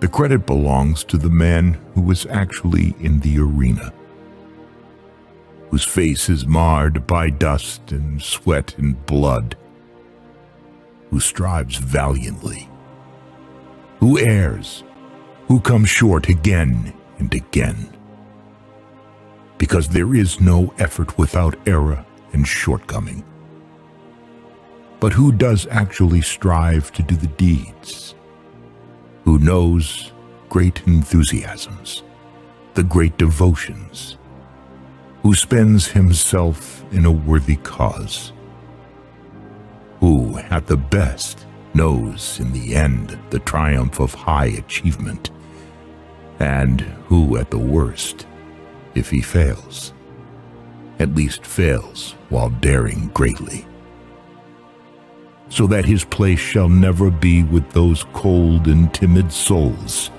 The credit belongs to the man who was actually in the arena, whose face is marred by dust and sweat and blood, who strives valiantly, who errs, who comes short again and again. Because there is no effort without error and shortcoming. But who does actually strive to do the deeds? Who knows great enthusiasms, the great devotions, who spends himself in a worthy cause, who, at the best, knows in the end the triumph of high achievement, and who, at the worst, if he fails, at least fails while daring greatly, so that his place shall never be with those cold and timid souls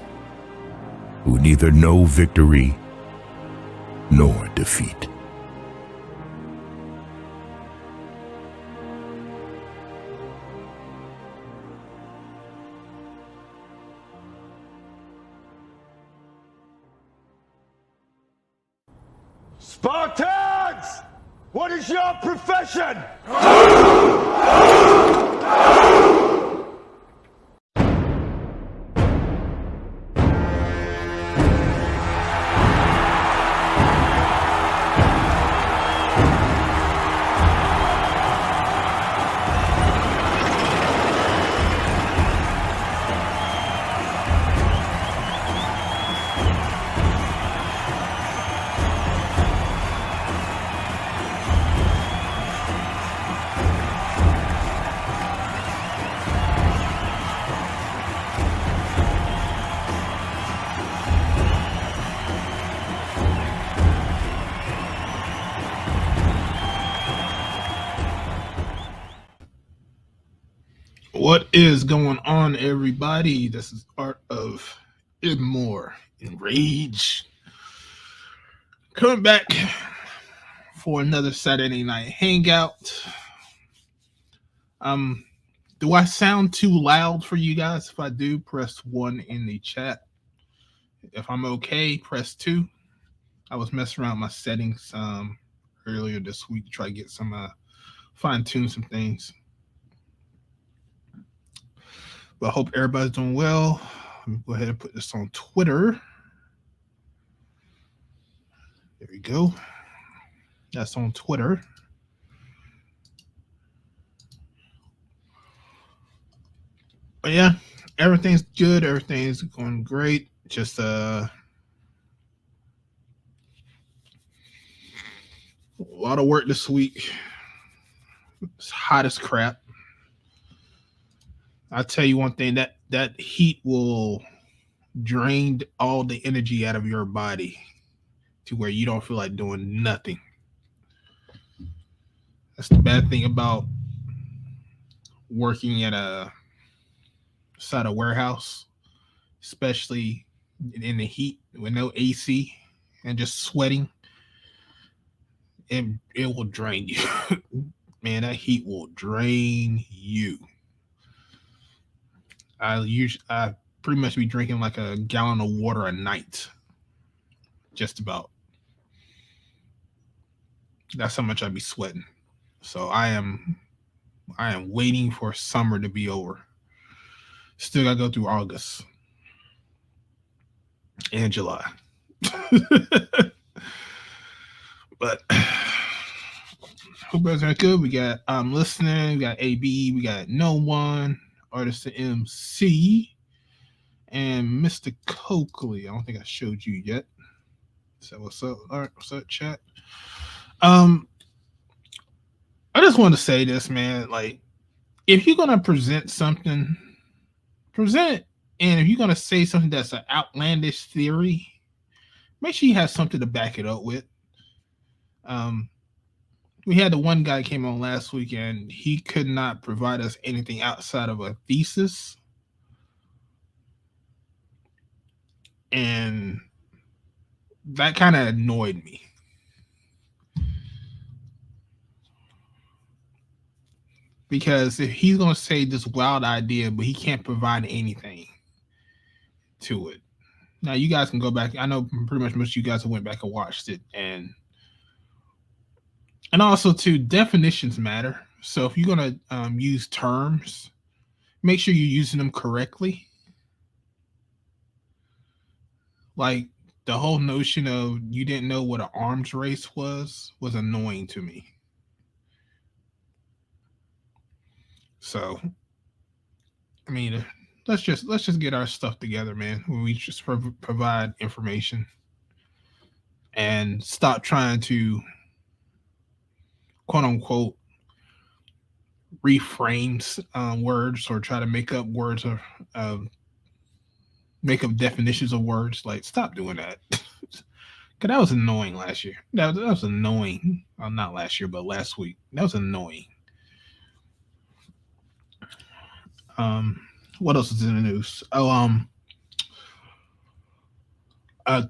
who neither know victory nor defeat. Spartans! What is your profession? What is going on, everybody? This is Art of and More Enrage. Coming back for another Saturday night hangout. Do I sound too loud for you guys? If I do, press 1 in the chat. If I'm okay, press 2. I was messing around with my settings earlier this week to try to get some fine-tune some things. But I hope everybody's doing well. Let me go ahead and put this on Twitter. There we go. That's on Twitter. But yeah, everything's good. Everything's going great. Just a lot of work this week. It's hot as crap. I'll tell you one thing, that heat will drain all the energy out of your body to where you don't feel like doing nothing. That's the bad thing about working at a warehouse, especially in the heat with no AC and just sweating. It will drain you. Man, that heat will drain you. I pretty much be drinking like a gallon of water a night. Just about. That's how much I be sweating. So I am waiting for summer to be over. Still gotta go through August and July. But hope everything's good. We got listening, we got AB, we got No One, Artist MC, and Mr. Coakley. I don't think I showed you yet. So what's up? All right, what's up, chat? I just want to say this, man. Like, if you're gonna present something, present it. And if you're gonna say something that's an outlandish theory, make sure you have something to back it up with. We had the one guy came on last week and he could not provide us anything outside of a thesis. And that kind of annoyed me. Because if he's going to say this wild idea, but he can't provide anything, to it. Now you guys can go back. I know pretty much most of you guys have went back and watched it, and also too, definitions matter. So if you're gonna use terms, make sure you're using them correctly. Like the whole notion of you didn't know what an arms race was annoying to me. So, I mean, let's just get our stuff together, man. We just provide information and stop trying to quote unquote reframe words or try to make up words or make up definitions of words. Like, stop doing that. Cause that was annoying last year. That was annoying. Not last year, but last week. That was annoying. What else is in the news?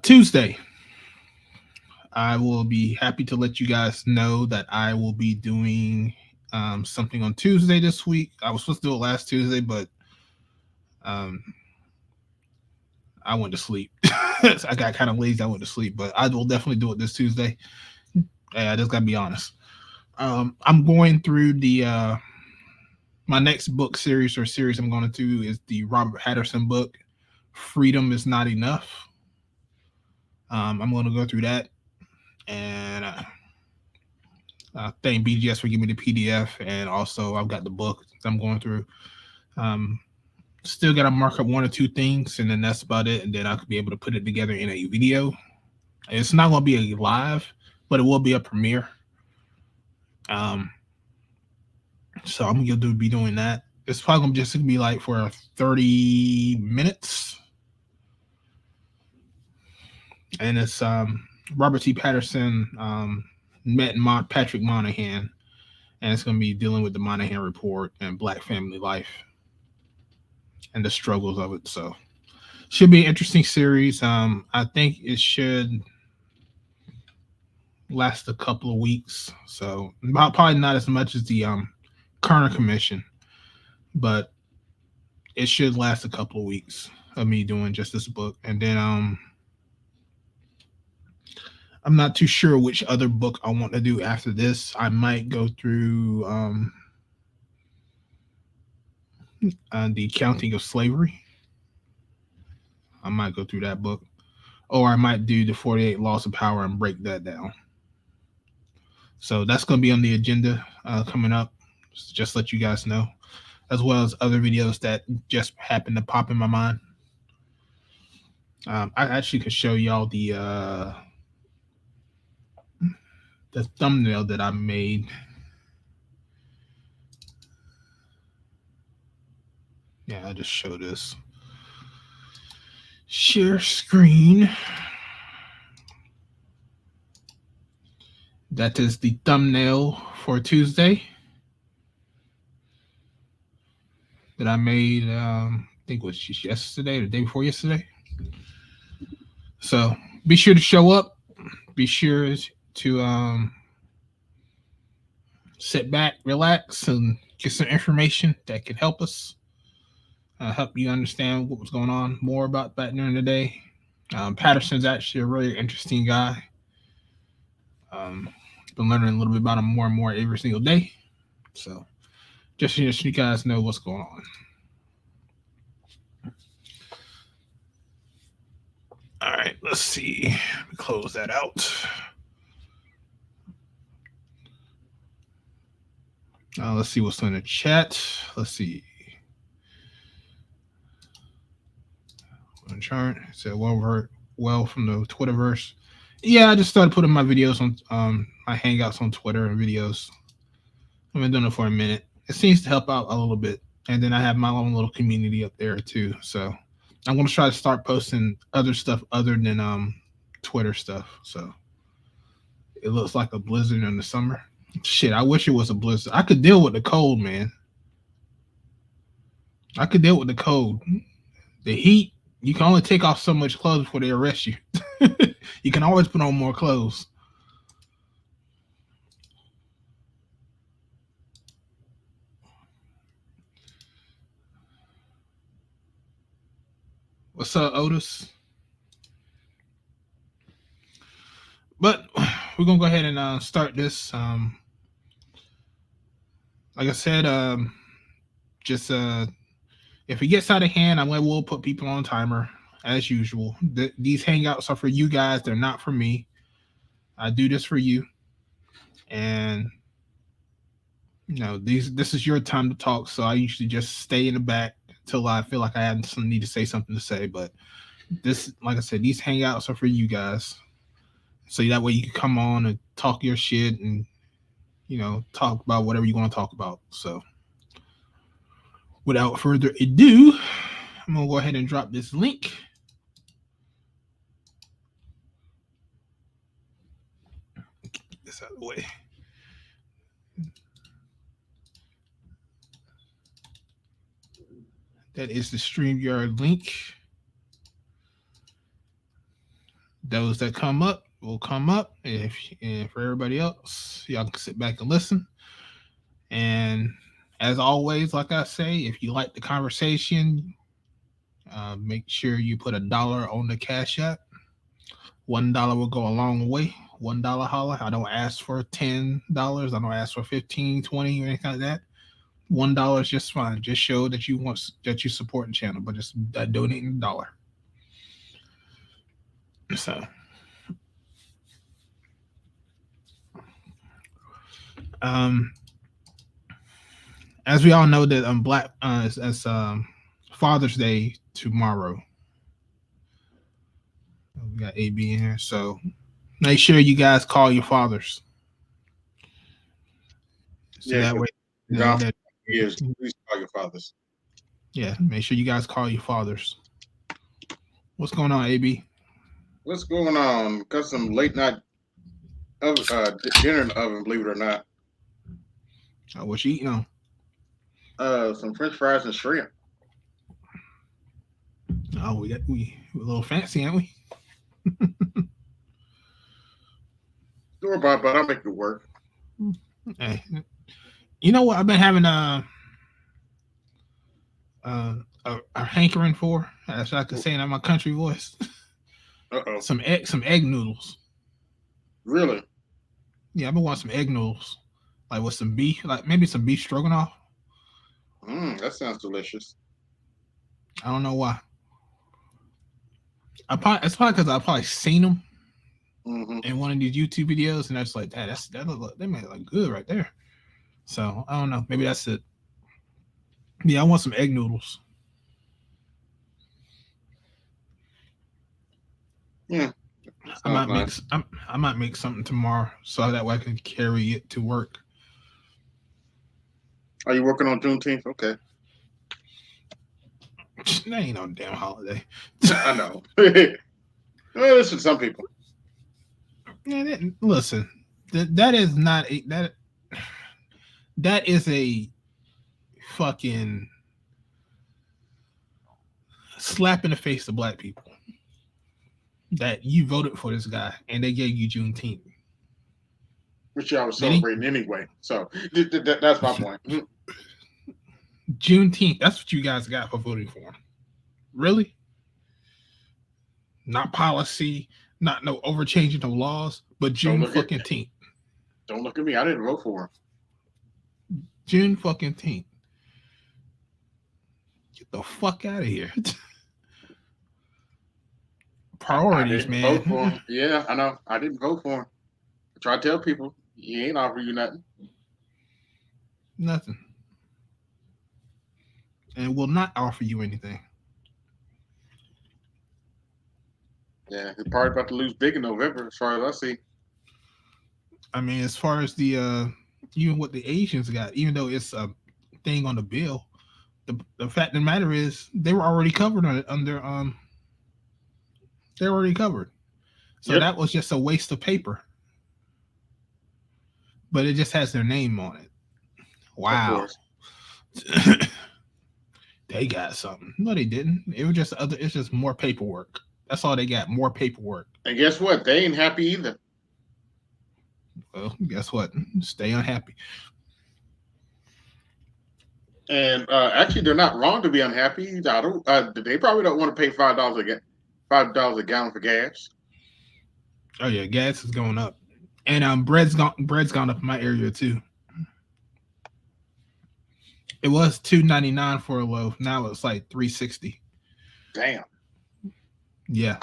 Tuesday. I will be happy to let you guys know that I will be doing something on Tuesday this week. I was supposed to do it last Tuesday, but I went to sleep. I got kind of lazy. I went to sleep, but I will definitely do it this Tuesday. I just gotta be honest. I'm going through the my next book series I'm going to do is the Robert Patterson book, Freedom is Not Enough. I'm going to go through that, and thank BGS for giving me the PDF, and also I've got the book I'm going through. Still got to mark up one or two things, and then that's about it, and then I could be able to put it together in a video. It's not going to be a live, but it will be a premiere. So I'm going to be doing that. It's probably just going to be like for 30 minutes. And it's Robert T. Patterson met Patrick Moynihan. And it's going to be dealing with the Moynihan Report and Black family life and the struggles of it. So should be an interesting series. I think it should last a couple of weeks. So probably not as much as the Kerner Commission, but it should last a couple of weeks of me doing just this book. And then I'm not too sure which other book I want to do after this. I might go through The Accounting of Slavery. I might go through that book. Or I might do the 48 Laws of Power and break that down. So that's going to be on the agenda coming up. Just let you guys know, as well as other videos that just happen to pop in my mind. I actually could show y'all the thumbnail that I made. Yeah, I'll just show this. Share screen. That is the thumbnail for Tuesday that I made, I think it was just yesterday or the day before yesterday. So be sure to show up. Be sure to sit back, relax, and get some information that can help us, help you understand what was going on more about back during the day. Patterson's actually a really interesting guy. Been learning a little bit about him more and more every single day. So just so you guys know what's going on. All right, let's see. Let me close that out. Let's see what's in the chat. Let's see. Chart said well from the Twitterverse. Yeah, I just started putting my videos on my Hangouts on Twitter and videos. I've been doing it for a minute. It seems to help out a little bit. And then I have my own little community up there too. So I'm going to try to start posting other stuff other than Twitter stuff. So it looks like a blizzard in the summer. Shit, I wish it was a blizzard. I could deal with the cold, man. I could deal with the cold. The heat, you can only take off so much clothes before they arrest you. You can always put on more clothes. What's up, Otis? But we're gonna go ahead and start this. Like I said, just if it gets out of hand, we'll put people on timer as usual. These hangouts are for you guys; they're not for me. I do this for you, and this is your time to talk. So I usually just stay in the back until I feel like I need to say something to say. But this, like I said, these hangouts are for you guys, so that way you can come on and talk your shit and talk about whatever you want to talk about. So without further ado, I'm gonna go ahead and drop this link. Get this out of the way. That is the StreamYard link. Those that come up will come up. And for everybody else, y'all can sit back and listen. And as always, like I say, if you like the conversation, make sure you put $1 on the Cash App. $1 will go a long way. $1 holler. I don't ask for $10. I don't ask for $15, $20, or anything like that. $1 is just fine. Just show that you support the channel, but just donating $1. So, as we all know that it's Father's Day tomorrow. We got AB in here, so make sure you guys call your fathers. So that way, please call your fathers. Yeah, make sure you guys call your fathers. What's going on, AB? What's going on? Got some late night dinner in the oven, believe it or not. What you eating on? Some French fries and shrimp. Oh, we a little fancy, aren't we? Store bought, but I'll make it work. Hey, you know what I've been having a hankering for, as I could say in my country voice. Some egg noodles. Really? Yeah, I've been wanting some egg noodles, like with some beef, like maybe some beef stroganoff. That sounds delicious. I don't know why. It's probably because I probably seen them in one of these YouTube videos, and that's like they made it look good right there. So I don't know. Maybe that's it. Yeah, I want some egg noodles. Yeah. I might make something tomorrow, so that way I can carry it to work. Are you working on Juneteenth? Okay. That ain't no damn holiday. I know. Well, it's for some people. Yeah, listen, that is not that is a fucking slap in the face to black people that you voted for this guy and they gave you Juneteenth, which y'all was celebrating anyway. So that's my point. Juneteenth, that's what you guys got for voting for him. Really? Not policy, not no overchanging of laws, but June fucking teenth. Don't look at me. I didn't vote for him. June fucking teenth. Get the fuck out of here. Priorities, man. Vote for him. Yeah, I know. I didn't vote for him. I try to tell people he ain't offering you nothing. Nothing. And will not offer you anything. Yeah, he's probably about to lose big in November, as far as I see. I mean, as far as the even what the Asians got, even though it's a thing on the bill, the fact of the matter is they were already covered on it under they're already covered. So that was just a waste of paper. But it just has their name on it. Wow. They got something. No, they didn't. It was just it's just more paperwork. That's all they got, more paperwork. And guess what? They ain't happy either. Well, guess what? Stay unhappy. And actually, they're not wrong to be unhappy. They probably don't want to pay $5 a gallon for gas. Oh yeah, gas is going up, and bread's gone up in my area too. It was $2.99 for a loaf. Now it's like $3.60. Damn, Yeah,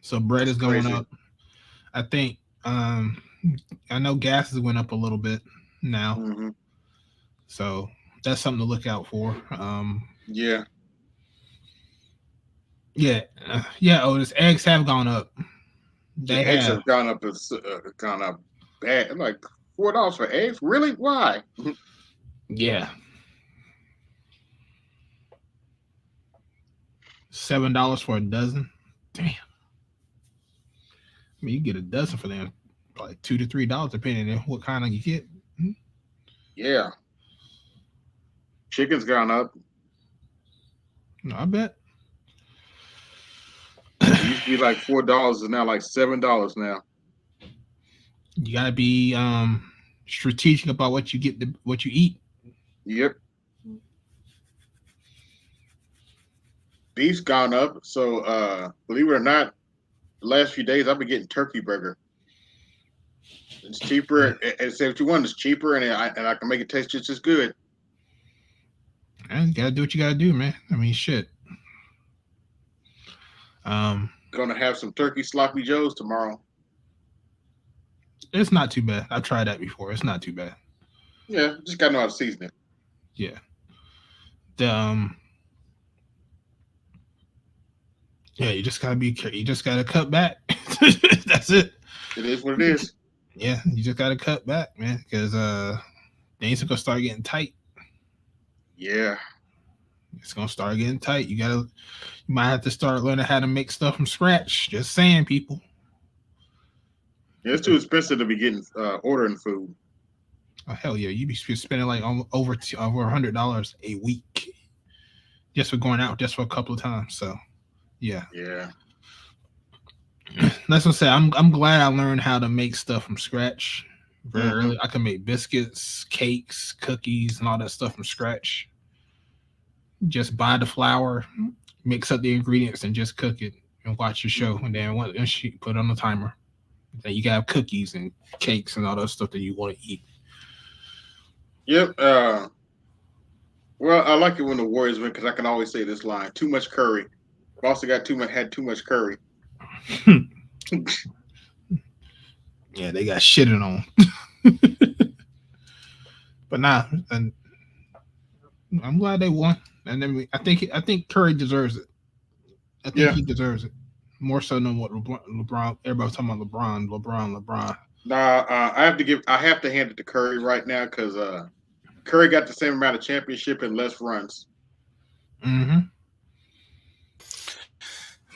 so bread that's is going crazy. up. I think I know gas has went up a little bit now, Hmm. so that's something to look out for. Yeah, Yeah, yeah. Otis, eggs have gone up. yeah. They Eggs have. have gone up. It's gone up bad. Like $4 for eggs. Really? Why? Yeah, $7 for a dozen. Damn. I mean, you get a dozen for them, like $2 to $3, depending on what kind of you get. Yeah, chicken's gone up. No, I bet. It used to be like $4. Is now like $7 now. You gotta be strategic about what you what you eat. Yep. Beef's gone up. So believe it or not, the last few days I've been getting turkey burger. It's cheaper. And say what you want. It's cheaper, and I can make it taste just as good. Man, you gotta do what you gotta do, man. I mean, shit. Um, Gonna have some turkey sloppy joes tomorrow. it's not too bad. I've tried that before. It's not too bad. Yeah, just gotta know how to season it. Yeah. The yeah, you just gotta be. You just gotta cut back. That's it. It is what it is. Yeah, you just gotta cut back, man, because things are gonna start getting tight. Yeah. It's gonna start getting tight. You might have to start learning how to make stuff from scratch. Just saying, people. Yeah, it's too expensive to be getting ordering food. Oh hell yeah, you be spending like over $100 a week just for going out just for a couple of times. So yeah, Yeah. that's what I say. I'm glad I learned how to make stuff from scratch very Mm-hmm. early. I can make biscuits, cakes, cookies, and all that stuff from scratch. Just buy the flour, mix up the ingredients, and just cook it and watch your show. And then once you put it on the timer, then you got cookies and cakes and all that stuff that you want to eat. Yep. Well, I like it when the Warriors win because I can always say this line: "Too much curry." Boston had too much curry. Yeah, they got shitted on. But nah, and I'm glad they won. And then I think Curry deserves it. I think Yeah. he deserves it more so than what LeBron. Everybody's talking about LeBron. Nah, I have to hand it to Curry right now because Curry got the same amount of championship and less runs. Mm-hmm.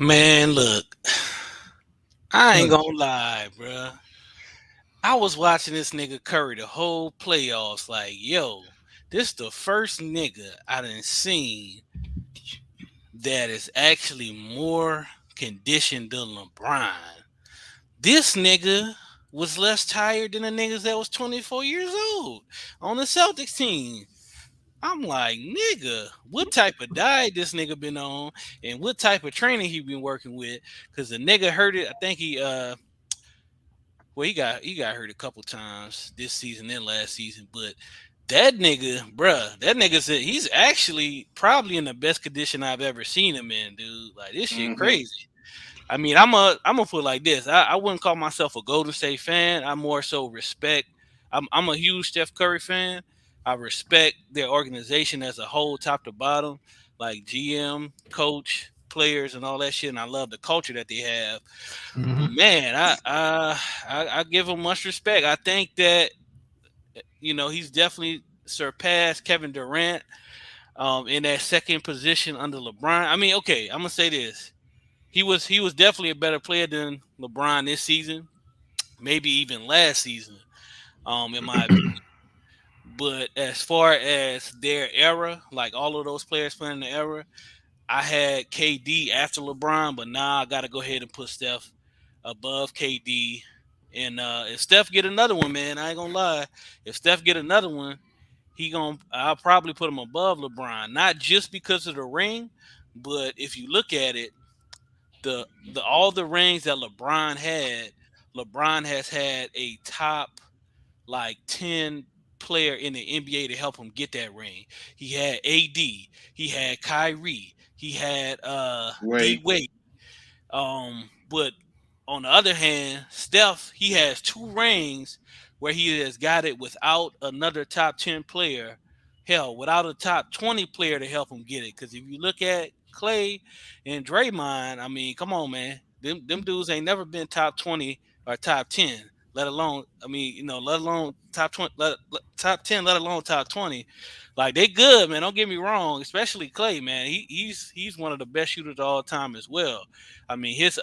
Man, look, I ain't Good. gonna lie, bruh. I was watching this nigga Curry the whole playoffs. Like, yo, this the first nigga I done seen that is actually more conditioned than LeBron. This nigga was less tired than the niggas that was 24 years old on the Celtics team. I'm like, nigga, what type of diet this nigga been on and what type of training he been working with? Cause the nigga hurt it. I think he got hurt a couple times this season and last season, but that nigga, bruh, that nigga said he's actually probably in the best condition I've ever seen him in, dude. Like this shit Mm-hmm. crazy. I mean, I'm a put like this. I wouldn't call myself a Golden State fan. I more so respect. I'm a huge Steph Curry fan. I respect their organization as a whole, top to bottom, like GM, coach, players, and all that shit. And I love the culture that they have. Mm-hmm. But man, I give him much respect. I think that he's definitely surpassed Kevin Durant in that second position under LeBron. I mean, okay, I'm gonna say this. He was definitely a better player than LeBron this season, maybe even last season, in my opinion. But as far as their era, like all of those players playing in the era, I had KD after LeBron, but now I got to go ahead and put Steph above KD. And if Steph get another one, man, I ain't gonna lie. If Steph get another one, I'll probably put him above LeBron, not just because of the ring, but if you look at it, the all the rings that LeBron has had a top like 10 player in the NBA to help him get that ring. He had AD, he had Kyrie, he had D Wait, Wade. But on the other hand, Steph, he has two rings where he has got it without another top 10 player. Hell, without a top 20 player to help him get it. Because if you look at Clay and Draymond, I mean, come on, man. Them dudes ain't never been top 20 or top 10, let alone, I mean, let alone top 20, top 10, let alone top 20. Like, they good, man. Don't get me wrong, especially Clay, man. He's one of the best shooters of all time as well. I mean, his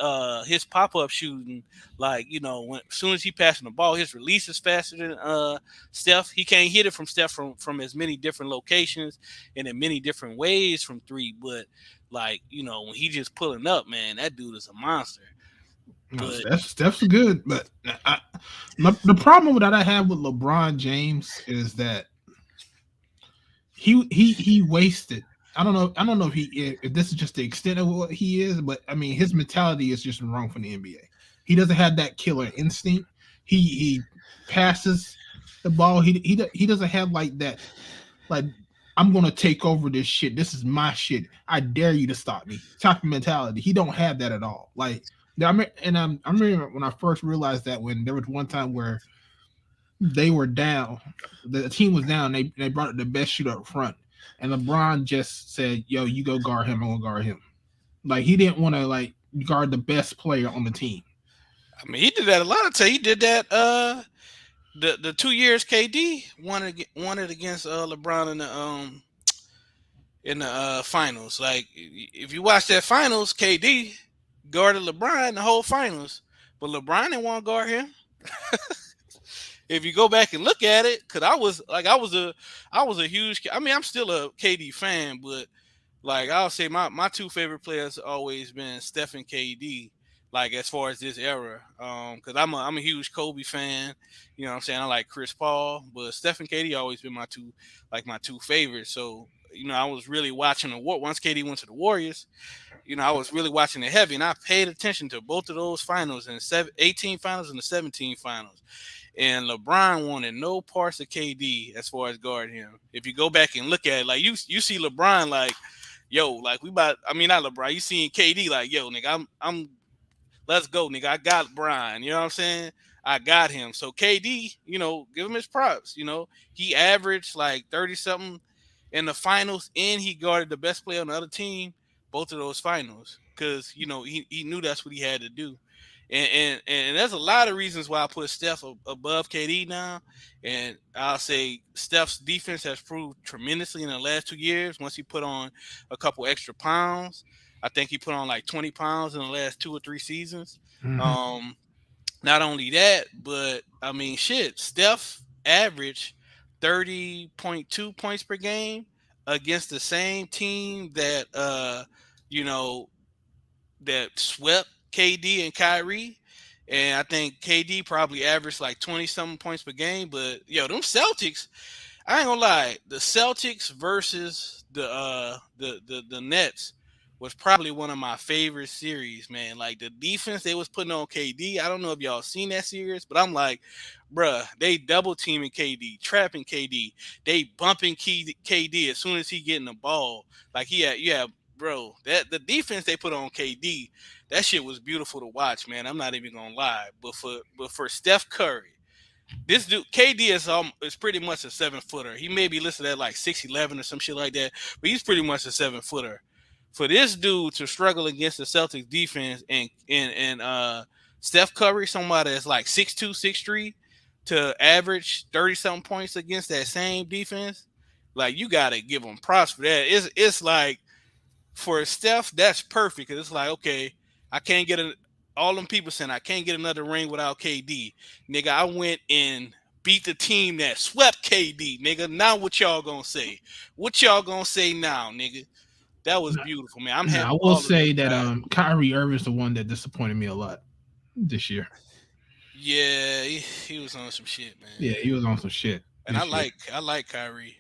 pop up shooting, like, when as soon as he passing the ball, his release is faster than Steph. He can't hit it from Steph from as many different locations and in many different ways from three. But like, when he just pulling up, man, that dude is a monster. No, But Steph's good, but the problem that I have with LeBron James is that he wasted. I don't know. If this is just the extent of what he is, but I mean his mentality is just wrong for the NBA. He doesn't have that killer instinct. He passes the ball. He doesn't have like that. Like, I'm gonna take over this shit. This is my shit. I dare you to stop me. Type of mentality. He don't have that at all. Like, I remember when I first realized that when there was one time where they were down, the team was down. They brought the best shooter up front, and LeBron just said, "Yo, you go guard him. I'm gonna guard him." Like, he didn't want to like guard the best player on the team. I mean, he did that a lot of times. He did that the 2 years KD won it against LeBron in the finals. Like, if you watch that finals, KD guarded LeBron the whole finals, but LeBron didn't want to guard him. If you go back and look at it, because I was a huge. I mean, I'm still a KD fan, but like, I'll say my two favorite players always been Steph and KD. Like, as far as this era, because I'm a huge Kobe fan. You know what I'm saying? I like Chris Paul, but Steph and KD always been my two favorites. So, I was really watching the war once KD went to the Warriors. I was really watching it heavy, and I paid attention to both of those finals, and 18 finals and the 17 finals. And LeBron wanted no parts of KD as far as guarding him. If you go back and look at it, like, you see LeBron like, yo, like, we about. I mean, not LeBron. You seeing KD like, yo, nigga, I'm let's go, nigga. I got Brian. You know what I'm saying? I got him. So KD, give him his props. He averaged like 30 something in the finals, and he guarded the best player on the other team both of those finals, because he knew that's what he had to do. And there's a lot of reasons why I put Steph above KD now. And I'll say Steph's defense has proved tremendously in the last 2 years. Once he put on a couple extra pounds, I think he put on like 20 pounds in the last 2 or 3 seasons. Mm-hmm. Not only that, but I mean, shit, Steph averaged 30.2 points per game against the same team you know, that swept KD and Kyrie. And I think KD probably averaged like 20 something points per game. But yo, them Celtics, I ain't gonna lie, the Celtics versus the Nets was probably one of my favorite series, man. Like, the defense they was putting on KD. I don't know if y'all seen that series, but I'm like, bruh, they double teaming KD, trapping KD, they bumping KD as soon as he getting the ball. Like, yeah, bro, that the defense they put on KD, that shit was beautiful to watch, man. I'm not even gonna lie. But for Steph Curry, this dude KD is pretty much a 7 footer. He may be listed at like 6'11" or some shit like that, but he's pretty much a 7 footer. For this dude to struggle against the Celtics defense and Steph Curry, somebody that's like 6'2", 6'3", to average 30 something points against that same defense, like, you gotta give him props for that. It's like, for Steph, that's perfect, because it's like, okay, I can't get all them people saying I can't get another ring without KD. Nigga, I went and beat the team that swept KD, nigga. Now what y'all gonna say? What y'all gonna say now, nigga? That was beautiful, man. I'm happy I for will all of say those that guys. Kyrie Irving's the one that disappointed me a lot this year. Yeah, he was on some shit, man. Yeah, he was on some shit And I this year. like Kyrie.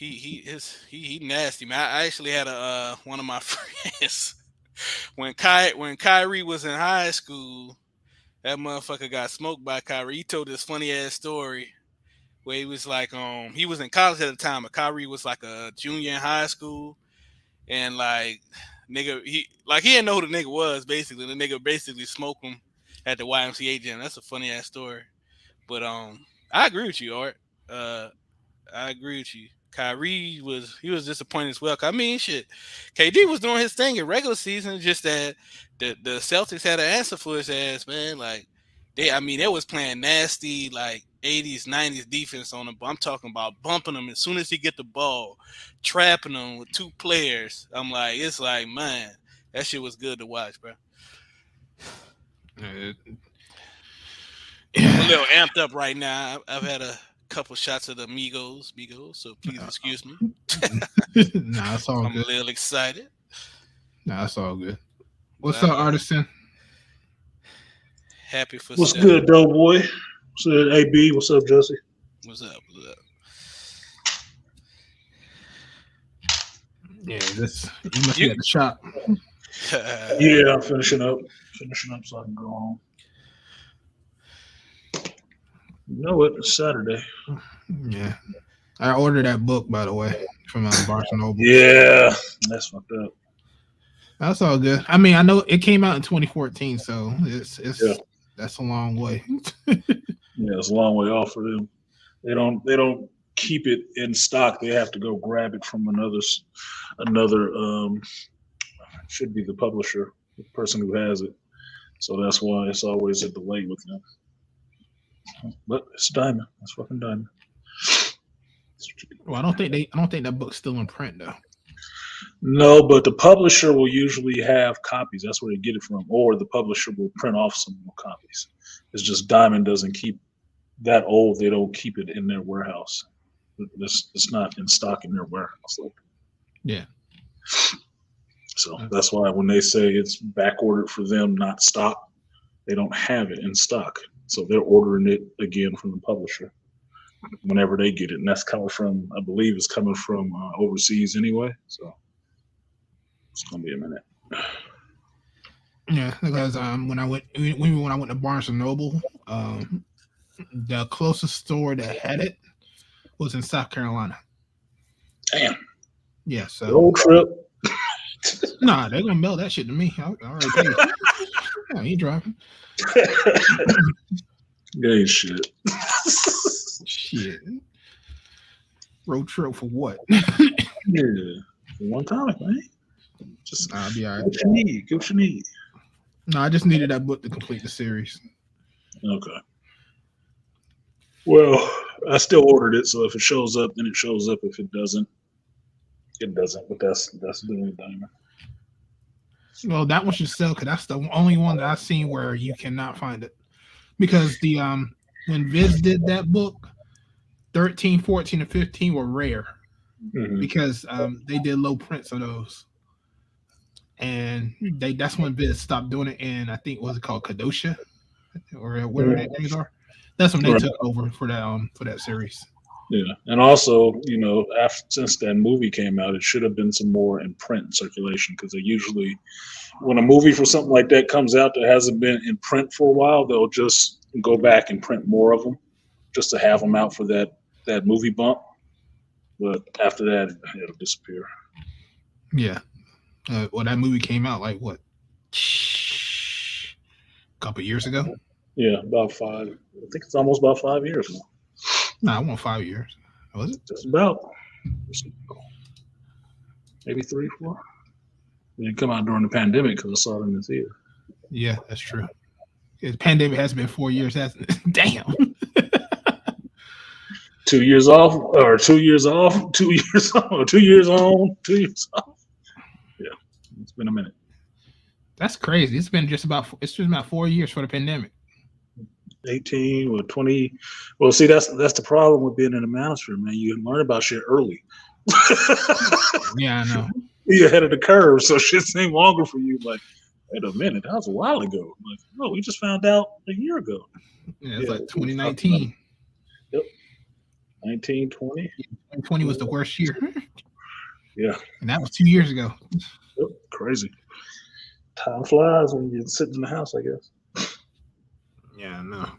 he nasty, man. I actually had a one of my friends when Kyrie was in high school. That motherfucker got smoked by Kyrie. He told this funny ass story where he was like, he was in college at the time, but Kyrie was like a junior in high school, and like, nigga, he didn't know who the nigga was. Basically, the nigga basically smoked him at the YMCA gym. That's a funny ass story. But I agree with you, Art. I agree with you. Kyrie was disappointed as well. I mean, shit, KD was doing his thing in regular season. Just that the Celtics had an answer for his ass, man. Like they was playing nasty like 80s, 90s defense on him. But I'm talking about bumping him as soon as he get the ball, trapping him with two players. I'm like, it's like, man, that shit was good to watch, bro. I'm a little amped up right now. I've had a couple shots of the Migos, so please excuse me. Nah, it's all I'm good. a little excited. Nah, it's all good. What's up, Artisan? Happy for What's Steph. good, Doughboy? What's up, AB? What's up, Jesse? What's up? Yeah, you must be at the shop. Yeah, I'm finishing up so I can go home. You know what? It's Saturday. Yeah. I ordered that book, by the way, from Barnes & Noble. Yeah, that's fucked up. That's all good. I mean, I know it came out in 2014, so that's a long way. Yeah, it's a long way off for them. They don't keep it in stock. They have to go grab it from another should be the publisher, the person who has it. So that's why it's always a delay with them. But it's Diamond. It's fucking Diamond. Well, I don't think that book's still in print though. No, but the publisher will usually have copies. That's where they get it from. Or the publisher will print off some more copies. It's just Diamond doesn't keep that old. They don't keep it in their warehouse. It's not in stock in their warehouse. Yeah. So that's why when they say it's back ordered for them, not stock, they don't have it in stock. So they're ordering it again from the publisher whenever they get it. And that's coming from, I believe it's coming from overseas anyway. So it's going to be a minute. Yeah, because when I went to Barnes & Noble, the closest store that had it was in South Carolina. Damn. Yeah, so road trip. Nah, they're gonna mail that shit to me. I already paid. Yeah, he driving. Yeah, shit. Shit. Road trip for what? Yeah, for one time, man. Just I'll be all right. Get what you need. No, I just needed that book to complete the series. Okay. Well, I still ordered it, so if it shows up, then it shows up. If it doesn't, it doesn't. But that's doing Diamond. Well, that one should sell because that's the only one that I've seen where you cannot find it. Because the when Viz did that book, 13, 14, and 15 were rare because they did low prints of those. And that's when Viz stopped doing it in, I think, what was it called, Kadosha? Or whatever their names are. That's when they took over for that series. Yeah, and also, since that movie came out, it should have been some more in print circulation because they usually, when a movie for something like that comes out that hasn't been in print for a while, they'll just go back and print more of them just to have them out for that movie bump. But after that, it'll disappear. Yeah. Well, that movie came out like what? A couple years ago? Yeah, about 5. I think it's almost about 5 years now. No, I want 5 years. Was it? Just about. Maybe 3, 4. It didn't come out during the pandemic because I saw it in the theater. Yeah, that's true. The pandemic has been 4 years, hasn't it? Damn. 2 years off, or 2 years off, 2 years on, 2 years on, 2 years off. Yeah, it's been a minute. That's crazy. It's been just about 4 years for the pandemic. 18 or 20. Well, see, that's the problem with being in the manosphere, man. You can learn about shit early. Yeah, I know. You're ahead of the curve, so shit seems longer for you. Like, wait a minute, that was a while ago. Like, no, we just found out a year ago. Yeah, it's like 2019. Yep. 1920. 2020 was the worst year. Yeah. And that was 2 years ago. Yep. Crazy. Time flies when you're sitting in the house, I guess. Yeah, I know.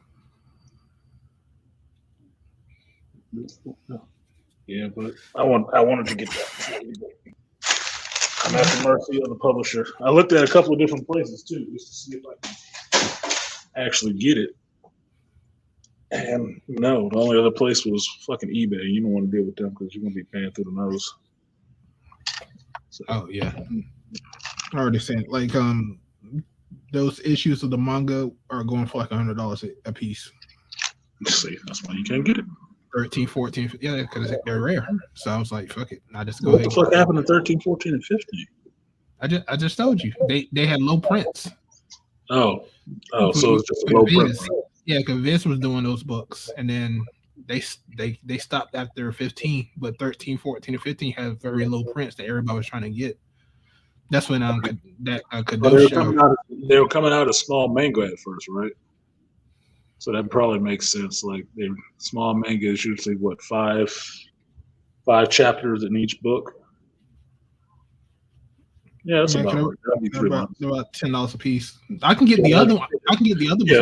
Yeah, but I wanted to get that. I'm at the mercy of the publisher. I looked at a couple of different places too, just to see if I can actually get it. And no, the only other place was fucking eBay. You don't want to deal with them because you're gonna be paying through the nose. So, Oh yeah. I already said like those issues of the manga are going for like $100 a piece. see, that's why you can't get it. 13, 14, yeah, because they're rare. So I was like, fuck it. I just go What ahead. the fuck happened in 13, 14, and 15? I just told you. They had low prints. Oh, so it's just a low print. Yeah, because Viz was doing those books, and then they stopped after 15, but 13, 14, and 15 had very low prints that everybody was trying to get. That's when they were coming out as small manga at first, right? So that probably makes sense. Like small manga is usually what five chapters in each book. Yeah, that's about right. That'd be 3 months. They're about $10 a piece. I can get the other one. I can get the other one. Yeah,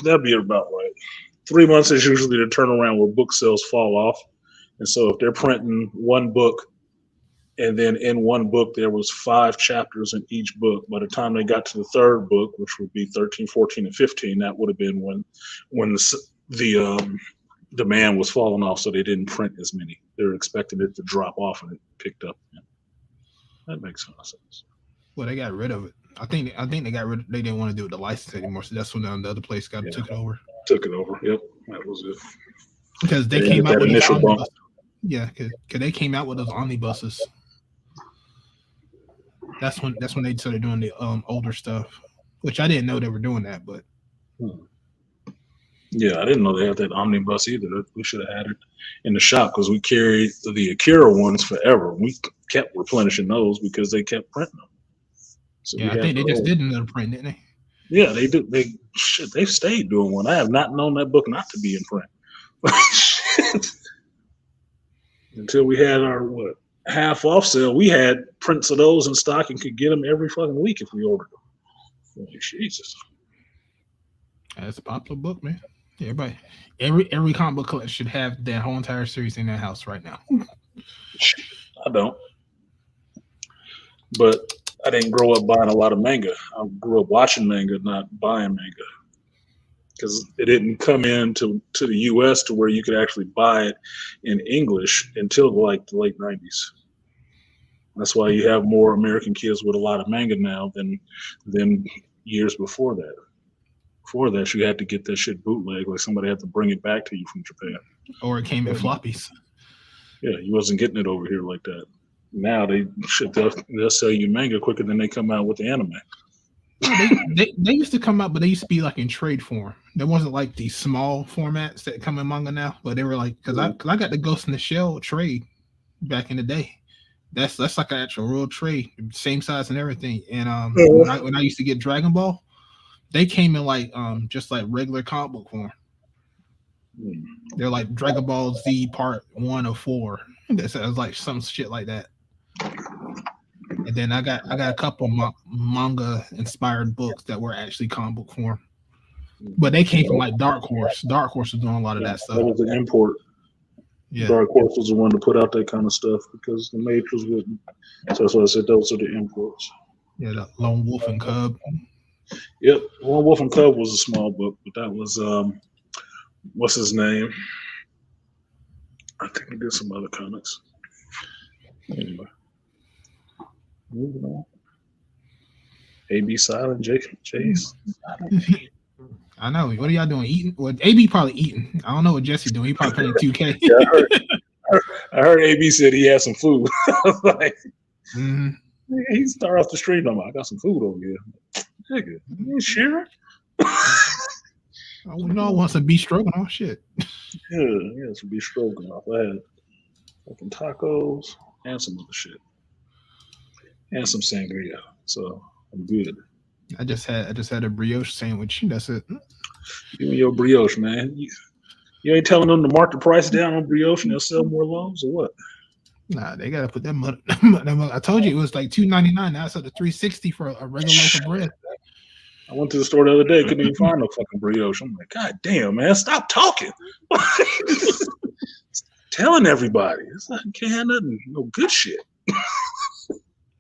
that'd be about right. 3 months is usually the turnaround where book sales fall off, and so if they're printing one book, and then in one book there was 5 chapters in each book, by the time they got to the third book, which would be 13, 14, and 15, that would have been when the demand was falling off, so they didn't print as many. They were expecting it to drop off, and it picked up. Yeah. That makes sense. Well, they got rid of it. I think they got rid. They didn't want to do the license anymore, so that's when the other place took it over. Took it over. Yep, that was it. Because they came out with initial bump. Yeah, because they came out with those omnibuses. That's when they started doing the older stuff, which I didn't know they were doing that, but. Yeah, I didn't know they had that omnibus either. We should have had it in the shop because we carried the Akira ones forever. We kept replenishing those because they kept printing them. So yeah, I think they just did another print, didn't they? Yeah, they do. They stayed doing one. I have not known that book not to be in print. Until we had our half off sale, we had prints of those in stock and could get them every fucking week if we ordered them. Like, Jesus. That's a popular book, man. Everybody, every comic book collector should have that whole entire series in their house right now. I don't, but I didn't grow up buying a lot of manga. I grew up watching manga, not buying manga, because it didn't come into the U.S. to where you could actually buy it in English until like the late 90s. That's why you have more American kids with a lot of manga now than years before that. Before that, you had to get that shit bootleg, like somebody had to bring it back to you from Japan. Or it came in floppies. Yeah, you wasn't getting it over here like that. Now they'll sell you manga quicker than they come out with the anime. They used to come out, but they used to be like in trade form. There wasn't like these small formats that come in manga now, but they were like because I got the Ghost in the Shell trade back in the day. That's like an actual real trade, same size and everything. And when I used to get Dragon Ball, they came in like just like regular comic book form. They're like Dragon Ball Z Part 1 of 4. That was like some shit like that. And then I got a couple manga inspired books that were actually comic book form, but they came from like Dark Horse. Dark Horse was doing a lot of that stuff. That was an import. Yeah. Dark Horse was the one to put out that kind of stuff because the Matrix wouldn't. So that's why I said those are the imports. Yeah, the Lone Wolf and Cub. Yep, Lone Wolf and Cub was a small book, but that was what's his name? I think he did some other comics. Anyway, moving on. AB silent, Chase. I know. What are y'all doing? Eating? Well, AB probably eating. I don't know what Jesse doing. He probably playing 2K. Yeah, I heard AB said he had some food. I was like, he started off the stream. I'm like, I got some food over here. Nigga, you sure? I want some beef stroganoff. Shit. Yeah, some beef stroganoff. I had fucking tacos and some other shit, and some sangria. So I'm good. I just had a brioche sandwich. That's it. Give me your brioche, man. You ain't telling them to mark the price down on brioche and they'll sell more loaves or what? Nah, they gotta put that money. I told you it was like $2.99. Now it's up to $3.60 for a regular loaf of bread. I went to the store the other day, couldn't even find no fucking brioche. I'm like, God damn, man, stop talking. Telling everybody. It's like, can't have nothing, no good shit.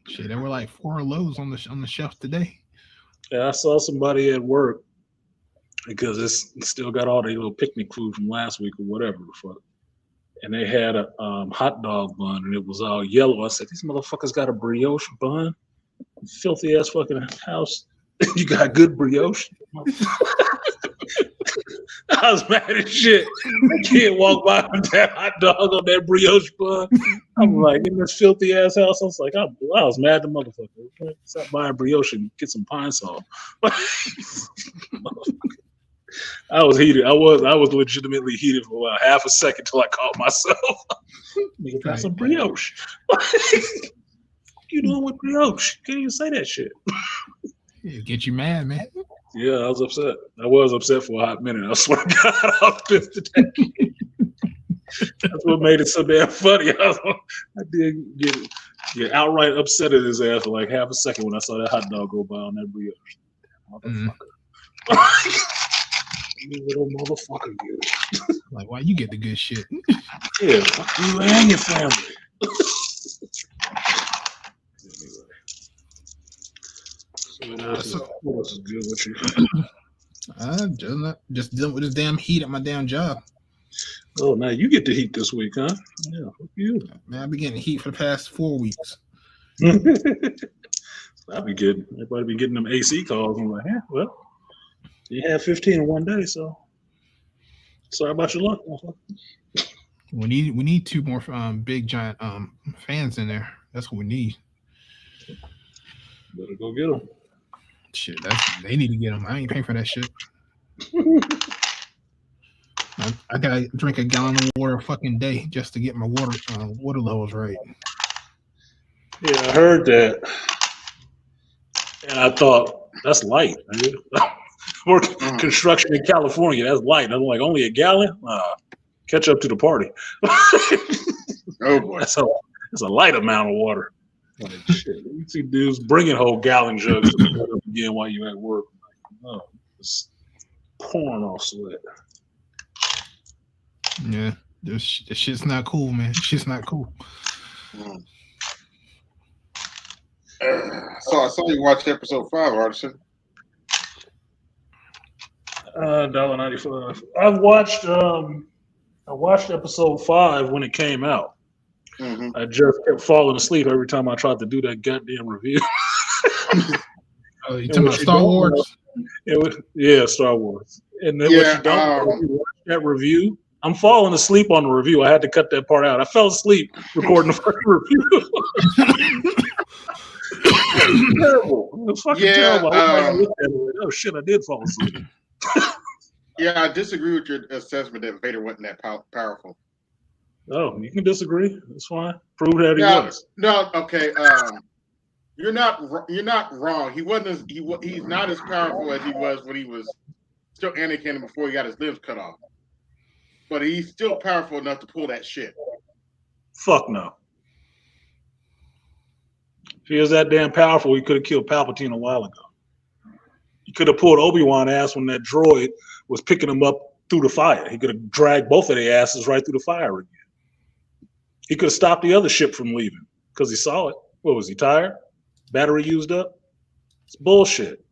Shit, there were like 4 loaves on the shelf today. Yeah, I saw somebody at work because it's still got all the little picnic food from last week or whatever the fuck. And they had a hot dog bun and it was all yellow. I said, these motherfuckers got a brioche bun? Filthy ass fucking house. You got good brioche? I was mad as shit. I can't walk by with that hot dog on that brioche bun. I'm like, in this filthy ass house, I was like, I was mad at the motherfucker. Stop buying brioche and get some pine salt. I was heated. I was legitimately heated for about half a second till I caught myself. Nigga, got some brioche. What you doing with brioche? Can't even say that shit. It get you mad, man. Yeah, I was upset. I was upset for a hot minute. I swear to God, I was pissed at that. That's what made it so damn funny. I did get outright upset at his ass for like half a second when I saw that hot dog go by on that brioche. Motherfucker. You little motherfucker, you. Like, why you get the good shit? Yeah, fuck you and your family. What else is good with you? Just dealing with this damn heat at my damn job. Oh, now you get the heat this week, huh? Yeah, fuck you. Man, I've been getting heat for the past 4 weeks. Everybody be getting them AC calls. I'm like, well, you had 15 in one day, so sorry about your luck. We need 2 more big giant fans in there. That's what we need. Better go get them. Shit, they need to get them. I ain't paying for that shit. I gotta drink a gallon of water a fucking day just to get my water levels right. Yeah, I heard that, and I thought that's light. Work construction in California, that's light. I'm like, only a gallon? Catch up to the party. Oh boy, that's a light amount of water. Like, shit, you see dudes bringing whole gallon jugs to put up again while you're at work. Like, it's pouring off sweat. Yeah, this shit's not cool, man. Shit's not cool. So I saw you watch episode 5, Artisan. $1.95. I watched episode 5 when it came out. Mm-hmm. I just kept falling asleep every time I tried to do that goddamn review. Oh, you talking about Star Wars? Yeah, Star Wars. And then what you don't when you watch that review, I'm falling asleep on the review. I had to cut that part out. I fell asleep recording the fucking review. Terrible. It was fucking terrible. Oh shit, I did fall asleep. Yeah, I disagree with your assessment that Vader wasn't that powerful. Oh, you can disagree. That's fine. Prove that he was. No, okay. You're not wrong. He wasn't. He's not as powerful as he was when he was still Anakin before he got his limbs cut off. But he's still powerful enough to pull that shit. Fuck no. If he was that damn powerful, he could have killed Palpatine a while ago. He could have pulled Obi-Wan ass when that droid was picking him up through the fire. He could have dragged both of their asses right through the fire again. He could have stopped the other ship from leaving because he saw it. What was he, tired? Battery used up? It's bullshit.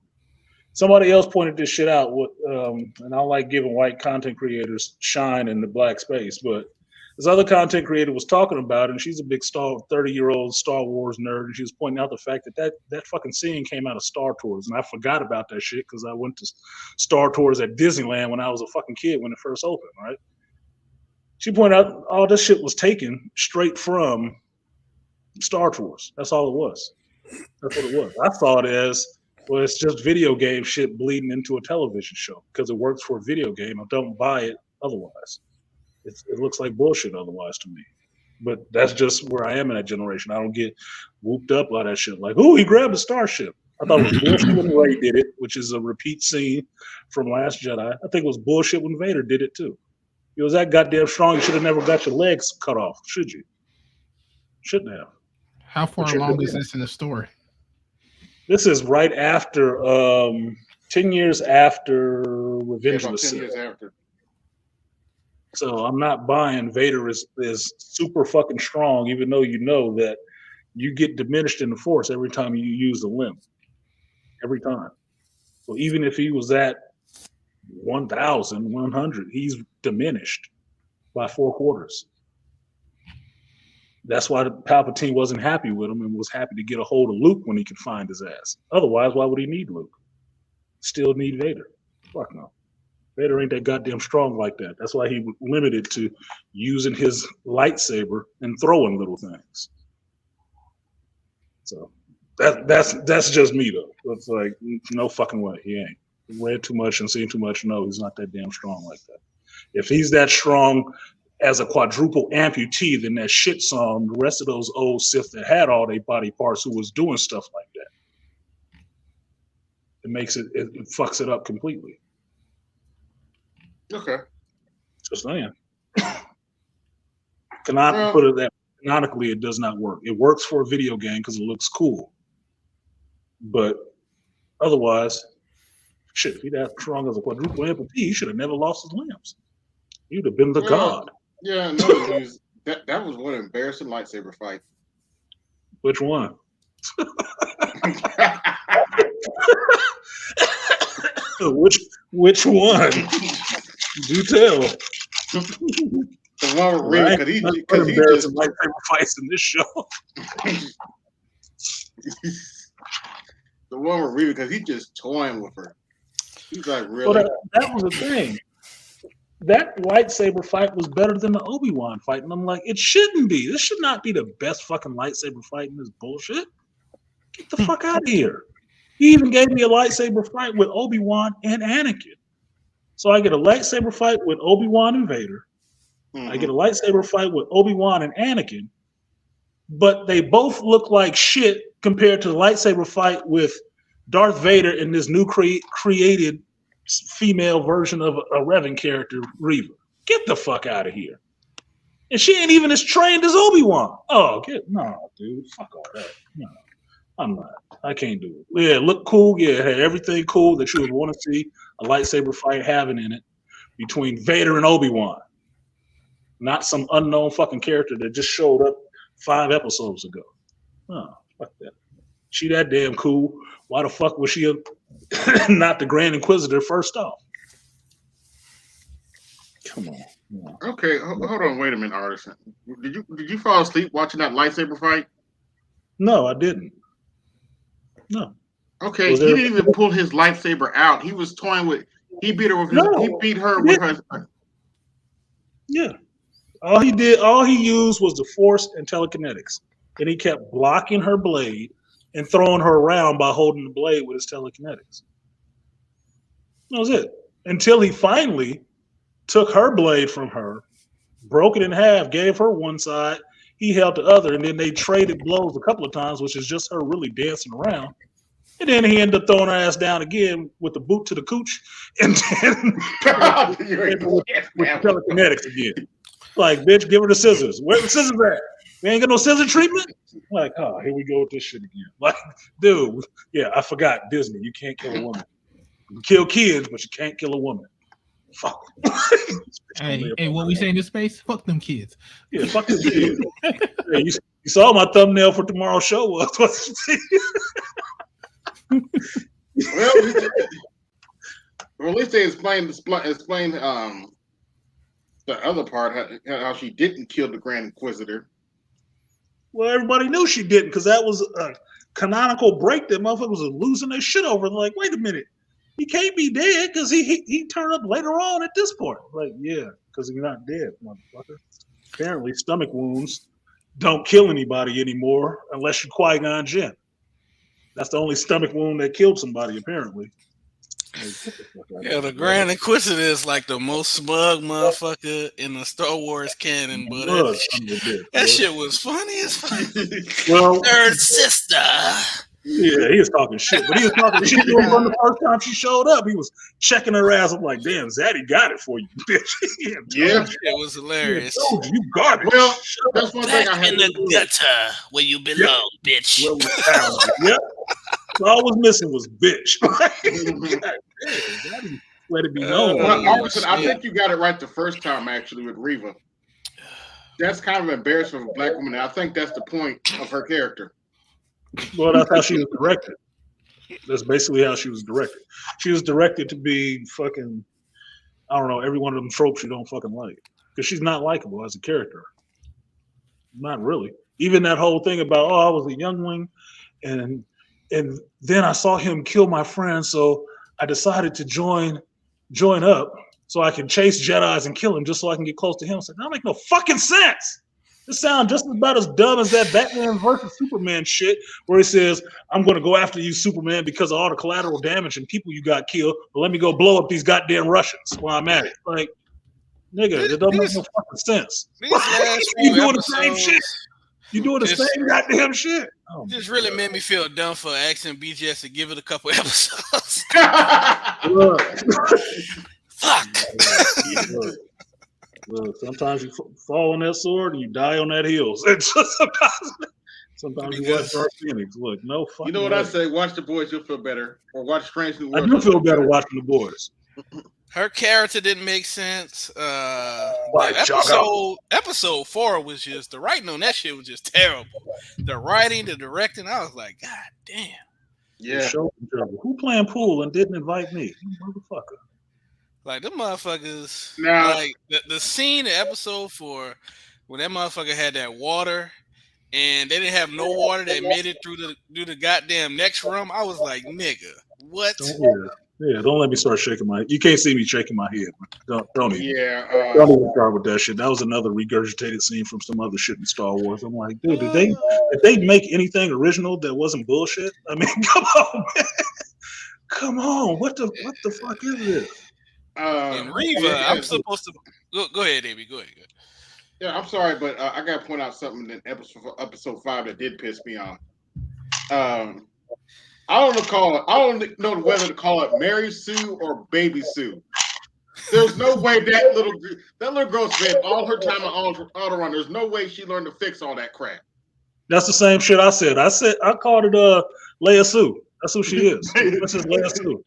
Somebody else pointed this shit out, and I like giving white content creators shine in the black space, but this other content creator was talking about it, and she's a big 30-year-old Star Wars nerd, and she was pointing out the fact that fucking scene came out of Star Tours, and I forgot about that shit because I went to Star Tours at Disneyland when I was a fucking kid when it first opened, right? She pointed out all this shit was taken straight from Star Tours. That's all it was. That's what it was. I thought it as, well, it's just video game shit bleeding into a television show because it works for a video game. I don't buy it otherwise. It looks like bullshit otherwise to me. But that's just where I am in that generation. I don't get whooped up by that shit. Like, oh, he grabbed a starship. I thought it was bullshit when Rey did it, which is a repeat scene from Last Jedi. I think it was bullshit when Vader did it too. You was that goddamn strong. You should have never got your legs cut off, should you? Shouldn't have. How far along is this in the story? This is right after 10 years after Revenge of the Sith. 10 years after. So I'm not buying Vader is super fucking strong, even though you know that you get diminished in the Force every time you use a limb. Every time. So even if he was at 1,100, he's diminished by 4/4. That's why Palpatine wasn't happy with him and was happy to get a hold of Luke when he could find his ass. Otherwise, why would he need Luke? Still need Vader. Fuck no. Vader ain't that goddamn strong like that. That's why he was limited to using his lightsaber and throwing little things. So that's just me though. It's like no fucking way. He ain't. He read too much and seen too much. No, he's not that damn strong like that. If he's that strong as a quadruple amputee, then that shit song, the rest of those old Sith that had all their body parts who was doing stuff like that. It makes it fucks it up completely. Okay. Just saying. Cannot put it that canonically it does not work. It works for a video game because it looks cool. But otherwise, shit, if he'd that strong as a quadruple amputee, he should have never lost his limbs. He'd have been the god. Yeah, no, that was one embarrassing lightsaber fight. Which one? Which one? Do tell. The one with Reva, because he just lightsaber fights in this show. The one with Reva, because he just toying with her. He's like, really? Well, that was the thing. That lightsaber fight was better than the Obi-Wan fight. And I'm like, it shouldn't be. This should not be the best fucking lightsaber fight in this bullshit. Get the fuck out of here. He even gave me a lightsaber fight with Obi-Wan and Anakin. So I get a lightsaber fight with Obi-Wan and Vader. Mm-hmm. I get a lightsaber fight with Obi-Wan and Anakin. But they both look like shit compared to the lightsaber fight with Darth Vader and this new created female version of a Revan character, Reva. Get the fuck out of here. And she ain't even as trained as Obi-Wan. Oh, no, dude. Fuck all that. No, I'm not. I can't do it. Yeah, look cool. Yeah, hey, everything cool that you would want to see a lightsaber fight having in it between Vader and Obi-Wan. Not some unknown fucking character that just showed up 5 episodes ago. Oh, fuck that. She that damn cool. Why the fuck was she not the Grand Inquisitor first off? Come on. Yeah. Okay, hold on. Wait a minute, Artisan. Did you fall asleep watching that lightsaber fight? No, I didn't. No. Okay, he didn't even pull his lightsaber out. He was toying with. He beat her with his. He beat her with her. Yeah. All he used was the Force and telekinetics, and he kept blocking her blade and throwing her around by holding the blade with his telekinetics. That was it. Until he finally took her blade from her, broke it in half, gave her one side, he held the other, and then they traded blows a couple of times, which is just her really dancing around. And then he ended up throwing her ass down again with the boot to the cooch, and then with telekinetics again. Like, bitch, give her the scissors. Where the scissors at? We ain't got no scissor treatment? Like, oh, here we go with this shit again. Like, dude, yeah, I forgot Disney. You can't kill a woman. You can kill kids, but you can't kill a woman. Fuck. Hey, what we say in this space? Fuck them kids. Yeah, fuck them kids. Yeah, you saw my thumbnail for tomorrow's show was well, at least they explained the other part, how she didn't kill the Grand Inquisitor. Well, everybody knew she didn't because that was a canonical break that motherfuckers was losing their shit over. Like, wait a minute, he can't be dead because he turned up later on at this point. Like, yeah, because he's not dead, motherfucker. Apparently, stomach wounds don't kill anybody anymore unless you're Qui-Gon Jinn. That's the only stomach wound that killed somebody, apparently. Yeah, the Grand Inquisitor is like the most smug motherfucker in the Star Wars canon, but that shit was funny as fuck. Well, third sister. Yeah, he was talking shit, but he was talking shit to her from the first time she showed up. He was checking her ass. I'm like, damn, Zaddy got it for you, bitch. Yeah. It was hilarious. You garbage. Well, that's one thing I Back had in to the do. gutter where you belong, bitch. Well, yep. All I was missing was bitch. Zaddy let it be known. Well, Arson, I think you got it right the first time, actually, with Reva. That's kind of embarrassing for a black woman. I think that's the point of her character. Well, that's how she was directed. That's basically how she was directed. She was directed to be fucking, I don't know, every one of them tropes you don't fucking like. Because she's not likable as a character. Not really. Even that whole thing about, I was a youngling, and then I saw him kill my friend, so I decided to join up so I can chase Jedis and kill him just so I can get close to him. So that make no fucking sense. This sounds just about as dumb as that Batman versus Superman shit where he says, I'm going to go after you, Superman, because of all the collateral damage and people you got killed, but let me go blow up these goddamn Russians while I'm at it. Like, nigga, it don't make no fucking sense. You doing the same shit. You doing the same goddamn shit. This really made me feel dumb for asking BGS to give it a couple episodes. Fuck. Look, sometimes you fall on that sword and you die on that hill. Sometimes you watch Dark Phoenix. Look, no fucking. You know what I say? Watch The Boys, you'll feel better. Or watch Strange New World. I do feel better watching The Boys. Her character didn't make sense. Episode 4 was just, the writing on that shit was just terrible. The writing, the directing, I was like, God damn. Yeah. Who playing pool and didn't invite me? You motherfucker. Like, them motherfuckers, now, like the scene in episode 4 when that motherfucker had that water and they didn't have no water that made it through the goddamn next room. I was like, nigga, what? Don't let me start shaking my head. You can't see me shaking my head. Don't even. Yeah. Don't even start with that shit. That was another regurgitated scene from some other shit in Star Wars. I'm like, dude, did they make anything original that wasn't bullshit? I mean, come on, man. Come on. What the fuck is this? And Reva, I'm supposed to go ahead, Davey. Go ahead. Yeah, I'm sorry, but I got to point out something in episode 5 that did piss me off. I don't know whether to call it Mary Sue or Baby Sue. There's no way that little girl spent all her time on Autorun. There's no way she learned to fix all that crap. That's the same shit I said. I called it Leia Sue. That's who she is. That's just Leia Sue.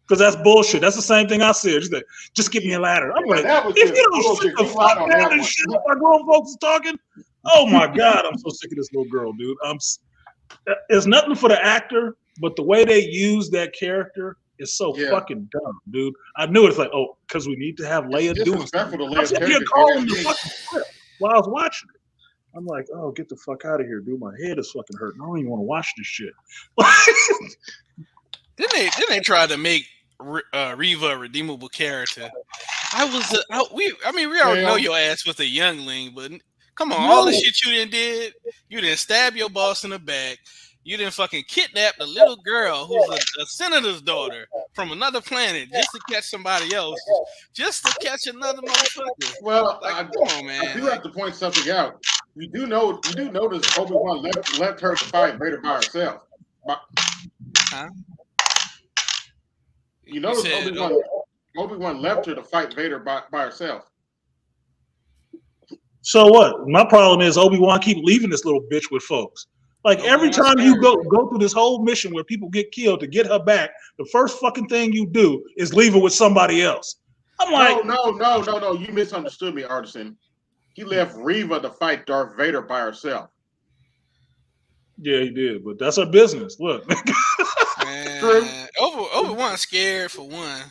Because that's bullshit. That's the same thing I said. She's like, just give me a ladder. I'm like, if you don't sit the fuck down and shit while grown folks is talking, oh my God, I'm so sick of this little girl, dude. It's nothing for the actor, but the way they use that character is so fucking dumb, dude. I knew it's like, because we need to have Leia doing something. I'm sitting here calling the fucking script while I was watching it. I'm like, get the fuck out of here, dude. My head is fucking hurting. I don't even want to watch this shit. Then they tried to make Reva a redeemable character. We already know your ass was a youngling, but come on, all the shit you did. You didn't stab your boss in the back. You didn't fucking kidnap the little girl who's a senator's daughter from another planet just to catch somebody else, just to catch another motherfucker. Well, come on, man. I do have to point something out. You do notice Obi-Wan left her to fight Vader by herself. Huh? You notice Obi-Wan left her to fight Vader by herself. So what? My problem is Obi-Wan keep leaving this little bitch with folks. Like every time you go through this whole mission where people get killed to get her back, the first fucking thing you do is leave her with somebody else. I'm like, no. You misunderstood me, Artisan. He left Reva to fight Darth Vader by herself. Yeah, he did, but that's her business. Look. Man, Obi-Wan's scared for one.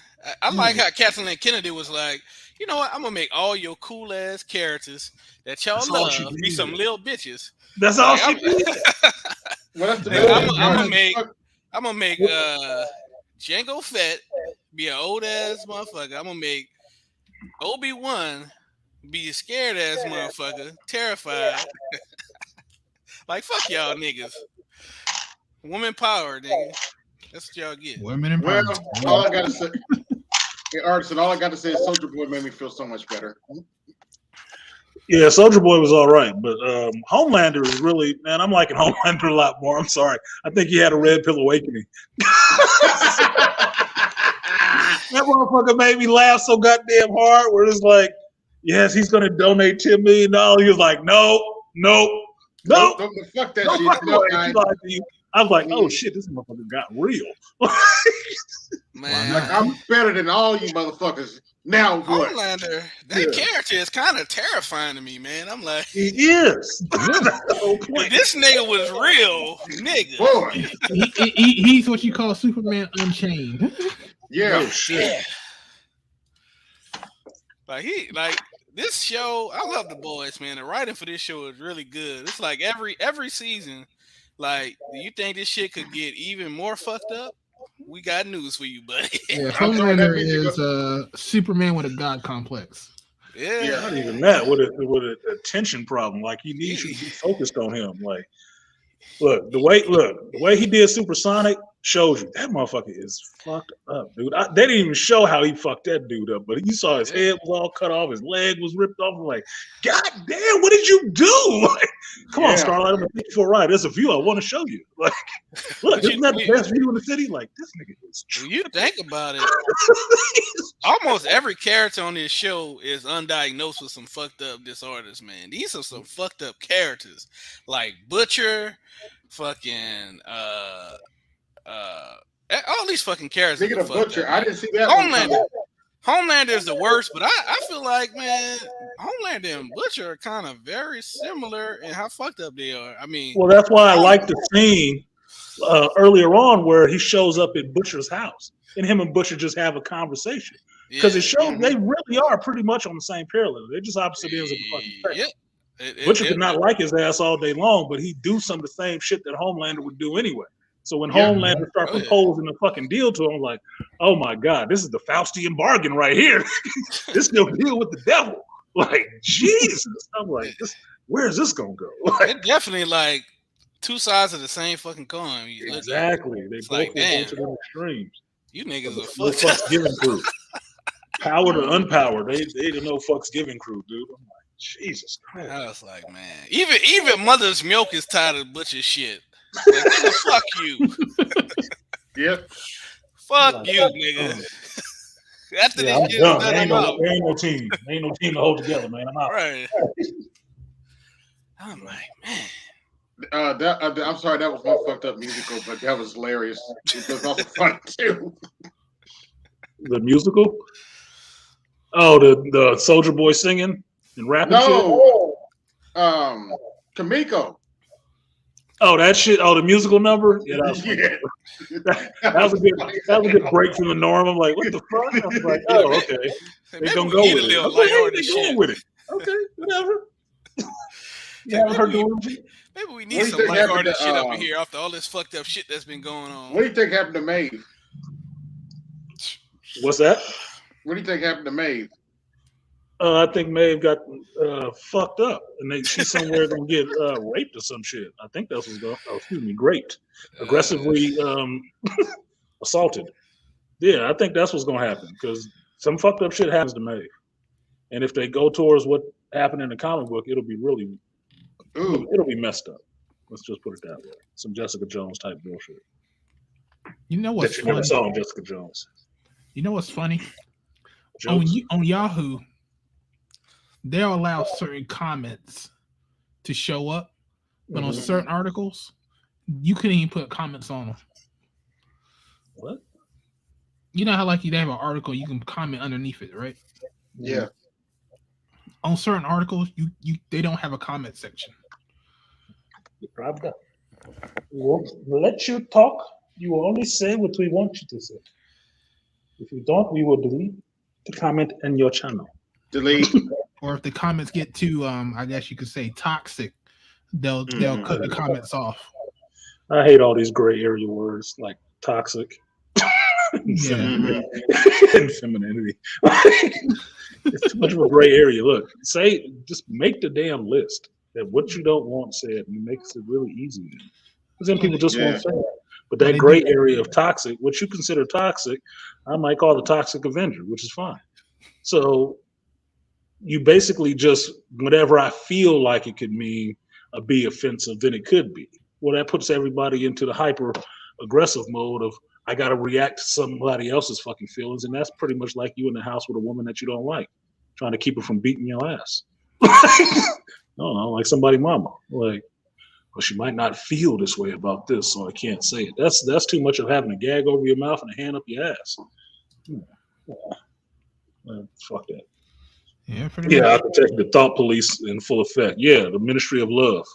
I like how Kathleen Kennedy was like, you know what? I'm gonna make all your cool ass characters that y'all love be some little bitches. That's all she did. Well, that's I'm gonna make Jango Fett be an old ass motherfucker. I'm gonna make Obi-Wan be a scared ass motherfucker, terrified. Like fuck y'all niggas. Woman power, nigga. That's what y'all get. Women empowerment. Well, all I gotta say, Artisan, all I gotta say is Soldier Boy made me feel so much better. Yeah, Soldier Boy was all right, but Homelander is really, man, I'm liking Homelander a lot more. I'm sorry. I think he had a red pill awakening. That motherfucker made me laugh so goddamn hard where it's like, yes, he's going to donate $10 million. He was like, no. Fuck that No, shit. fuck No, no, guys. he lied to you. I was like, oh shit, this motherfucker got real. Man, Like, I'm better than all you motherfuckers. Now what? Homelander, that character is kind of terrifying to me, man. I'm like, He is. That's the whole if point. this nigga was real, nigga. Boy. He's what you call Superman Unchained. Yeah. Oh, shit. Like this show, I love The Boys, man. The writing for this show is really good. It's like every season, like, do you think this shit could get even more fucked up? We got news for you, buddy. Yeah, Homelander is Superman with a god complex. Yeah. Not even that. With a attention problem. Like, he needs you to be focused on him. Like, look, the way he did Supersonic shows you that motherfucker is fucked up, dude. They didn't even show how he fucked that dude up, but you saw his head was all cut off, his leg was ripped off. I'm like, God damn, what did you do? Like, come on, Starlight, I'm gonna take you for a ride. There's a view I want to show you. Like, look, isn't that the best view in the city? Like, this nigga is When you think about it, almost every character on this show is undiagnosed with some fucked up disorders, man. These are some fucked up characters, like Butcher, fucking all these fucking characters. Speaking of Butcher, I didn't see that. Homelander is the worst, but I feel like, man, Homelander and Butcher are kind of very similar in how fucked up they are. I mean, well, that's why I like the scene earlier on where he shows up at Butcher's house and him and Butcher just have a conversation because it shows they really are pretty much on the same parallel. They're just opposite ends of the fucking spectrum. Butcher could not like his ass all day long, but he do some of the same shit that Homelander would do anyway. So when Homelander started proposing a fucking deal to him, I'm like, oh my God, this is the Faustian bargain right here. This no deal with the devil. Like, Jesus. I'm like, where is this gonna go? Like, it's definitely like two sides of the same fucking coin. Exactly. They both like, damn, to them extremes. You niggas are fucked up. Giving crew. Power to unpower. They the no fucks giving crew, dude. I'm like, Jesus Christ. I was like, man, even Mother's Milk is tired of Butcher shit. Like, nigga, fuck you. Yep. Fuck you, nigga. After this shit is done, ain't no team. Ain't no team to hold together, man. I'm out. Right. I'm like, man. I'm sorry, that was one fucked up musical, but that was hilarious. It was also fun too. The musical? Oh, the Soldier Boy singing and rapping shit? Kamiko. Oh, that shit. Oh, the musical number. Yeah, that was a good break from the norm. I'm like, what the fuck? I was like, oh, okay. They gonna go with it. Okay, they going with it. Okay, whatever. Maybe we need some lighthearted shit up in here after all this fucked up shit that's been going on. What do you think happened to Maeve? What's that? What do you think happened to Maeve? I think Maeve got fucked up, and she's somewhere gonna get raped or some shit. I think that's what's going. Oh, excuse me, raped, aggressively assaulted. Yeah, I think that's what's gonna happen because some fucked up shit happens to Maeve, and if they go towards what happened in the comic book, it'll be really, it'll be messed up. Let's just put it that way. Some Jessica Jones type bullshit. You know what's funny? Never saw Jessica Jones. You know what's funny? On Yahoo, they'll allow certain comments to show up, but on certain articles, you couldn't even put comments on them. What? You know how like they have an article, you can comment underneath it, right? Yeah. On certain articles, they don't have a comment section. Pravda. We won't let you talk. You will only say what we want you to say. If you don't, we will delete the comment in your channel. Delete. Or if the comments get too, I guess you could say toxic, they'll cut the comments off. I hate all these gray area words like toxic, and femininity. It's too much of a gray area. Look, just make the damn list that what you don't want said, and it makes it really easy. Because then people just won't say it. But that gray area of toxic, what you consider toxic, I might call the toxic Avenger, which is fine. So you basically just whatever I feel like it could mean be offensive, then it could be. Well, that puts everybody into the hyper aggressive mode of I got to react to somebody else's fucking feelings, and that's pretty much like you in the house with a woman that you don't like, trying to keep her from beating your ass. No, like somebody mama, like, well, she might not feel this way about this, so I can't say it. That's too much of having a gag over your mouth and a hand up your ass. Fuck that. Yeah, I protect the thought police in full effect. Yeah, the Ministry of Love.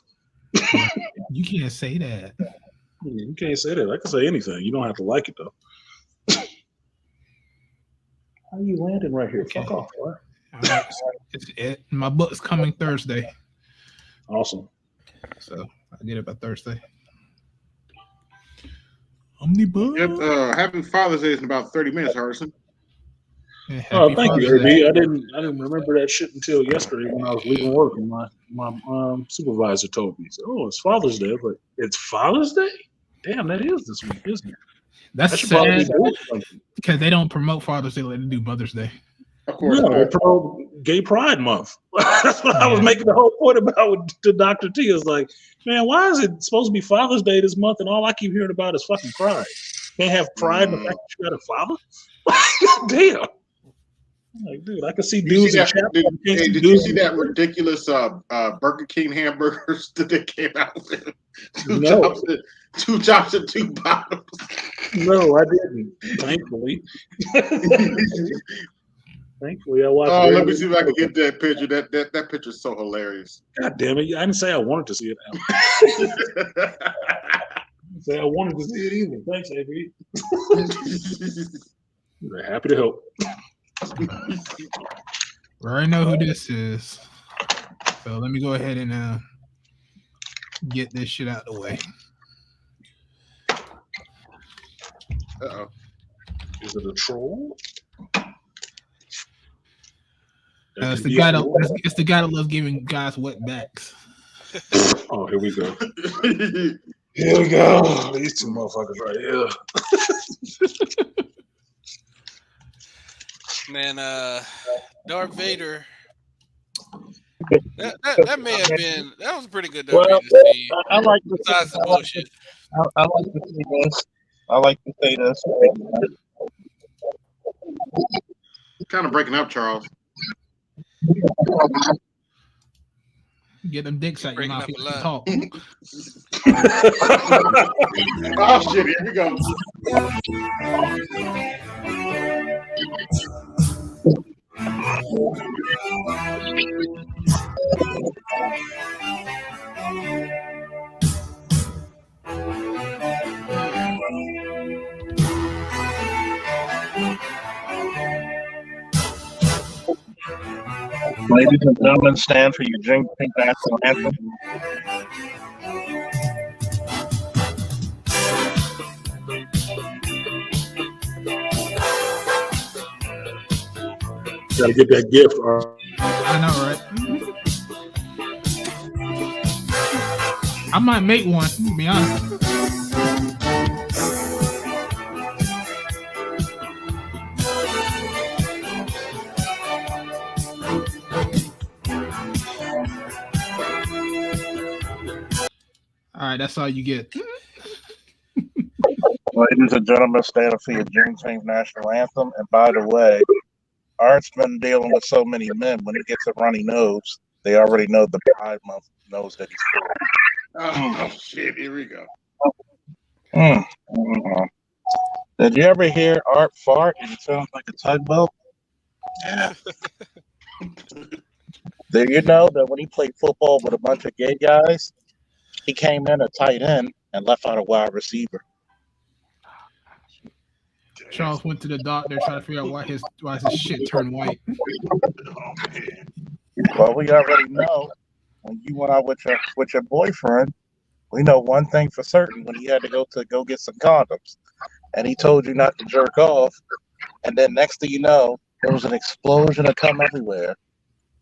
You can't say that. You can't say that. I can say anything. You don't have to like it though. How you landing right here? Okay. Fuck off, boy. My book's coming Thursday. Awesome. So I get it by Thursday. Omnibus. Yep. Happy Father's Day in about 30 minutes, Harrison. Yeah, Oh, thank Father's you, Day. AB. I didn't remember that shit until yesterday when I was leaving work, and my supervisor told me. He said, "Oh, it's Father's Day," but it's Father's Day. Damn, that is this week, isn't it? That's should probably sad do something. because they don't promote Father's Day like they do Mother's Day. Of course, No, they promote Gay Pride Month. That's what I was making the whole point about with the Dr. T. Is like, man, why is it supposed to be Father's Day this month, and all I keep hearing about is fucking pride? Can't have pride in the fact that you got a father? Damn. Like, dude, I can see dudes in chapel. Did you see that ridiculous Burger King hamburgers that they came out with? Two tops and two bottoms. No, I didn't. Thankfully. Thankfully, I watched. Oh, let me see if I can get that picture. That picture is so hilarious. God damn it! I didn't say I wanted to see it. I didn't say I wanted to see it either. Thanks, AB. We're happy to help. We already know who this is. So let me go ahead and get this shit out of the way. Uh-oh. Is it a troll? It's the guy that loves giving guys wet backs. Oh, here we go. Here we go. These two motherfuckers right here. Man, Darth Vader. That may have been. That was a pretty good Darth Vader scene. I like to Besides the bullshit. I like to say this. I like to say this. Kind of breaking up, Charles. Get them dicks out your Breaking mouth. up You a can lot. talk. Oh shit! Here we go. Ladies and gentlemen, stand for your drink pink national anthem. Gotta get that gift. I know, right? I might make one, to be honest. All right, that's all you get. Ladies and gentlemen, stand for your drink pink national anthem. And by the way, Art's been dealing with so many men. When he gets a runny nose, they already know the Pride Month knows that he's full. Oh shit! Here we go. Did you ever hear Art fart and it sounds like a tugboat? Yeah. Did you know that when he played football with a bunch of gay guys, he came in a tight end and left out a wide receiver? Charles went to the doctor trying to figure out why his shit turned white. Well, we already know when you went out with your boyfriend, we know one thing for certain: when he had to go get some condoms, and he told you not to jerk off, and then next thing you know, there was an explosion of cum everywhere,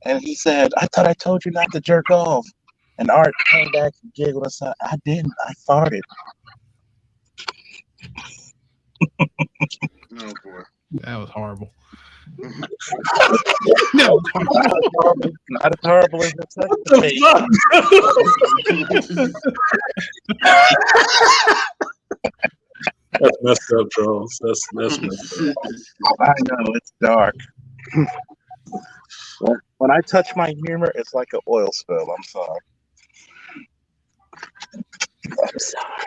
and he said, "I thought I told you not to jerk off," and Art came back and giggled and said, "I didn't. I farted." Oh boy. That was horrible. No. Not as horrible as the second The page. fuck? That's messed up, Charles. That's messed up. I know, it's dark. When I touch my humor, it's like an oil spill. I'm sorry. I'm sorry.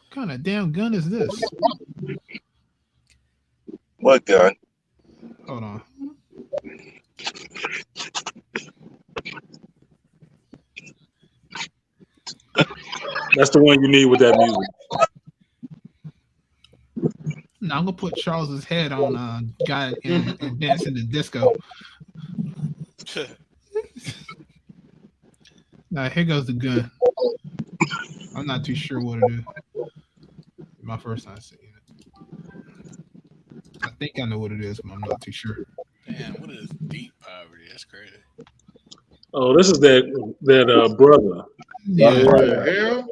What kind of damn gun is this? What gun? Hold on. That's the one you need with that music. No, I'm gonna put Charles's head on guy and dance in the disco. Now here goes the gun. I'm not too sure what it is. My first time seeing it. I think I know what it is, but I'm not too sure. Damn, what is deep poverty? That's crazy. Oh, this is that brother. Yeah. What the hell?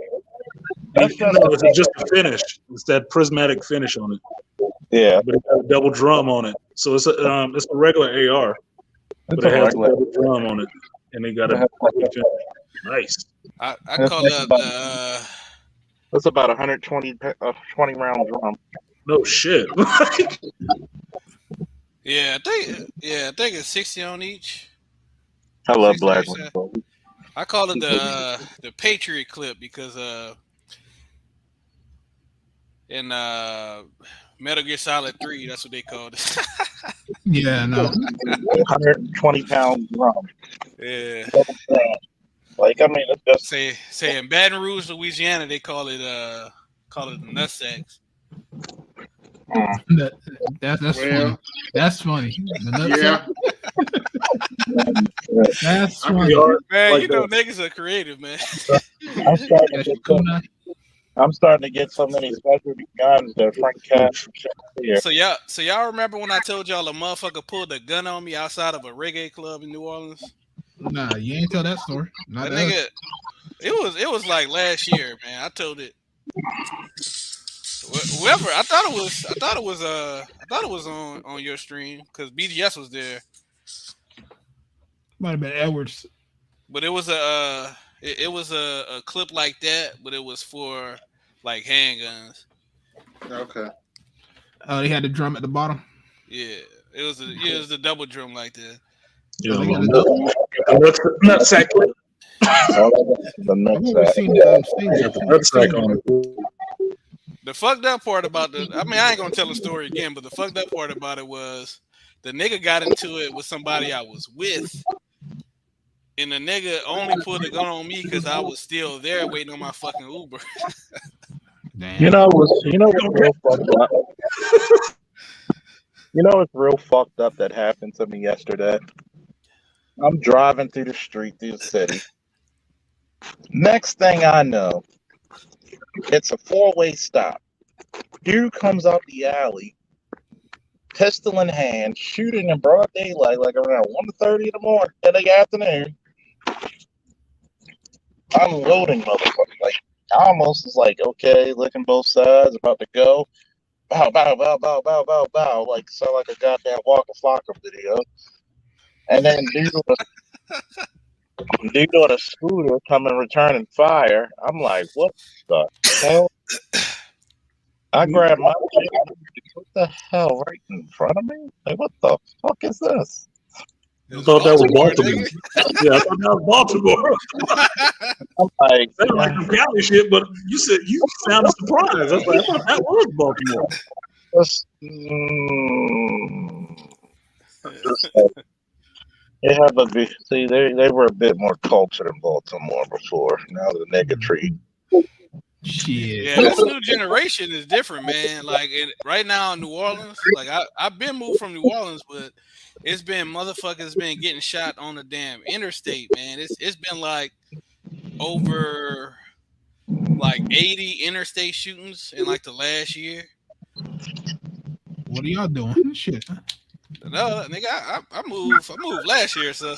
That's No, it's just a finish. It's that prismatic finish on it, Yeah, but it's got a double drum on it. So it's a regular AR, but it's it a has regular. a double drum on it, and they got a finish. Nice. I That's call like up about- That's about 120 20 round drum. No shit. I think it's 60 on each. I love 60 black percent. ones. I call it the Patriot clip because in Metal Gear Solid 3, that's what they called it. Yeah, no. 120-pound drum. Yeah. Like, I mean, it's just Say in Baton Rouge, Louisiana, they call it the nutsacks. That's Well. funny. That's funny. The nutsack, Yeah. that's I can funny. be hard Man, like you know that. niggas are creative, man. I'm starting to get so many specialty guns that Frank Cash here. So y'all remember when I told y'all a motherfucker pulled a gun on me outside of a reggae club in New Orleans? Nah, you ain't tell that story. Not That to us. nigga, it was like last year, man. I told it. Whoever, I thought it was on your stream because BGS was there, Might have been Edwards. but it was a clip like that, but it was for like handguns. Okay. Oh, they had the drum at the bottom. Yeah, it was a double drum like that. Yeah, They got man. a Nutsack. The I've never nutsack. seen Got the nutsack on it. The fucked up part about I ain't gonna tell the story again, but the fucked up part about it was the nigga got into it with somebody I was with, and the nigga only pulled the gun on me because I was still there waiting on my fucking Uber. Damn. You know what's real fucked up? You know what's real fucked up that happened to me yesterday? I'm driving through the street, through the city. Next thing I know, it's a four-way stop. Dude comes out the alley, pistol in hand, shooting in broad daylight, like around 1:30 in the afternoon. Unloading motherfucker. Like, I almost was like, okay, looking both sides, about to go. Bow, bow, bow, bow, bow, bow, bow. Like, sound like a goddamn Waka Flocka video. And then dude on a scooter coming returning fire. I'm like, what the hell? I grabbed my shit. What the hell right in front of me? Like, what the fuck is this? I thought that was Baltimore. nigga. Yeah, I thought that was Baltimore. I'm like, Sounded like some Cali shit, but you said you sounded surprised. I was like, I thought that was Baltimore. just, they have a bit, see, they were a bit more cultured in Baltimore before. Now the niggatry. Shit. Yeah, this new generation is different, man. Like right now in New Orleans, like I've been moved from New Orleans, but it's been motherfuckers been getting shot on the damn interstate, man. It's been like over like 80 interstate shootings in like the last year. What are y'all doing? Shit. No, nigga, I moved last year, so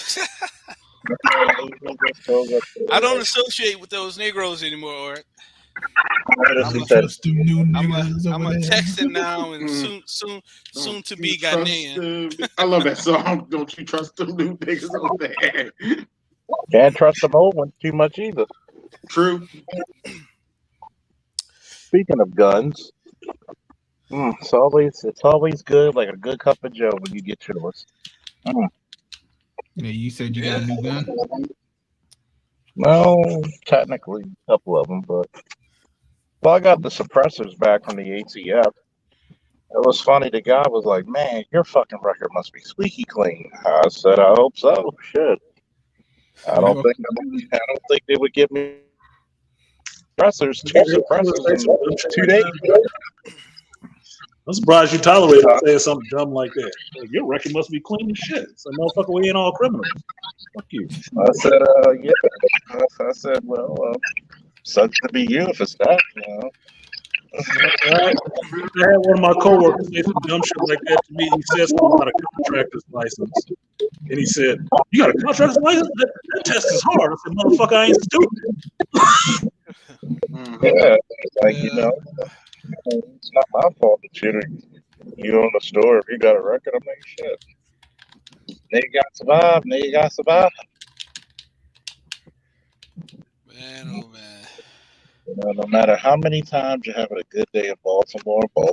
I don't associate with those Negroes anymore. Or He said, I'm a texting now and soon to be Ghanaian. I love that song. Don't you trust them new niggas over there? can't trust them old ones too much either. True. Speaking of guns, it's always good, like a good cup of Joe when you get yours. Yeah, you said you got a new gun. No, technically a couple of them, but I got the suppressors back from the ATF. It was funny. The guy was like, "Man, your fucking record must be squeaky clean." I said, "I hope so." Shit, I don't think they would give me suppressors, two suppressors in 2 days. I'm surprised you tolerated saying something dumb like that. Like, your record must be clean as shit. So, motherfucker, we ain't all criminals. Fuck you. I said, yeah. I said, well, sucks to be you if it's that, you know. I had one of my coworkers say some dumb shit like that to me. He said something about a contractor's license. And he said, "You got a contractor's license? That test is hard." I said, "Motherfucker, I ain't stupid." Yeah, like, you know, it's not my fault that you own the store. If you got a record, I'm like, shit. Nigga got survived. Man, oh man. You know, no matter how many times you're having a good day in Baltimore will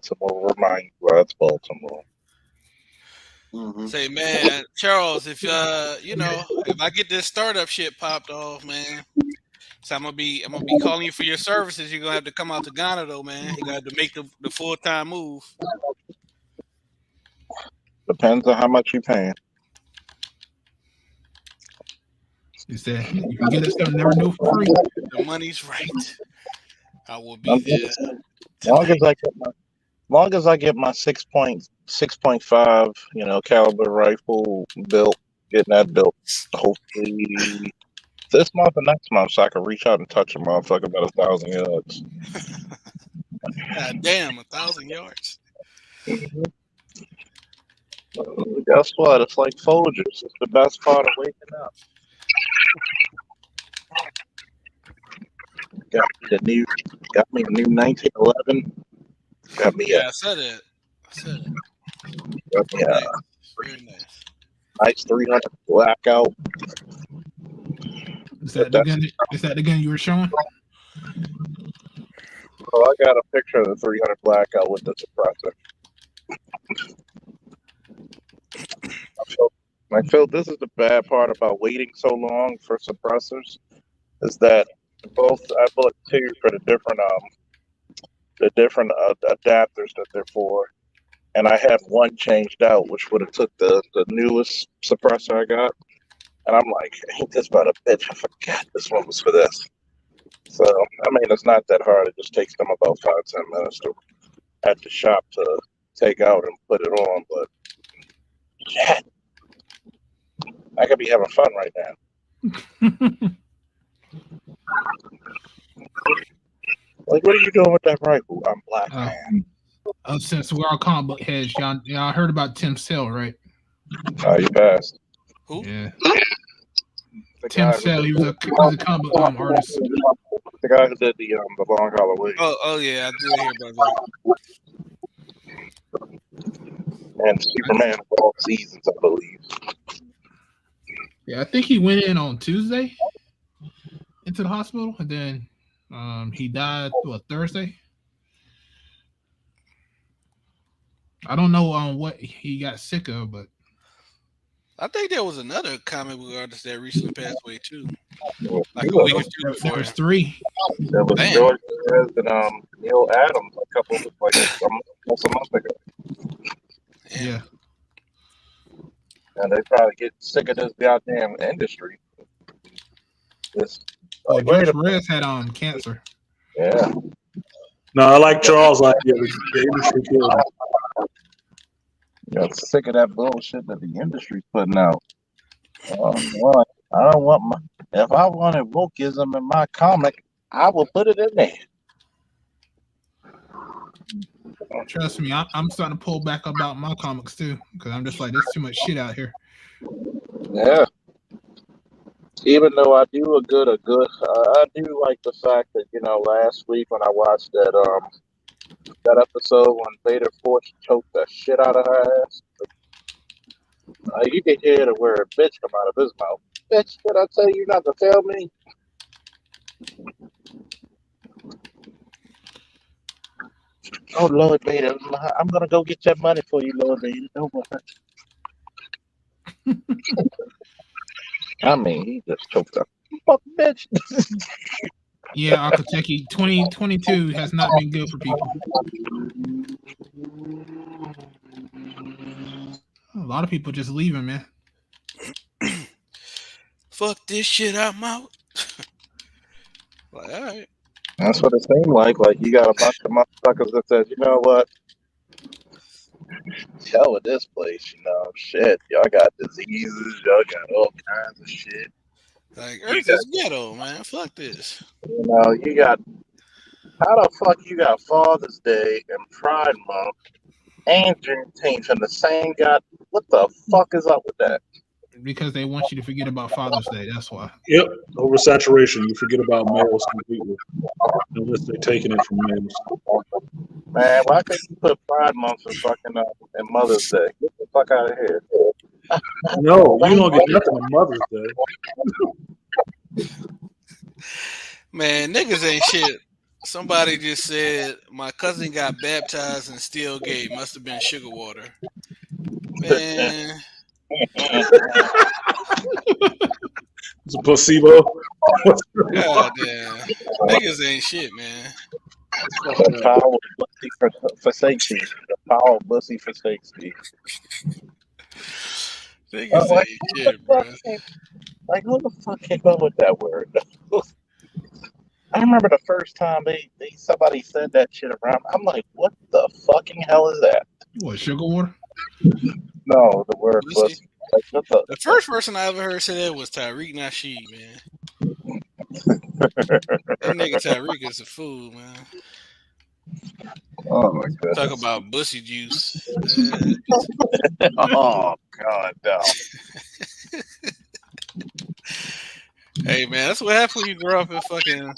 remind you why it's Baltimore. Say, man, Charles, if if I get this startup shit popped off, man, so I'm gonna be calling you for your services. You're gonna have to come out to Ghana though, man. You got to make the full-time move. Depends on how much you're paying. You said you can get that stuff and never do it for free. The money's right. I will be there. Long as I get my 6.5, caliber rifle built, getting that built, hopefully this month and next month, so I can reach out and touch a motherfucker about 1,000 yards. God damn, 1,000 yards. Guess what? It's like Folgers. It's the best part of waking up. Got me the new 1911. Got me I said it. Got me Very nice. Nice 300 blackout. Is that the gun? Is that the gun you were showing? Oh, I got a picture of the 300 blackout with the suppressor. I feel this is the bad part about waiting so long for suppressors, is that I bought two for the different adapters that they're for, and I had one changed out, which would have took the newest suppressor I got, and I'm like, ain't this about a bitch? I forgot this one was for this. So I mean, it's not that hard. It just takes them about 5-10 minutes at the shop to take out and put it on, but shit. I could be having fun right now. Like, what are you doing with that rifle? I'm black, man. Since we're all comic book heads, y'all heard about Tim Sale, right? Oh, you passed. Who? Yeah. Tim Sale, he was a comic book artist. The guy who did the Long Halloween. Oh yeah, I did hear about that. And Superman of all seasons, I believe. Yeah, I think he went in on Tuesday into the hospital, and then he died Thursday. I don't know what he got sick of, but I think there was another comic book artist that recently passed away too. Like a week or two before. There was three. There was George Perez and Neil Adams a month ago. Yeah. And they probably get sick of this goddamn industry. George Perez had cancer. Yeah. No, I like Charles' idea. The industry killed him. Got sick of that bullshit that the industry's putting out. I don't want if I wanted wokeism in my comic, I will put it in there. Trust me, I'm starting to pull back about my comics too, because I'm just like, there's too much shit out here. Yeah. Even though I do I do like the fact that last week when I watched that episode when Vader Force choked the shit out of her ass, you could hear the word "bitch" come out of his mouth. Bitch, did I tell you not to tell me? Oh Lord Vader, I'm gonna go get your money for you, Lord Vader. Don't worry. I mean, he just choked her. Fuck, bitch. Yeah, Akateki 2022 has not been good for people. A lot of people just leaving, man. Fuck this shit, I'm out. Like, all right. That's what it seemed like. Like you got a bunch of motherfuckers that says, you know what? Hell with this place, shit. Y'all got diseases, y'all got all kinds of shit. Like, You Earth is ghetto, man. Fuck this. you got how the fuck you got Father's Day and Pride Month and Juneteenth from the same god? What the fuck is up with that? Because they want you to forget about Father's Day. That's why. Yep, oversaturation. You forget about males completely, unless they're taking it from males. Man, why couldn't you put Pride Month and fucking and Mother's Day? Get the fuck out of here. No, you don't get nothing on Mother's Day. Man, niggas ain't shit. Somebody just said my cousin got baptized and still gay. Must have been sugar water. Man. It's a placebo. God damn. Niggas ain't shit, man. The power of pussy for safety. The power of pussy for safety. Niggas ain't shit, bro. Like, who the fuck came up with that word? I remember the first time somebody said that shit around. I'm like, what the fucking hell is that? What, sugar water? No, the word pussy. Like, the first person I ever heard say that was Tariq Nasheed, man. That nigga Tariq is a fool, man. Oh my god. Talk about bussy juice. Oh god, no. Hey man, that's what happens when you grow up in fucking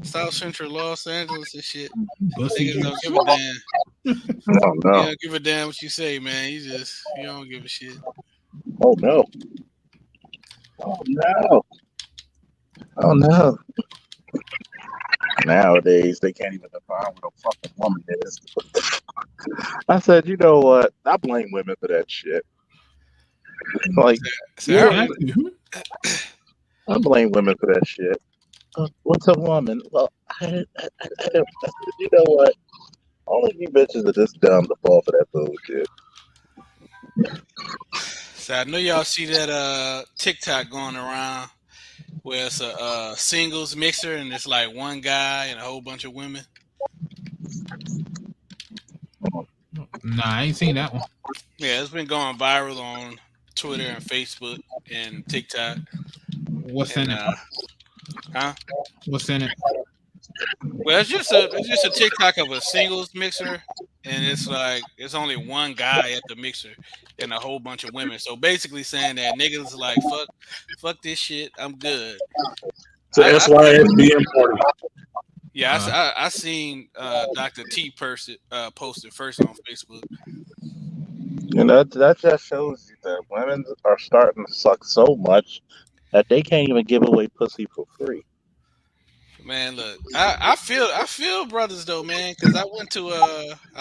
South Central Los Angeles and shit. Bussy Niggas juice. don't give a damn. No. You don't give a damn what you say, man. You don't give a shit. Oh no. Oh no. Oh no. Nowadays they can't even define what a fucking woman is. I said, you know what? I blame women for that shit. Like, Sarah, I blame women for that shit. What's a woman? Well, I don't. You know what? Only you bitches are just dumb to fall for that bullshit. So I know y'all see that TikTok going around where it's a singles mixer and it's like one guy and a whole bunch of women. Nah, I ain't seen that one. Yeah, it's been going viral on Twitter and Facebook and TikTok. What's in it? Huh? What's in it? Well, it's just a TikTok of a singles mixer, and it's only one guy at the mixer and a whole bunch of women. So basically saying that niggas like fuck this shit, I'm good. It's a SYSBM party. Yeah, I seen Dr. T posted first on Facebook. You know, that just shows you that women are starting to suck so much that they can't even give away pussy for free. Man, look, I feel brothers though, man, because I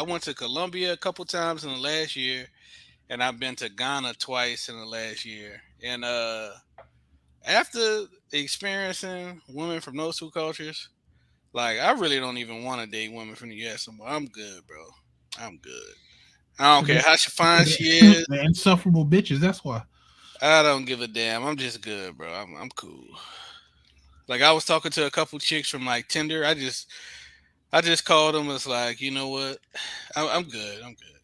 went to Colombia a couple times in the last year, and I've been to Ghana twice in the last year, and after experiencing women from those two cultures, like I really don't even want to date women from the U.S. anymore. I'm good, bro. I'm good. I don't care how fine she is. They're insufferable bitches. That's why. I don't give a damn. I'm just good, bro. I'm cool. Like I was talking to a couple chicks from like Tinder. I just called them. It's like, you know what? I'm good. I'm good.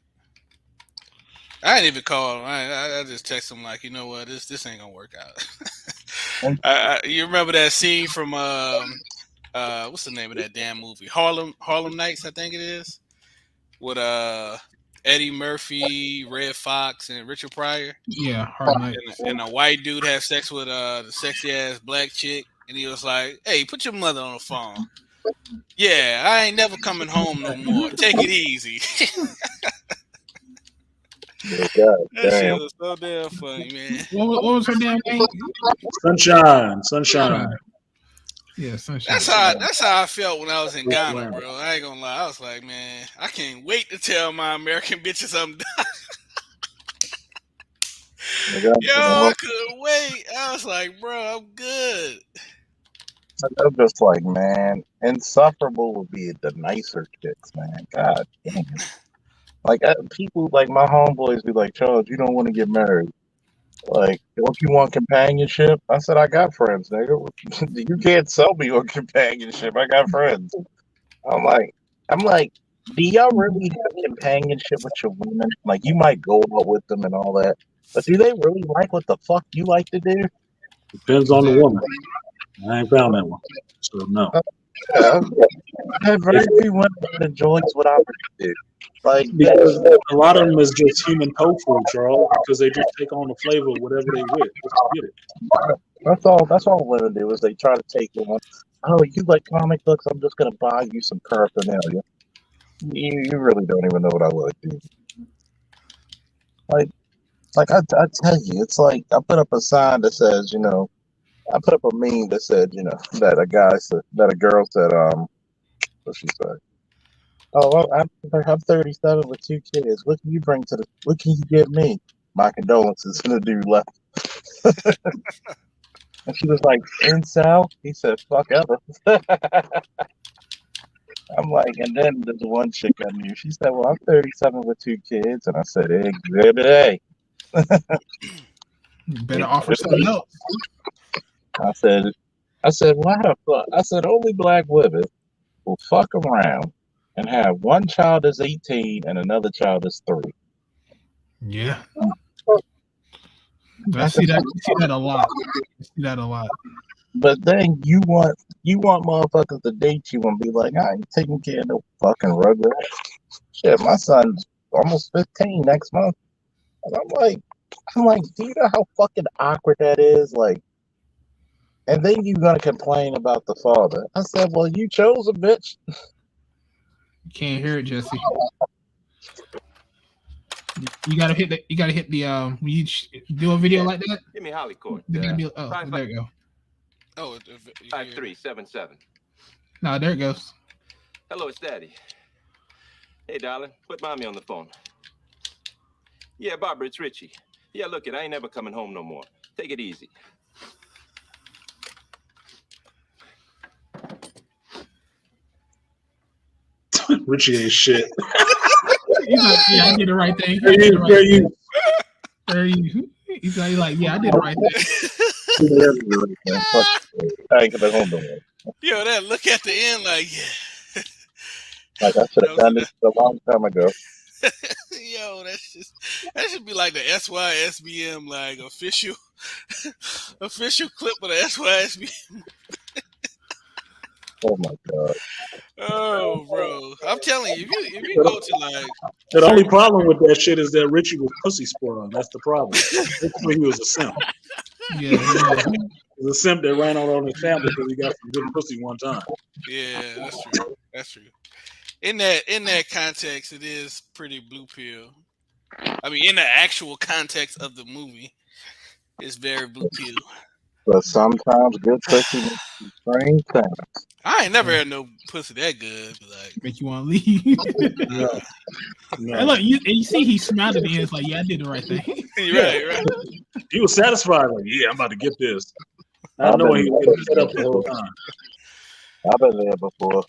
I didn't even call them. I just text them like, you know what? This ain't gonna work out. You remember that scene from what's the name of that damn movie? Harlem Nights, I think it is. With Eddie Murphy, Red Fox, and Richard Pryor. Yeah, Hard Night. And a white dude had sex with the sexy ass black chick, and he was like, "Hey, put your mother on the phone." Yeah, I ain't never coming home no more. Take it easy. God That shit damn. was so damn funny, man. What was her damn name? Sunshine. Yeah, Sunshine. That's how I felt when I was in Ghana, bro. I ain't gonna lie. I was like, man, I can't wait to tell my American bitches I'm done. Yo, I couldn't wait. I was like, bro, I'm good. I'm just like, man, insufferable would be the nicer chicks, man. God damn. Like people, like my homeboys, be like, Charles, you don't want to get married. Like, don't you want companionship? I said, I got friends, nigga. You can't sell me on companionship. I got friends. I'm like, do y'all really have companionship with your women? Like, you might go out with them and all that, but do they really like what the fuck you like to do? Depends on the woman. I ain't found that one, so no. Yeah, I have very few women that enjoys what I do. Like, Because a lot of them is just human tofu, Charles, because they just take on the flavor of whatever they with. Just get it. That's all women do is they try to take on. Oh, you like comic books? I'm just gonna buy you some paraphernalia. You really don't even know what I like, dude. Like I tell you, it's like I put up a sign that says, I put up a meme that said, that a girl said, what she said? Oh, I'm 37 with 2 kids. What can you bring to what can you give me? My condolences. And the dude left. And she was like, incel? He said, fuck ever. I'm like, and then there's one chick I knew. She said, well, I'm 37 with 2 kids. And I said, exhibit A. You better offer something else. I said, why the fuck? I said, only black women will fuck around and have one child is 18 and another child is 3. Yeah. I see that a lot. But then you want motherfuckers to date you and be like, I ain't taking care of no fucking rugrat. Shit, my son's almost 15 next month. And I'm like, do you know how fucking awkward that is? Like, and then you're gonna complain about the father. I said, well, you chose a bitch. You can't hear it, Jesse. You gotta hit the when you do a video like that. Give me Holly Court. There you go. Oh, 5377. No, there it goes. Hello, it's Daddy. Hey, darling, put mommy on the phone. Yeah, Barbara, it's Richie. Yeah, look, I ain't never coming home no more. Take it easy. Richie ain't shit. He's like, yeah, I did the right thing. He's like, yeah, I did the right thing. I ain't coming home no more. Yo, that look at the end, like, yeah. Like I should have done this a long time ago. Yo, that should be like the SYSBM, like official clip of the SYSBM. Oh my god. Oh, bro, I'm telling you, if you go to like the only problem with that shit is that Richie was pussy spoiled. That's the problem. He was a simp. Yeah. He was a simp that ran out on his family because he got some good pussy one time. Yeah, that's true. In that context, it is pretty blue pill. I mean, in the actual context of the movie, it's very blue pill. But sometimes good pussy makes you strange things. I ain't never had no pussy that good. But like, make you want to leave. No. Hey, look, you see, he smiled at the end. It's like, yeah, I did the right thing. Right. He was satisfied. Like, yeah, I'm about to get this. I know he was getting set up the whole time. I've been there before.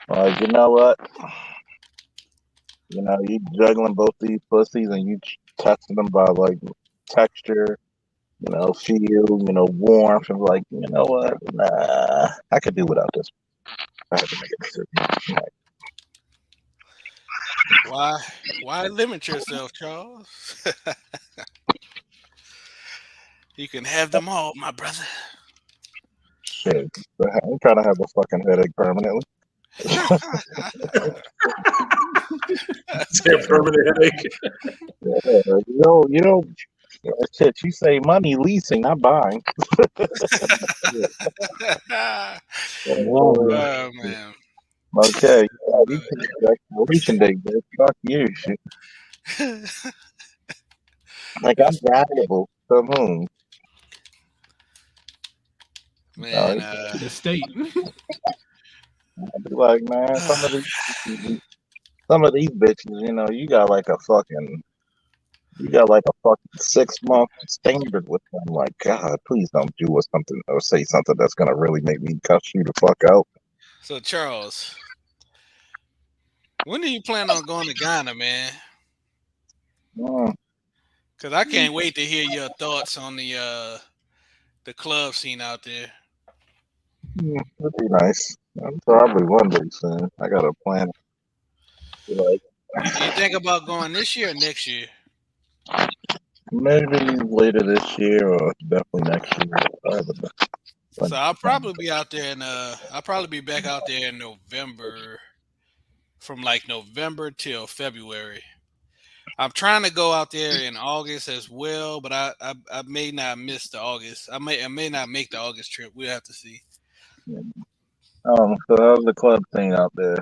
Like, you know what? You juggling both these pussies and you testing them by like texture, feel, warmth, and like, you know what? Nah, I could do without this. I had to make a decision. Why limit yourself, Charles? You can have them all, my brother. Shit, I'm trying to have a fucking headache permanently. Permanent headache. You know, shit. You say money leasing, not buying. Oh man. Okay, expiration date, bitch. Fuck you, shit. Like I'm valuable to whom? Man, The state. I'd be like, man, some of these bitches, you know, you got like a fucking 6 month standard with them. Like, God, please don't do or something or say something that's gonna really make me cuss you the fuck out. so Charles, when do you plan on going to Ghana, man? Mm, Because I can't wait to hear your thoughts on the club scene out there. that'd be nice. I'm probably one day soon. I got a plan. Like You think about going this year or next year? maybe later this year or definitely next year. So I'll probably be out there I'll probably be back out there in November, from like November till February. I'm trying to go out there in August as well, but I may not miss the August. I may not make the August trip. We'll have to see. So how's the club scene out there?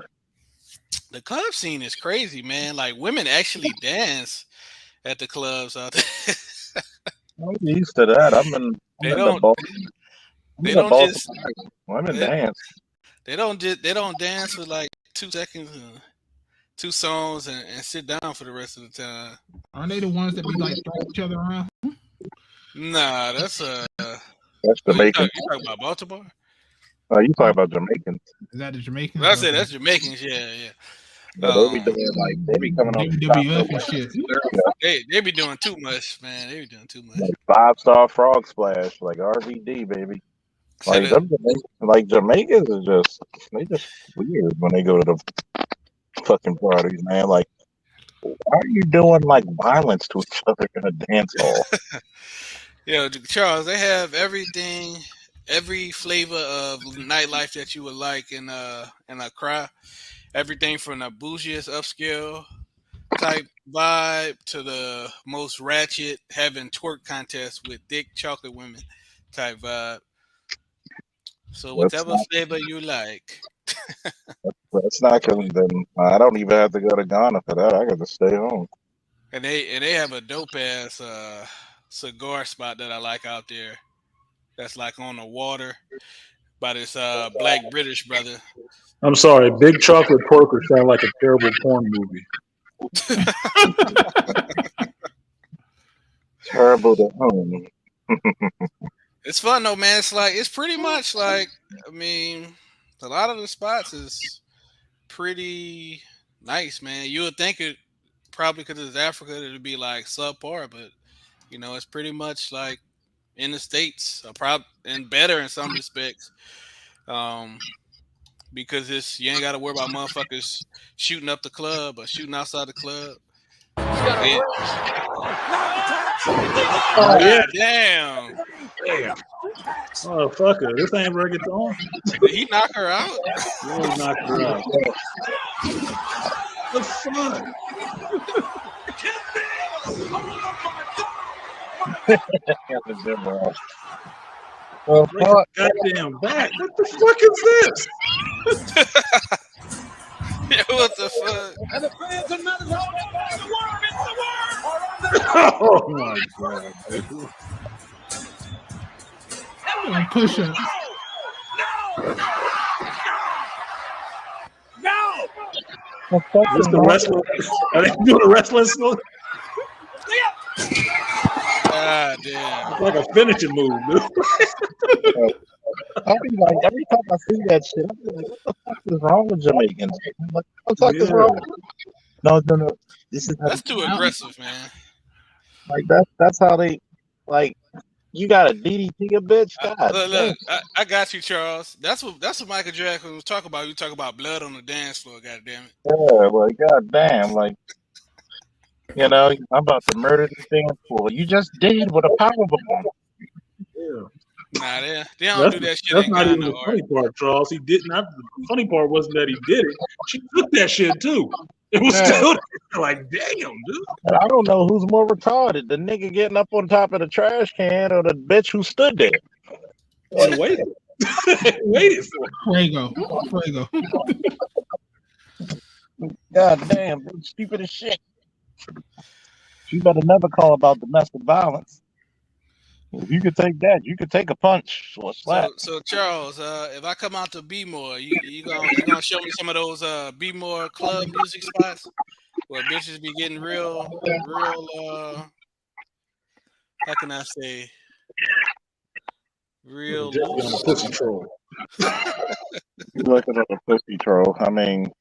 The club scene is crazy, man. Like women actually dance at the clubs out there. I'm used to that. They don't just women dance. They don't dance for like 2 seconds, 2 songs, and sit down for the rest of the time. Aren't they the ones that be like throwing each other around? Nah, that's Jamaican. You talking about Baltimore? Oh, you talking about Jamaicans? Is that the Jamaicans? Well, I said that's Jamaicans. Yeah. No, they be doing they be coming on WWF and shit. They be doing too much, man. They be doing too much. Like 5-star frog splash, like RVD, baby. Like like Jamaicans is just weird when they go to the fucking parties, man. Like, why are you doing like violence to each other in a dance hall? Charles, they have everything, every flavor of nightlife that you would like in Accra. Everything from the bougiest upscale type vibe to the most ratchet, having twerk contests with thick chocolate women type vibe. So whatever flavor you like. That's not because then I don't even have to go to Ghana for that. I got to stay home. And they have a dope ass cigar spot that I like out there. That's like on the water by this black British brother. I'm sorry, Big Chocolate Porker sound like a terrible porn movie. Terrible to home. It's fun though, man. It's pretty much like, I mean, a lot of the spots is pretty nice, man. You would think it probably because it's Africa it'd be like subpar, but it's pretty much like in the States, and better in some respects. Because you ain't got to worry about motherfuckers shooting up the club or shooting outside the club. Yeah. Oh, yeah. Damn. Oh, fuck her. This ain't reggaeton. Did he knock her out? Yeah, he knocked her out. The fuck? Well, goddamn back. What the fuck is this? What the fuck? And the fans are not as hard as the word. Oh my god. Push up. No! Is the wrestler? Are they doing a wrestling smoke? God damn. It's like a finishing move, dude. I'll be like, every time I see that shit, I'll be like, what the fuck is wrong with Jamaicans? I'm like, what the fuck is wrong? No. That's too aggressive, man. Like that's how they like. You got a DDT a bitch? God. Look, I got you, Charles. That's what Michael Jackson was talking about. You talk about blood on the dance floor. God damn it. Yeah, like goddamn, like I'm about to murder this dance floor. You just did with a power bomb. Yeah. Nah, they don't do that shit. That's not even the funny part, Charles. He did not. The funny part wasn't that he did it. She took that shit too. It was Yeah. still like, damn, dude. And I don't know who's more retarded, the nigga getting up on top of the trash can or the bitch who stood there. And waited. Waited for it. Fuego. God damn, bitch, stupid as shit. You better never call about domestic violence. If you could take that, you could take a punch or a slap. So Charles, if I come out to B-more, you gonna show me some of those B-more club music spots where bitches be getting real how can I say real Just be on a pussy troll. You're looking at a pussy troll. I mean,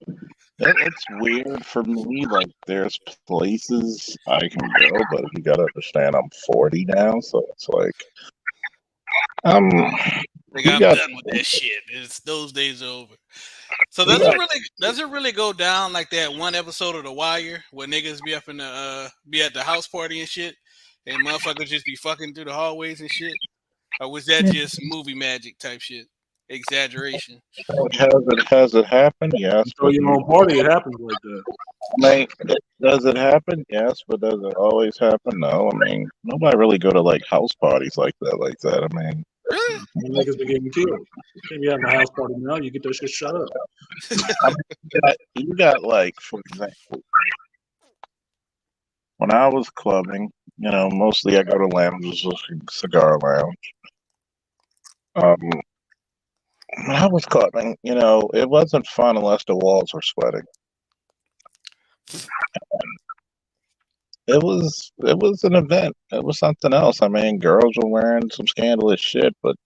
it's weird for me. Like, there's places I can go, but you gotta understand I'm 40 now, so it's like, I'm you got- done with that shit. It's those days are over. So does it really go down like that one episode of The Wire where niggas be up in the be at the house party and shit, and motherfuckers just be fucking through the hallways and shit? Or was that just movie magic type shit? Exaggeration. Has it happened? Yes. So your own party, it happens like that. I mean, does it happen? Yes, but does it always happen? No. I mean, nobody really go to like house parties like that. I mean, Really? Niggas been getting killed. If you have a house party now, you get that shit shut up. I mean, you got like, for example, when I was clubbing, mostly I go to lounges, cigar lounge. When I was clubbing, it wasn't fun unless the walls were sweating. It was an event. It was something else. I mean, girls were wearing some scandalous shit, but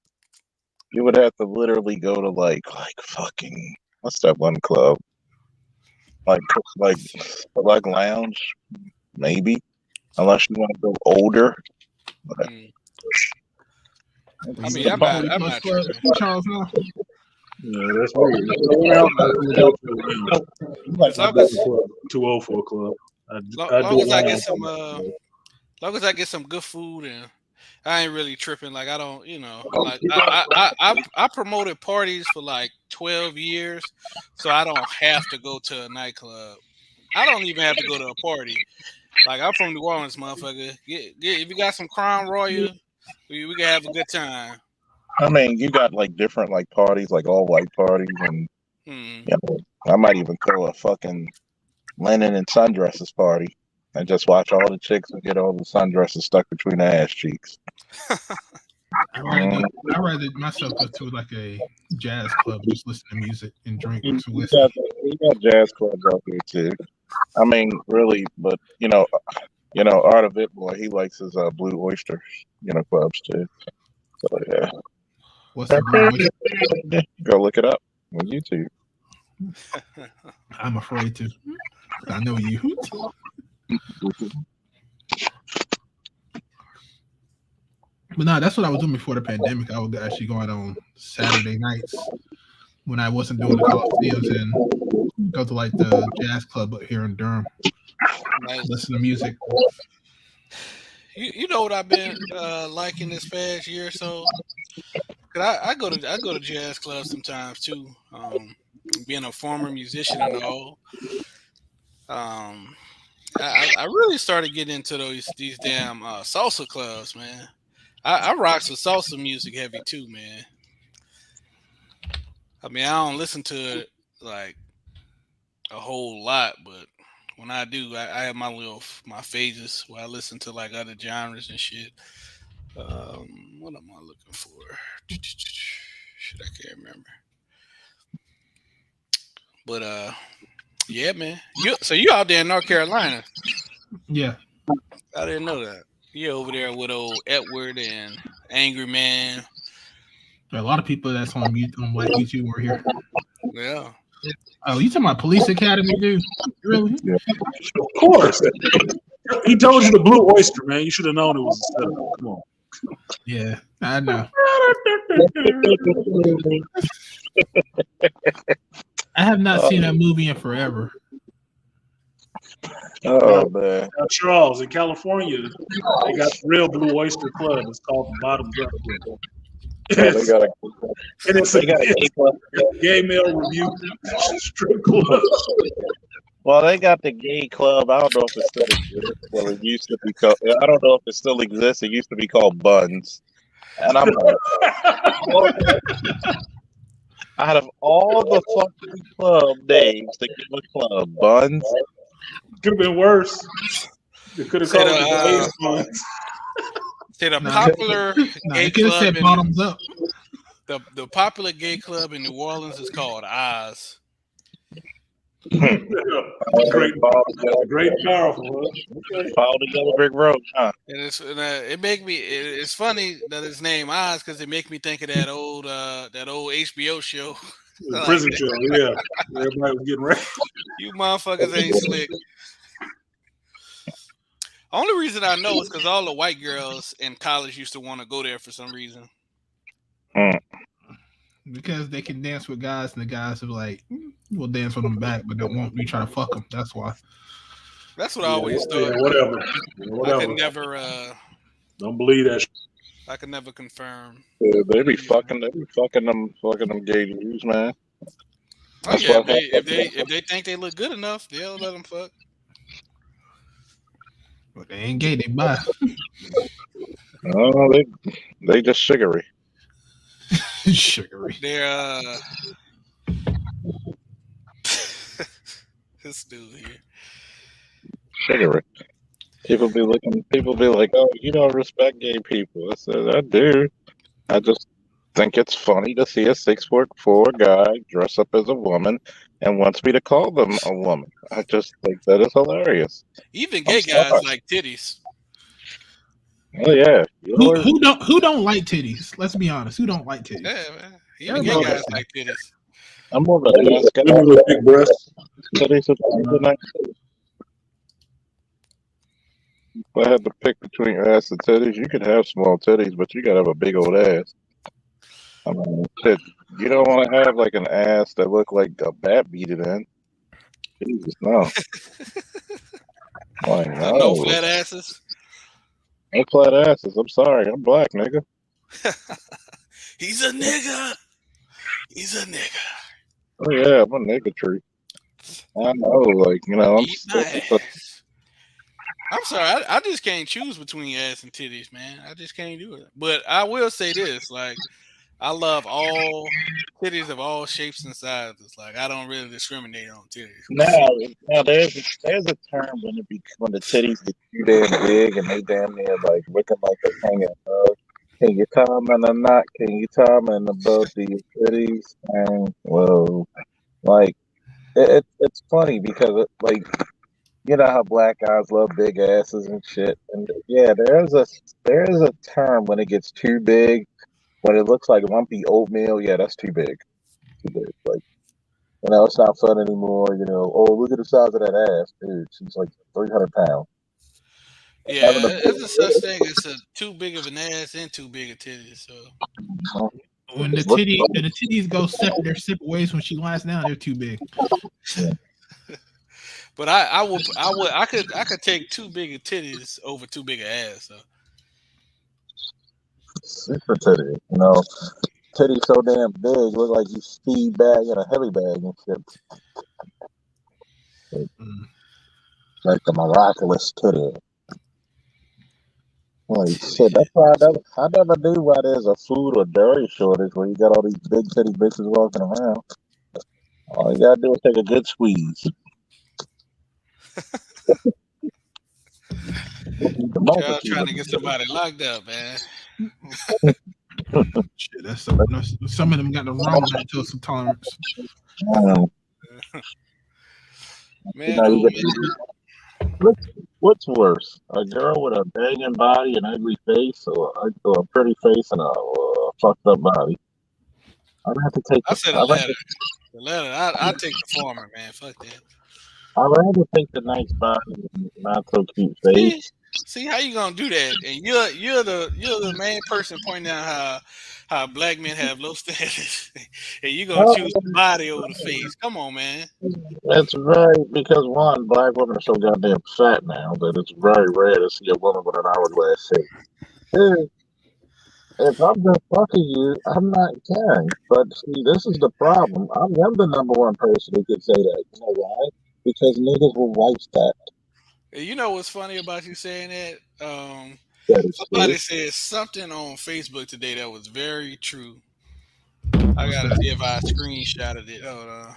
you would have to literally go to like fucking, what's that one club? Like lounge, maybe, unless you want to go older. But I mean, I'm not tripping. Charles now. Yeah, that's weird. Too old for a club. Long as I get some good food and I ain't really tripping. Like I don't, like I promoted parties for like 12 years, so I don't have to go to a nightclub. I don't even have to go to a party. Like I'm from New Orleans, motherfucker. If you got some Crown Royal, we can have a good time. I mean, you got like different like parties, like all white parties, and I might even throw a fucking linen and sundresses party and just watch all the chicks who get all the sundresses stuck between their ass cheeks. I'd rather myself go to like a jazz club, just listen to music and drink some We whiskey. got jazz clubs out there too. I mean, really, but Art of It Boy, he likes his Blue Oyster, clubs too. So yeah. What's the Blue Oyster? Go look it up on YouTube. I'm afraid to. I know you. But no, that's what I was doing before the pandemic. I would actually go out on Saturday nights when I wasn't doing the Coliseums and go to like the jazz club up here in Durham. Nice. Listen to music. You know what I've been liking this past year or so? Cause I go to jazz clubs sometimes too. Being a former musician and all, I really started getting into these damn salsa clubs, man. I rock some salsa music heavy too, man. I mean, I don't listen to it like a whole lot, but when I do, I have my phases where I listen to like other genres and shit. What am I looking for? Shit, I can't remember. But yeah, man. You out there in North Carolina? Yeah. I didn't know that. You over there with old Edward and Angry Man. There are a lot of people that's on like YouTube were here. Yeah. Oh, you talking about Police Academy, dude? Really? Yeah. Of course. He told you the Blue Oyster, man. You should have known it was a setup. Come on. Yeah, I know. I have not seen that movie in forever. Oh man. Charles, in California, they got the real Blue Oyster Club. It's called the Bottoms Up Club. They got It's a gay male review strip club. Well, they got the gay club. I don't know if it still exists. Well, it used to be called. I don't know if it still exists. It used to be called Buns. And I'm like, out of all the fucking club names to give a club, Buns. Could have been worse. It could have Said, called it the Ace Buns. said a Nah, popular Nah, gay they could have club said in, bottoms up. the popular gay club in New Orleans is called Oz. Great, great, powerful. Follow the Yellow Brick Road, huh? And it make me. It's funny that it's named Oz because it make me think of that old HBO show. The prison show, yeah. Everybody was getting ready. You motherfuckers ain't slick. Only reason I know is because all the white girls in college used to want to go there for some reason. Because they can dance with guys, and the guys are like, we'll dance with them back, but they won't be trying to fuck them. That's why. That's what I always thought. Yeah, whatever. I could never. Don't believe that. I could never confirm. Yeah, they be fucking them gay dudes, man. Oh yeah, if they think they look good enough, they'll let them fuck. But they ain't gay, they bi. Oh, they just sugary. Sugary. They're this dude here. Sugary. People be like, oh, you don't respect gay people. I said, I do. I just think it's funny to see a 6'4" guy dress up as a woman and wants me to call them a woman. I just think that is hilarious. Even gay guys like titties. Oh yeah. Who don't like titties? Let's be honest. Who don't like titties? Yeah, man. Even gay guys like titties. I'm more of a ass guy. Big breasts. Titties are nice. If I had to pick between ass and titties, you could have small titties, but you gotta have a big old ass. I mean, shit, you don't want to have like an ass that look like a bat beat it in. Jesus, no. Like, no. No flat asses. No flat asses. I'm sorry. I'm black, nigga. He's a nigga. He's a nigga. Oh yeah, I'm a nigga tree. I know, like, you know, I'm sorry, I just can't choose between ass and titties, man. I just can't do it. But I will say this, like, I love all titties of all shapes and sizes. Like, I don't really discriminate on titties. Now there's a term when the titties get too damn big and they damn near like looking like they're hanging above. Can you comment or not? Can you comment about the titties? And well, like it's funny because like, you know how black guys love big asses and shit. And yeah, there is a term when it gets too big, when it looks like lumpy oatmeal. Yeah, that's too big. Like, you know, it's not fun anymore. You know, oh, look at the size of that ass, dude. She's like 300 pounds. Yeah, there's a such thing as too big of an ass and too big of titties. So when the titties go their separate ways, when she lies down, they're too big. But I could take too big of titties over too big of ass. So. Super titty, you know, titty so damn big, look like you speed bag in a heavy bag and shit. Like the miraculous titty. Holy shit, that's why I never knew why there's a food or dairy shortage when you got all these big titty bitches walking around. All you gotta do is take a good squeeze. Y'all trying to get somebody locked up, man. Shit, that's some of them got the wrong mental tolerance. Man, what's worse, a girl with a banging body and ugly face, or a pretty face and a fucked up body? I'd have to take. I said the latter. The latter. I take the former, man. Fuck that. I'd rather take the nice body and not so cute face. See how you gonna do that? And you're the main person pointing out how black men have low standards, and you gonna choose the body over the face. Come on, man. That's right, because one, black women are so goddamn fat now that it's very rare to see a woman with an hourglass shape. Two, if I'm just fucking you, I'm not caring. But see, this is the problem. I'm the number one person who could say that. You know why? because niggas will wife that. You know what's funny about you saying that? That is Somebody true. said something on Facebook today that was very true. I What's gotta that? see if I screenshotted it. Hold on.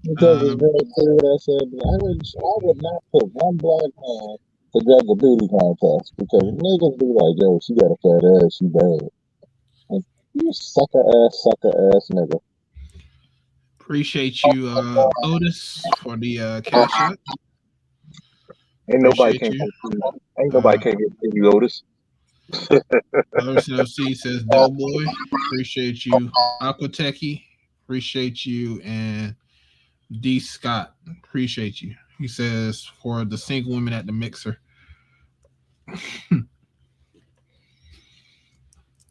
Because it's very true what I said. I would not put one black man to judge a beauty contest because niggas be like, yo, she got a fat ass, she bad. Like, you sucker ass nigga. Appreciate you, Otis, for the cash app. Ain't nobody Appreciate came you. Ain't nobody came here to you, Otis. Otis LC says Doughboy. Appreciate you. Aquatechy. Appreciate you. And D Scott. Appreciate you. He says for the single women at the mixer.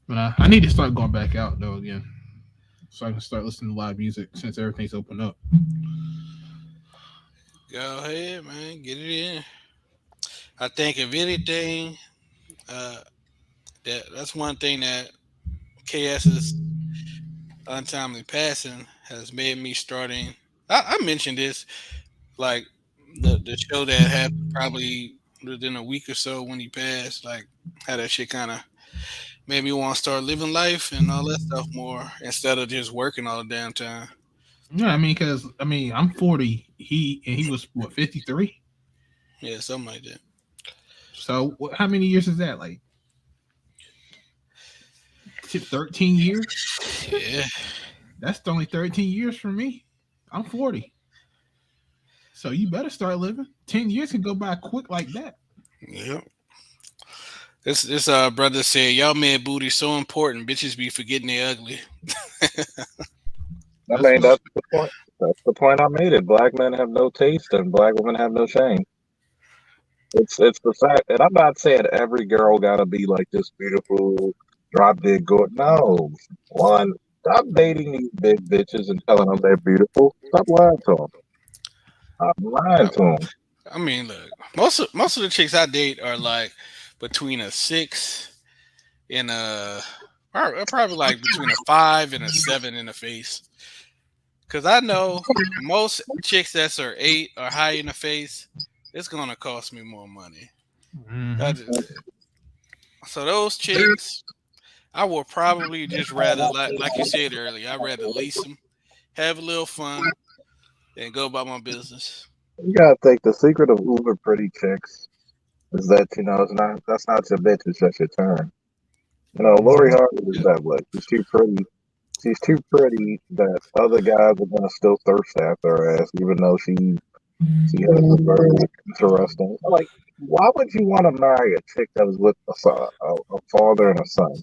But I need to start going back out though again, so I can start listening to live music since everything's open up. Go ahead, man. Get it in. I think if anything, that's one thing that KS's untimely passing has made me starting. I mentioned this, like the show that happened probably within a week or so when he passed, like how that shit kind of made me want to start living life and all that stuff more instead of just working all the damn time. Yeah, because I'm 40. He was what 53. Yeah, something like that. So how many years is that? Like 13 years? Yeah. That's only 13 years for me. I'm 40. So you better start living. 10 years can go by quick like that. Yep. This brother said, y'all man booty so important, bitches be forgetting they ugly. I mean, that's the point. That's the point I made it. Black men have no taste and black women have no shame. It's the fact, and I'm not saying every girl gotta be like this beautiful drop dead good. No, one, stop dating these big bitches and telling them they're beautiful. Stop lying to them. Stop lying to them. I mean, look, most of the chicks I date are like between a 6 and probably like between a 5 and a 7 in the face. Cause I know most chicks that are 8 or high in the face, it's gonna cost me more money. Mm-hmm. So those chicks, I will probably just rather like you said earlier, I'd rather lease them, have a little fun, and go about my business. You gotta think the secret of uber pretty chicks is that that's not your bitch, it's just your turn. Lori Harvey is that way. She's too pretty. She's too pretty that other guys are gonna still thirst after her ass, even though she has a very interesting. Like, why would you want to marry a chick that was with a father and a son?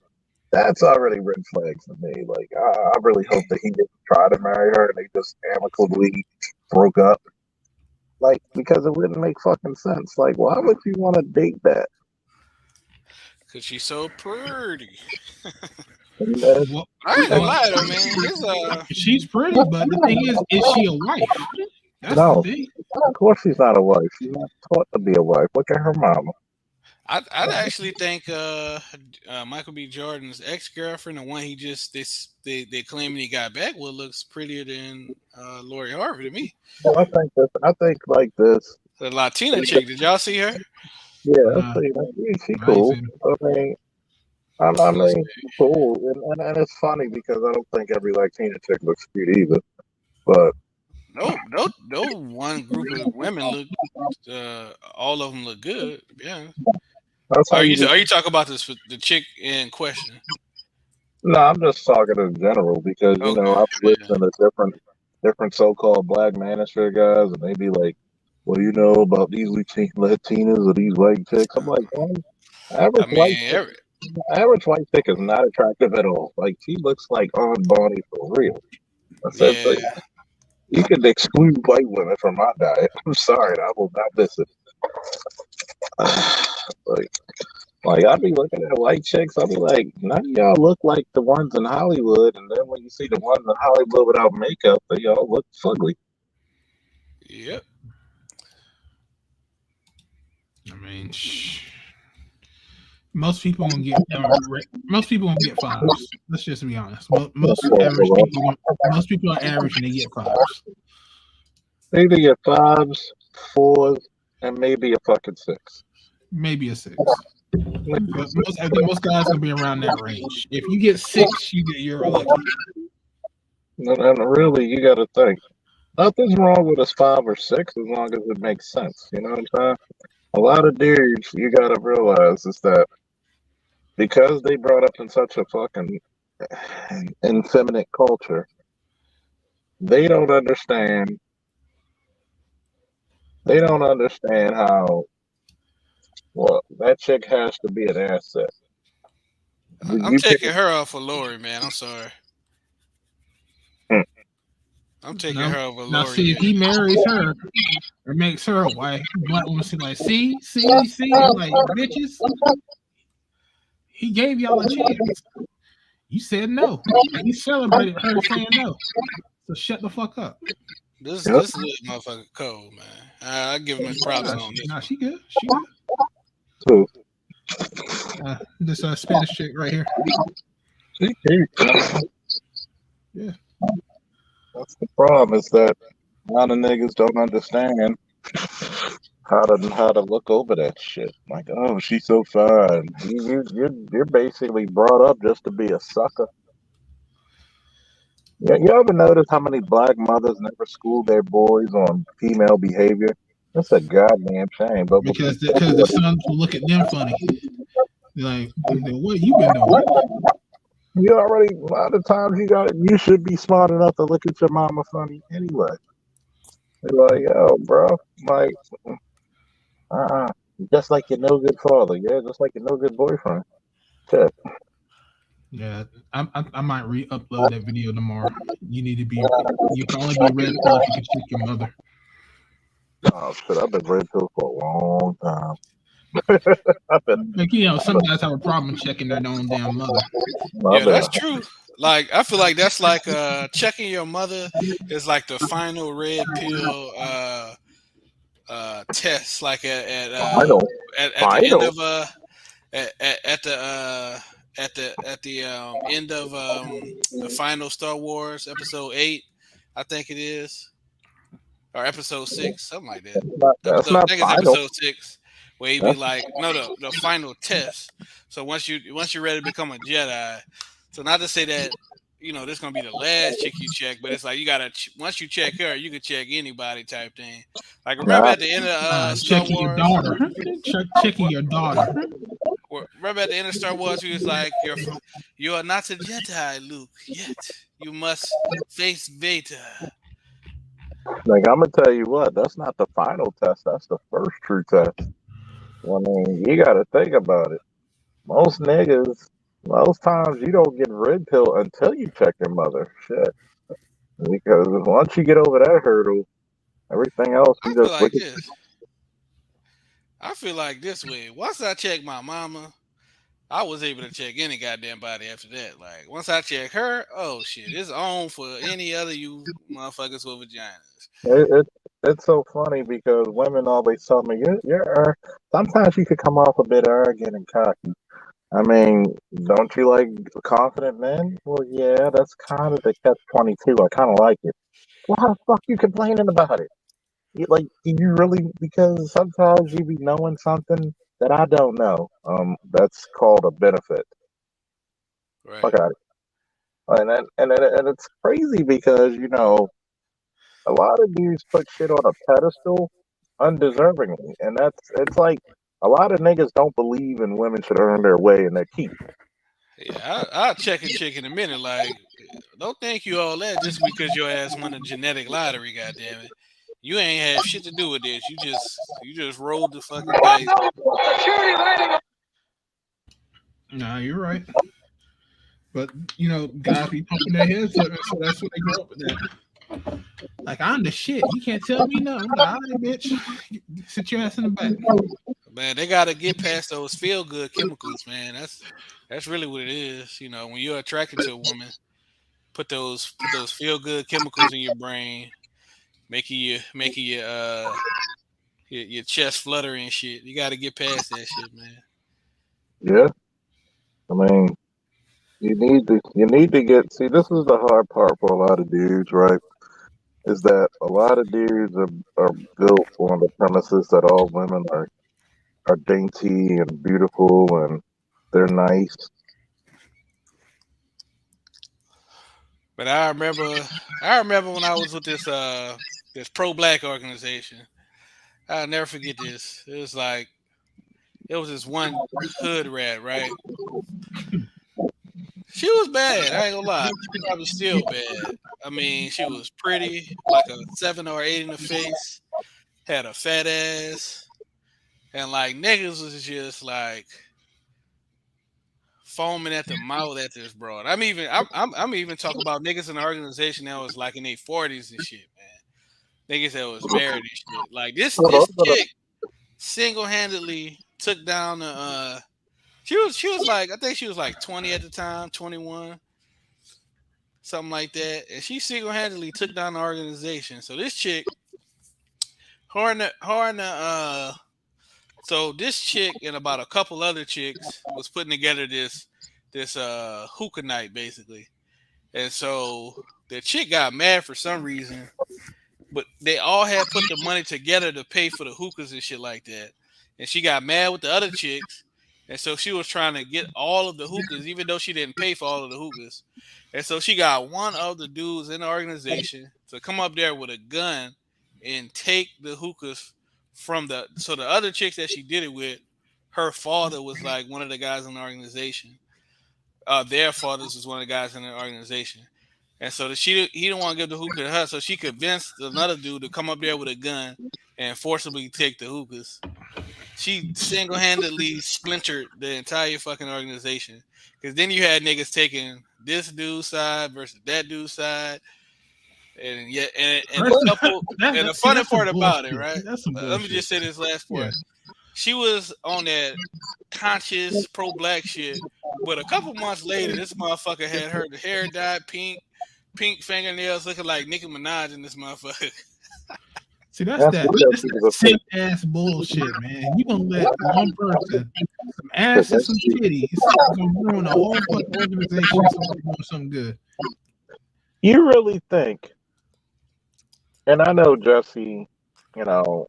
That's already red flags for me. Like, I really hope that he didn't try to marry her and they just amicably broke up. Like, because it wouldn't make fucking sense. Like, why would you want to date that? Cause she's so pretty. Well, I ain't gonna lie though, man. She's pretty, but the thing is she a wife? That's No, the thing. of course she's not a wife. She's not taught to be a wife. Look at her mama. I'd actually think Michael B. Jordan's ex-girlfriend, the one they claiming he got back with, looks prettier than Lori Harvey to me. Well, I think like this. The Latina chick, did y'all see her? Yeah, she's cool. I mean, cool, and it's funny because I don't think every Latina chick looks cute either. But no one group of women look. All of them look good. Yeah. Are you talking about the chick in question? No, I'm just talking in general because I've listened to different so-called black manosphere guys, and they be like, "Well, about these Latinas or these white chicks." I'm like, average white chick is not attractive at all. Like, she looks like Aunt Bonnie for real. You can exclude white women from my diet. I'm sorry, I will not listen. Like I'd be looking at white chicks, I'd be like, none of y'all look like the ones in Hollywood, and then when you see the ones in Hollywood without makeup, they all look fugly. Yep. I mean, most people gonna get fives. Let's just be honest. Most people are average and they get fives. Maybe get 5s, 4s, and maybe a fucking 6. Maybe a 6. But I think most guys gonna be around that range. If you get 6, you're lucky. And really, you got to think. Nothing's wrong with a 5 or 6 as long as it makes sense. You know what I'm saying? A lot of dudes, you got to realize is that because they brought up in such a fucking effeminate culture, they don't understand. They don't understand how. Well, that chick has to be an asset. I'm taking her off for Lori, man. I'm sorry. I'm taking her over Lori. Now, see, if he marries her or makes her a wife, black woman see like, see, like bitches. He gave y'all a chance. You said no. And you celebrated her saying no. So shut the fuck up. This little motherfucker cold, man. I give him his props on this. Nah, she good. She good. This Spanish chick right here. Yeah. That's the problem is that a lot of niggas don't understand how to look over that shit. Like, oh, she's so fine. You're basically brought up just to be a sucker. Yeah, you ever notice how many black mothers never school their boys on female behavior? That's a goddamn shame. But because the sons will look at them funny. They're like, what you been doing? You already, a lot of times you should be smart enough to look at your mama funny anyway. You're like, yo, bro, like, just like your no good father, yeah, just like your no good boyfriend. Shit. Yeah, I might re-upload that video tomorrow. You can only be red pill if you can check your mother. Oh shit, I've been red pill for a long time. Like, some guys have a problem checking their own damn mother. Yeah, that's true. Like, I feel like that's like checking your mother is like the final red pill test. Like at the end of at the end of the final Star Wars episode 8, I think it is, or episode 6, something like that. I think it's episode 6. Where he be like, no, the final test. So once you're ready to become a Jedi, so not to say that this gonna be the last chick you check, but it's like you gotta once you check her, you can check anybody type thing. Like remember at the end of Star Wars, checking your daughter. Remember at the end of Star Wars, he was like, "You are not a Jedi, Luke. Yet you must face Vader." Like I'm gonna tell you what, that's not the final test. That's the first true test. I mean, you got to think about it. Most niggas, most times you don't get red pill until you check your mother. Shit. Because once you get over that hurdle, everything else you just look at. I feel like this way. Once I check my mama, I was able to check any goddamn body after that. Like, once I check her, oh shit, it's on for any other you motherfuckers with vaginas. It's so funny because women always tell me, you're sometimes you could come off a bit arrogant and cocky. I mean, don't you like confident men? Well, yeah, that's kind of the catch-22. I kind of like it. Well, how the fuck you complaining about it? You really, because sometimes you be knowing something that I don't know. That's called a benefit. Right. Fuck out it. And it's crazy because a lot of dudes put shit on a pedestal undeservingly, and it's like a lot of niggas don't believe in women should earn their way and their keep. Yeah, I'll check a chick in a minute. Like, don't think you all that just because your ass won a genetic lottery. Goddamn it, you ain't had shit to do with this. You just rolled the fucking dice. Nah, you're right. But guys be pumping their heads up, so that's what they grow up with that. Like, I'm the shit. You can't tell me nothing. All right, bitch. Sit your ass in the back. Man, they gotta get past those feel good chemicals, man. That's really what it is. When you're attracted to a woman, put those feel good chemicals in your brain, making your chest flutter and shit. You gotta get past that shit, man. Yeah. I mean, you need to get. See, this is the hard part for a lot of dudes, right? is that a lot of dudes are built on the premises that all women are dainty and beautiful and they're nice. But I remember when I was with this pro black organization. I'll never forget this. It was this one hood rat, right? She was bad. I ain't gonna lie. She probably still bad. I mean, she was pretty, like a 7 or 8 in the face, had a fat ass, and like niggas was just like foaming at the mouth at this broad. I'm even talking about niggas in the organization that was like in their 40s and shit, man. Niggas that was married and shit. Like this chick single handedly took down the she was like, I think she was like 20 at the time, 21, something like that. And she single handedly took down the organization. So this chick, so this chick and about a couple other chicks was putting together this hookah night basically. And so the chick got mad for some reason, but they all had put the money together to pay for the hookahs and shit like that. And she got mad with the other chicks. And so she was trying to get all of the hookahs, even though she didn't pay for all of the hookahs. And so she got one of the dudes in the organization to come up there with a gun and take the hookahs from the other chicks that she did it with, her father was like one of the guys in the organization. Their fathers was one of the guys in the organization. And so he didn't want to give the hookah to her, so she convinced another dude to come up there with a gun and forcibly take the hookahs. She single-handedly splintered the entire fucking organization. Because then you had niggas taking this dude's side versus that dude's side. And yeah, and the funny part about it, right? Let me just say this last part. Yeah. She was on that conscious pro-black shit, but a couple months later, this motherfucker had her hair dyed pink fingernails, looking like Nicki Minaj in this motherfucker. See, that's that sick ass bullshit, man. You gonna let one person, some ass and some titties, gonna ruin the whole fucking organization doing something good. You really think? And I know, Jesse, you know,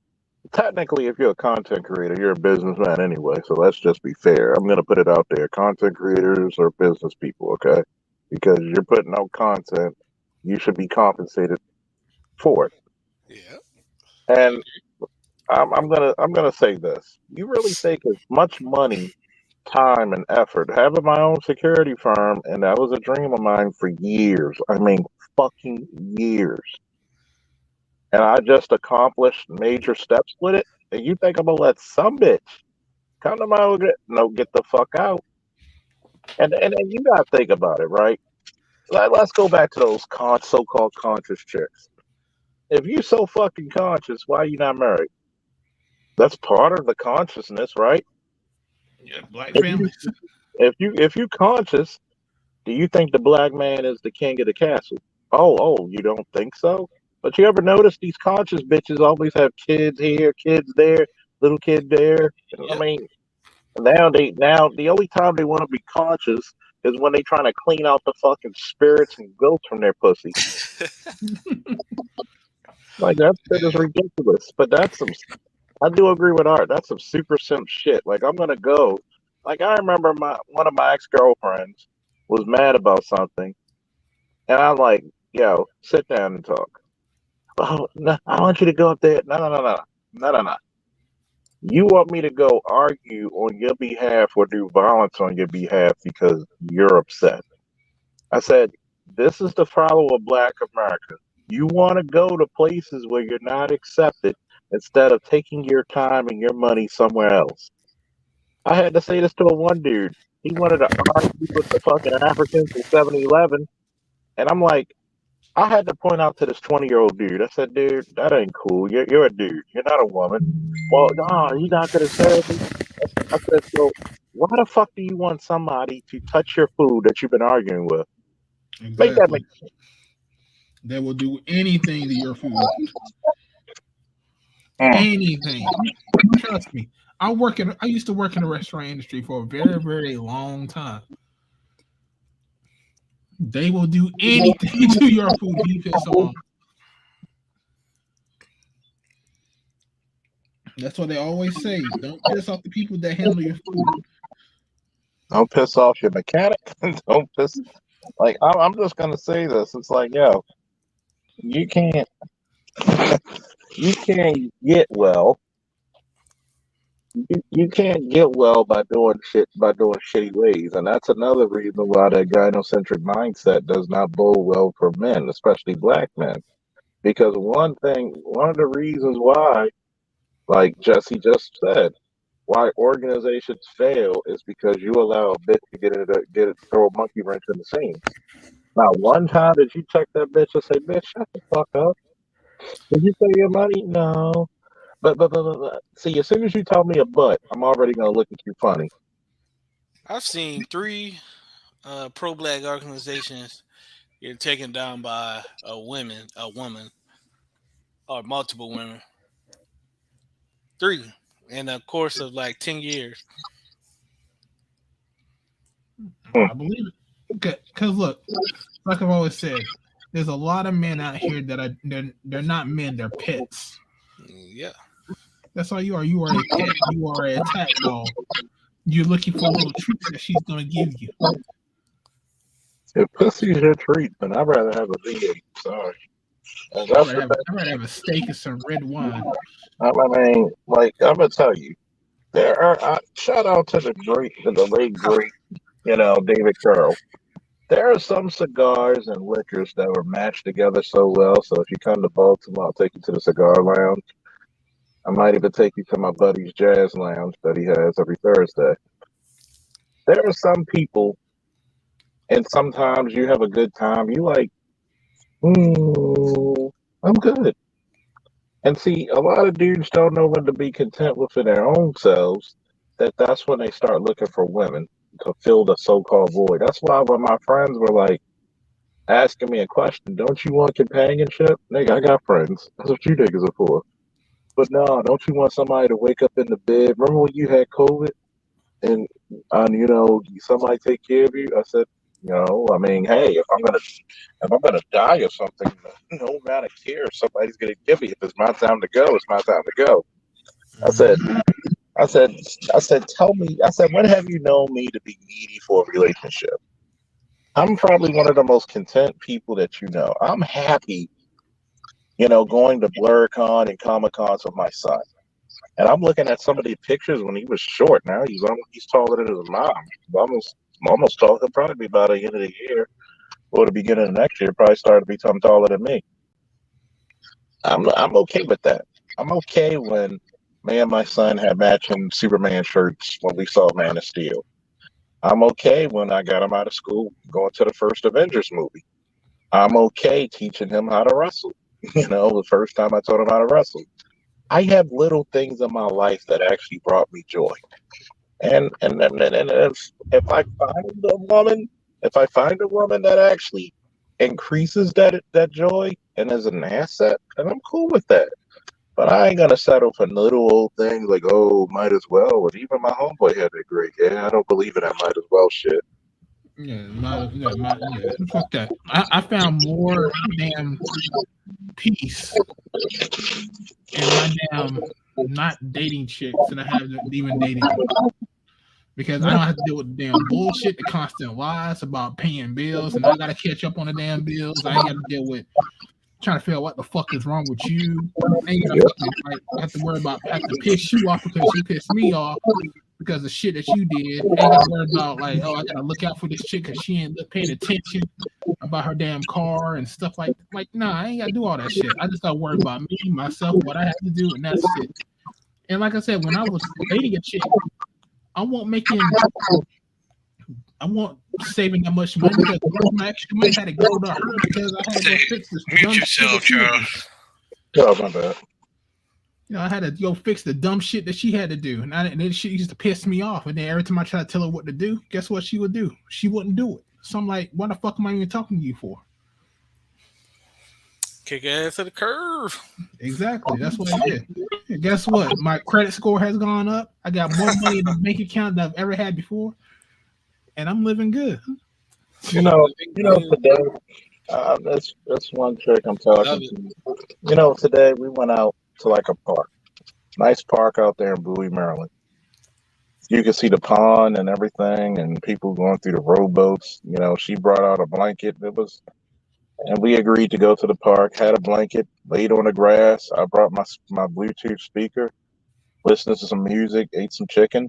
technically, if you're a content creator, you're a businessman anyway. So let's just be fair. I'm gonna put it out there: content creators are business people, okay? Because you're putting out content, you should be compensated for it. Yeah. And I'm gonna say this: you really think as much money, time, and effort having my own security firm, and that was a dream of mine for years. I mean, fucking years. And I just accomplished major steps with it. And you think I'm gonna let some bitch come to my get the fuck out? And you gotta think about it, right? Let's go back to those so-called conscious chicks. If you're so fucking conscious, why are you not married? That's part of the consciousness, right? Yeah, black families. If you conscious, do you think the black man is the king of the castle? Oh, you don't think so? But you ever notice these conscious bitches always have kids here, kids there, little kid there? Yep. I mean, now the only time they want to be conscious is when they trying to clean out the fucking spirits and guilt from their pussy. Like that shit is ridiculous. But I do agree with Art. That's some super simp shit. Like I'm gonna go. Like I remember one of my ex-girlfriends was mad about something, and I'm like, yo, sit down and talk. Oh, no, I want you to go up there. No. You want me to go argue on your behalf or do violence on your behalf because you're upset. I said, this is the problem with Black America. You want to go to places where you're not accepted instead of taking your time and your money somewhere else. I had to say this to one dude. He wanted to argue with the fucking Africans in 7-Eleven. And I'm like, I had to point out to this 20-year-old dude. I said, dude, that ain't cool. You're a dude. You're not a woman. Well, no, you're not going to serve me. I said, so why the fuck do you want somebody to touch your food that you've been arguing with? Exactly. Make that make sense. They will do anything to your food. Anything. Trust me. I used to work in the restaurant industry for a very, very long time. They will do anything to your food if you piss them off. That's what they always say. Don't piss off the people that handle your food. Don't piss off your mechanic. Don't piss. Like I'm just gonna say this. It's like, yo, you can't get well. You can't get well by doing shitty ways, and that's another reason why that gynocentric mindset does not bode well for men, especially black men. Because one of the reasons why, like Jesse just said, why organizations fail is because you allow a bitch to throw a monkey wrench in the scene. Now, one time did you check that bitch and say, "Bitch, shut the fuck up"? Did you pay your money? No. But. See, as soon as you tell me a but, I'm already gonna look at you funny. I've seen 3 pro-black organizations get taken down by a woman, or multiple women. 3 in the course of like 10 years. I believe it. Because look, like I've always said, there's a lot of men out here that are they're not men, they're pets. Yeah. That's all you are. You are a pet. You are an attack dog. You're looking for little treats that she's gonna give you. If pussy's your treat, then I'd rather have a V8. Sorry. I'd rather have a steak and some red wine. I mean, like I'm gonna tell you, there are shout out to the late great, David Curl. There are some cigars and liquors that were matched together so well. So if you come to Baltimore, I'll take you to the cigar lounge. I might even take you to my buddy's jazz lounge that he has every Thursday. There are some people, and sometimes you have a good time. You like, I'm good. And see, a lot of dudes don't know when to be content within their own selves. That's when they start looking for women to fill the so-called void. That's why when my friends were like asking me a question, don't you want companionship? Nigga, I got friends. That's what you niggas are for. But no, don't you want somebody to wake up in the bed? Remember when you had COVID and somebody take care of you? I said, I mean, hey, if I'm gonna die of something, no amount of care somebody's gonna give me. If it's my time to go, it's my time to go. I said, tell me. I said, when have you known me to be needy for a relationship? I'm probably one of the most content people that you know. I'm happy, going to BlurCon and Comic Cons with my son. And I'm looking at some of the pictures when he was short. Now he's taller than his mom. Almost tall. He'll probably be about the end of the year or the beginning of next year. Probably start to become taller than me. I'm okay with that. I'm okay when me and my son had matching Superman shirts when we saw Man of Steel. I'm okay when I got him out of school going to the first Avengers movie. I'm okay teaching him how to wrestle. The first time I taught him how to wrestle. I have little things in my life that actually brought me joy. And if I find a woman that actually increases that joy and is an asset, then I'm cool with that. But I ain't gonna settle for little old things like, oh, might as well. And even my homeboy had to agree. Yeah, I don't believe in that might as well shit. Fuck that. I found more damn peace in my damn not dating chicks than I have even dating them. Because I don't have to deal with the damn bullshit, the constant lies about paying bills, and I gotta catch up on the damn bills. I ain't gotta deal with trying to figure out what the fuck is wrong with you. I ain't gonna have to worry about have to piss you off because you pissed me off because of shit that you did. I ain't gotta worry about I gotta look out for this chick because she ain't paying attention about her damn car and stuff like nah, I ain't gotta do all that shit. I just gotta worry about me, myself, what I have to do, and that's it. And like I said, when I was dating a chick, I won't saving that much money because my extra money had to go to her because I had to go fix this dumb shit. Charles. Oh, my bad. I had to go fix the dumb shit that she had to do. And then she used to piss me off. And then every time I tried to tell her what to do, guess what she would do? She wouldn't do it. So I'm like, what the fuck am I even talking to you for? Kick ass to the curve. Exactly. That's what I did. And guess what? My credit score has gone up. I got more money in the bank account than I've ever had before. And I'm living good. Today, that's one trick I'm talking to. Today we went out to like a park. Nice park out there in Bowie, Maryland. You can see the pond and everything, and people going through the rowboats. You know, she brought out a blanket. And we agreed to go to the park. Had a blanket, laid on the grass. I brought my Bluetooth speaker, listened to some music, ate some chicken,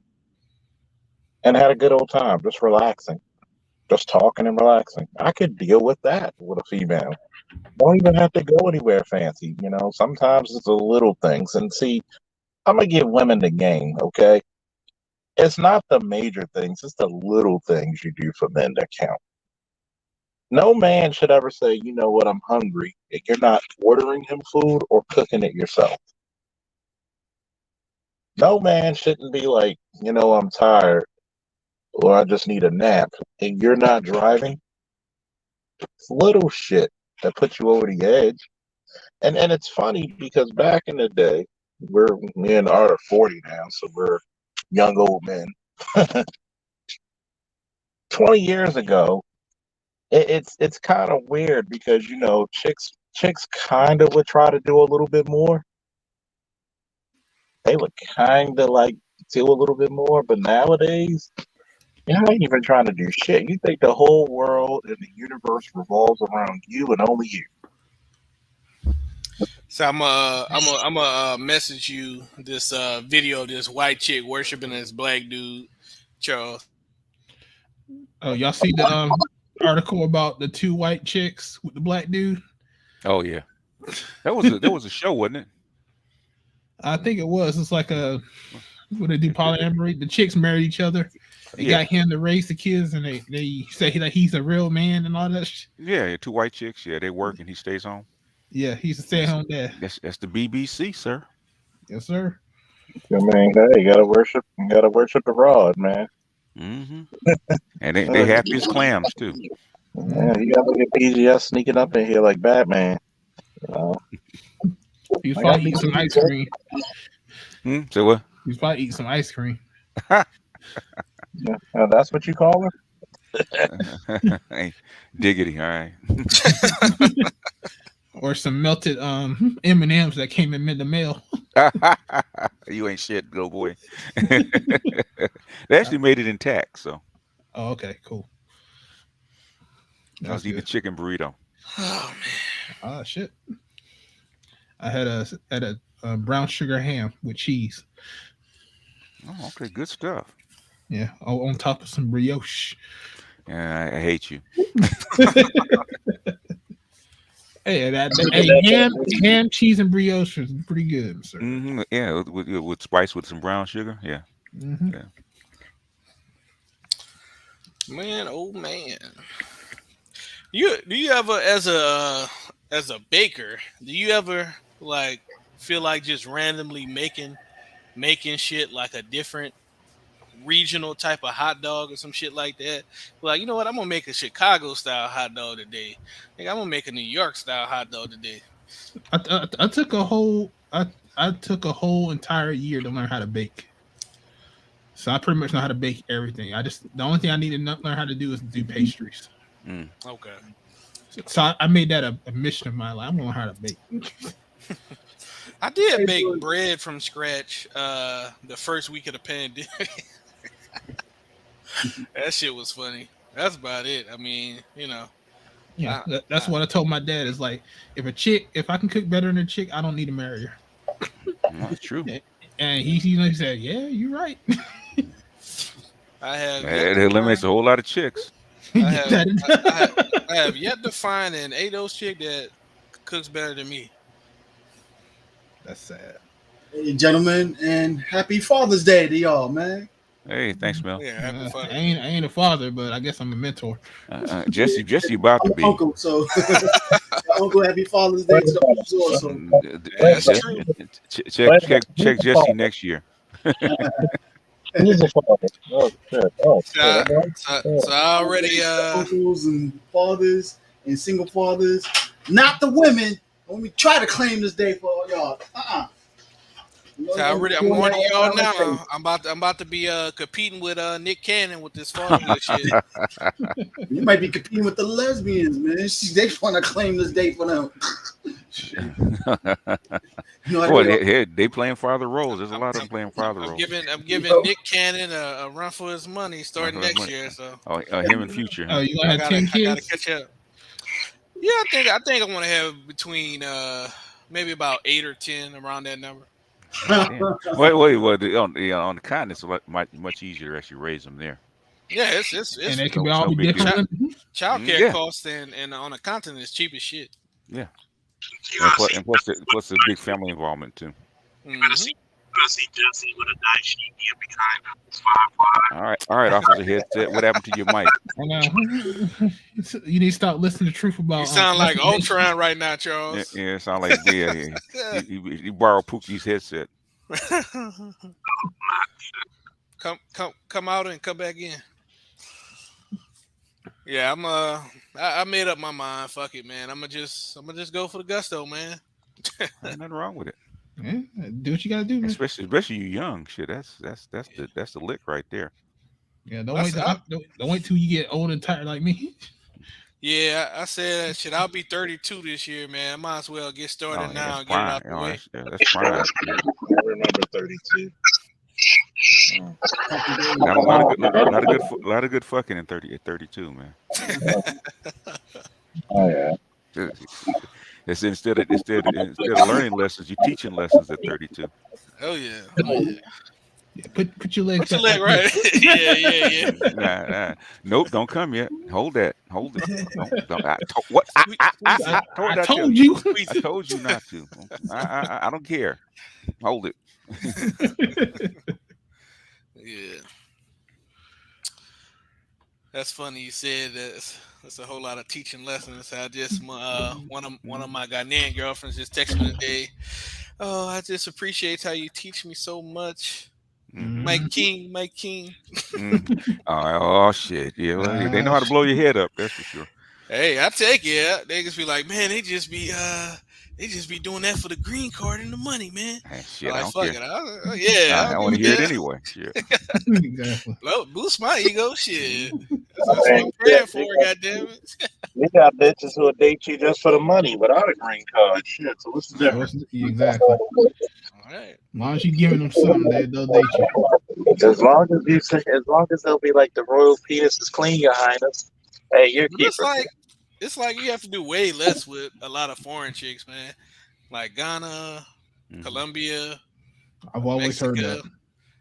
and had a good old time, just relaxing, just talking and relaxing. I could deal with that with a female. Don't even have to go anywhere fancy. You know, sometimes it's the little things. And see, I'm gonna give women the game, okay? It's not the major things, it's the little things you do for men that count. No man should ever say, you know what, I'm hungry, if you're not ordering him food or cooking it yourself. No man shouldn't be like, you know, I'm tired or I just need a nap and you're not driving. It's little shit that puts you over the edge. And it's funny because back in the day, me and Art are 40 now, so we're young old men. 20 years ago, it's kind of weird because you know chicks kind of would try to do a little bit more. They would kind of like do a little bit more, but nowadays you're not even trying to do shit. You think the whole world and the universe revolves around you and only you. So I'm message you this video of this white chick worshiping this black dude, Charles. Oh, y'all see the article about the two white chicks with the black dude? Oh yeah, that was a show, wasn't it? I think it was. It's like a what they do polyamory. The chicks married each other. They got him to raise the kids, and they say that he's a real man and all that. Yeah, two white chicks. Yeah, they work and he stays home. Yeah, he's a stay-at-home dad. That's the BBC, sir. Yes, sir. I mean, hey, you gotta worship the rod, man. Mm-hmm. And they happy as clams too. Yeah, you gotta look at PGS sneaking up in here like Batman. You know? He's probably eating some ice cream. So what? He's probably eating some ice cream. Yeah, that's what you call her? Hey, diggity, all right. Or some melted M&Ms that came in the mail. You ain't shit, little boy. They actually made it intact, so. Oh, okay, cool. I was eating a chicken burrito. Oh man. Oh shit. I had a brown sugar ham with cheese. Oh, okay, good stuff. Yeah, on top of some brioche. Yeah, I hate you. Hey, ham, cheese, and brioche is pretty good, sir. Mm-hmm. Yeah, with spice with some brown sugar. Yeah. Mm-hmm. Yeah. Man, oh man. Do you ever as a baker, do you ever like feel like just randomly making shit like a different regional type of hot dog or some shit like that? Like, you know what? I'm gonna make a Chicago style hot dog today. I'm gonna make a New York style hot dog today. I took a whole entire year to learn how to bake. So I pretty much know how to bake everything. The only thing I need to learn how to do is do pastries. Okay. So I made that a mission of mine. Like, I'm gonna learn how to bake. I did bake bread from scratch the first week of the pandemic. That shit was funny. That's about it. I mean, you know. Yeah, that's what I told my dad. Is like, if I can cook better than a chick, I don't need to marry her. That's true. And he said, "Yeah, you're right." It eliminates a whole lot of chicks. I have yet to find an ADOS chick that cooks better than me. That's sad. Hey, gentlemen, and happy Father's Day to y'all, man. Hey, thanks, Mel. Yeah, happy Father's Day. I ain't a father, but I guess I'm a mentor. Jesse about to be. Uncle, so Uncle, happy Father's Day to the That's true. Check Jesse next year. He's a father. Oh shit. So I already uncles and fathers and single fathers, not the women. Let me try to claim this day for all y'all. So I'm warning y'all now. I'm about to be competing with Nick Cannon with this fatherhood shit. You might be competing with the lesbians, man. They want to claim this day for them. You know, Boy, they playing father roles. There's a lot of them playing father I'm roles. giving Nick Cannon a run for his money starting Run for his next money. year. So Him in future. Oh, Huh? you gonna have 10 I gotta kids? catch up. Yeah, I think I want to have between maybe about 8 or 10 around that number. Damn. Wait. On the continent, it's much easier to actually raise them there. Yeah, And they it's can No, all no be big deal. different. childcare Yeah. costs and on the continent is cheap as shit. Yeah. You gotta see, Plus the big family involvement too. you better see, Jesse with a nice sheet. He'll be kind of. It's 5'5". All right, Officer Headset. What happened to your mic? I know. You need to stop listening to truth about. You sound like masturbation. Ultron right now, Charles. Yeah, it sound like you borrow Pookie's headset. come out and come back in. Yeah, I made up my mind. Fuck it, man. I'm gonna just go for the gusto, man. Ain't nothing wrong with it. Yeah, do what you gotta do, man. Especially you young shit. That's the lick right there. Yeah, don't wait till you get old and tired like me. Yeah, I said that shit. I'll be 32 this year, man. I might as well get started now and That's get it out the prime. way. That's prime. I remember 32. Not a lot of good fucking at 32, man. Oh yeah. It's instead of learning lessons, you're teaching lessons at 32. Oh yeah. Yeah, put your legs. Put your leg right. yeah. Nah. Nope, don't come yet. Hold it. Don't. I told you. I told you not to. I don't care. Hold it. Yeah. That's funny you said that. That's a whole lot of teaching lessons. I just one of my Ghanaian girlfriends just texted me today. Oh, I just appreciate how you teach me so much. Mike King. Oh shit. Yeah, well, they know how to blow your head up, that's for sure. Hey, I take it. They just be like, man, they just be doing that for the green card and the money, man. Hey, shit, like, I don't fuck care. it. I want to hear it anyway. Shit. Exactly. Boost my ego, shit. That's what I'm paying for, goddammit. You got bitches who'll date you just for the money without a green card. Shit. So what's the difference? Exactly. All right. As long as you giving them something, they'll date you. As long as they'll be like the royal penis is clean, Your Highness. Hey, you're keeper. It's like you have to do way less with a lot of foreign chicks, man. Like Ghana, Colombia. I've always heard that.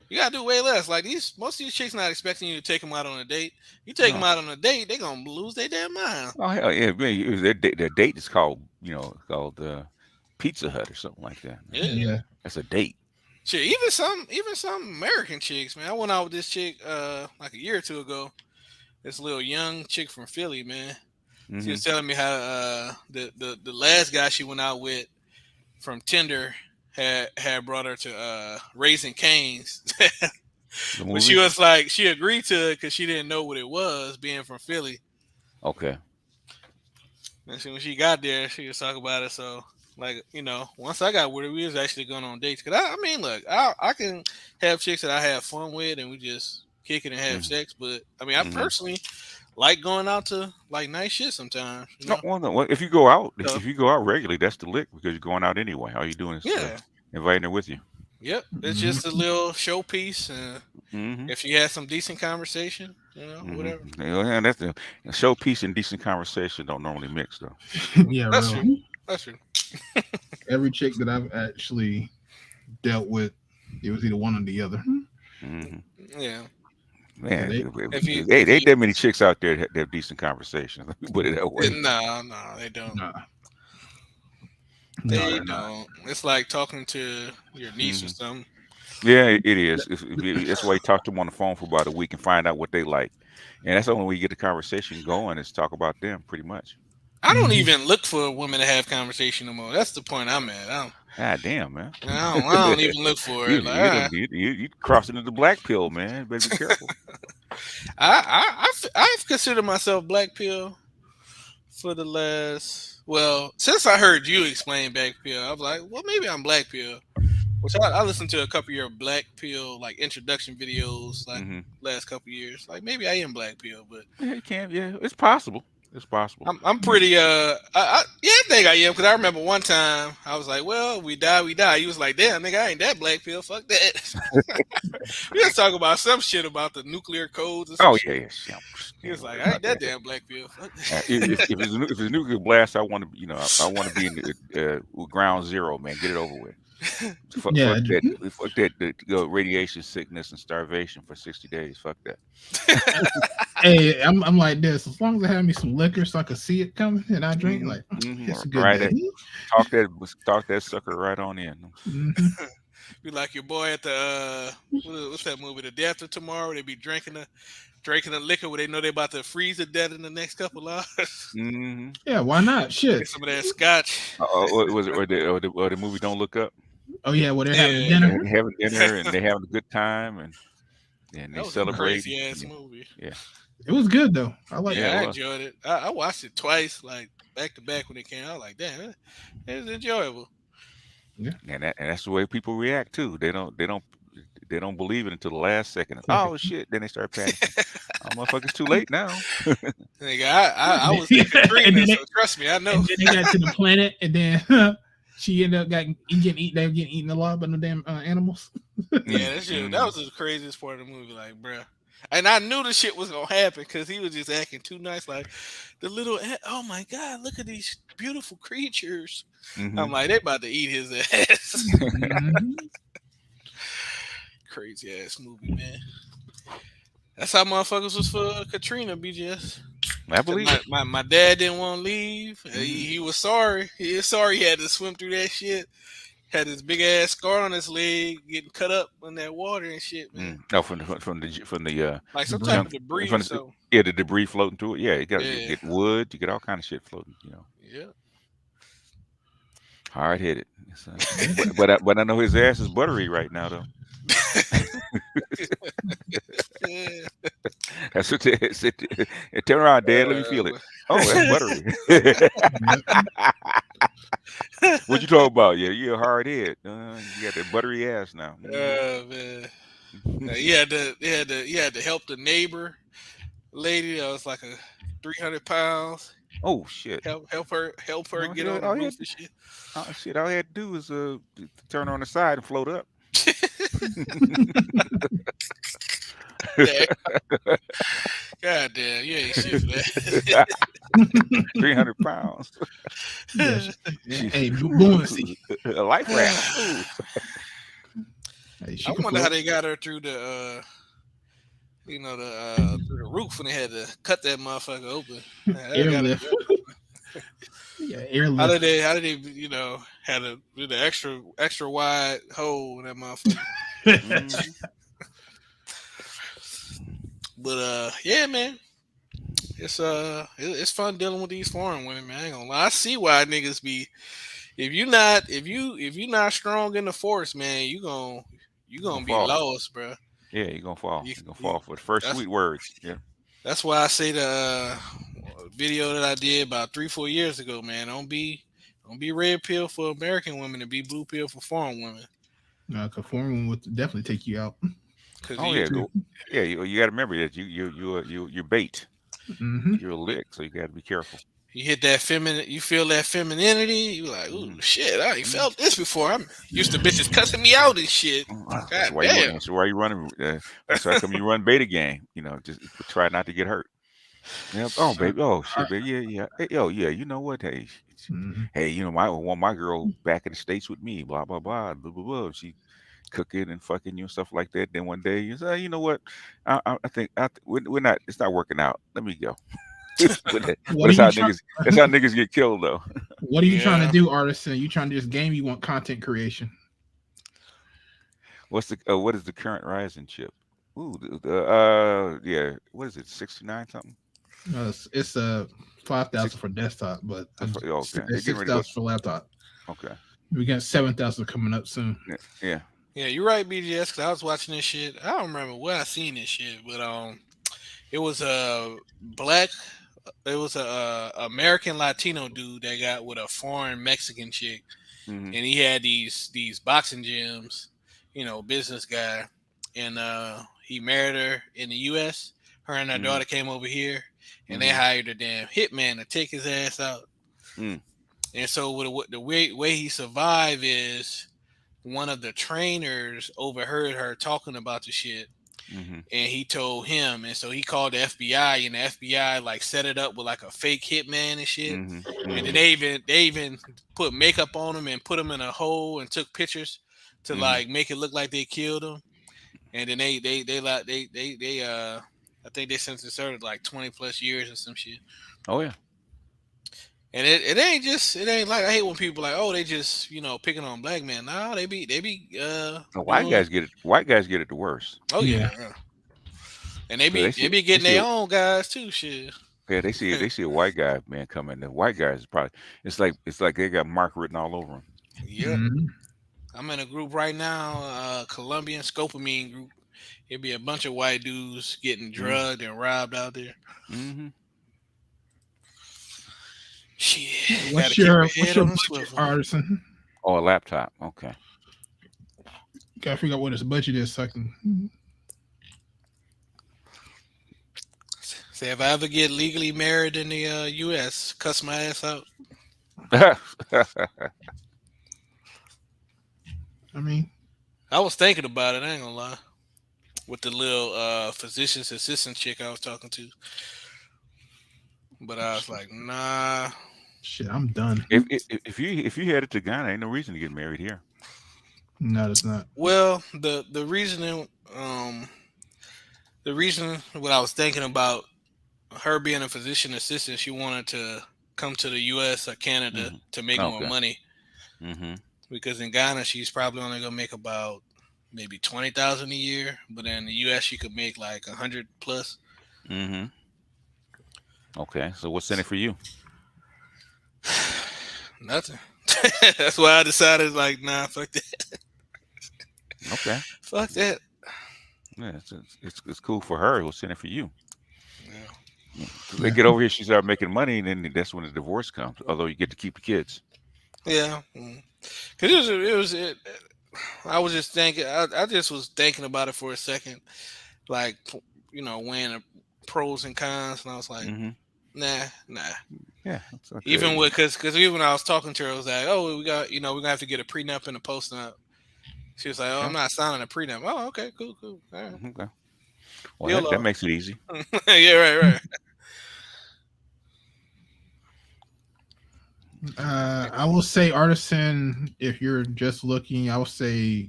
You gotta do way less. Like most of these chicks not expecting you to take them out on a date. You take them out on a date, they gonna lose their damn mind. Oh hell yeah, man. Their date is called Pizza Hut or something like that. Yeah. That's a date. Shit, even some American chicks, man. I went out with this chick like a year or two ago. This little young chick from Philly, man. She was telling me how the last guy she went out with from Tinder had brought her to Raising Cane's. But she was like, she agreed to it because she didn't know what it was, being from Philly. Okay. And when she got there, she was talking about it. So, like, once I got with her, we was actually going on dates. Because, I mean, look, I can have chicks that I have fun with and we just kick it and have sex. But, I mean, I personally like going out to, like, nice shit sometimes. No, if you go out, regularly, that's the lick because you're going out anyway. All you're doing is inviting her with you. Yep. It's just a little showpiece. If you had some decent conversation, whatever. Yeah, that's the showpiece and decent conversation don't normally mix, though. Yeah, That's really. true. That's true. Every chick that I've actually dealt with, it was either one or the other. Yeah. Man, they that many chicks out there that have decent conversations. Let me put it that way. No, they don't. They don't. It's like talking to your niece or something. Yeah, it is. That's why you talk to them on the phone for about a week and find out what they like. And that's the only way you get the conversation going is talk about them, pretty much. I don't even look for women to have conversation no more. That's the point I'm at. God damn, man. I don't even look for it. You crossing into the black pill, man. Better be careful. I've considered myself black pill for the last, since I heard you explain black pill, I was like, well, maybe I'm black pill. Which I listened to a couple of your black pill like introduction videos like last couple of years. Like maybe I am black pill, but Yeah, it's possible. It's possible. I'm pretty yeah, I think I am, because I remember one time I was like, well, we die. He was like, damn, nigga, I ain't that black pill. Fuck that. We was talking about some shit about the nuclear codes and some Oh shit. yeah. He was like, I ain't that damn black pill. Fuck that. If it's a nuclear blast, I want to, I want to be in ground zero, man. Get it over with. Fuck that radiation sickness and starvation for 60 days. Fuck that. Hey, I'm like this. As long as I have me some liquor so I can see it coming and I drink, like it's a good right day. Talk that sucker right on in. Be like your boy at the what's that movie? The Day After Tomorrow. They be drinking the liquor where they know they about to freeze to death in the next couple hours. Yeah, why not? Shit. Get some of that scotch. Was it or the movie Don't Look Up? Oh yeah, well they're having dinner. They're having dinner and they're having a good time and they celebrate. Crazy ass movie. Yeah. It was good though. I like it. I enjoyed it. I watched it twice, like back to back when it came out. I was like, damn, it was enjoyable. Yeah. And that's the way people react too. They don't believe it until the last second. Oh shit! Then they start panicking. Oh, motherfucker, it's too late now. Nigga, I was in Katrina, so trust me, I know. And then they got to the planet, and then she ended up getting eaten. They were getting eaten alive by the damn animals. Yeah, that was the craziest part of the movie, like, bruh. And I knew the shit was gonna happen because he was just acting too nice. Like the little, oh my god, look at these beautiful creatures. I'm like, they about to eat his ass. Crazy ass movie, man. That's how motherfuckers was for Katrina, BGS. I believe it. My dad didn't want to leave. He was sorry. He was sorry he had to swim through that shit. Had this big ass scar on his leg, getting cut up in that water and shit, man. No, from the like some type of debris. The debris floating through it. Yeah, you got to get wood. You get all kind of shit floating. Yeah. Hard headed. But I know his ass is buttery right now though. That's what they said. Turn around, Dad. Let me feel it. Oh, that's buttery. What you talking about? Yeah, you're a hard head. You got that buttery ass now. Man. He had to help the neighbor lady that was like 300 pounds. Oh shit! Help her get on the roof and shit. Oh shit! All he had to do was turn on the side and float up. God damn, you ain't shit for that. 300 pounds. Hey, buoyancy. A life raft. I wonder how they got her through the through the roof when they had to cut that motherfucker open. Airlift. Airlift. How did they had to do the extra wide hole in that motherfucker? But yeah, man, it's fun dealing with these foreign women, man. I ain't gonna lie. I see why niggas be if you're not strong in the force, man, you gonna be lost, bro. Yeah, you're gonna fall. You're gonna fall for the first sweet words. Yeah. That's why I say the video that I did about 3-4 years ago, man. Don't be red pill for American women and be blue pill for foreign women. No, because foreign women would definitely take you out. You got to remember that you're bait. You're a lick, so you got to be careful. You hit that you feel that femininity. You like, ooh, shit! I ain't felt this before. I'm used to bitches cussing me out and shit. God that's why you running. That's why come you run beta game. Just try not to get hurt. Yep. Oh baby. Oh shit, baby. Yeah. Hey, yeah. You know what? Hey, hey. I want my girl back in the States with me. Blah blah blah. Blah blah blah. She cooking and fucking you and stuff like that. Then one day you say, you know what? I think we're not. It's not working out. Let me go. That's how niggas get killed though. What are you trying to do, artisan? You trying to just game? You want content creation? What is the current Ryzen chip? Ooh, what is it? 69 something? It's 5,000 for desktop, but it's 6,000 for laptop. Okay. We got 7,000 coming up soon. Yeah. Yeah, you're right, BGS. Because I was watching this shit. I don't remember where I seen this shit, but it was a American Latino dude that got with a foreign Mexican chick, and he had these boxing gyms, business guy, and he married her in the U.S. Her and her daughter came over here, and they hired a damn hitman to take his ass out. Mm. And so what the way he survived is one of the trainers overheard her talking about the shit. Mm-hmm. And he told him, and so he called the FBI, and the FBI like set it up with like a fake hitman and shit. Mm-hmm. And then they even put makeup on him and put him in a hole and took pictures to like make it look like they killed him. And then they I think they sentenced like 20 plus years or some shit. Oh yeah. And it ain't like, I hate when people like, oh, they just picking on black men. No, they be the white guys get it. White guys get it the worst. Oh yeah. And they be getting their own guys too. Shit. Yeah, they see a white guy, man, coming. The white guys is probably it's like they got mark written all over them. Yep. I'm in a group right now, Colombian scopamine group. It'd be a bunch of white dudes getting drugged and robbed out there. Mm-hmm. Shit. What's your budget, Artisan? Oh, a laptop. Okay. Gotta figure out what his budget is so I can. Say, if I ever get legally married in the U.S., cuss my ass out. I mean, I was thinking about it. I ain't gonna lie. With the little physician's assistant chick I was talking to, but I was like, nah. Shit, I'm done. If you headed to Ghana, ain't no reason to get married here. No, it's not. Well, the reason what I was thinking about her being a physician assistant, she wanted to come to the U.S. or Canada to make more money. Mm-hmm. Because in Ghana, she's probably only gonna make about maybe 20,000 a year, but in the U.S. she could make like 100 plus. Mm-hmm. Okay, so what's in it for you? Nothing. That's why I decided, like, nah, fuck that. Okay. Fuck that. Yeah, it's cool for her. What's in it for you? Yeah. They get over here, she started making money, and then that's when the divorce comes. Although you get to keep the kids. Yeah. Because I was just thinking. I just was thinking about it for a second, like, weighing the pros and cons, and I was like, nah. Yeah. Okay. Even because even when I was talking to her, I was like, oh, we got, we're gonna have to get a prenup and a postnup. She was like, oh, I'm not signing a prenup. Oh, okay, cool. All right. Okay. Well, that makes it easy. Yeah, right. I will say, Artisan, if you're just looking, I would say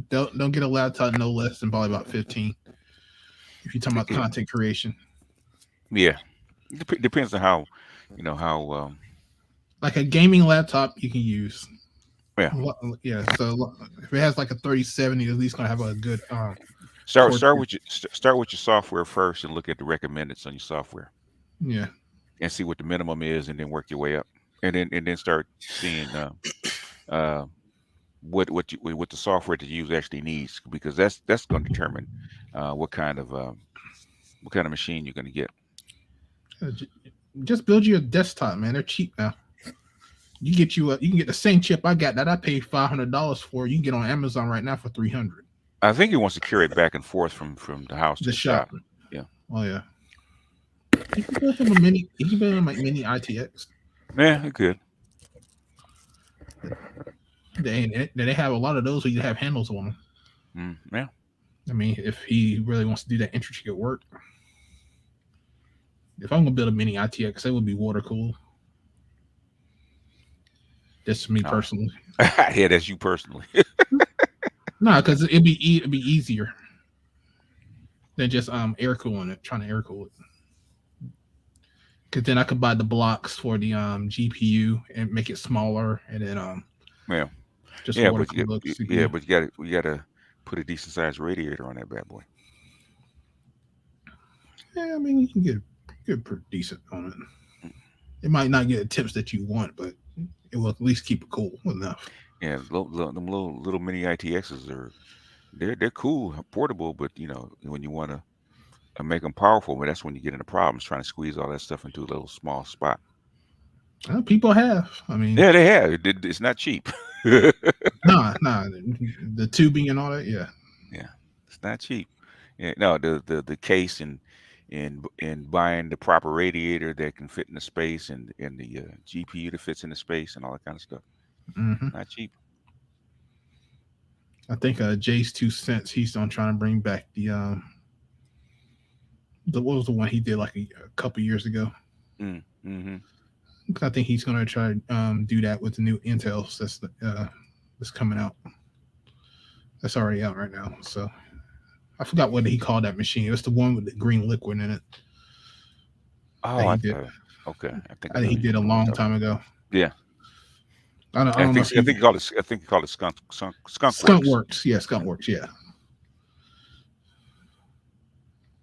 don't get a laptop no less than probably about 15. If you're talking about content creation. Yeah. Depends on how, like a gaming laptop you can use. Yeah. Yeah. So if it has like a 3070, at least gonna have a good start with your software first and look at the recommendeds on your software. Yeah. And see what the minimum is, and then work your way up. And then start seeing what the software to use actually needs, because that's going to determine what kind of machine you're going to get. Just build you a desktop, man. They're cheap now. You can get the same chip I got that I paid $500 for. You can get on Amazon right now for $300. I think he wants to carry it back and forth from the house to the shop. Yeah. Oh yeah. You can build him a mini. You can build him like mini ITX. Yeah, it could. They have a lot of those where you have handles on them. Yeah. I mean, if he really wants to do that intricate work. If I'm gonna build a mini ITX, it would be water cooled. That's me personally. Yeah, that's you personally. No, because it'd be easier than just air cooling it, trying to air cool it. Because then I could buy the blocks for the GPU and make it smaller, and then but you gotta put a decent sized radiator on that bad boy. Yeah, I mean you can get pretty decent on it. It might not get the temps that you want, but it will at least keep it cool enough. Yeah, them little mini ITXs they're cool, portable, but when you want to make them powerful, but that's when you get into problems trying to squeeze all that stuff into a little small spot. People have. I mean, yeah, they have. It's not cheap. Nah, the tubing and all that. Yeah, it's not cheap. Yeah, no, the case and in buying the proper radiator that can fit in the space and the GPU that fits in the space and all that kind of stuff. Not cheap. I think Jay's 2 cents. He's on trying to bring back the what was the one he did like a couple years ago. I think he's going to try to do that with the new Intel that's coming out. That's already out right now. So I forgot what he called that machine. It was the one with the green liquid in it. Oh, he did. Okay. I think he did a long time ago. Yeah. I don't know. I think he called it Skunk Works. Yeah, Skunk Works. Yeah.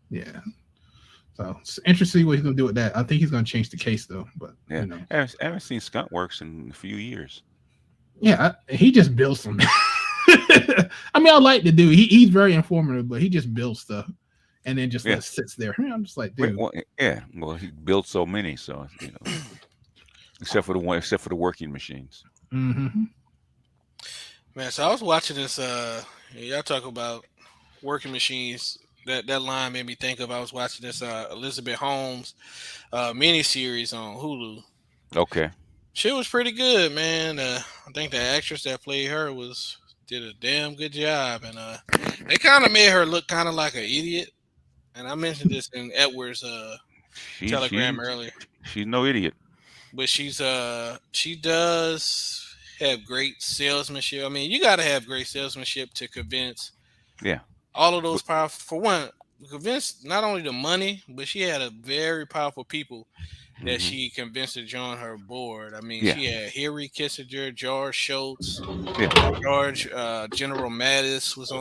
Yeah. So it's interesting what he's gonna do with that. I think he's gonna change the case though. But yeah, I haven't seen Skunk Works in a few years. Yeah, he just builds some. I mean, I like the dude. He's very informative, but he just builds stuff and then just sits there. I'm just like, dude. Well, he built so many, so except for the working machines. Man, so I was watching this. Y'all talk about working machines. That line made me think of. I was watching this Elizabeth Holmes miniseries on Hulu. Okay. She was pretty good, man. I think the actress that played her did a damn good job, and they kind of made her look kind of like an idiot. And I mentioned this in Edward's telegram earlier. She's no idiot, but she does have great salesmanship. I mean, you got to have great salesmanship to convince. Yeah. All of those powerful, for one, convinced not only the money, but she had a very powerful people that she convinced to join her board. I mean, she had Henry Kissinger, George Shultz, General Mattis was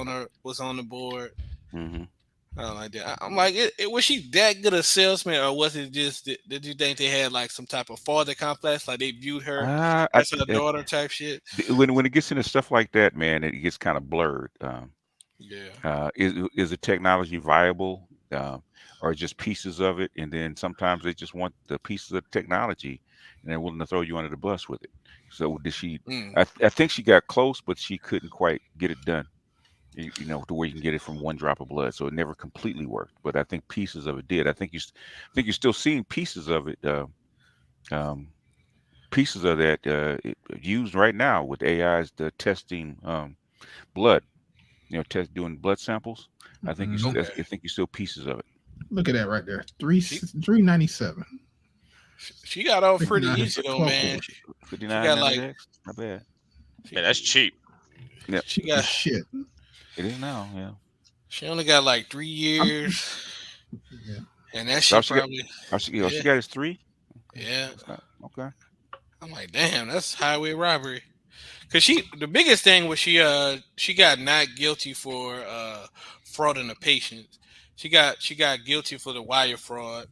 on the board. I don't like that. I'm like, was she that good a salesman, or was it just? Did you think they had like some type of father complex, like they viewed her as her daughter type shit? When it gets into stuff like that, man, it gets kind of blurred. Is the technology viable, or just pieces of it? And then sometimes they just want the pieces of the technology, and they're willing to throw you under the bus with it. So did she? I think she got close, but she couldn't quite get it done. To where you can get it from one drop of blood. So it never completely worked, but I think pieces of it did. I think you're still seeing pieces of it, pieces of that used right now with AIs, the testing blood, doing blood samples. I think you still pieces of it. Look at that right there, $397. She got off pretty easy though, man. She got like, not bad. Man, that's cheap. Yeah, she got shit. It is now, yeah. She only got like 3 years. And that shit probably. She got his 3? Yeah. Okay. I'm like, damn, that's highway robbery. Cause the biggest thing was she got not guilty for frauding a patient. She got guilty for the wire fraud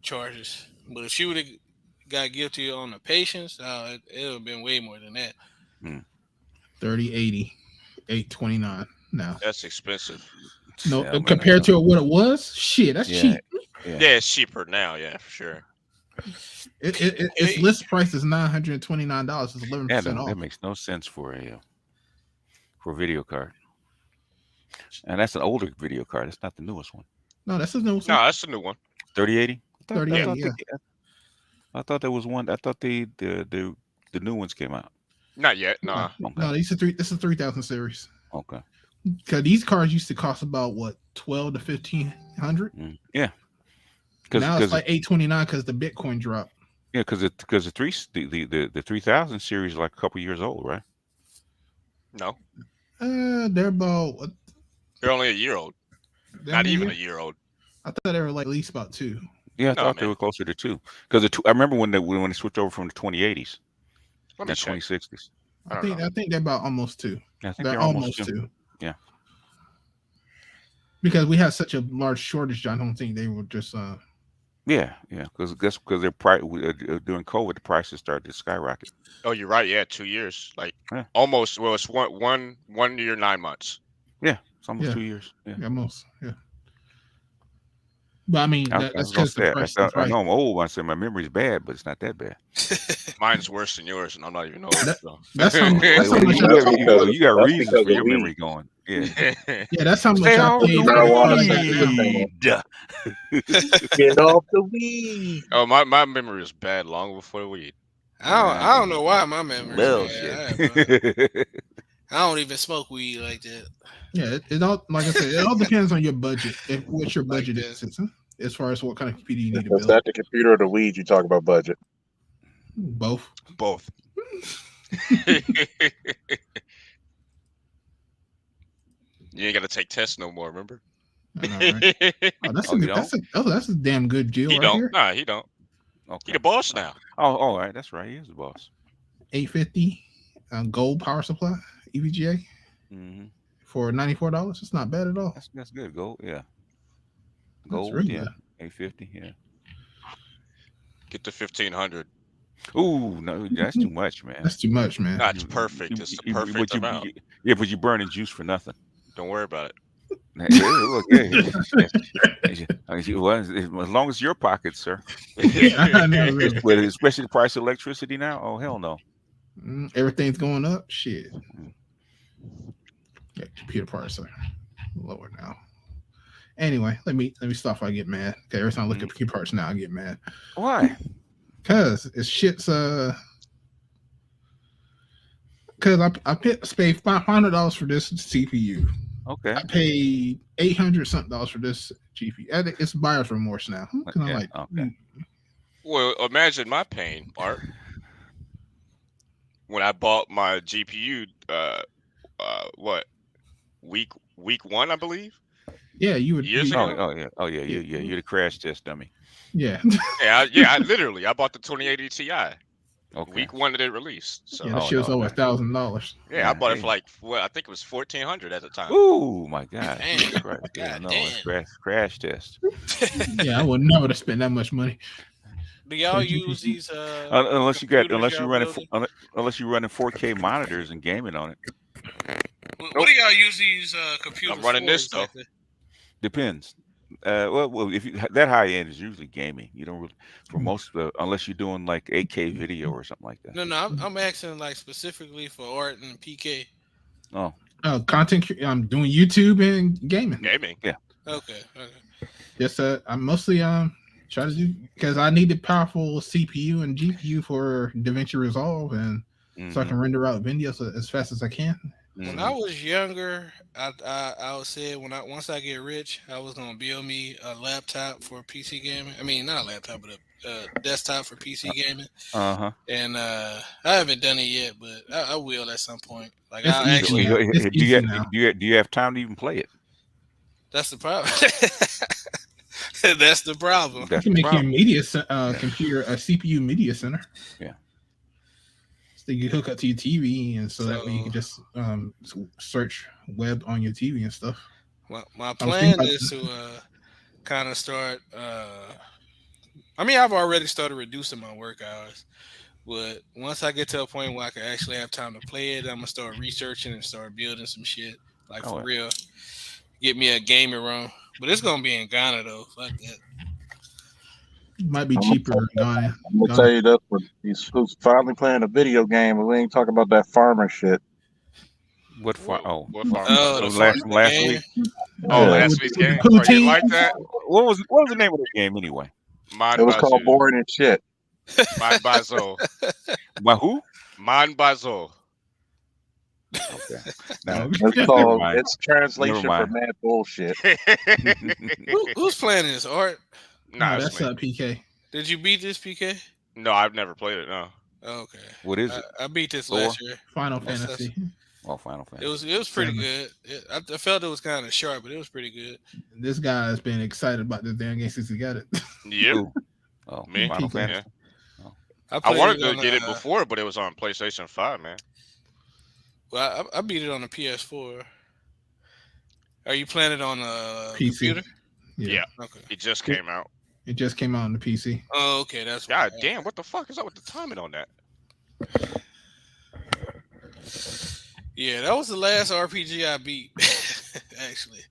charges. But if she would have got guilty on the patients, it would have been way more than that. 3080. $829 now. That's expensive. No, compared to what it was, shit, that's cheap. Yeah, it's cheaper now. Yeah, for sure. Its list price is $929. It's 11% off. That makes no sense for a video card. And that's an older video card. That's not the newest one. No, that's the newest one. No, that's the new one. 3080. 3080. Yeah. I thought there was one. I thought the new ones came out. Not yet, no. Okay. No, this is 3000 series. Okay. Because these cars used to cost about what, $1,200 to $1,500. Yeah. Now it's like $829 because the Bitcoin dropped. Yeah, because the 3000 series is like a couple years old, right? No. They're about. They're only a year old. Not even a year old. I thought they were like at least about 2. Yeah, I thought they were closer to 2. Because I remember when they switched over from the 2080s. Let me check. 2060s. I think they're about almost 2. I think they're almost 2. Yeah. Because we had such a large shortage, I don't think they were just. Yeah, because they're during COVID, the prices started to skyrocket. Oh, you're right. Yeah, 2 years, like almost. Well, it's one year, 9 months. Yeah, it's almost 2 years. Yeah, almost. Yeah. But I mean, I that's was gonna because the say price. I know I'm old. I say my memory's bad, but it's not that bad. Mine's worse than yours, and I'm not even old. So. That's how Well, much. you got that's reasons because for of your weed. memory going. Yeah. Yeah, that's how much Stay I off paid. the Marijuana got you weed. Get off the weed. Oh, my memory was bad long before the weed. I don't know why my memory's Bullshit. bad. I don't even smoke weed like that. Yeah, it all, like I said, it all depends on your budget. What your budget is, as far as what kind of computer you need to Is build. that the computer or the weed you talk about budget? Both. Both. You ain't got to take tests no more. Remember? I know, right? That's a damn good deal He right don't. here. Nah, he don't. Okay. He the boss now. Oh, all right. That's right. He is the boss. 850 gold power supply EVGA for $94. It's not bad at all. That's good. Gold, yeah. That's Gold, really yeah. good. 850, yeah. Get to 1500. Ooh, no, that's too much, man. That's too much, man. That's perfect. It's the perfect amount. Yeah, but you're burning juice for nothing. Don't worry about it. Look, as long as your pockets, sir. I know, really. With especially the price of electricity now. Oh hell no. Everything's going up. Shit. Yeah, computer parts are lower now. Anyway, let me stop before I get mad. Okay, every time I look at computer parts now, I get mad. Why? Because it's shit's because I paid $500 for this CPU. Okay. I paid $800 something for this GPU. It's buyer's remorse now. Well, imagine my pain, Art. When I bought my GPU, week 1, I believe. Yeah, you would. Years ago. Oh yeah. You're the crash test dummy. Yeah. I literally bought the 2080 Ti. Okay. Week 1 that it released. So yeah, that shit was over $1,000. Yeah, I bought it for like I think it was $1,400 at the time. Ooh, my God! Damn. Yeah, no, it's crash test. Yeah, I would never have spent that much money. Do y'all use these? Unless you're running 4K monitors and gaming on it. What do y'all use these computers? I'm running for this exactly? Depends. Well, if you that high end is usually gaming. You don't really, for most unless you're doing like 8K video or something like that. No, I'm asking like specifically for Art and PK. Oh, content. I'm doing YouTube and gaming. Yeah. Okay. Yes, I'm mostly try to do because I needed powerful CPU and GPU for DaVinci Resolve and so I can render out videos as fast as I can. When I was younger, I would say once I get rich, I was gonna build me a laptop for PC gaming. I mean, not a laptop, but a desktop for PC gaming. And I haven't done it yet, but I will at some point. Like It's I'll easy actually. now. Do you have time to even play it? That's the problem. That's the problem. You can make your media computer a CPU media center. Yeah. So you can hook up to your TV, and so that way you can just search web on your TV and stuff. My plan is to kind of start. I mean, I've already started reducing my work hours, but once I get to a point where I can actually have time to play it, I'm gonna start researching and start building some shit like for real. Get me a gaming room, but it's gonna be in Ghana though. Fuck that. Might be cheaper in Ghana. I'm gonna tell you that he's finally playing a video game, and we ain't talking about that farmer shit. What farm? What farm? Last week. Last week's game. Oh, you like that? What was the name of the game anyway? It was called Boring and Shit. Man Bazo. My who? Man Bazo. Okay. Now, it's translation for mad bullshit. Who's playing this, Art? Nah, that's PK. Did you beat this, PK? No, I've never played it. No. Okay. What is it? I beat this last year. Final Fantasy. Oh, Final Fantasy. It was pretty good. I felt it was kind of sharp, but it was pretty good. This guy has been excited about this damn game since he got it. Yeah. Oh, me. Final Fantasy. Oh. I wanted to get it before, but it was on PlayStation 5, man. Well, I beat it on the PS4. Are you playing it on a computer? Yeah. Okay. It just came out. It just came out on the PC. Oh, okay. That's God damn. What the fuck is up with the timing on that? Yeah, that was the last RPG I beat, actually.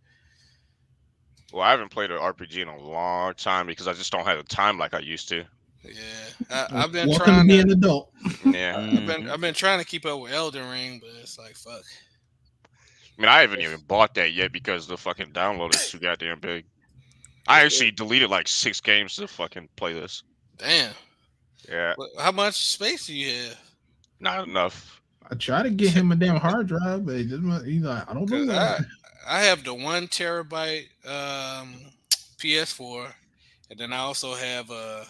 Well, I haven't played an RPG in a long time because I just don't have the time like I used to. Yeah, I've been Welcome trying to be to. an adult. Yeah. I've been trying to keep up with Elden Ring, but it's like fuck. I mean, I haven't even bought that yet because the fucking download is too goddamn big. I actually deleted like 6 games to fucking play this. Damn. Yeah. How much space do you have? Not enough. I try to get him a damn hard drive, but he's like, I don't know. I have the 1 terabyte PS4, and then I also have a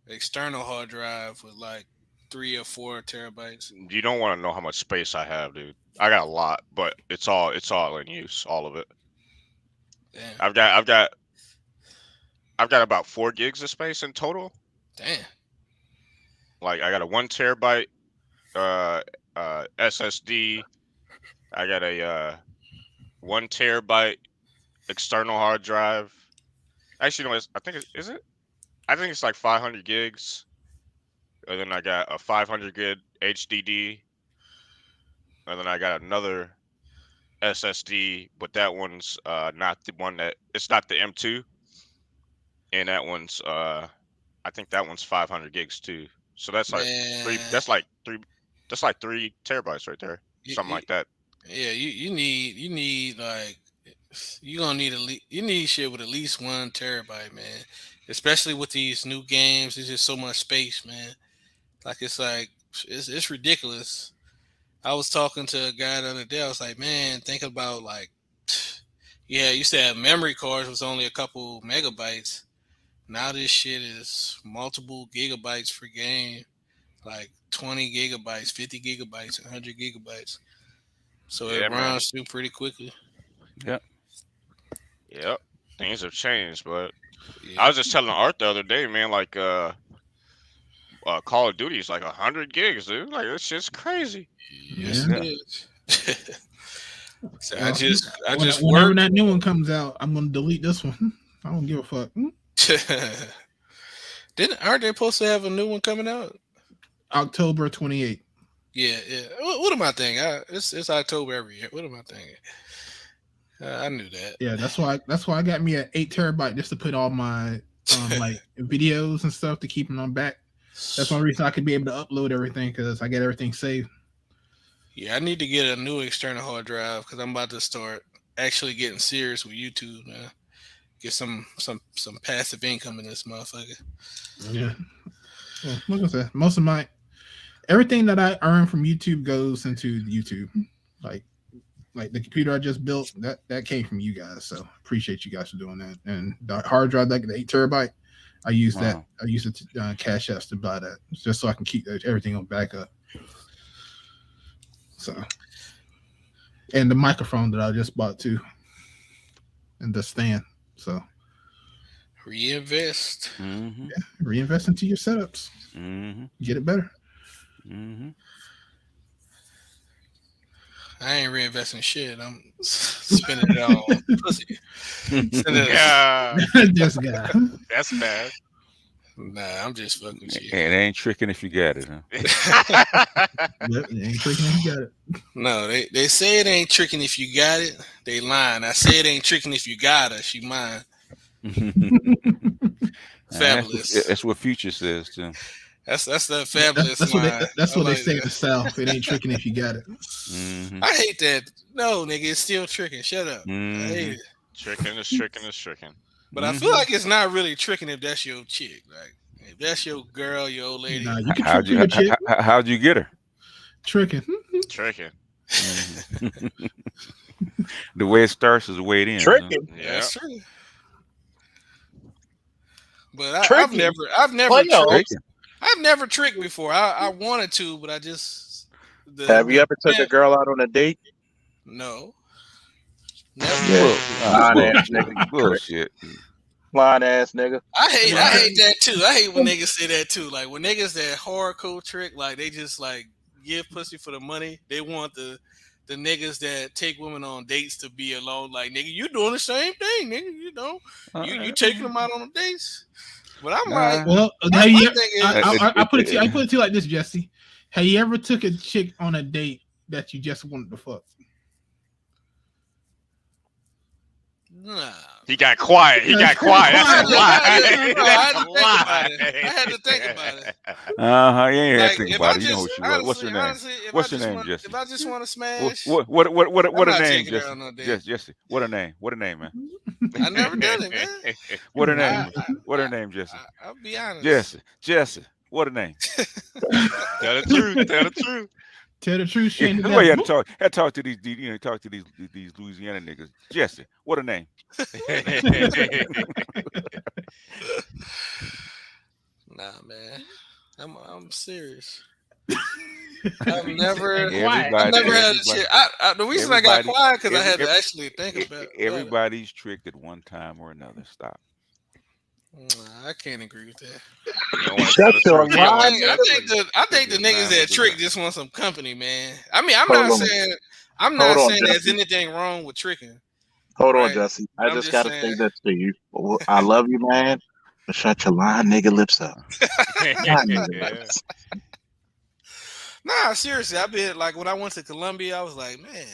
external hard drive with like 3 or 4 terabytes. You don't want to know how much space I have, dude. I got a lot, but it's all in use, all of it. Damn. I've got about 4 gigs of space in total. Damn. Like I got a 1 terabyte SSD. I got a 1 terabyte external hard drive. Actually, no, I think it's like 500 gigs. And then I got a 500 gig HDD. And then I got another SSD, but that one's not the one it's not the M2. And that one's I think that one's 500 gigs too. So that's like that's like 3 terabytes right there. Something like that. Yeah, you need like you need shit with at least 1 terabyte, man. Especially with these new games, there's just so much space, man. Like it's ridiculous. I was talking to a guy the other day. I was like, man, think about like, yeah, you used to have memory cards was only a couple megabytes. Now this shit is multiple gigabytes per game, like 20 gigabytes, 50 gigabytes, 100 gigabytes. So it runs through pretty quickly. Yep. Things have changed, but I was just telling Art the other day, man, like Call of Duty is like 100 gigs, dude. Like this shit's crazy. Yes, it is. So whenever that new one comes out, I'm gonna delete this one. I don't give a fuck. Aren't they supposed to have a new one coming out? October 28th. Yeah. What am I thinking? It's October every year. What am I thinking? I knew that. Yeah, that's why I got me an 8 terabyte just to put all my like videos and stuff to keep them on back. That's one reason I could be able to upload everything because I get everything saved. Yeah, I need to get a new external hard drive because I'm about to start actually getting serious with YouTube now. Get some passive income in this motherfucker. Yeah. Well, like I said, most of everything that I earn from YouTube goes into YouTube. Like the computer I just built, that came from you guys. So appreciate you guys for doing that. And the hard drive, like the 8 terabyte, I use that. I use it to Cash Apps to buy that, just so I can keep everything on backup. So, and the microphone that I just bought too, and the stand. So, reinvest. Yeah, reinvest into your setups. Get it better. I ain't reinvesting shit. I'm spending it all on pussy. This guy. That's bad. Nah, I'm just fucking with you. It ain't tricking if you got it, huh? Yep, it ain't tricking if you got it. No, they say it ain't tricking if you got it. They lying. I say it ain't tricking if you got her. She mine. Fabulous. That's what Future says too. That's the fabulous. That's what they say in the South. It ain't tricking if you got it. I hate that. No, nigga, it's still tricking. Shut up. I hate it. Tricking is tricking is tricking. But I feel like it's not really tricking if that's your chick. Like if that's your girl, your old lady. Nah, you can trick your chick. How'd you get her? Tricking. Tricking. The way it starts is the way it ends. Tricking. Yeah. That's true. But I've never tricked before. I wanted to, but I just. Have you ever took a girl out on a date? No. Never. Bullshit. Blind ass nigga. I hate that too. I hate when niggas say that too. Like when niggas that hardcore trick, like they just like give pussy for the money. They want the niggas that take women on dates to be alone. Like nigga, you doing the same thing, nigga. You know, you taking them out on the dates. But I'm like, well, I put it to you like this, Jesse. Have you ever took a chick on a date that you just wanted to fuck? Nah. He got quiet. He got quiet. That's a lie. I had to think about it. Yeah, you ain't had Like, to think if about I it. You know just who she was. What's her name? honestly, What's her name, Jesse? if I just want to smash, What I'm her not name, taking her Jesse? on no date. Jesse. What her name? What her name, man? I never done it, man. What her name? What her name, Jesse? I'll be honest. Jesse. What her name? Tell the truth. Tell the truth. Tell the truth, Yeah, Shane. that's why you had to talk to these, talk to these Louisiana niggas. Jesse, what her name? Nah, man, I'm serious. I've never had a chick. The reason I got quiet because I had to actually think about it. Everybody's tricked at one time or another. Stop. Nah, I can't agree with that. I think the niggas that trick just want some company, man. I mean, I'm not saying there's anything wrong with tricking. Hold on, Jesse. I just gotta say this to you. I love you, man. But shut your lying nigga lips up. Nah, seriously, I've been like when I went to Colombia, I was like, man,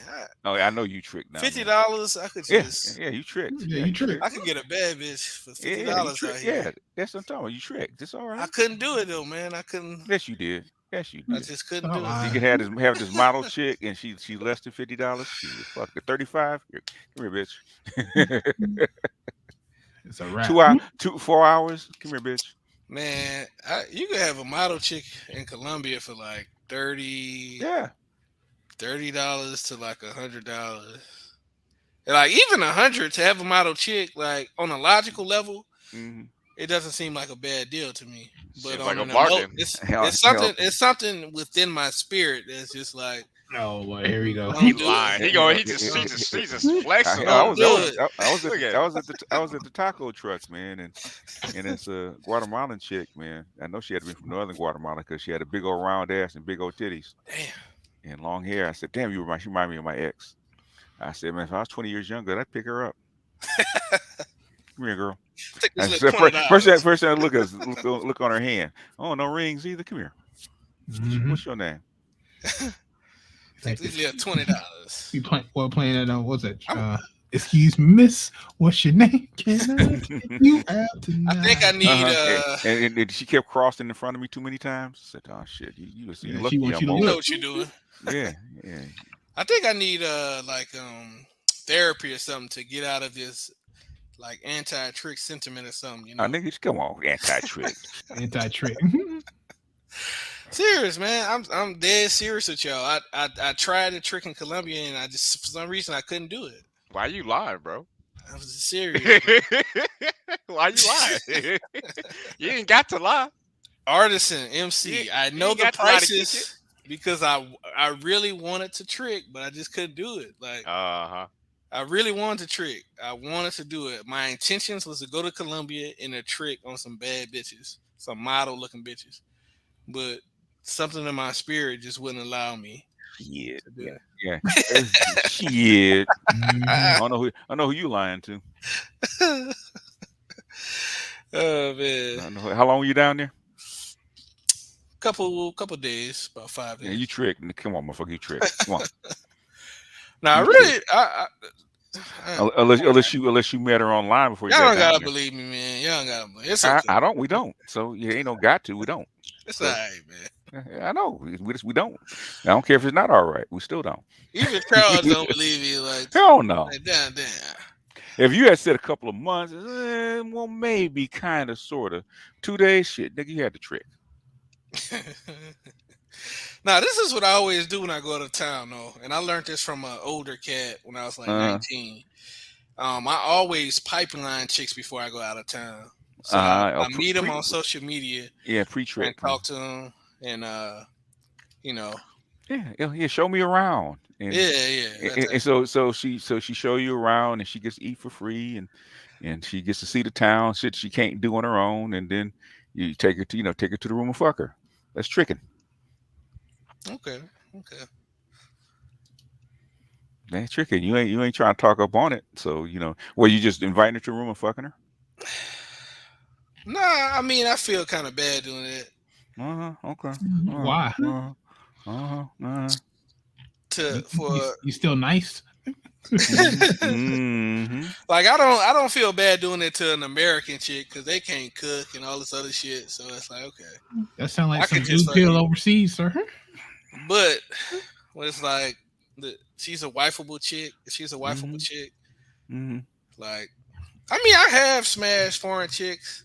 I know you tricked now. $50, I could just you tricked. Yeah, you tricked. I could get a bad bitch for $50 out here. Yeah, that's what I'm talking about. You tricked. It's all right. I couldn't do it though, man. I couldn't. Yes, you did. Yes, you did. I just couldn't do it. You could have this model chick, and she less than $50. She fuck the 35. Come here, bitch. It's a wrap. 4 hours. Come here, bitch. Man, you could have a model chick in Colombia for like $30 to like $100. And like even $100 to have a model chick, like on a logical level, it doesn't seem like a bad deal to me. But on like a bargain. It's something within my spirit that's just like, oh boy, here we go. He lying. He just flexing. I was at the taco truck, man, and it's a Guatemalan chick, man. I know she had to be from northern Guatemala because she had a big old round ass and big old titties. Damn. And long hair. I said, damn, she remind me of my ex. I said, man, if I was 20 years younger, I'd pick her up. Come here, girl. First thing I look on her hand. Oh, no rings either. Come here. What's your name? Take this little $20. You playing that? What's that? Excuse me, miss. What's your name? Can I take you out tonight? I think I need. And she kept crossing in front of me too many times. I said, "Oh shit, you lucky." You know what you're doing. Yeah. I think I need therapy or something to get out of this like anti-trick sentiment or something. You know, niggas, come on, anti-trick, anti-trick. Serious, man. I'm dead serious with y'all. I tried a trick in Colombia and I just for some reason I couldn't do it. Why you lying, bro? I was serious. Why you lying? You ain't got to lie. Artisan MC. I know the prices because I really wanted to trick, but I just couldn't do it. Like I really wanted to trick. I wanted to do it. My intentions was to go to Colombia and a trick on some bad bitches, some model looking bitches. But something in my spirit just wouldn't allow me. Yeah. Shit. I know who you lying to. Oh man. I know. How long were you down there? Couple days, about 5 days. Yeah, you tricked. Come on, motherfucker, you tricked. Come on. Nah, really. Unless you met her online before you. Y'all got don't gotta there. believe me, man. Y'all don't gotta believe. It's okay. We don't. So you ain't no got to. We don't. It's all right, man. I know. We don't. I don't care if it's not all right. We still don't. Even Charles don't believe you. Like hell no. Like, damn. If you had said a couple of months, well, maybe, kind of, sort of. 2 days, shit, nigga, you had the trick. Now, this is what I always do when I go to town, though, and I learned this from an older cat when I was like 19. I always pipeline chicks before I go out of town. So I meet them on social media. Yeah, pre-trick. And talk to them, and Yeah, show me around. And, And so she show you around, and she gets to eat for free, and she gets to see the town, shit she can't do on her own, and then you take her to the room and fuck her. That's tricking. Okay. That's tricking. You ain't trying to talk up on it. So you just inviting her to the room and fucking her. Nah, I mean I feel kind of bad doing it. Okay. Why? You still nice? Mm-hmm. Like I don't feel bad doing it to an American chick because they can't cook and all this other shit. So it's like okay, That sounds like I some could just blue pill fucking. overseas, sir. But when it's like she's a wifeable chick, Mm-hmm. Mm-hmm. like I mean I have smashed foreign chicks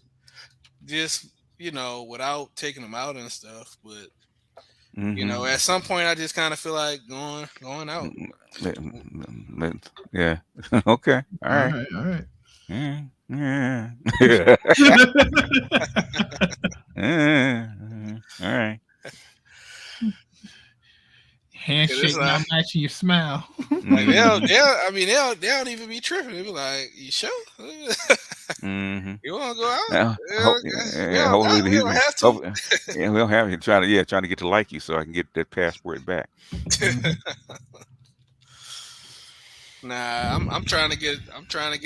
just without taking them out and stuff, but Mm-hmm. at some point I just kind of feel like going out. Yeah. Okay. All right. All right. Yeah. Yeah. All right. Handshake Like, not matching your smile. like Mm-hmm. they don't even be tripping. They be like, "You sure? Mm-hmm. You want to go out? Hopefully, We don't have to." yeah, we don't have him trying to get to like you so I can get that passport back. Nah, I'm trying to get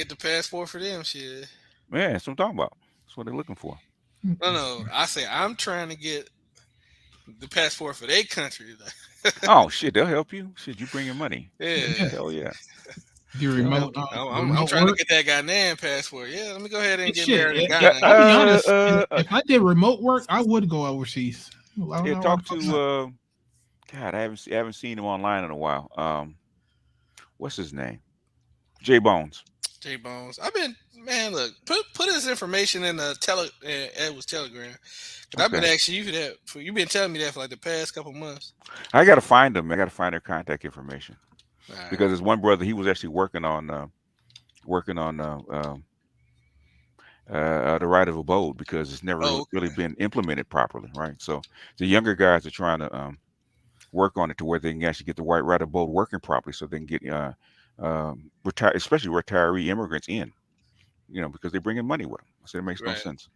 the passport for them. Shit. Yeah, that's what I'm talking about. That's what they're looking for. No. I say I'm trying to get the passport for their country. Oh shit, they'll help you. Shit, you bring your money. Yeah. Hell yeah. The remote. I'm trying to get that Ghanaian passport. Yeah, let me go ahead and get Shit, married in I'll Ghana. be honest. If I did remote work, I would go overseas. Yeah, talk to God, I haven't seen him online in a while. What's his name? J Bones. J Bones. Look, put his information in the Edwards Telegram. I've been asking you for that. You've been telling me that for like the past couple months. I gotta find them. I gotta find their contact information. Because there's one brother, he was actually working on the right of abode because it's never really been implemented properly, right? So the younger guys are trying to work on it to where they can actually get the right of abode working properly, so they can get especially retiree immigrants in, because they bring in money with them. So it makes no sense.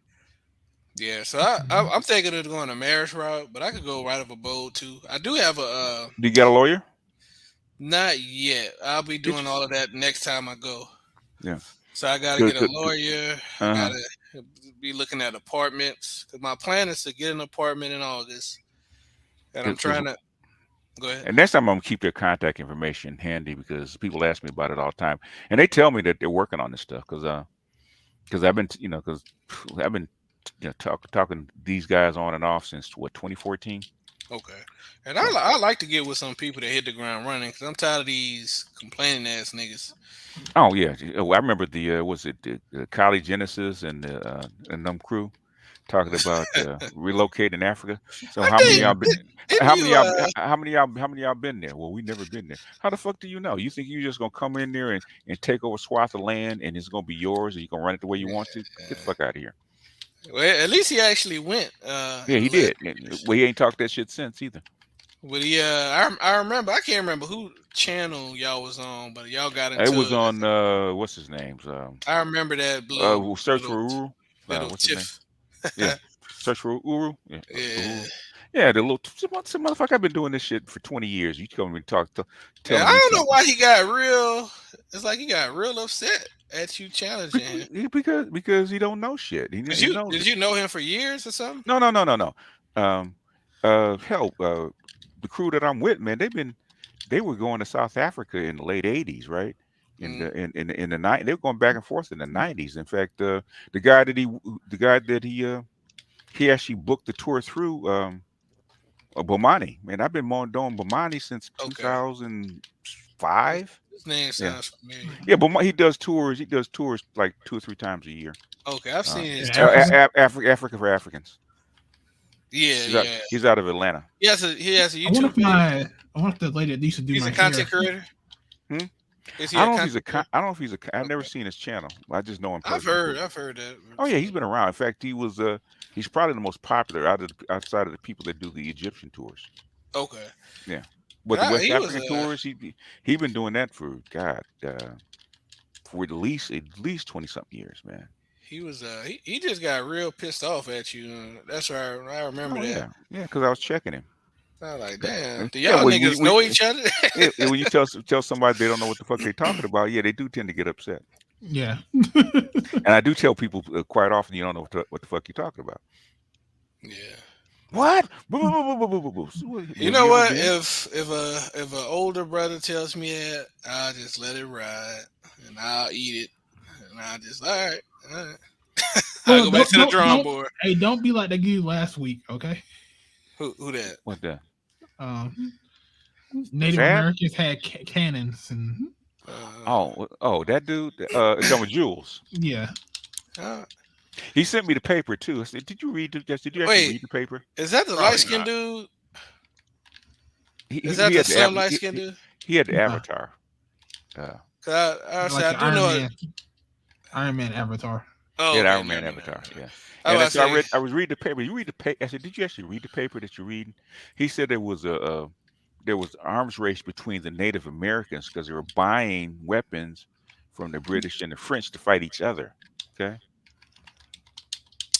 Yeah, so I'm thinking of going a marriage route, but I could go right of abode too. I do have a. Do you got a lawyer? Not yet. I'll be doing all of that next time I go. Yeah. So I gotta get a lawyer. I gotta be looking at apartments because my plan is to get an apartment in August, and I'm trying to. Go ahead. And next time I'm gonna keep their contact information handy because people ask me about it all the time, and they tell me that they're working on this stuff because I've been talking these guys on and off since 2014. Okay, and I like to get with some people that hit the ground running because I'm tired of these complaining ass niggas. Oh yeah, I remember the Kylie Genesis and them crew talking about relocating in Africa. So how many y'all been? How many y'all been there? Well, we never been there. How the fuck do you know? You think you just gonna come in there and take over a swath of land and it's gonna be yours and you gonna run it the way you want to? Get the fuck out of here. Well, at least he actually went. Yeah, he did. Well, he ain't talked that shit since either. But I remember. I can't remember who channel y'all was on, but y'all got into. It was on what's his name? I remember that. Search for Uru. What's his name? Yeah, Search for Uru. Yeah. Yeah. Yeah, the little motherfucker. I've been doing this shit for 20 years. You come and talk to. I don't know why he got real. It's like he got real upset at you challenging him. Because he don't know shit. Did you know him for years or something? No. Hell, the crew that I'm with, man, they were going to South Africa in the late 80s, right? In the night, they were going back and forth in the 90s. In fact, the guy that he actually booked the tour through Bomani. Man, I've been doing Bomani since 2005. His name sounds familiar. Yeah, but he does tours. He does tours like 2 or 3 times a year. Okay, I've seen his Africa for Africans. Yeah, he's out of Atlanta. He has a YouTube. I want the lady that used to do. He's my a content creator. Is he I don't know if he's a. I've never seen his channel. I just know him. I've heard that. Oh yeah, he's been around. In fact, he's probably the most popular outside of the people that do the Egyptian tours. Okay. Yeah, but the West African tours, he been doing that for for at least 20-something years, man. He was he just got real pissed off at you. That's why I remember that. Yeah, because I was checking him. I was like, damn, do y'all niggas know each other? When you tell somebody they don't know what the fuck they're talking about, yeah, they do tend to get upset. Yeah. And I do tell people quite often you don't know what the fuck you're talking about. Yeah. What? You know what? If an older brother tells me that, I'll just let it ride and I'll eat it. And I'll just all right. I'll go back to the drawing board. Hey, don't be like that dude last week, okay? Who that? What that? Native Americans had cannons and that dude. Talking with Jules. Yeah. He sent me the paper too. I said, "Did you read? Did you actually read the paper?" Is that the light skinned dude? Is that he the slim light skinned dude? He had the avatar. I do know Iron Man avatar. Oh, yeah, Iron Man avatar. Yeah. And I was reading the paper. You read the paper? I said, "Did you actually read the paper that you're reading?" He said there was an arms race between the Native Americans because they were buying weapons from the British and the French to fight each other. Okay.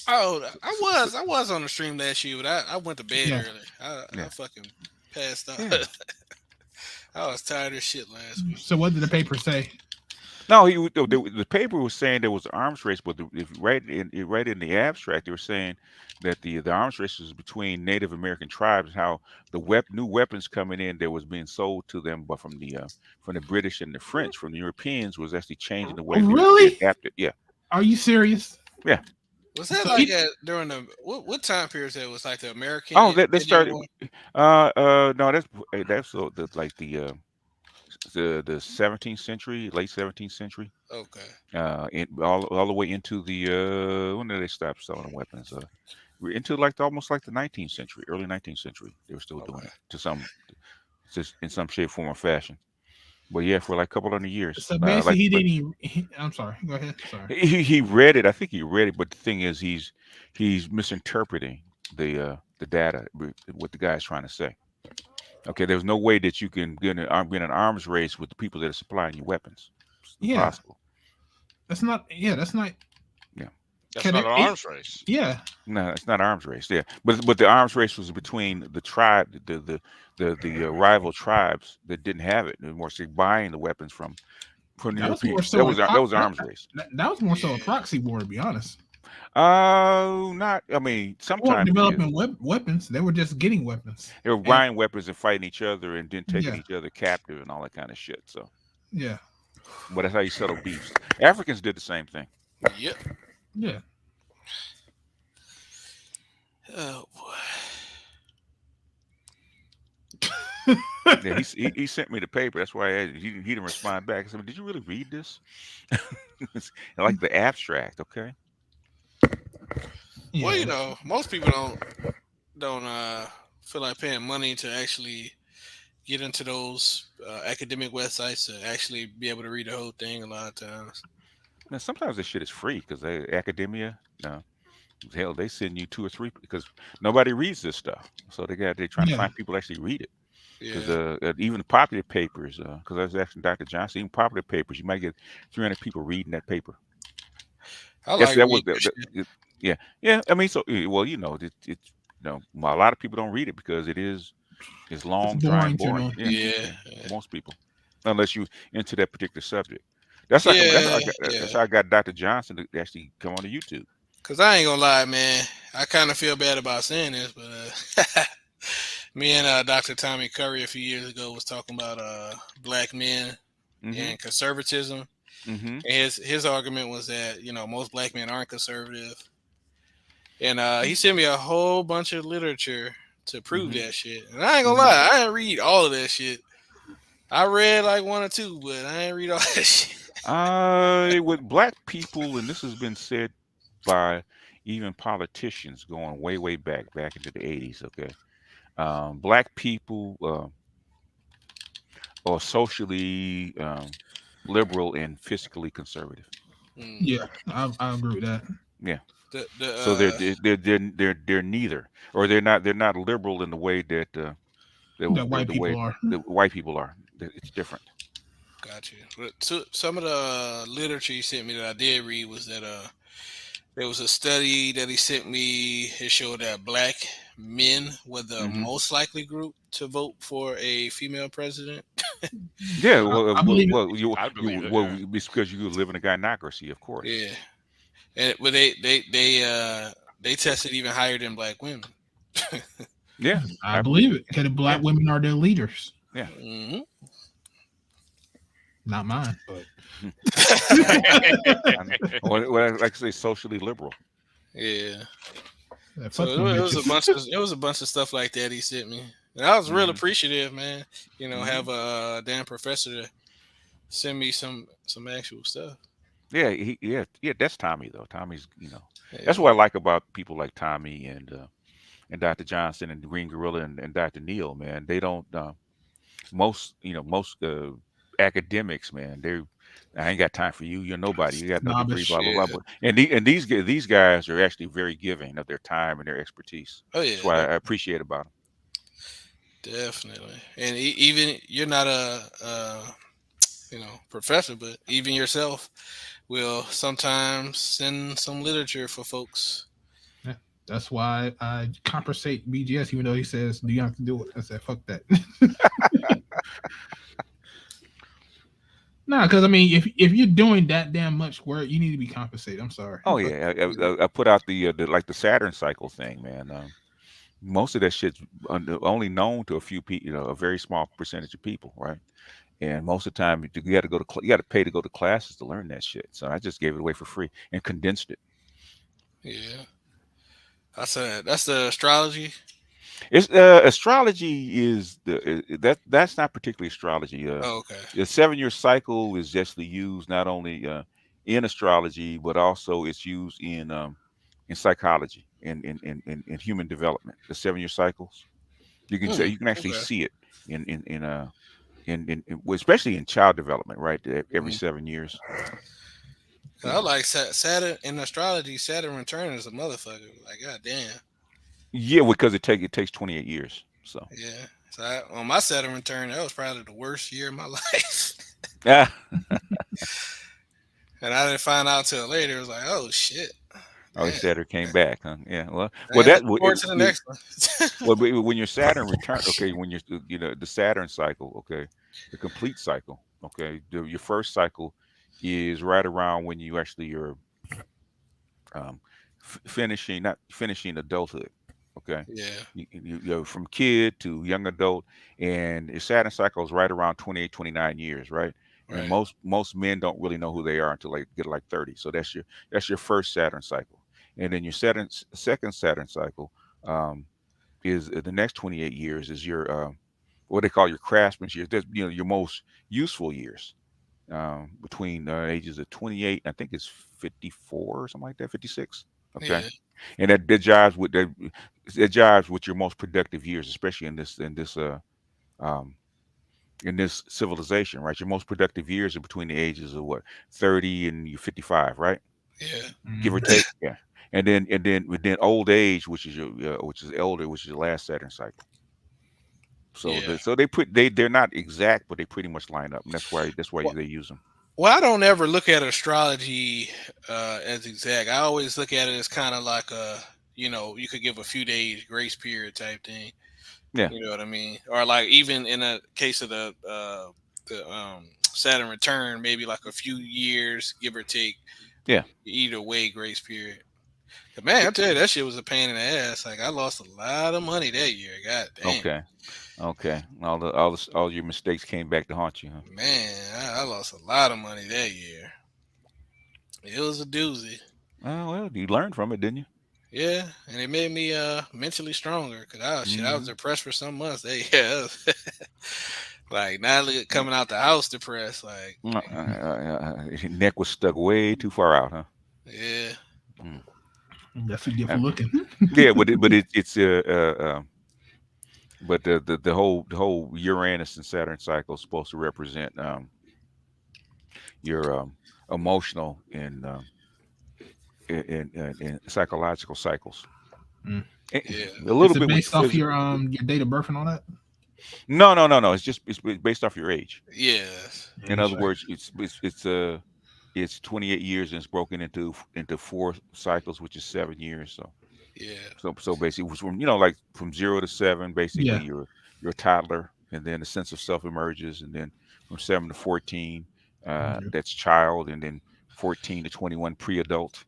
Oh, I was on the stream last year, but I went to bed early. I fucking passed out. Yeah. I was tired of shit last week. So what did the paper say? No, the paper was saying there was an arms race, but right in the abstract, they were saying that the arms race was between Native American tribes, how the new weapons coming in that was being sold to them, but from the British and the French, from the Europeans, was actually changing the way they adapted. Yeah. Are you serious? Yeah. Was that during the what time period that was like the American? Oh, they started. No, that's like the 17th century, late 17th century. Okay. All the way into the when did they stop selling weapons? Into almost like the 19th century, early 19th century. They were still doing it in some shape, form, or fashion. But yeah, for like a couple hundred years. So basically, I'm sorry. Go ahead. Sorry. He read it. I think he read it, but the thing is, he's misinterpreting the data, what the guy's trying to say. Okay, there's no way that you can get in an arms race with the people that are supplying you weapons. It's impossible. That's not. Yeah, that's not. Yeah, that's not an arms race. Yeah. No, it's not arms race. Yeah, but the arms race was between the tribe, the rival tribes that didn't have it. They were buying the weapons from the Europeans. That was arms race. That was more so a proxy war, to be honest. Not. I mean, sometimes developing weapons. They were just getting weapons. They were buying weapons and fighting each other, and then taking each other captive and all that kind of shit. So. Yeah. But that's how you settle beefs. Africans did the same thing. Yep. Yeah. Oh boy. Yeah, he sent me the paper. That's why he didn't respond back. I said, "Did you really read this?" Like the abstract, okay? Yeah. Well, most people don't feel like paying money to actually get into those academic websites to actually be able to read the whole thing. A lot of times. Now, sometimes this shit is free because academia. Hell, they send you 2 or 3 because nobody reads this stuff. So they're trying to find people who actually read it. Because even popular papers, because I was asking Dr. Johnson, even popular papers, you might get 300 people reading that paper. Yeah. I mean, so well, a lot of people don't read it because it's long, dry, and boring. Yeah. Most people, unless you into that particular subject. That's how I got Dr. Johnson to actually come on to YouTube. Cause I ain't gonna lie, man. I kind of feel bad about saying this, but me and Dr. Tommy Curry a few years ago was talking about black men and conservatism. And his argument was that most black men aren't conservative, and he sent me a whole bunch of literature to prove that shit. And I ain't gonna lie, I didn't read all of that shit. I read like 1 or 2, but I didn't read all that shit. With black people, and this has been said by even politicians going way back into the 80s. Okay, black people are socially liberal and fiscally conservative. Yeah, I agree with that. Yeah. So they're neither, or they're not liberal in the way that the white people are. It's different. Got you. But some of the literature he sent me that I did read was that there was a study that he sent me. It showed that black men were the most likely group to vote for a female president. Yeah, it's because you live in a gynocracy, of course. Yeah, but they tested even higher than black women. Yeah, I believe it. Because black women are their leaders. Yeah. Mm-hmm. Not mine, but well, like I say, socially liberal. Yeah. yeah, So fuck them it was a bitches. bunch of stuff like that he sent me, and I was real Mhm. appreciative, man. You know, Mhm. have a damn professor to send me some actual stuff. Yeah, yeah. That's Tommy though. Tommy's, that's Yeah. what I like about people like Tommy and Dr. Johnson and Green Gorilla and Dr. Neal. Man, they don't. Most academics, man. I ain't got time for you. You're nobody. You got no degree. Snobbish. Blah blah blah. Yeah. But these guys are actually very giving of their time and their expertise. Oh That's yeah, why I appreciate about them. definitely. And even you're not a professor, but even yourself will sometimes send some literature for folks. Yeah. That's why I compensate BGS, even though he says, "Do you have to do it?" I said, "Fuck that." Nah, because I mean, if you're doing that damn much work, you need to be compensated. I'm sorry. Oh yeah, I put out the Saturn cycle thing, man. Most of that shit's only known to a few people, a very small percentage of people, right? And most of the time, you got to you got to pay to go to classes to learn that shit. So I just gave it away for free and condensed it. Yeah, that's the astrology. It's astrology is that's not particularly astrology. Oh, okay. The 7-year cycle is actually used not only in astrology, but also it's used in psychology in human development. The 7-year cycles. You can actually Okay. see it well, especially in child development, right? Every Mm. 7 years. I like Saturn in astrology. Saturn return is a motherfucker. Like, god damn. Yeah, because it takes 28 years. So Yeah. So on my Saturn return, that was probably the worst year of my life. yeah. And I didn't find out till later. It was like, oh shit. Oh, he Damn. Saturn came back, huh? Yeah. Well, Damn, that looking forward to the next one. well, when your Saturn return, okay, when you're the Saturn cycle, okay, the complete cycle, okay, your first cycle is right around when you actually are not finishing adulthood, okay. Yeah. You're from kid to young adult, and your Saturn cycle is right around 28, 29 years, right? And Right. most men don't really know who they are until they get like 30. So that's your first Saturn cycle, and then your second Saturn cycle is the next 28 years is your what they call your craftsman's years. That's your most useful years between ages of 28, I think it's 54 or something like that, 56. Okay, Yeah. and that jives with your most productive years, especially um, in this civilization, right? Your most productive years are between the ages of what 30 and you're 55, right? Yeah. Give or take, yeah. And then old age, which is which is elder, which is your last Saturn cycle. So Yeah. they're not exact, but they pretty much line up, and that's why Well, they use them. I don't ever look at astrology as exact. I always look at it as kind of like you could give a few days grace period type thing. Yeah, You know what I mean? Or like even in a case of the Saturn return, maybe like a few years, give or take. yeah. Either way, grace period. But man, I tell you, that shit was a pain in the ass. Like I lost a lot of money that year. God damn. Okay, okay. All your mistakes came back to haunt you, huh? Man, I lost a lot of money that year. It was a doozy. Oh well, you learned from it, didn't you? Yeah, and it made me mentally stronger. Cause I was Hmm. depressed for some months. Like now coming out the house depressed. Like Your neck was stuck way too far out, huh? yeah, Mm. That's a gift for Uh, looking. yeah, but the whole Uranus and Saturn cycle is supposed to represent your emotional and psychological cycles. Mm. A yeah, a little Is it bit with the based off physical. your date of birth and all that? No. It's based off your age. yeah, In Age, other right. words, it's 28 years and it's broken into 4 cycles, which is 7 years. So yeah, basically, it was from like from 0 to 7. Basically, Yeah. you're a toddler, and then the sense of self emerges, and then from 7 to 14, Yeah. that's child, and then 14 to 21, pre-adult.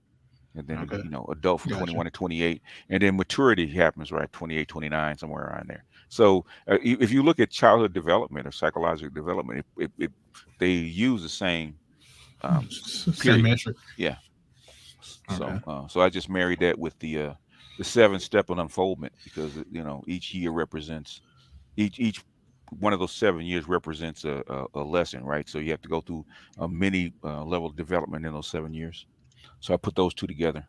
And then, Okay. adult from Gotcha. 21 to 28. And then maturity happens right 28, 29, somewhere around there. So if you look at childhood development or psychological development, they use the same Same period. metric. Yeah. Okay. So I just married that with the 7-step of unfoldment because each year represents each one of those 7 years represents a lesson, right? So you have to go through a mini level of development in those 7 years. So I put those two together.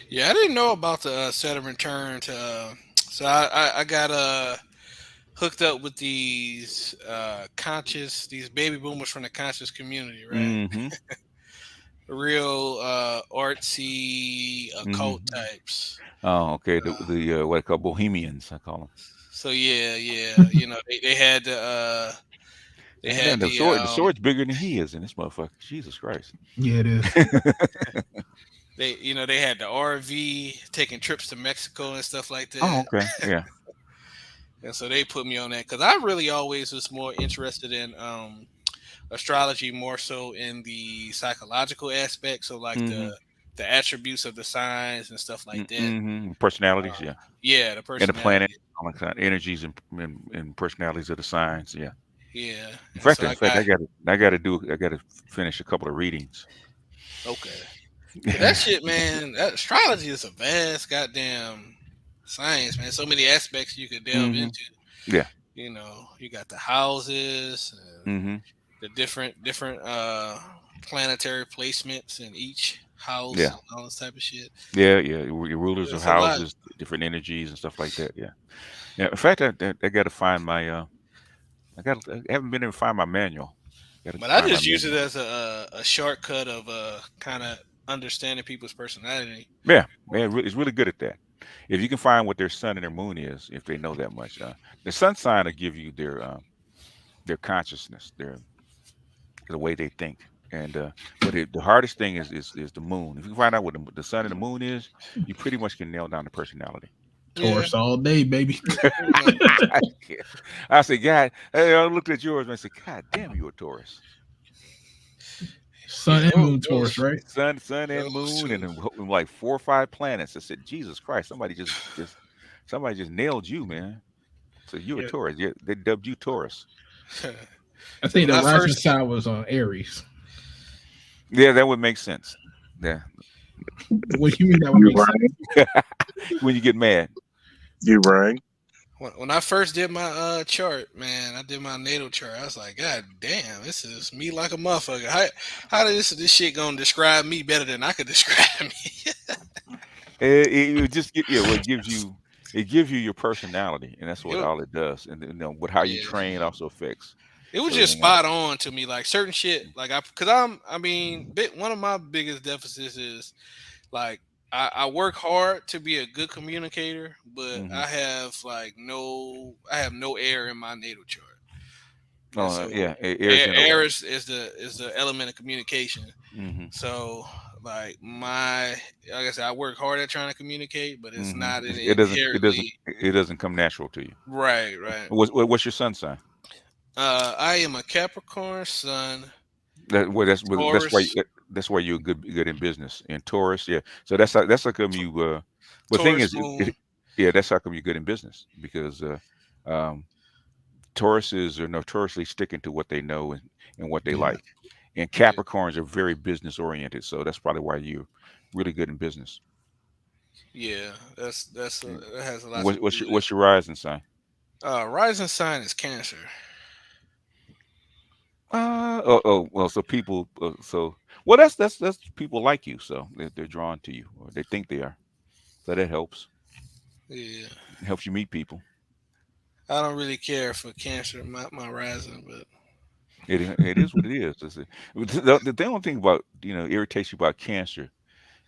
Yeah, I didn't know about the Saturn return to. So I got hooked up with these these baby boomers from the conscious community, right? Mm-hmm. Real artsy occult Mm-hmm. types. Oh, okay. The what I call bohemians, I call them. So yeah, they had the they And had then the the sword's bigger than he is in this motherfucker. Jesus Christ. Yeah, it is. they had the RV taking trips to Mexico and stuff like that. Oh, okay. Yeah. And so they put me on that because I really always was more interested in astrology, more so in the psychological aspect. So like Mm-hmm. the attributes of the signs and stuff like that. Mm-hmm. Personalities, yeah. Yeah, the And the personality. planet, all that kind of energies and personalities of the signs, yeah. Yeah. In fact, So I got to finish a couple of readings. Okay. That shit, man. That astrology is a vast goddamn science, man. So many aspects you could delve Mm-hmm. into. Yeah. You got the houses, Mm-hmm. the different planetary placements in each house, Yeah. and all this type of shit. Yeah, yeah. Your rulers of It's a lot. houses, different energies and stuff like that. Yeah. Yeah. In fact, I got to find my. I haven't been able to find my manual. But I just use it as a shortcut of kind of understanding people's personality. Yeah, it's really good at that. If you can find what their sun and their moon is, if they know that much, the sun sign will give you their consciousness, the way they think. And but the hardest thing is the moon. If you can find out what the sun and the moon is, you pretty much can nail down the personality. Taurus all day, baby. I said, God, I looked at yours and I said, God damn, you a Taurus. Sun and moon Taurus, right? Sun and moon, and like 4 or 5 planets. I said, Jesus Christ, somebody just nailed you, man. So you're a Taurus. Yeah, they dubbed you Taurus. I think the rising sign was on Aries. Yeah, that would make sense. Yeah. What do you mean that would make sense? When you get mad. You rang. When I first did my chart, man, I did my natal chart. I was like, God damn, this is me like a motherfucker. How did this shit gonna describe me better than I could describe me? It just it gives you your personality, and that's what all it does. And with how you train also affects. It was just spot on to me, like certain shit, like one of my biggest deficits is like I work hard to be a good communicator, but I have no air in my natal chart. Oh, yeah, air is the element of communication. Mm-hmm. So like like I said, I work hard at trying to communicate, but it's not it doesn't come natural to you. Right. What's your sun sign? I am a Capricorn sun. That's why you're good in business. In Taurus, yeah. So that's how come you. The thing is, that's how come you're good in business, because Tauruses are notoriously sticking to what they know and what they like, and Capricorns are very business oriented. So that's probably why you're really good in business. Yeah, that has a lot. What's your rising sign? Rising sign is Cancer. Well, so people, that's people like you, so they're drawn to you, or they think they are, so that helps. Yeah, it helps you meet people. I don't really care for Cancer, my rising, but it is what it is. The only thing about irritates you about Cancer,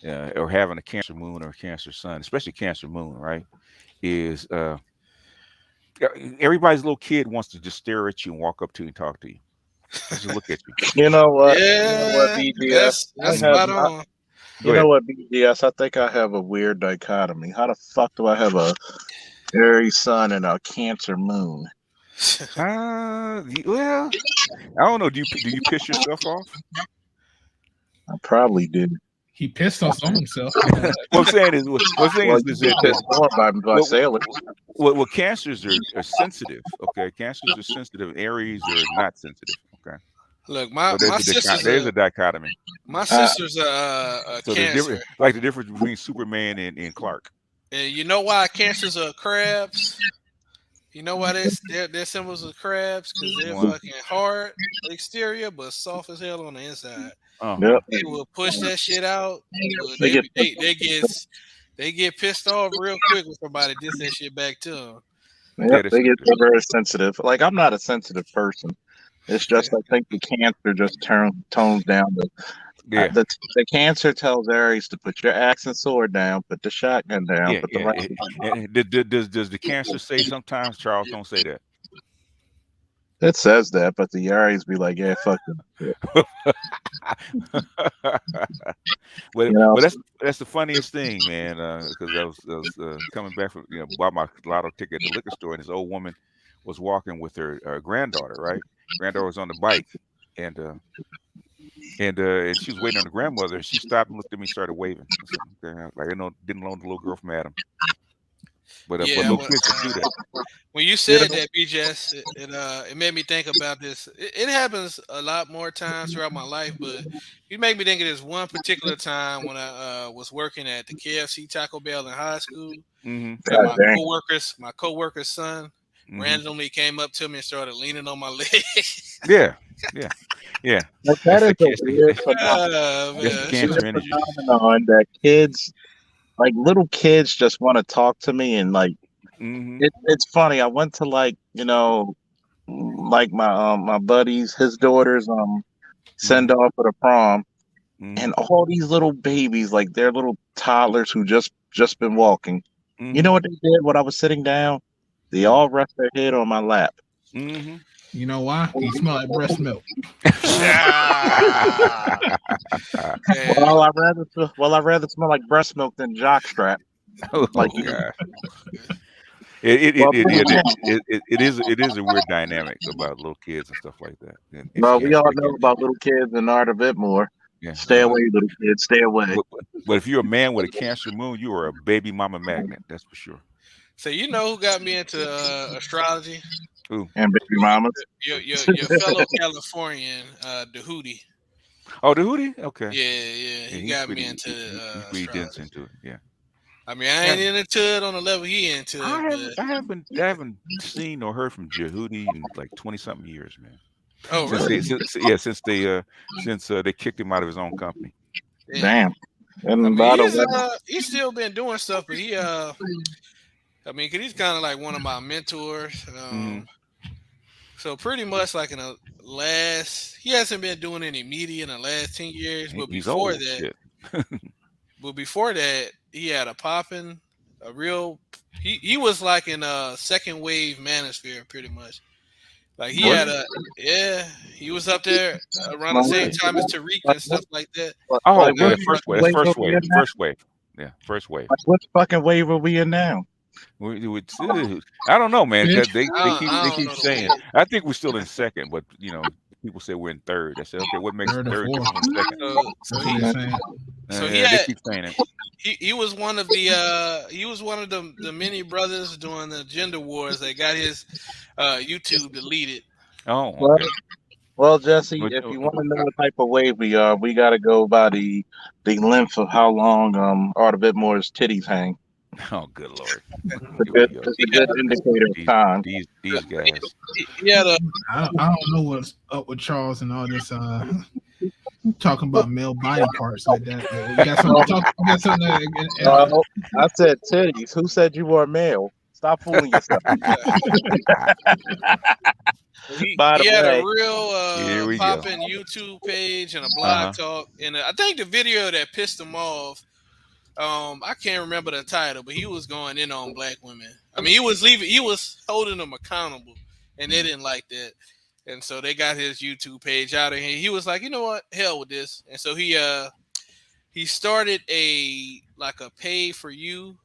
or having a Cancer moon or a Cancer sun, especially Cancer moon, right, is everybody's little kid wants to just stare at you and walk up to you and talk to you. Just look at you. You know what? Yeah, BDS? that's spot on. You know what, BDS? I think I have a weird dichotomy. How the fuck do I have a Aries sun and a Cancer moon? Well, I don't know. Do you piss yourself off? I probably did. He pissed off on himself. What I'm saying is, well, cancers are sensitive. Okay, cancers are sensitive. Aries are not sensitive. Okay. Look, So there's a dichotomy. My sister's a so Cancer. The difference between Superman and Clark. And you know why cancers are crabs? You know why their symbols are crabs? Because they're fucking hard exterior, but soft as hell on the inside. They will push that shit out. They get pissed off real quick when somebody diss that shit back to them. Yep, they get very sensitive. Like, I'm not a sensitive person. It's just, I think the Cancer just tones down the Cancer tells Aries to put your axe and sword down, put the shotgun down, put the rifle down. Does the Cancer say sometimes? Charles, don't say that. It says that, but the Aries be like, yeah, fuck them. But that's the funniest thing, man. Because I was coming back from bought my lotto ticket at the liquor store, and this old woman was walking with her granddaughter. Right, granddaughter was on the bike, and she was waiting on the grandmother. She stopped and looked at me, started waving. Like I didn't know the little girl from Adam. But little kids can do that. When you said that, BJS, it made me think about this. It happens a lot more times throughout my life, but you make me think of this one particular time when I was working at the KFC Taco Bell in high school. Mm-hmm. My coworker's son randomly came up to me and started leaning on my leg. Yeah. That is a weird phenomenon that kids, like little kids, just want to talk to me, and like it's funny. I went to like my buddies, his daughters send off for the prom, and all these little babies, like they're little toddlers who just been walking. You know what they did when I was sitting down? They all rest their head on my lap. You know why? You smell like breast milk. Well, I'd rather smell like breast milk than jockstrap. God. It is a weird dynamic about little kids and stuff like that. And well, we all know about little kids and art a bit more. Yeah. Stay away, little kids. Stay away. But if you're a man with a Cancer moon, you are a baby mama magnet. That's for sure. So you know who got me into astrology? Who? And baby mamas. Your fellow Californian, the Hootie. Oh, the Hootie? Okay. Yeah. He got me into he gets into it. Yeah. I mean, I ain't into it on the level he into it. I haven't seen or heard from Jehudi in like 20-something years, man. Oh, really? Since they kicked him out of his own company. Yeah. Damn. And he's still been doing stuff, but cause he's kind of like one of my mentors. So pretty much like in the last, he hasn't been doing any media in the last 10 years. But before that, he had he was like in a second wave manosphere pretty much. Like he was up there around the same time as Tariq and stuff like that. Oh, yeah, first wave. Yeah, first wave. Like, what fucking wave are we in now? I don't know, man. Because they keep saying. I think we're still in second, but people say we're in third. I said, okay, what makes third different from second? They keep saying it. He was one of the many brothers during the gender wars that got his YouTube deleted. Oh, okay. Well, Jesse, if you want to know what type of wave we are, we got to go by the length of how long Art a bit more's titties hang. Oh, good Lord! It's a good indicator of time. These guys. I don't know what's up with Charles and all this. Talking about male body parts like that. You got something I said titties. Who said you were a male? Stop fooling yourself. He had a real popping YouTube page and a blog talk, and I think the video that pissed him off. I can't remember the title, but he was going in on black women. I mean, he was holding them accountable, and they didn't like that. And so they got his YouTube page out of here. He was like, you know what? Hell with this. And so he started a pay for you,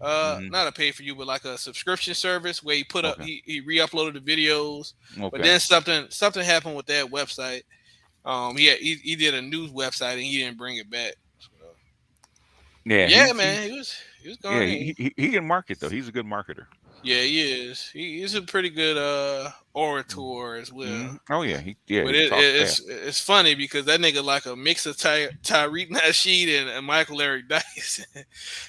not a pay for you, but like a subscription service where he put up, he re-uploaded the videos. Okay. But then something happened with that website. He did a news website and he didn't bring it back. Yeah, Yeah, man, he was going in. he can market though. He's a good marketer. Yeah, he is. He's a pretty good orator as well. Oh yeah, But he talks fast. it's funny because that nigga like a mix of Tyreek Nasheed and Michael Eric Dice.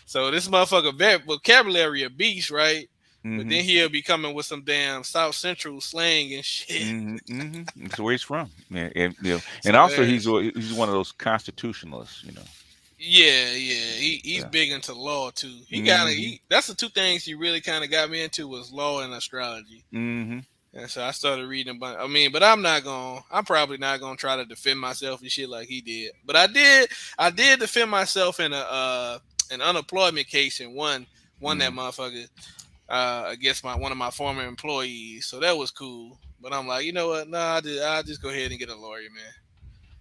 So this motherfucker vocabulary a beast, right? But then he'll be coming with some damn South Central slang and shit. That's where he's from. Yeah, and and So also he's one of those constitutionalists. yeah, he's big into law too. That's the two things he really kind of got me into was law and astrology. And so I started reading, but I'm probably not gonna try to defend myself and shit like he did. But I did defend myself in an unemployment case and won that motherfucker against one of my former employees. So that was cool. But I'm like, you know what? Nah, I'll just go ahead and get a lawyer, man.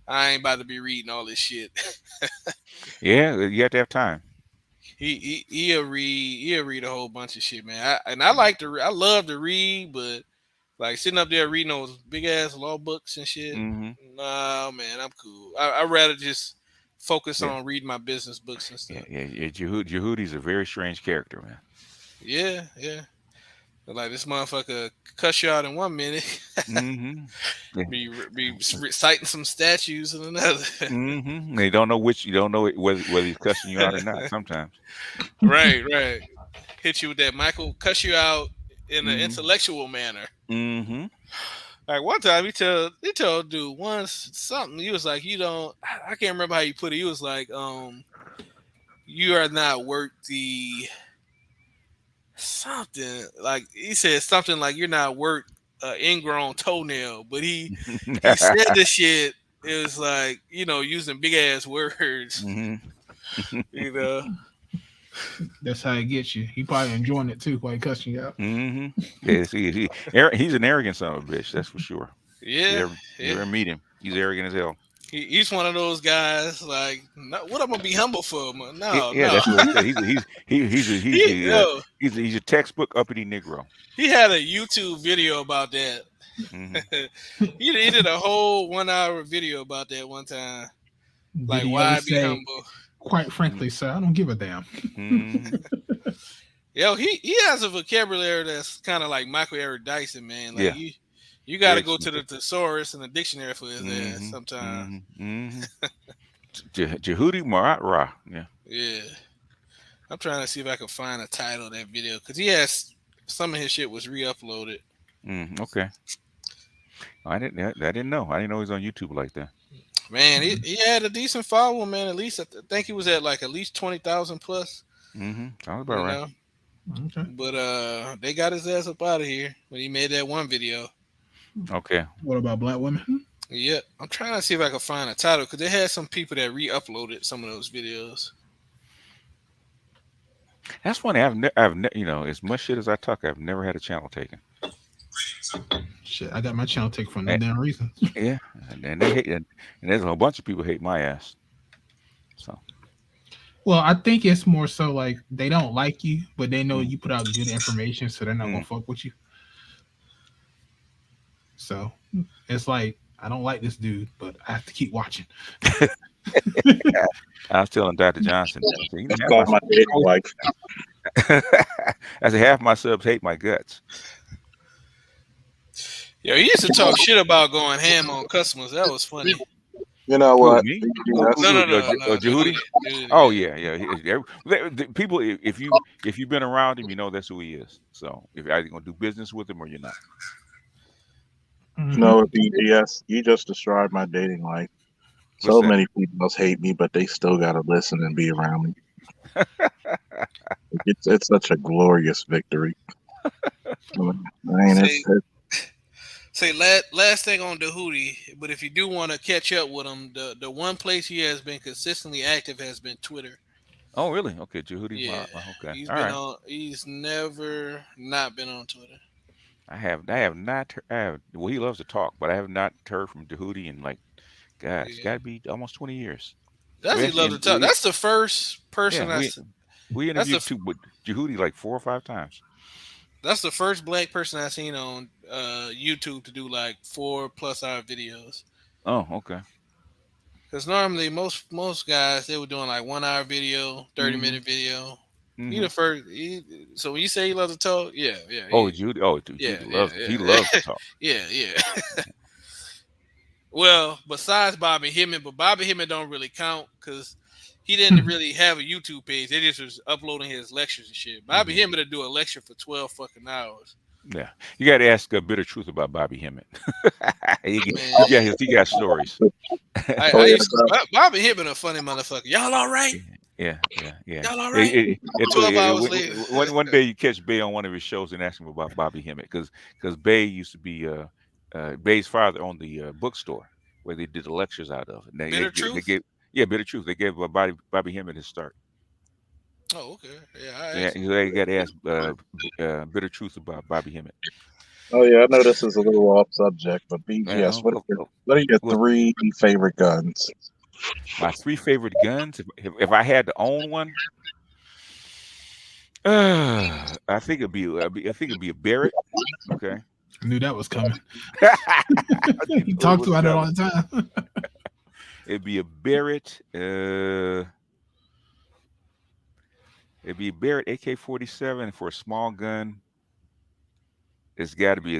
I ain't about to be reading all this shit. Yeah, you have to have time. He'll read a whole bunch of shit, man. I love to read, but like sitting up there reading those big ass law books and shit. Nah, man, I'm cool. I'd rather just focus on reading my business books and stuff. Yeah. Jehudi's a very strange character, man. Yeah. But like this motherfucker cuss you out in 1 minute. be reciting some statues in another. They don't know you don't know whether he's cussing you out or not sometimes. Right. Hit you with that Michael, cuss you out in an intellectual manner. Like one time he told dude once something. He was like, I can't remember how you put it. He was like, you are not worth the something. Like he said something like you're not worth ingrown toenail. But he said this shit. It was like, using big ass words. That's how he gets you. He probably enjoying it too while he cussing you out. Yeah, he's an arrogant son of a bitch, that's for sure. Yeah. You ever meet him? He's arrogant as hell. He's one of those guys. Like, what I'm gonna be humble for? Man? No, that's what I said. He's a textbook uppity Negro. He had a YouTube video about that. He did a whole 1 hour video about that one time. Like, why be humble? Quite frankly, sir, I don't give a damn. Yo, he has a vocabulary that's kind of like Michael Eric Dyson, man. Like you got to go to the thesaurus and the dictionary for his ass sometimes. Jehudi Marat Ra. Yeah. I'm trying to see if I can find a title of that video because he has some of his shit was re-uploaded. Okay. I didn't know. I didn't know he was on YouTube like that. Man, he had a decent following, man. At least I think he was at like at least 20,000 plus. Sounds about right. Okay. But they got his ass up out of here when he made that one video. Okay. What about black women? Yeah, I'm trying to see if I can find a title because they had some people that re-uploaded some of those videos. That's funny. I've as much shit as I talk, I've never had a channel taken. Shit, I got my channel taken for no damn reason. Yeah, and they hate it, and there's a bunch of people hate my ass. So. Well, I think it's more so like they don't like you, but they know you put out good information, so they're not gonna fuck with you. So it's like I don't like this dude, but I have to keep watching. I was telling Dr. Johnson, that's called my dating wife. I said half my subs hate my guts. Yo, he used to talk shit about going ham on customers. That was funny. You know what? No, Jehudi? Oh yeah. People, if you've been around him, you know that's who he is. So if you're either gonna do business with him or you're not. No, BGS, you just described my dating life. So many people else hate me, but they still gotta listen and be around me. It's such a glorious victory. Say last thing on Jehudi, but if you do want to catch up with him, the one place he has been consistently active has been Twitter. Oh really? Okay, Jehudi. Yeah. Okay. He's never not been on Twitter. I have not. Well, he loves to talk, but I have not heard from Jehudi in like, God, it's got to be almost 20 years. Does he love to talk? That's the first person we interviewed Jehudi like 4 or 5 times. That's the first black person I've seen on YouTube to do like 4+ hour videos. Oh, okay. Because normally most guys they were doing like 1 hour video, 30-minute video. He the first. So when you say he loves to talk, yeah. Oh, Judy. Oh, dude, Yeah, Judy yeah, loves. yeah. He loves to talk. Yeah. Well, besides Bobby Hemmett, but Bobby Hemmett don't really count because he didn't really have a YouTube page. They just was uploading his lectures and shit. Bobby Hemmett would do a lecture for 12 fucking hours. Yeah, you got to ask a bitter truth about Bobby Hemmett. he got stories. Bobby Hemmett a funny motherfucker. Y'all all right? Yeah. Y'all all right? 12 hours later. One day you catch Bay on one of his shows and ask him about Bobby Hemmett because Bay used to be Bay's father owned the bookstore where they did the lectures out of. And Bitter Truth? Bitter Truth. They gave Bobby Hemmett his start. Oh, okay. Yeah, you got to ask bitter truth about Bobby Hemmett. Oh yeah, I know this is a little off subject, but BGS, what are your 3 favorite guns? My 3 favorite guns. If I had to own one, I think it'd be a Barrett. Okay. I knew that was coming. He talks about it all the time. It'd be a Barrett. It'd be a Barrett AK-47 for a small gun. It's got to be a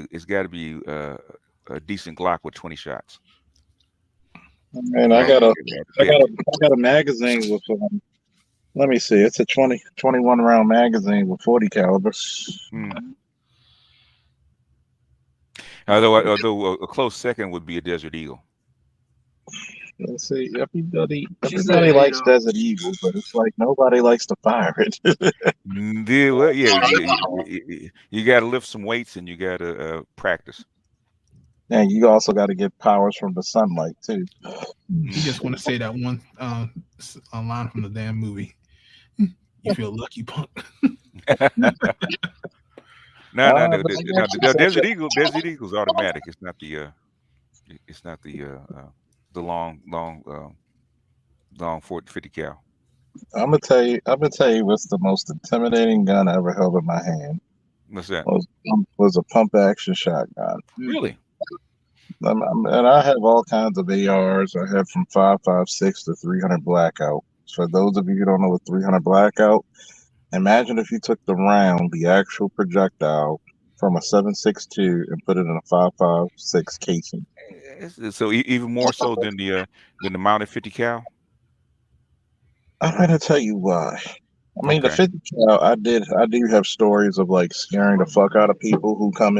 decent Glock with 20 shots. Man, I got a magazine with let me see, it's a 21 round magazine with 40 caliber. Although a close second would be a Desert Eagle. Let's see, everybody likes Desert Eagle, but it's like nobody likes to fire it. You got to lift some weights and you got to practice. And you also got to get powers from the sunlight too. You just want to say that one line from the damn movie. You feel lucky, punk. The Desert Eagle's automatic. It's not the long 50 cal. I'm gonna tell you what's the most intimidating gun I ever held in my hand. What's that? Was a pump action shotgun. Really? And I have all kinds of ARs. I have from 5.56 to 300 blackout. For those of you who don't know what 300 blackout, imagine if you took the round, the actual projectile, from a 7.62 and put it in a 5.56 casing. So even more so than the mounted 50 cal. I'm gonna tell you why. I mean, the 50 cal, I do have stories of like scaring the fuck out of people who come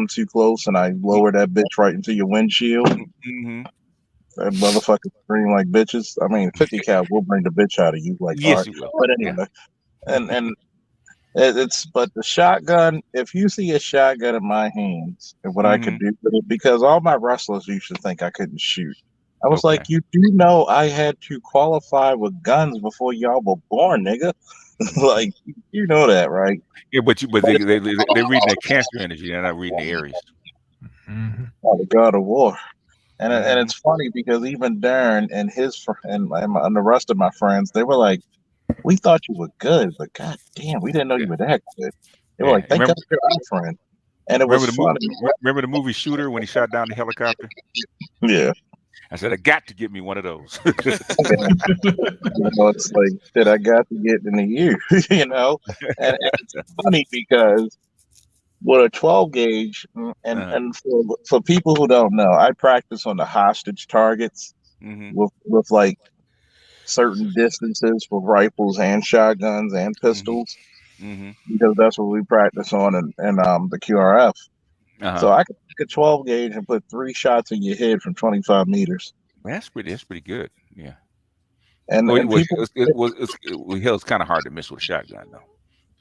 too close, and I lower that bitch right into your windshield. That motherfucker scream like bitches. I mean, 50 cal will bring the bitch out of you. Like, yes, you will. But anyway, and but the shotgun. If you see a shotgun in my hands and what I could do with it, because all my wrestlers used to think I couldn't shoot. I was like, you do know I had to qualify with guns before y'all were born, nigga. Like, you know that, right? Yeah, but they're reading the Cancer energy. They're not reading the Aries. Oh, the God of War. And it's funny because even Darren and and the rest of my friends, they were like, we thought you were good, but god damn, we didn't know you were that good. They were like, thank God you're our friend. And it was funny. Remember the movie Shooter when he shot down the helicopter? Yeah. I said, I got to get me one of those. It's like that I got to get in the year, you know? And it's funny because with a 12 gauge, and for people who don't know, I practice on the hostage targets with like certain distances for rifles and shotguns and pistols, because that's what we practice on in the QRF. So I could take a 12 gauge and put 3 shots in your head from 25 meters. That's pretty good. Yeah. And it's kind of hard to miss with a shotgun, though.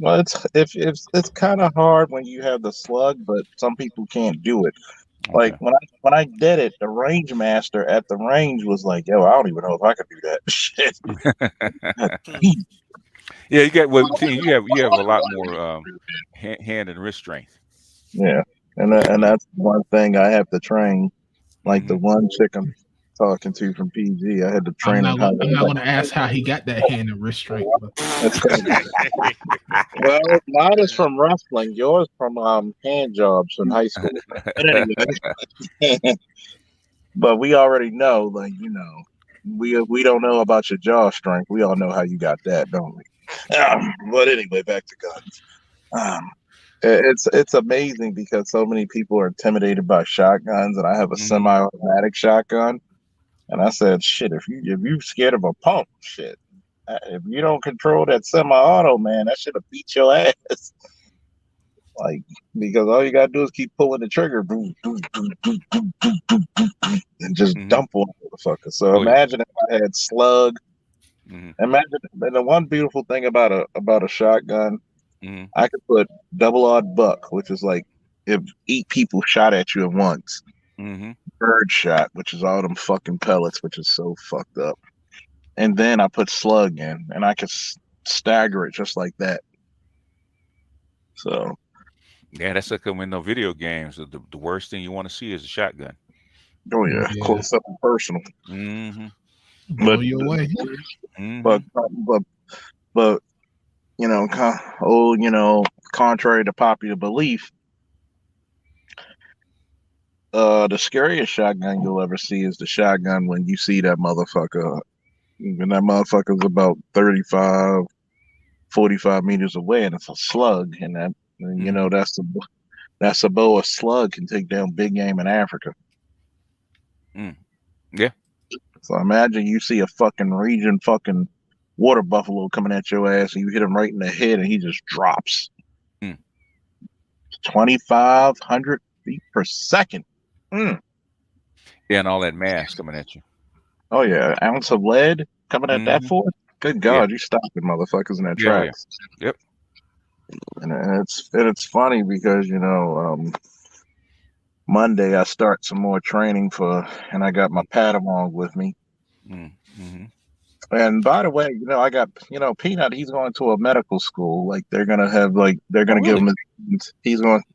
Well, it's kind of hard when you have the slug, but some people can't do it. Like when I did it, the range master at the range was like, "Yo, I don't even know if I could do that shit." Yeah, you have a lot more hand and wrist strength. Yeah, and that's one thing I have to train. Like the one chick I'm talking to from PG, I had to train him. I'm not going to ask how he got that hand and wrist strength. Well, mine is from wrestling. Yours from hand jobs in high school. But anyway, But we already know, like, we don't know about your jaw strength. We all know how you got that, don't we? But anyway, back to guns. It's amazing because so many people are intimidated by shotguns, and I have a semi-automatic shotgun. And I said, shit, if you scared of a pump, shit, if you don't control that semi-auto, man, that should have beat your ass. Like, because all you gotta do is keep pulling the trigger, and just dump on the motherfucker. So imagine if I had slug. Imagine, and the one beautiful thing about a shotgun, I could put double odd buck, which is like if 8 people shot at you at once. Bird shot, which is all them fucking pellets, which is so fucked up. And then I put slug in, and I could stagger it just like that. So. Yeah, that's like in no video games. The worst thing you want to see is a shotgun. Oh yeah, close up and personal. Blow you away. But contrary to popular belief, the scariest shotgun you'll ever see is the shotgun when you see that motherfucker. And that motherfucker's about 35, 45 meters away, and it's a slug, and that that's a bow. A slug can take down big game in Africa. Yeah. So imagine you see a fucking fucking water buffalo coming at your ass, and you hit him right in the head, and he just drops. 2,500 feet per second. Yeah, and all that mass coming at you. Oh yeah, ounce of lead coming at that force. Good God, you stopping motherfuckers in their tracks. Yeah. Yep. And it's funny because Monday I start some more training and I got my Padawan with me. And by the way, I got Peanut. He's going to a medical school. Like they're gonna give him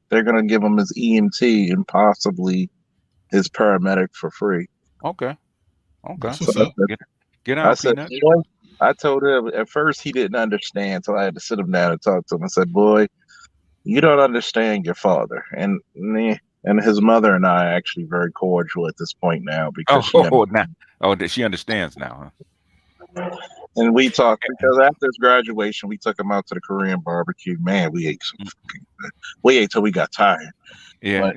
they're gonna give him his EMT and possibly his paramedic for free. Okay. So Get out, I said, Peanut. boy, I told him at first he didn't understand, so I had to sit him down and talk to him. I said, boy, you don't understand your father. And his mother and I are actually very cordial at this point now because she understands now, huh? And we talked because after his graduation, we took him out to the Korean barbecue. Man, we ate till we got tired. Yeah,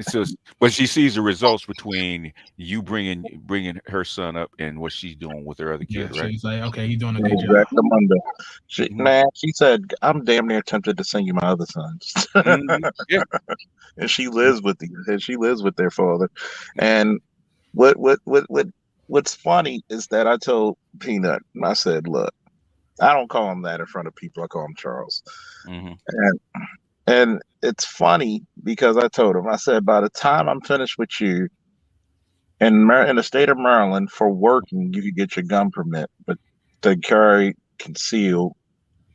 but she sees the results between you bringing her son up and what she's doing with her other kid, right? She's like, okay, he's doing a good job. Man, she said, I'm damn near tempted to send you my other sons. Yeah. And she lives with their father. And what's funny is that I told Peanut, I said, look, I don't call him that in front of people. I call him Charles. And it's funny because I told him, I said, by the time I'm finished with you in the state of Maryland for working, you could get your gun permit, but to carry concealed,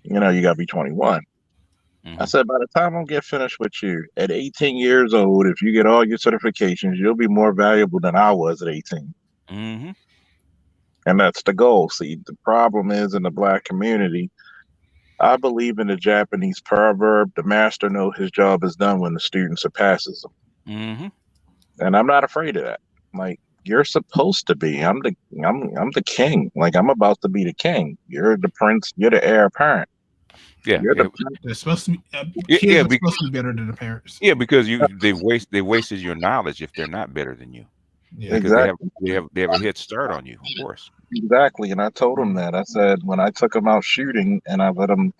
you got to be 21. I said, by the time I'm get finished with you at 18 years old, if you get all your certifications, you'll be more valuable than I was at 18. And that's the goal. See, the problem is in the Black community, I believe in the Japanese proverb, the master knows his job is done when the student surpasses him. And I'm not afraid of that. Like, you're supposed to be. I'm the king. Like, I'm about to be the king. You're the prince. You're the heir apparent. Yeah, they're supposed to be. Kids are supposed to be better than the parents. Yeah, because they wasted your knowledge if they're not better than you. Yeah, exactly. They have a head start on you, of course. Exactly, and I told him that. I said when I took him out shooting, and I let him,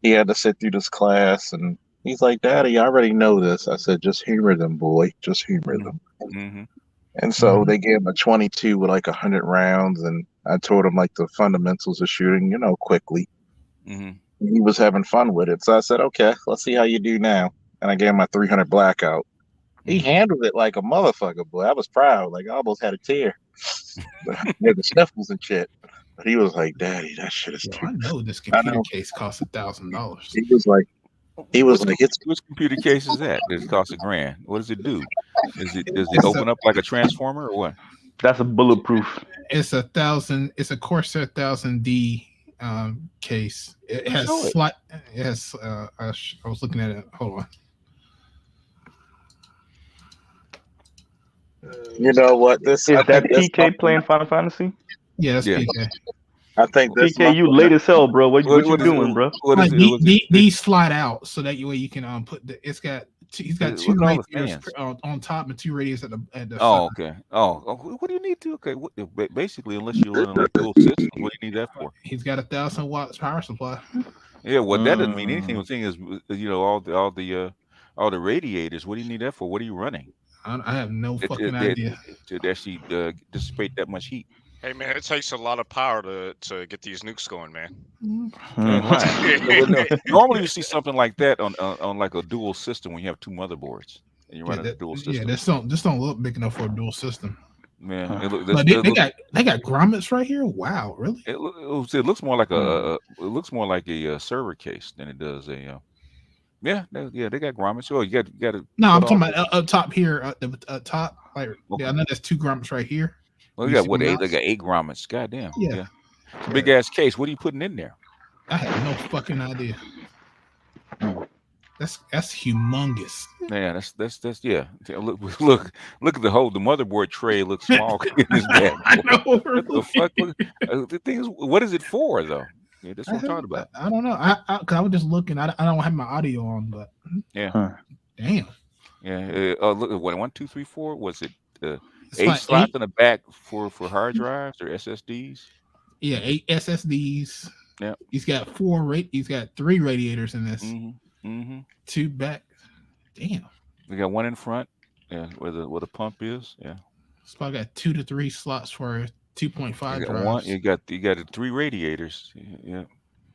he had to sit through this class, and he's like, "Daddy, I already know this." I said, "Just humor them, boy. Just humor them." And so they gave him a 22 with like 100 rounds, and I told him like the fundamentals of shooting, quickly. He was having fun with it, so I said, "Okay, let's see how you do now." And I gave him my 300 blackout. He handled it like a motherfucker, boy. I was proud. Like, I almost had a tear. He had the sniffles and shit. But he was like, "Daddy, that shit is too." I know this computer case costs $1,000. He was like, "Which computer case is that? Does it cost $1,000? What does it do? Does it open up like a transformer or what?" That's a bulletproof. It's $1,000. It's a Corsair 1000D case. It has I was looking at it. Hold on. You know what? Is that PK playing Final Fantasy? Yeah, that's PK. I think this. PK, you late as hell, bro. What you doing, bro? These slide out so that way you can put the. He's got two radiators on top and two radiators at the. Oh, side. okay. Oh, what do you need to? Okay, basically, unless you're running like dual systems, what do you need that for? He's got 1,000 watts power supply. Yeah, well, that doesn't mean anything. The thing is, all the radiators. What do you need that for? What are you running? I have no fucking idea. To actually dissipate that much heat. Hey man, it takes a lot of power to get these nukes going, man. Normally, you see something like that on like a dual system when you have two motherboards and you run a dual system. Yeah, this don't look big enough for a dual system. Man, they got grommets right here. Wow, really? It looks more like a server case than it does a. Yeah, they got grommets. Oh, you got to. No, I'm talking about up top here. The top, like I know there's 2 grommets right here. Well, they got 8 grommets. Goddamn. Yeah. Big ass case. What are you putting in there? I have no fucking idea. That's humongous. Yeah, that's yeah. Look at the motherboard tray looks small in this bag. I know. What the fuck? The thing is, what is it for though? Yeah, that's what I'm talking about. I don't know. I was just looking. I don't have my audio on, but yeah. Damn. Yeah. Look, what 1, 2, 3, 4? Was it 8 like slots in the back for hard drives or SSDs? Yeah, 8 SSDs. Yeah. He's got 3 radiators in this. Mm-hmm. 2 back. Damn. We got 1 in front. Yeah, where the pump is. Yeah. So I got 2 to 3 slots for 2.5 drives. You got 3 radiators. Yeah.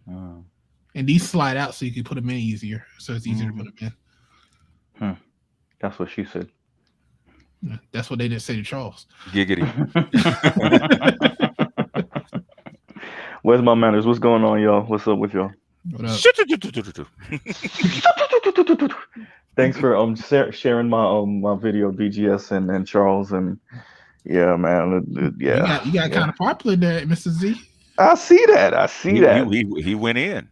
And these slide out so you can put them in easier. So it's easier to put them in. That's what she said. That's what they didn't say to Charles. Giggity. Where's my manners? What's going on, y'all? What's up with y'all? What up? Thanks for sharing my video, BGS and Charles, and yeah, man, yeah. You got kind of popular there, Mr. Z. I see that. He went in.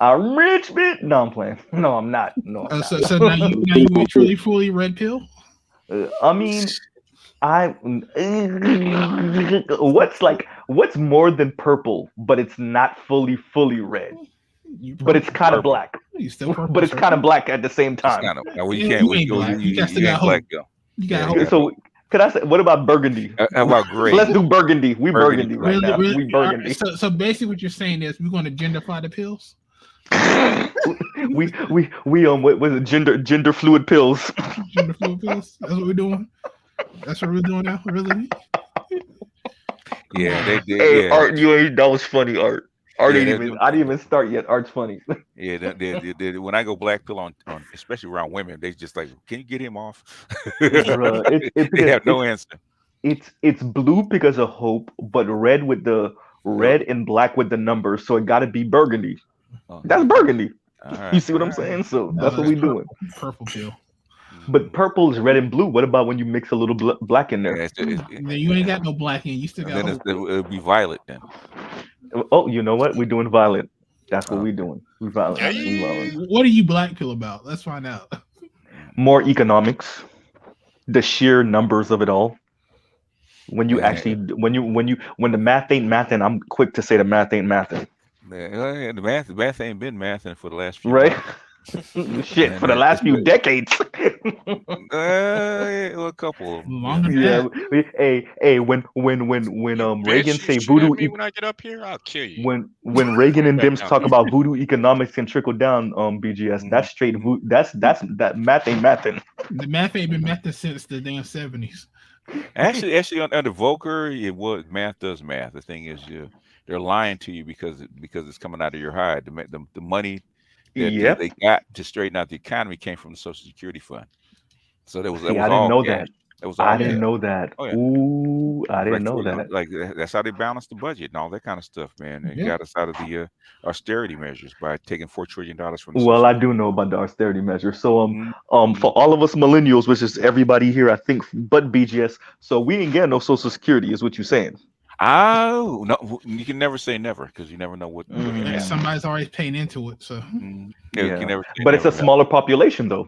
I'm rich, bitch. No, I'm playing. No, I'm not. No. I'm not. So now you truly fully red pill. I mean, what's more than purple, but it's not fully red. But it's kind of black. But it's kind of black at the same time. You can't black. You got so could I say, what about burgundy? How about gray? Let's do burgundy. We burgundy right now. Really? We burgundy. So basically, what you're saying is we're going to genderfy the pills. we what was it? Gender fluid pills. Gender fluid pills. That's what we're doing. That's what we're doing now. Really? Yeah, they did. Hey, yeah. Art, that was funny, Art. I didn't even start yet. Art's funny. Yeah, when I go black pill on especially around women, they just like, can you get him off? They have no answer. It's blue because of hope, but red with the red and black with the numbers, so it got to be burgundy. That's burgundy. Right, you see what I'm saying? So that's what we're doing. Purple pill. But purple is red and blue. What about when you mix a little black in there? You ain't got no black in. You still got. Then it'll be violet then. Oh, you know what? We're doing violet. That's what we're doing. We're violet. What are you black pill about? Let's find out. More economics. The sheer numbers of it all. When you actually, when the math ain't mathing, I'm quick to say the math ain't mathing. Yeah, the math ain't been mathing for the last few right. Shit, for the last few decades. A couple. Yeah. Hey, when Reagan say voodoo, when I get up here, I'll kill you. When Reagan and Dims talk about voodoo economics and trickle down, BGS, that's straight. That math ain't mathing. The math ain't been mathing since the damn 70s. Actually, under Volcker, math does math. The thing is, they're lying to you because it's coming out of your hide. The money that they got to straighten out the economy came from the Social Security Fund. So that was. I didn't know that. I didn't know that. Oh, yeah. Ooh, I didn't know that. Like that's how they balanced the budget and all that kind of stuff, man. They got us out of the austerity measures by taking $4 trillion from. Well, I do know about the austerity measures. So for all of us millennials, which is everybody here, I think, but BGS, so we ain't getting no Social Security, is what you're saying. Oh no, you can never say never because you never know what. Somebody's already paying into it, so You can never but it's a smaller population though.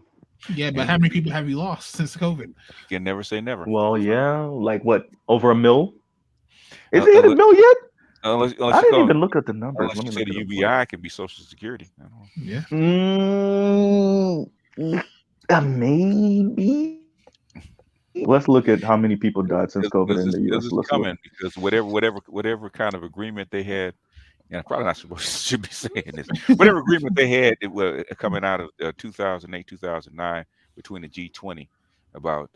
Yeah, but how many people have you lost since COVID? You can never say never. Well, yeah, like what? Over a mil? Is Uh, it hit a unless, mil yet? unless I you didn't call, even look at the numbers. unless Let you me say look the it up. UBI can be Social Security. I don't know. Yeah. Maybe. Let's look at how many people died since COVID in the Because U.S. it's Let's look. coming. Because whatever kind of agreement they had. Yeah, probably not supposed should be saying this. Whatever agreement they had, it was coming out of 2008, 2009 between the G20 about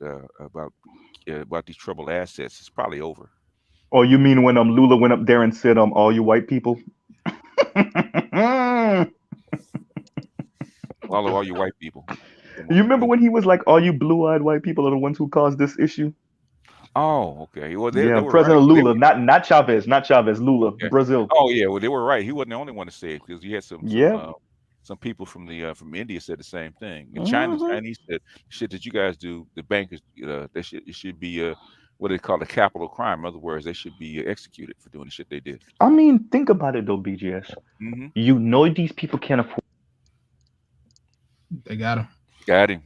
these troubled assets. It's probably over. Oh, you mean when Lula went up there and said all you white people? All you white people. You remember when he was like, all you blue-eyed white people are the ones who caused this issue? Oh, okay. Well, they Yeah, were President right. Lula, not Chavez, Lula, Okay. Brazil. Oh yeah, well they were right. He wasn't the only one to say it because you had Yep. some people from the from India said the same thing. And Mhm. Chinese said shit that you guys do. The bankers, it should be what they call a capital crime. In other words, they should be executed for doing the shit they did. I mean, think about it though, BGS. Mm-hmm. You know these people can't afford. They got him. Got him.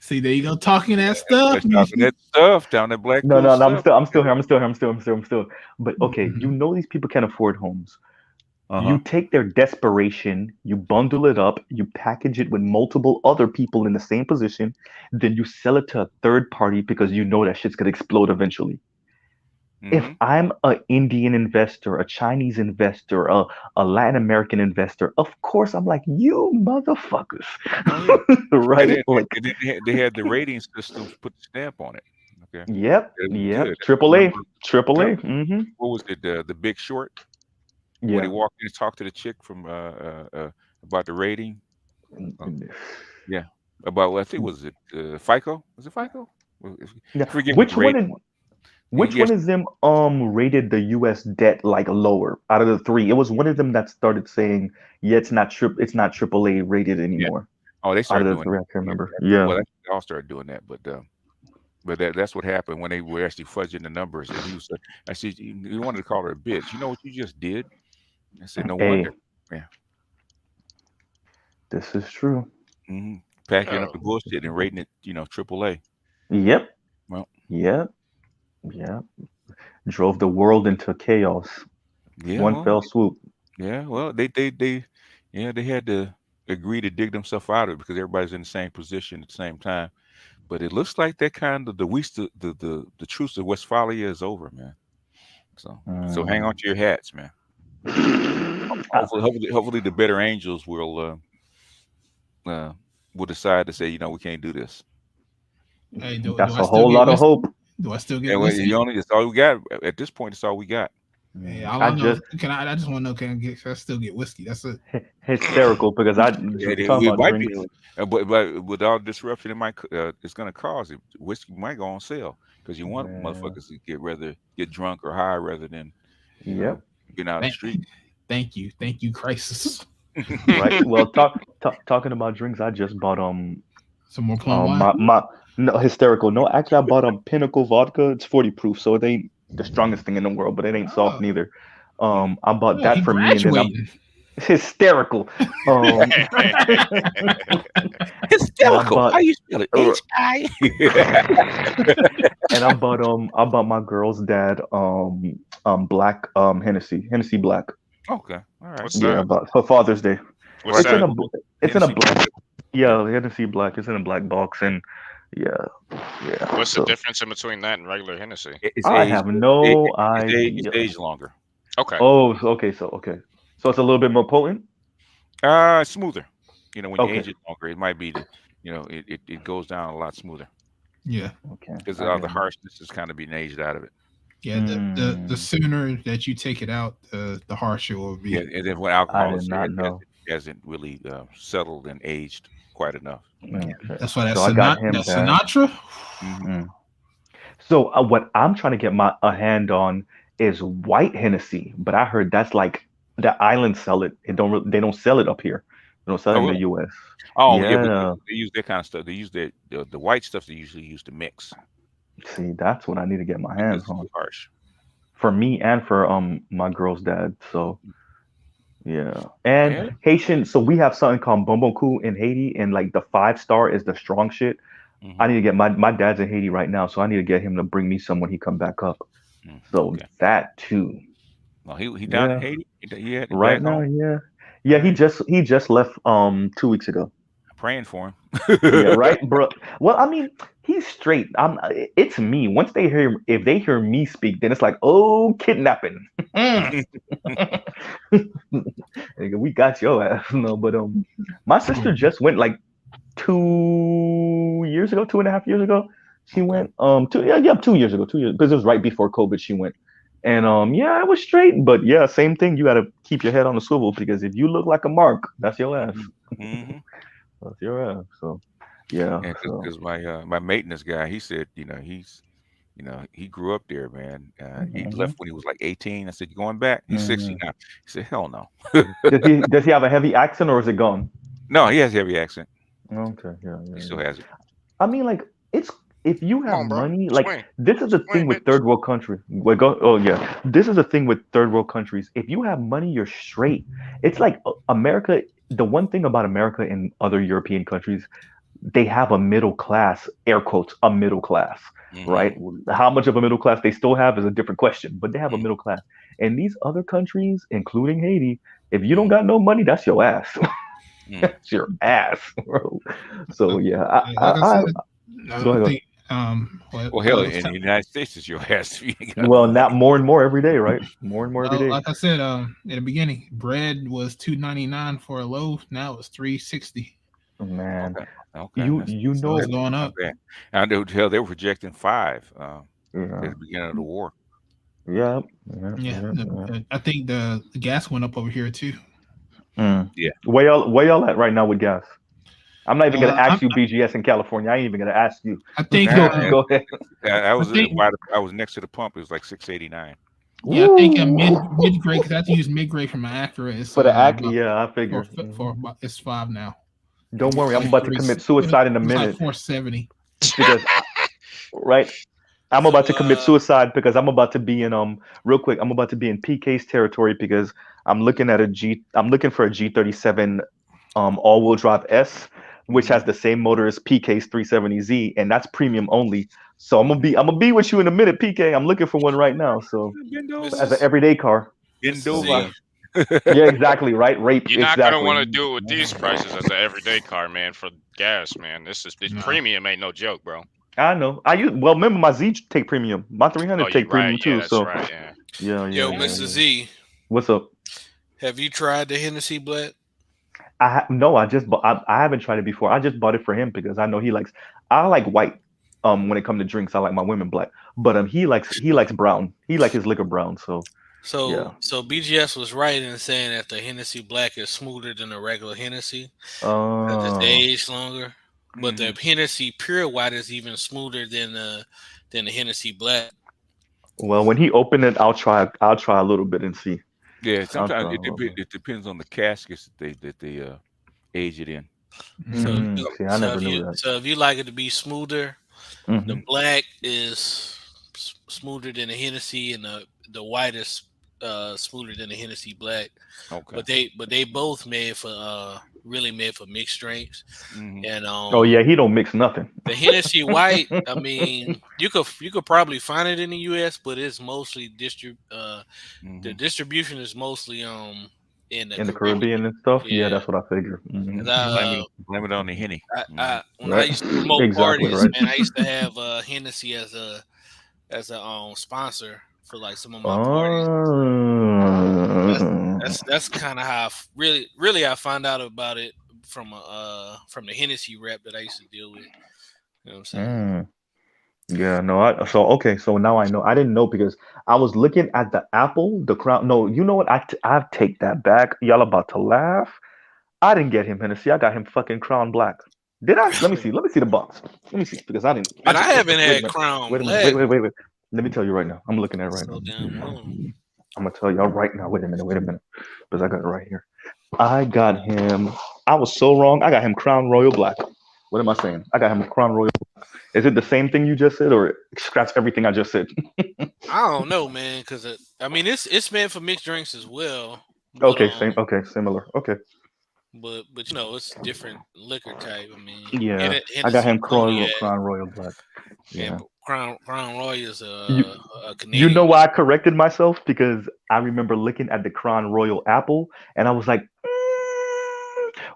See, there you go, talking that stuff. Talking that stuff down that black. No, stuff. I'm still here. But okay, you know these people can't afford homes. You take their desperation, you bundle it up, you package it with multiple other people in the same position, then you sell it to a third party because you know that shit's gonna explode eventually. If I'm an Indian investor, a Chinese investor, a Latin American investor, of course I'm like, you motherfuckers. Oh, yeah. Right? They had the rating systems put the stamp on it. Okay. Yep. Triple A. Mm-hmm. What was it? The Big Short? Yeah. When he walked in and talked to the chick from about the rating. Yeah. About I think was it FICO? Was it FICO? Yeah. Which one is them rated the US debt like lower out of the three? It was one of them that started saying, yeah, it's not triple A rated anymore. Yeah. Oh, they started out of the doing three, I can't remember. Yeah. Well, they all started doing that, but that's what happened when they were actually fudging the numbers. And he was I said, you wanted to call her a bitch. You know what you just did? I said, no wonder. Yeah. This is true. Mm-hmm. Packing up the bullshit and rating it, triple A. Yep. Well. Yep. Drove the world into chaos. Yeah. One fell swoop. Yeah. Well, they had to agree to dig themselves out of it because everybody's in the same position at the same time. But it looks like that kind of the truce of Westphalia is over, man. So hang on to your hats, man. Hopefully the better angels will decide to say, we can't do this. Hey, that's a whole lot of hope. Do I still get whiskey? It's all we got at this point. It's all we got. Hey, I just want to know, can I still get whiskey? That's it. Hysterical because it might be, but with all disruption, it's going to cause it. Whiskey might go on sale because you want motherfuckers to get drunk or high rather than being out in the street. Thank you, crisis. Right. Well, talking about drinks, I just bought some more plum wine. No, hysterical. No, actually, I bought Pinnacle vodka. It's 40 proof, so it ain't the strongest thing in the world, but it ain't soft neither. I bought that for me, and then I'm hysterical. Hysterical. How you spell it? H-I. And I bought my girl's dad black Hennessy black. Okay, all right. What's that? About for Father's Day. What's that? It's in a black. Yeah, Hennessy black. It's in a black box, and yeah. What's the difference in between that and regular Hennessy? I have no idea. It's aged longer. Okay. Oh, okay. So it's a little bit more potent. Smoother. When you age it longer, it might be it goes down a lot smoother. Yeah. Okay. Because all the harshness is kind of being aged out of it. Yeah. The sooner that you take it out, the harsher it will be. Yeah, and then when alcohol hasn't really settled and aged quite enough. Okay. That's why that's Sinatra. Mm-hmm. So what I'm trying to get a hand on is white Hennessy, but I heard that's like the islands sell it. They don't sell it up here. They don't sell it in the U.S. Oh yeah, they use that kind of stuff. They use the white stuff they usually use to mix. See, that's what I need to get my hands on. Harsh. For me and for my girl's dad. So Yeah, and Yeah. Haitian. So we have something called Bomboku in Haiti, and like the 5-star is the strong shit. I need to get my dad's in Haiti right now, so I need to get him to bring me some when he come back up. So Okay. that too. Well, he down in Yeah, Haiti. He had right back now, home. yeah, All yeah. He right. just left 2 weeks ago. Praying for him. Yeah, right, bro. Well, I mean, he's straight. It's me. Once they hear, if they hear me speak, then it's like, oh, kidnapping. Nigga, we got your ass. No, but my sister just went like 2 years ago, 2.5 years ago. She went 2 years ago, 2 years, because it was right before COVID. She went, and yeah, it was straight. But yeah, same thing. You got to keep your head on the swivel because if you look like a mark, that's your ass. Mm-hmm. That's your ass. So yeah, Yeah, so. because my maintenance guy, he said, he grew up there, man. He left when he was like 18. I said, "You going back?" He's 60 now. He said, "Hell no." Does he have a heavy accent or is it gone? No, he has a heavy accent. Okay, yeah. He still has it. I mean, like, it's if you Come have on, bro. money, like Swing. this is the thing Swing, with bitch. third world country. Wait, go. Oh yeah, this is the thing with third world countries. If you have money, you're straight. It's like America. The one thing about America and other European countries, they have a middle class, air quotes, a middle class, right? How much of a middle class they still have is a different question, but they have a middle class. And these other countries, including Haiti, if you don't got no money, that's your ass. That's your ass, bro. So yeah, Like I said, go I ahead. think Well, hell, in the United States, it's your ass. You ain't got Well, no not money. more and more every day, right? More and more every day. like I said in the beginning, bread was $2.99 for a loaf. Now it's $3.60. Man, Okay. you So know, it's going up. And they were projecting 5 at yeah, the beginning of the war. yeah. I think the gas went up over here too. Yeah. Where y'all at right now with gas? I'm not even gonna ask I'm- you BGS in California. I ain't even gonna ask you. I think go ahead. I was think- I was next to the pump. It was like 689. Yeah, I think in mid grade, because I have to use mid grade for my Acura. It's For the about- yeah, I figure. it's 5 now. Don't worry, I'm Like about to commit suicide in a it's like minute. 470. Because right, I'm about to commit suicide because I'm about to be in real quick. I'm about to be in PK's territory because I'm looking for a G37 all-wheel drive S, which has the same motor as PK's 370Z, and that's premium only. So I'm gonna be with you in a minute, PK. I'm looking for one right now. So as an everyday car. Yeah, exactly. Right, rape. You're not exactly. gonna want to do it with these prices as an everyday car, man. For gas, man. This premium ain't no joke, bro. I know. Remember my Z take premium. My 300 take premium too. Yeah, that's so right. Yeah. yeah. Yo, Mr. Z, What's up? have you tried the Hennessy Black? No, I just I haven't tried it before. I just bought it for him because I know he likes. I like white. When it comes to drinks, I like my women black. But he likes brown. He like his liquor brown. So yeah. So BGS was right in saying that the Hennessy Black is smoother than the regular Hennessy. It's aged longer. But the Hennessy Pure White is even smoother than the Hennessy Black. Well, when he opened it, I'll try a little bit and see. Yeah, sometimes it depends on the caskets that they age it in. I never knew that. So if you like it to be smoother, the black is smoother than the Hennessy, and the white is smoother than the Hennessy Black. Okay. But they both really made for mixed drinks. And oh yeah, he don't mix nothing. The Hennessy White, I mean, you could probably find it in the U.S., but it's mostly the distribution is mostly in the Caribbean and stuff. Yeah, that's what I figure. Blame it on the Henny. I used to promote parties, man, I used to have Hennessy as a sponsor for like some of my parties. That's kind of how I found out about it from the Hennessy rep that I used to deal with. You know what I'm saying? Yeah, no. So now I know. I didn't know because I was looking at the Apple, the Crown. No, you know what? I take that back. Y'all about to laugh. I didn't get him Hennessy. I got him fucking Crown Black. Did I? Let me see. Let me see the box. Let me see because I didn't. But I haven't had Crown Black. Wait. Let me tell you right now. I'm looking at it right now. I'm gonna tell y'all right now. Wait a minute, because I got it right here. I got him. I was so wrong. I got him Crown Royal Black. What am I saying? I got him Crown Royal Black. Is it the same thing you just said, or scratch everything I just said? I don't know, man, because I mean it's meant for mixed drinks as well. But, Okay, same. Okay, similar. Okay. But you know, it's different liquor type. I mean, Yeah, I got Hennessy, him cognac, Crown Royal Black. Yeah. and Crown Royal is You, a you Canadian. know why I corrected myself? Because I remember looking at the Crown Royal apple, and I was like,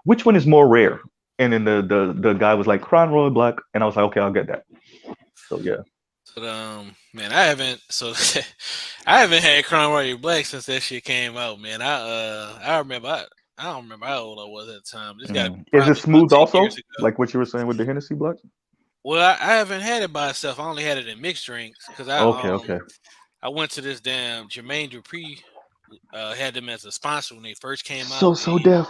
which one is more rare? And then the guy was like Crown Royal Black, and I was like, okay, I'll get that. So yeah. But man, I haven't I haven't had Crown Royal Black since that shit came out, man. I remember I don't remember how old I was at the time. This got Is it probably about smooth 10 also? years ago. Like what you were saying with the Hennessy Black? Well, I haven't had it by itself. I only had it in mixed drinks because Okay. I went to this damn Jermaine Dupri had them as a sponsor when they first came So out. deaf.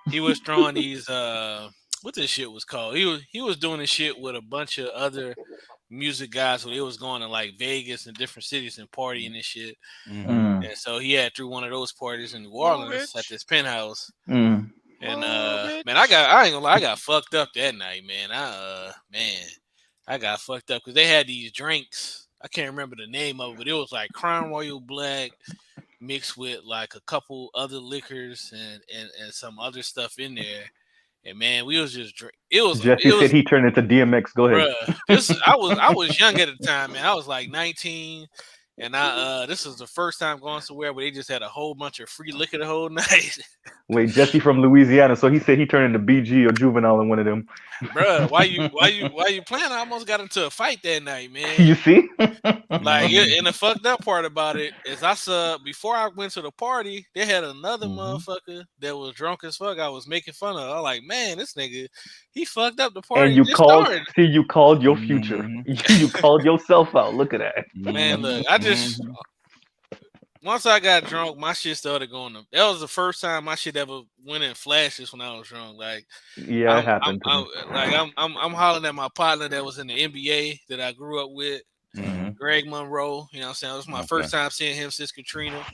He was throwing these what this shit was called. He was doing this shit with a bunch of other music guys. So they was going to like Vegas and different cities and partying and shit. And so he had through one of those parties in New Orleans at this penthouse. And man, I ain't gonna lie, I got fucked up that night, man. I got fucked up because they had these drinks. I can't remember the name of it, but it was like Crown Royal Black mixed with like a couple other liquors and some other stuff in there. And man, we was just Jesse said he turned into DMX. Go ahead. Bruh, I was young at the time, man. I was like 19, and this was the first time going somewhere where they just had a whole bunch of free liquor the whole night. Wait, Jesse from Louisiana, so he said he turned into BG or Juvenile in one of them. Bruh, why you playing? I almost got into a fight that night, man. You see? Like, and the fucked up part about it is I saw before I went to the party, they had another motherfucker that was drunk as fuck. I was making fun of. I was like, man, this nigga, he fucked up the party. And you called your future. You called yourself out. Look at that. Man, look, I just once I got drunk, my shit started going. That was the first time my shit ever went in flashes when I was drunk. Like, yeah, it happened. I'm hollering at my partner that was in the NBA that I grew up with, Greg Monroe. You know what I'm saying? It was my first time seeing him since Katrina.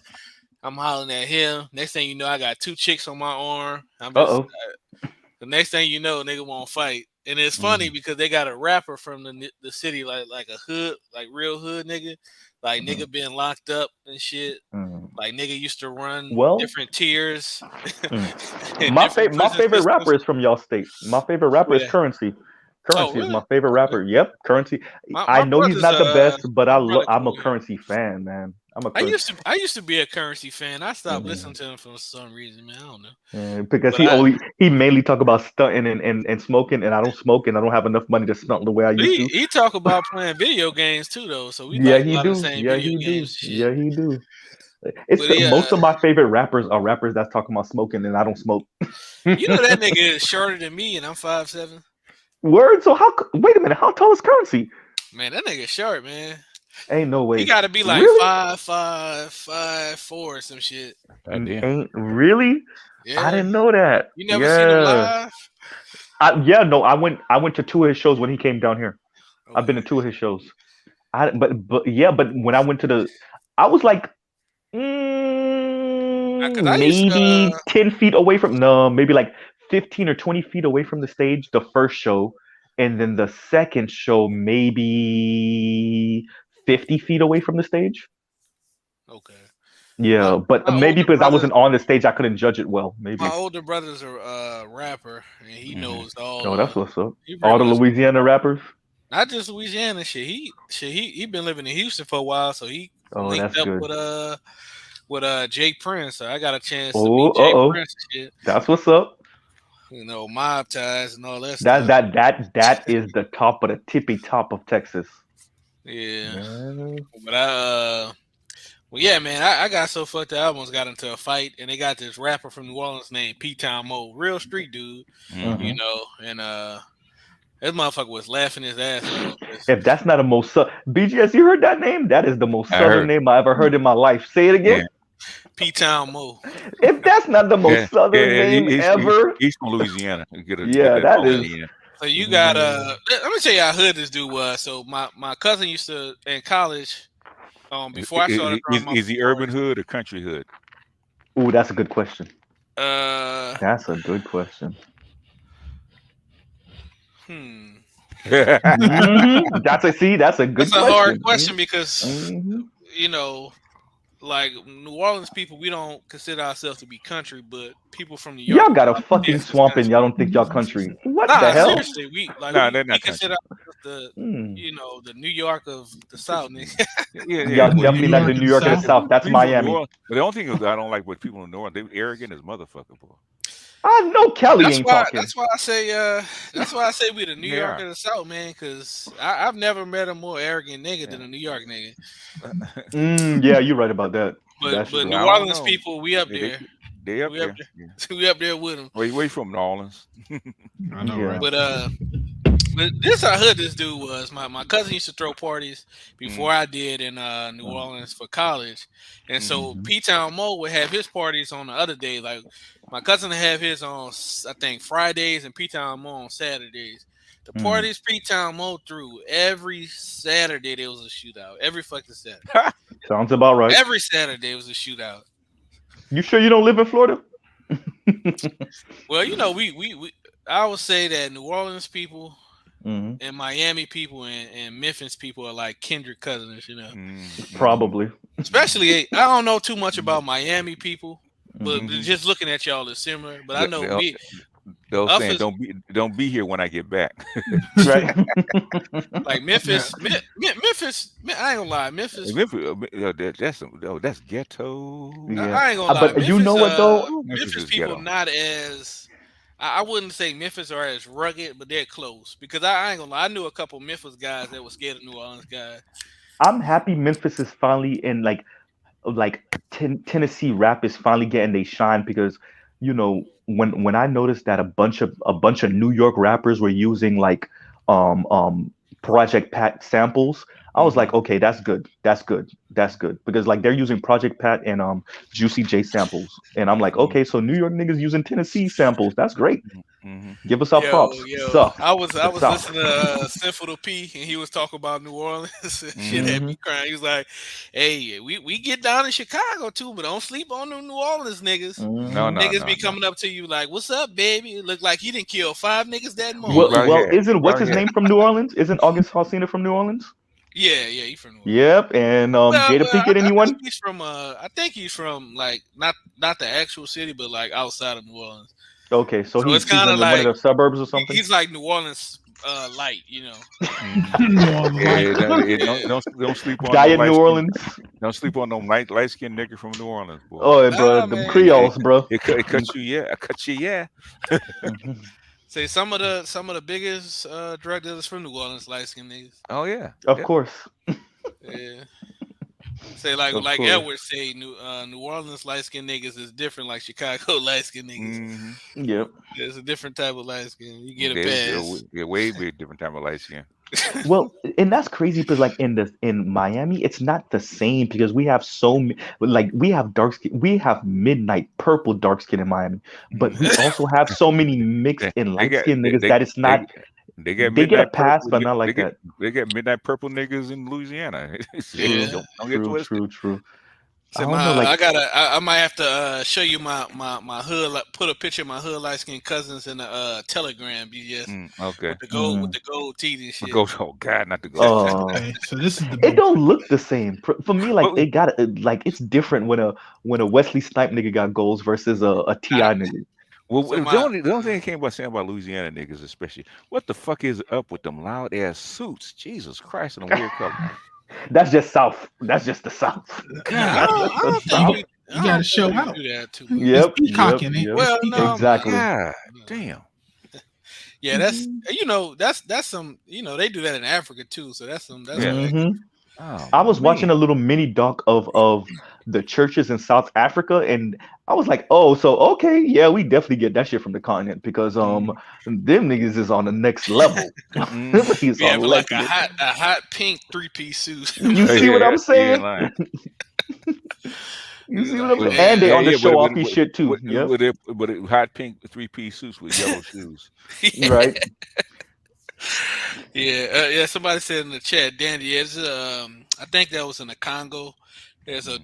I'm hollering at him. Next thing you know, I got two chicks on my arm. The next thing you know, nigga won't fight. And it's funny because they got a rapper from the city, like a hood, like real hood nigga. Like nigga being locked up and shit. Like nigga used to run different tiers. My favorite rapper is from y'all state. My favorite rapper is Currency. Currency is my favorite rapper. Yep, Currency. I know he's not the best, but I'm a Currency fan, man. I used to be a Currency fan. I stopped listening to him for some reason, man. I don't know. Because he mainly talk about stunting and smoking, and I don't smoke, and I don't have enough money to stunt the way I used to. He talk about playing video games too, though. So we yeah, like he a lot do. of the same Yeah, video he games. do. Yeah, he do. Most of my favorite rappers are rappers that's talking about smoking, and I don't smoke. You know that nigga is shorter than me, and I'm 5'7". Word. So wait a minute. How tall is Currency? Man, that nigga short, man. Ain't no way. He got to be like really? 5'5", 5'4", or some shit. Ain't really? Yeah. I didn't know that. You never seen him live? I went to two of his shows when he came down here. Okay. I've been to two of his shows. But when I went to I was like maybe 10 feet away from maybe like 15 or 20 feet away from the stage the first show, and then the second show maybe 50 feet away from the stage. Okay. Yeah, but maybe because I wasn't on the stage, I couldn't judge it well. Maybe my older brother's a rapper, and he knows all. Oh, that's what's up. All the Louisiana rappers. Not just Louisiana shit. He been living in Houston for a while, so he linked up good. with Jake Prince. So I got a chance to meet Jake Prince and shit. That's what's up. You know, mob ties and all that stuff. That is the top of the tippy top of Texas. Yeah. But well, yeah, man, I got so fucked up. I almost got into a fight, and they got this rapper from New Orleans named P-Town Mo, real street dude, you know, and this motherfucker was laughing his ass off. If that's not a most BGS, you heard that name? That is the most southern name I ever heard in my life. Say it again. P-Town Mo. If that's not the most southern name ever, he's from Louisiana. That is. So you got let me tell you how hood this dude was. So my cousin used to in college. Before I started, is he urban hood or country hood? Ooh, that's a good question. That's a good question. That's a good question. That's a hard question because you know like New Orleans people, we don't consider ourselves to be country, but people from New York Y'all got a consider fucking us as swamp and country. y'all don't think y'all country. What the Nah, hell? seriously, we they're we not consider country. ourselves the Hmm. the New York of the South, nigga. Yeah. Y'all Well, definitely New not York the and New the York of the South. South. That's people from New Miami. Orleans. But the only thing is, I don't like what people in New Orleans. They arrogant as motherfucker, boy. I know Kelly ain't talking. That's why I say we the New They York are. of the South, man. Because I've never met a more arrogant nigga than a New York nigga. Yeah, you're right about that. That's But true. New I don't Orleans know. people, we up Yeah, there. they up We up there. there. Yeah. We up there with them. Where you from, New Orleans? I know, Yeah. right? But this how hood this dude was. My cousin used to throw parties before I did in New Orleans for college, and so P-Town Mo would have his parties on the other day. Like my cousin would have his on I think Fridays and P-Town Mo on Saturdays. The parties P-Town Mo threw every Saturday there was a shootout. Every fucking Saturday. Sounds about right. Every Saturday was a shootout. You sure you don't live in Florida? Well, we I would say that New Orleans people and Miami people and Memphis people are like kindred cousins, Probably. Especially, I don't know too much about Miami people, but just looking at y'all is similar. But I know They'll saying don't be here when I get back. Right. like Memphis, Memphis. I ain't gonna lie, Memphis. That's ghetto. Yeah. I ain't gonna lie, But Memphis, you know what though? Memphis people not as. I wouldn't say Memphis are as rugged, but they're close. Because I ain't gonna lie, I knew a couple Memphis guys that were scared of New Orleans guys. I'm happy Memphis is finally in Tennessee rap is finally getting they shine because when I noticed that a bunch of New York rappers were using Project Pat samples, I was like, okay, that's good because like they're using Project Pat and Juicy J samples, and I'm like, okay, so New York niggas using Tennessee samples, that's great. Give us our props. Suck. I was listening to Sinful P, and he was talking about New Orleans. Shit had me crying. He was like, "Hey, we get down in Chicago too, but don't sleep on them New Orleans niggas. Niggas be coming up to you like, what's up, baby? It look like he didn't kill 5 niggas that morning." Well, isn't what's his name from New Orleans? Isn't August Alsina from New Orleans? Yeah, he from New Orleans. Yep, and Jada Pinkett, anyone? I think he's from like not the actual city, but like outside of New Orleans. Okay, so he's kind of like one of the suburbs or something. He's like New Orleans light, Don't sleep on Diet New Orleans. Don't sleep on no light skinned nigga from New Orleans, boy. Oh, bro, the Creoles, bro. It cut you, yeah. Say some of the biggest drug dealers from New Orleans, light skinned niggas. Oh yeah, of course. Yeah. Say like Edward say New Orleans light skinned niggas is different like Chicago light skinned niggas. Yep. There's a different type of light skin. You get a pass. Yeah, way big different type of light skin. Well, and that's crazy because like in Miami, it's not the same because we have we have dark skin, we have midnight purple dark skin in Miami, but we also have so many mixed and light skin niggas that it's not. They get a pass, but not like that. They get midnight purple niggas in Louisiana. Don't get twisted. True. So I might have to show you my hood. Put a picture of my hood light skinned cousins in the Telegram. BS. Okay. With the gold teeth and shit. Oh God, not the gold. Okay, so this is it don't look the same for me. Like they got it's different when a Wesley Snipe nigga got goals versus a T.I. nigga. Well, so the only thing I came about saying about Louisiana niggas, especially, what the fuck is up with them loud ass suits? Jesus Christ, in a weird color. That's just South. That's just the South. God, you gotta show out. Yep. Well, no, exactly. God damn. Yeah, that's that's some they do that in Africa too. So that's some. I was watching a little mini doc of the churches in South Africa, and I was like, oh, so okay, yeah, we definitely get that shit from the continent because them niggas is on the next level. Yeah, but like a hot pink 3-piece suit. You see what I'm saying? You see what I'm saying? And they on the show offy shit too. But hot pink 3-piece suits with yellow shoes. Right. Yeah. Somebody said in the chat, Dandy. I think that was in the Congo. There's a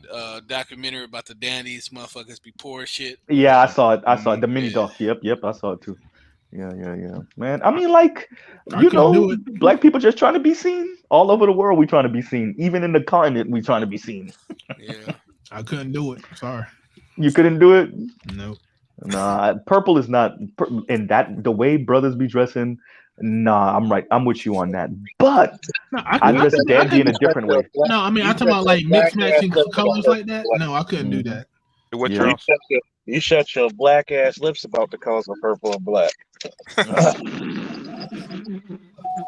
documentary about the dandies. Motherfuckers be poor as shit. Yeah, I saw it. The mini doc. Yep. I saw it too. Yeah. Man, I mean, like, black people just trying to be seen all over the world. We trying to be seen, even in the continent. We trying to be seen. Yeah. I couldn't do it. Sorry. You couldn't do it? Nope. Nah, purple is not, and that the way brothers be dressing. Nah, I'm right. I'm with you on that. But No, I dress dandy in a different way. No, I mean I'm talking about like mix matching colors like that. No, I couldn't do that. What Yeah. You shut your black ass lips about the colors of purple and black.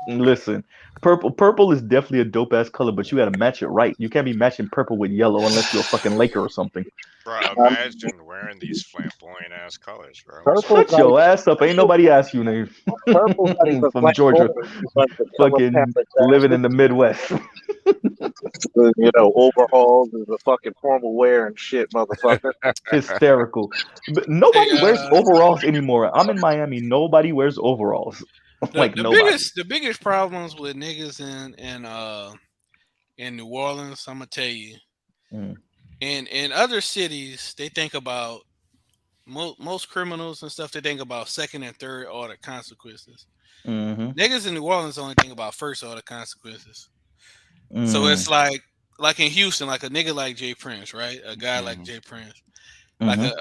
Listen, purple is definitely a dope ass color, but you gotta match it right. You can't be matching purple with yellow unless you're a fucking Laker or something. Bro, imagine wearing these flamboyant ass colors, bro. Shut your ass up. Ain't nobody asked you, name. From Georgia. Fucking living in the Midwest. You know, overalls is a fucking formal wear and shit, motherfucker. Hysterical. But nobody wears overalls anymore. I'm in Miami. Nobody wears overalls. Like nobody. The biggest problems with niggas in New Orleans, I'm gonna tell you. In other cities, they think about most criminals and stuff. They think about second and third order consequences. Niggas in New Orleans only think about first order consequences. So it's like in Houston, like a nigga like Jay Prince, right? A guy like Jay Prince, like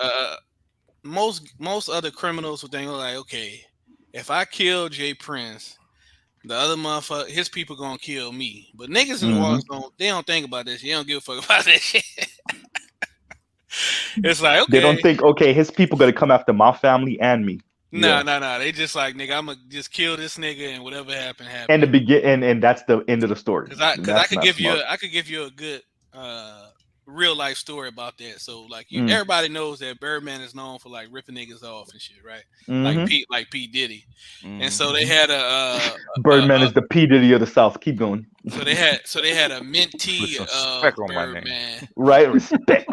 most other criminals would think like, okay, if I kill Jay Prince, the other motherfucker, his people gonna kill me. But niggas in New Orleans don't think about this. You don't give a fuck about that shit. It's like, okay, they don't think, okay, his people gonna come after my family and me. No. They just like, nigga, I'm gonna just kill this nigga and whatever happened. And and that's the end of the story. Because I could give you a good real life story about that. So like everybody knows that Birdman is known for like ripping niggas off and shit, right? Like P Diddy. And so they had Birdman is the P Diddy of the South. Keep going. So they had a mentee of Birdman. Right, respect.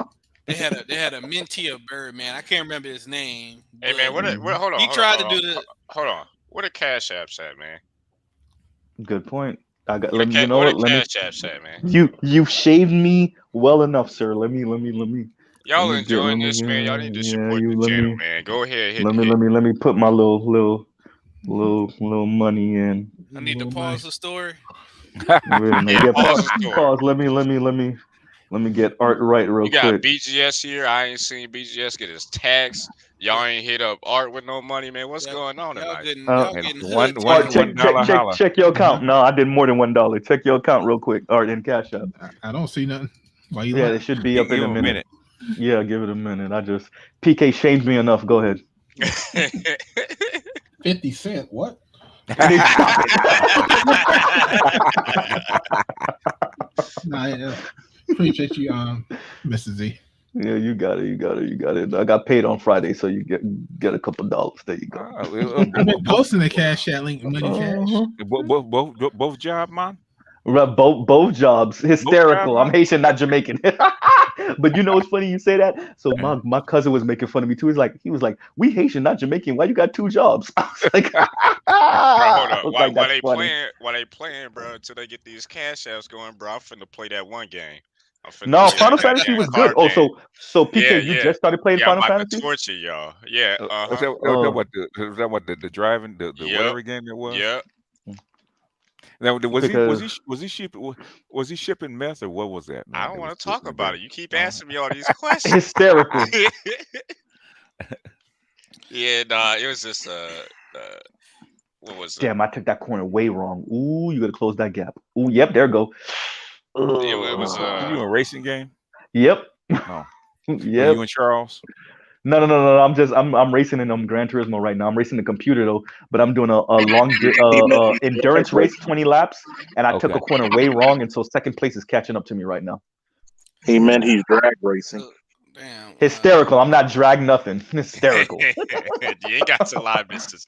They had a mentee of Birdman. I can't remember his name. Hey man, hold on. He tried to do the. Hold on. What are cash apps at, man? Good point. What are cash apps at, man? You shaved me well enough, sir. Let me. Y'all enjoying this, man? Y'all need to support the channel, man. Go ahead. Let me put my little money in. I need to pause the story. Pause. Let me get Art right real quick. You got BGS here. I ain't seen BGS get his tax. Y'all ain't hit up Art with no money, man. What's going on tonight? Check your account. No, I did more than $1. Check your account real quick. Art in Cash App. I don't see nothing. Why you it should be up in a minute. Yeah, give it a minute. PK shamed me enough. Go ahead. 50 Cent. What? Appreciate you, Mr. Z. Yeah, you got it. I got paid on Friday, so you get a couple dollars. There you go. I've been posting the Cash App link. Both job, man. Right, both jobs. Hysterical. I'm Haitian, not Jamaican. But you know what's funny you say that? So my cousin was making fun of me too. He was like, we Haitian, not Jamaican. Why you got 2 jobs? I was like, bro, hold up. While they playing, bro, until they get these cash apps going, bro, I'm finna play that one game. No, Final Fantasy was good. Oh, so PK, you just started playing Final Fantasy? Torture y'all. Yeah. Was that what the driving the whatever game it was? Yeah. Now, was he shipping meth or what was that? Man? I don't want to talk about it. You keep asking me all these questions. Hysterical. Yeah, nah, it was just what was it? Damn, I took that corner way wrong. Ooh, you gotta close that gap. Ooh, yep, there go. Yeah, it was you a racing game? Yep. No. Yep. You and Charles? No. I'm racing in Gran Turismo right now. I'm racing the computer though, but I'm doing a long endurance race, 20 laps, and I took a corner way wrong, and so second place is catching up to me right now. He meant he's drag racing. Damn. Hysterical. I'm not drag nothing. Hysterical. You ain't got to lie, Mr. Z.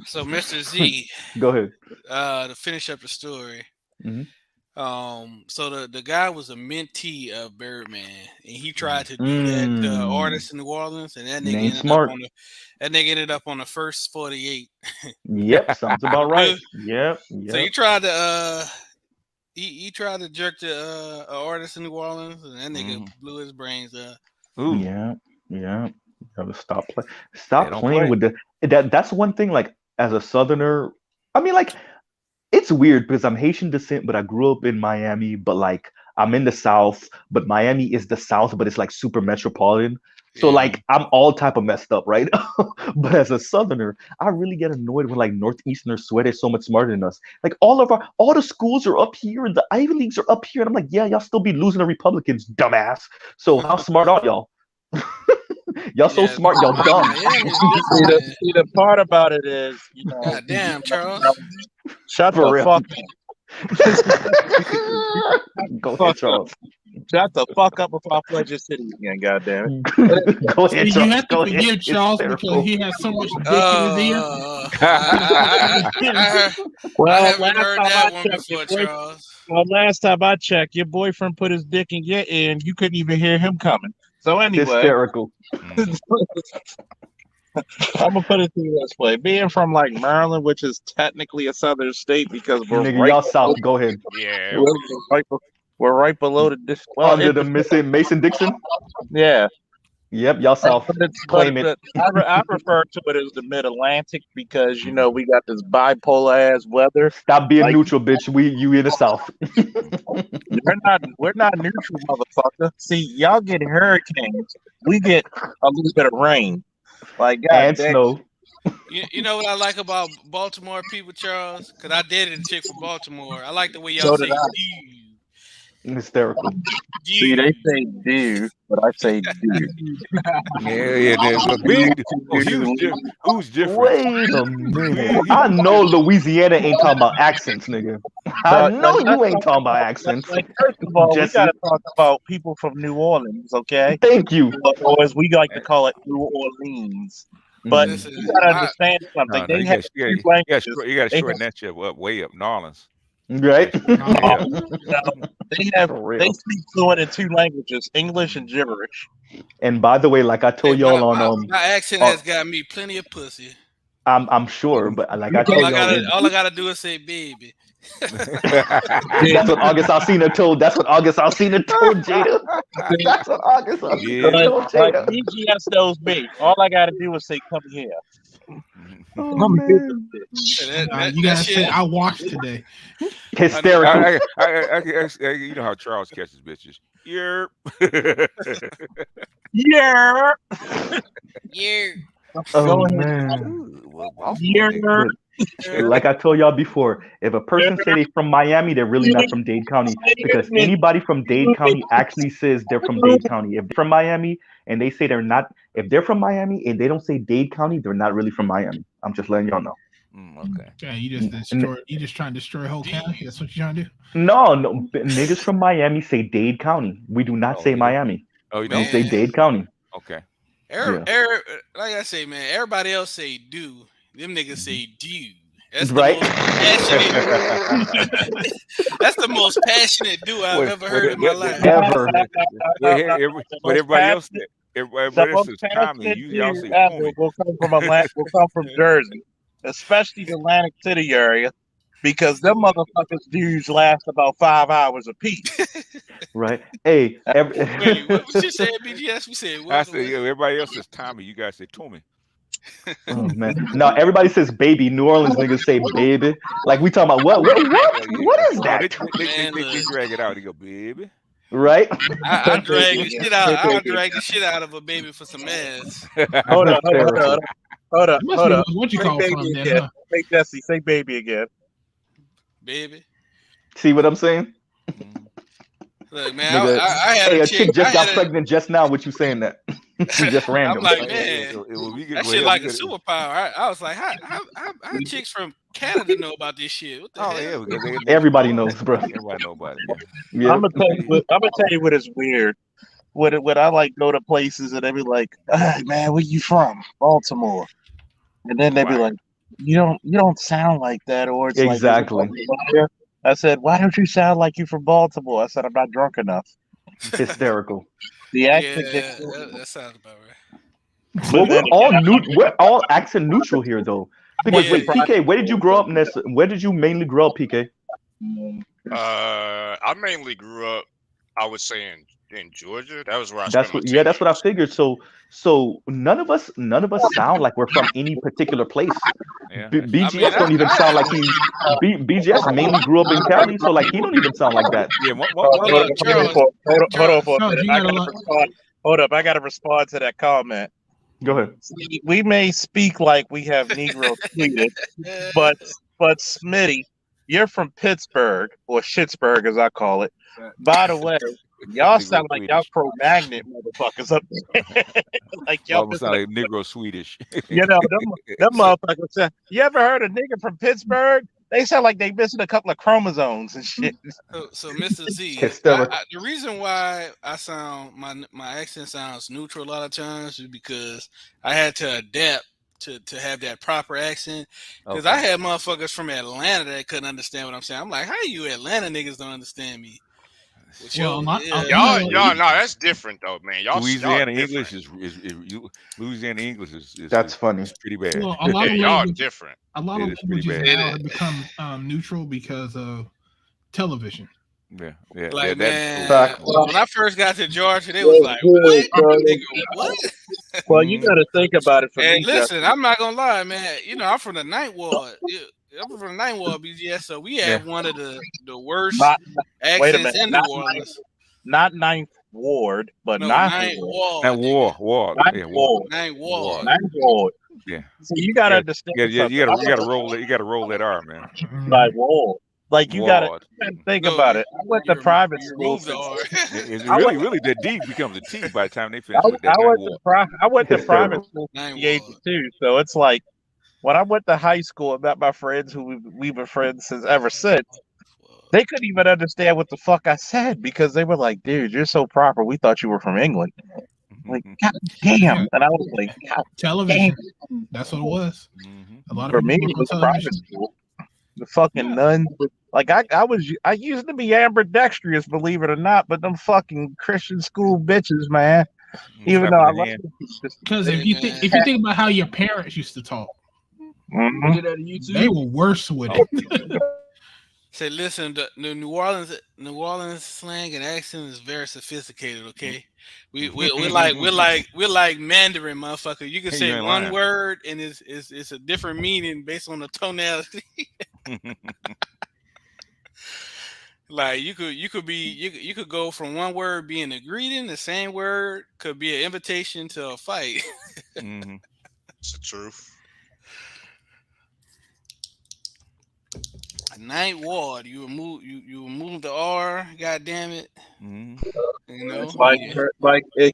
So Mr. Z, go ahead. To finish up the story. So the guy was a mentee of Birdman, and he tried to do that artist in New Orleans, and that nigga ended up on the first 48. Yep, sounds about right. Yep. So he tried to he tried to jerk the artist in New Orleans, and that nigga blew his brains up. Ooh. Yeah. You gotta stop playing with that's one thing. Like as a Southerner, I mean, like. It's weird because I'm Haitian descent, but I grew up in Miami. But like I'm in the South, but Miami is the South, but it's like super metropolitan. So Yeah. like I'm all type of messed up, right? But as a Southerner, I really get annoyed when like Northeasterners swear they're so much smarter than us. Like all the schools are up here and the Ivy Leagues are up here, and I'm like, yeah, y'all still be losing to Republicans, dumbass. So how smart are y'all? Y'all so smart, y'all dumb. See, the part about it is, you know. God damn, Charles. Shut For the real. fuck Go ahead, Charles. Shut the fuck up before I pledge your city again, goddamn it. Go ahead, You Charles. have to Go forgive ahead. Charles It's because he has so much dick in his ear. I Well, haven't last heard time that I one checked, before, Charles. last time I checked, your boyfriend put his dick in your ear and you couldn't even hear him coming. So anyway, hysterical. I'm gonna put it to you this way: being from like Maryland, which is technically a southern state because we're Nigga, right y'all South. Go ahead. Yeah. we're right below the Under the Mason Dixon. Yeah. Yep, y'all South. Claim it. I refer to it as the Mid-Atlantic because you know we got this bipolar ass weather. Stop being Like- neutral, bitch. You in the South. We're not neutral, motherfucker. See, y'all get hurricanes. We get a little bit of rain. Like God And damn. snow. You know what I like about Baltimore people, Charles? Because I dated a chick from Baltimore. I like the way So y'all did say I. dude. Hysterical. See, they say do, but I say do. But big. Oh, who's different? Wait a minute. I know Louisiana ain't talking about accents, nigga. I know you ain't talking about accents. Like, first of all, we Jesse. gotta talk about people from New Orleans, okay? Thank you. Or as we like to call it, New Orleans. But Listen, you gotta understand something. No, They you have got two languages. you got to shorten that shit up way up New Orleans. Right? Yeah. They speak fluent in two languages, English and gibberish. And by the way, like I told y'all on my accent has got me plenty of pussy. I'm sure, but like I told y'all, All I gotta do is say baby. that's what August Alsina told. That's what August Alsina told Jada. That's what August Alsina told Like Jada. EGS knows me. All I gotta do is say, "Come here." Oh, man. You gotta say I washed today. Hysterical. You know how Charles catches bitches. Yeah. Yeah. Yeah. Oh man. Yeah. Like I told y'all before, if a person say they from Miami, they're really not from Dade County, because anybody from Dade County actually says they're from Dade County. If they're from Miami and they say they're not, if they're from Miami and they don't say Dade County, they're not really from Miami. I'm just letting y'all know. Okay. Yeah, you just trying to destroy a whole county. That's what you're trying to do. No, niggas from Miami say Dade County. We do not say Miami. Oh, you We don't say Dade County. Okay. Like I say, man, everybody else say do. Them niggas say do. That's right. That's the most passionate do I've ever heard in my life. Ever. But everybody else said. Everybody else is Tommy. Y'all say will come from Jersey, especially the Atlantic City area, because them motherfuckers dudes last about 5 hours apiece. Right. Hey. Wait, what you said, BGS? We said what? I said, everybody else is Tommy. You guys say Tommy. Oh man. No, everybody says baby. New Orleans niggas say baby. Like we talking about what is that? They drag it out. They go, baby. Right? I drag the shit out. I'll drag the shit out of a baby for some ass. Hold up. What you call from there? Huh? Say Jesse, say baby again. Baby. See what I'm saying? Look, man, Nigga, I had a chick just got pregnant just now with you saying that. Just random. I'm like, man, that shit like a superpower. I was like, how chicks from Canada know about this shit? What the hell? Yeah, everybody knows, bro. Everybody know about it. Yeah. I'm gonna tell you what is weird. When I like go to places and they be like, hey, man, where you from? Baltimore. And then they be like, you don't sound like that, or it's exactly. Like, I said, why don't you sound like you from Baltimore? I said, I'm not drunk enough. Hysterical. The accent that sounds about right. Well, we're all accent neutral here, though. Because wait, PK, where did you grow up? Where did you mainly grow up, PK? I mainly grew up, I would say, In Georgia, that was where I That's spent my what. Yeah, 10 that's what I years. figured. So none of us sound like we're from any particular place. Yeah. BGS don't even sound like he's. BGS mainly grew up in Cali, so like he don't even sound like that. Yeah. Hold on for a Charles, minute. you I got a gotta lot. respond. Hold up, I gotta respond to that comment. Go ahead. See, we may speak like we have Negro Swedish, but Smitty, you're from Pittsburgh or Schittsburg as I call it. By the way, y'all Negro sound like y'all Swedish. Cro-Magnon motherfuckers up there. Like y'all Almost sound like Negro Swedish. you know, them motherfuckers sound, you ever heard a nigga from Pittsburgh? They sound like they missing a couple of chromosomes and shit. So Mr. Z, Hysterical. the reason why I sound my accent sounds neutral a lot of times is because I had to adapt to have that proper accent. Because I had motherfuckers from Atlanta that couldn't understand what I'm saying. I'm like, how you Atlanta niggas don't understand me? Y'all, no, that's different though, man. Y'all, Louisiana y'all English different. Louisiana English is That's funny. It's pretty bad. Well, a lot of y'all language, different. a lot of It is pretty languages bad. now have become neutral because of television. Yeah. Like, man, Fact. when I first got to Georgia, they was like, what? Nigga, what? Well, you got to think about it for Hey, me. listen, Justin. I'm not gonna lie, man. You know, I'm from the Ninth Ward. I'm from the Ninth Ward, BGS. So we had one of the worst Wait a accents minute, in New Orleans. not Ninth Ward, but No, Ninth Ninth Ward. That Ward. war. Ninth Yeah, Ward. Ninth Ward. Ninth Ward. Yeah. So you got to understand. Yeah, something. you gotta roll it. You gotta roll that R, man. Like ward. Like you got to Ward. think No, about it. I went to private You school. removed the R. It's I went- really the D becomes a T by the time they finish I with that. went to private Hysterical. school Ninth at the age Ward. of 2. So it's like when I went to high school and met my friends who we've been friends since ever since, they couldn't even understand what the fuck I said because they were like, dude, you're so proper. We thought you were from England. Like, God damn. And I was like, God Television. damn. That's what it was. A lot of For people me, grew it up was on private television. school. The fucking nuns. Like I used to be ambidextrous, believe it or not, but them fucking Christian school bitches, man. Even though I love them, Because if you think about how your parents used to talk, they were worse with it. Say, listen, the New Orleans slang and accent is very sophisticated. Okay, we're like Mandarin, motherfucker. You can Hey, say you ain't one lying. word and it's a different meaning based on the tonality. Like you could go from one word being a greeting, the same word could be an invitation to a fight. It's the truth. Ninth Ward, you remove the R. God damn it! You know, It's like if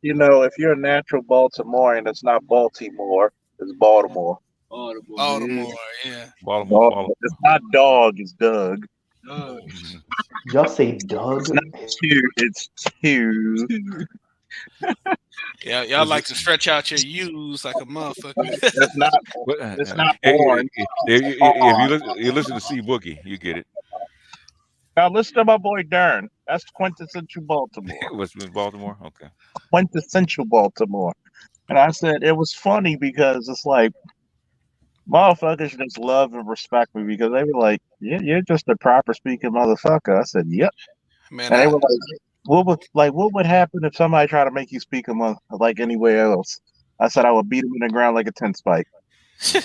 you're a natural Baltimorean, it's not Baltimore, it's Baltimore. Baltimore, yeah. Baltimore. It's not dog, it's Doug. Y'all say Doug? It's not two, it's two. Yeah, y'all like to stretch out your U's like a motherfucker. It's not. It's not Hey, born. if you listen to C Boogie, you get it. Now listen to my boy Dern. That's quintessential Baltimore. What's in Baltimore? Okay. Quintessential Baltimore. And I said it was funny because it's like motherfuckers just love and respect me because they were like, "Yeah, you're just a proper speaking motherfucker." I said, "Yep." Man, And they were like, "What would happen if somebody tried to make you speak like anywhere else?" I said, "I would beat them in the ground like a 10 spike."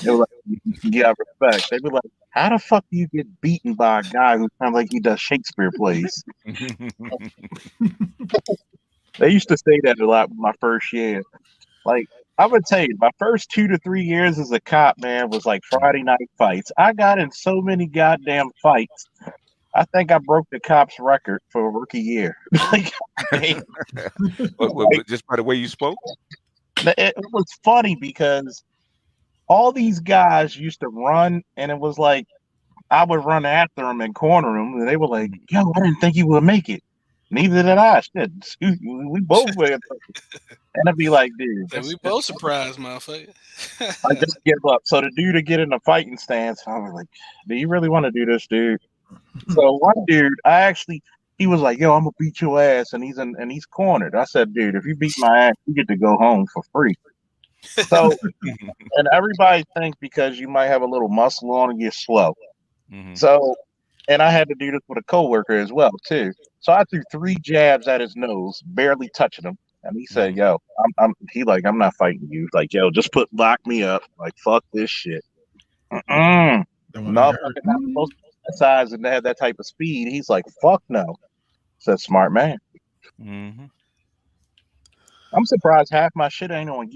They were like, "Yeah, respect." They were like, "How the fuck do you get beaten by a guy who sounds like he does Shakespeare plays?" They used to say that a lot my first year. Like, I would tell you, my first 2 to 3 years as a cop, man, was like Friday night fights. I got in so many goddamn fights. I think I broke the cops' record for a rookie year. Like, just by the way you spoke? it was funny because all these guys used to run, and it was like I would run after them and corner them, and they were like, "Yo, I didn't think you would make it." Neither did I. Shit, we both were. And I'd be like, dude, So we both surprised, motherfucker. I just give up. So the dude to get in a fighting stance, I was like, "Do you really want to do this, dude?" So one dude, he was like, "Yo, I'm gonna beat your ass," and he's cornered. I said, "Dude, if you beat my ass, you get to go home for free." So, and everybody thinks because you might have a little muscle on, you're slow. So and I had to do this with a coworker as well too. So I threw 3 jabs at his nose, barely touching him, and he said, "Yo, I'm not fighting you. Like, yo, just lock me up. Like, fuck this shit." No, not supposed to be that size and have that type of speed. He's like, "Fuck no." Said smart man. Mm-hmm. I'm surprised half my shit ain't on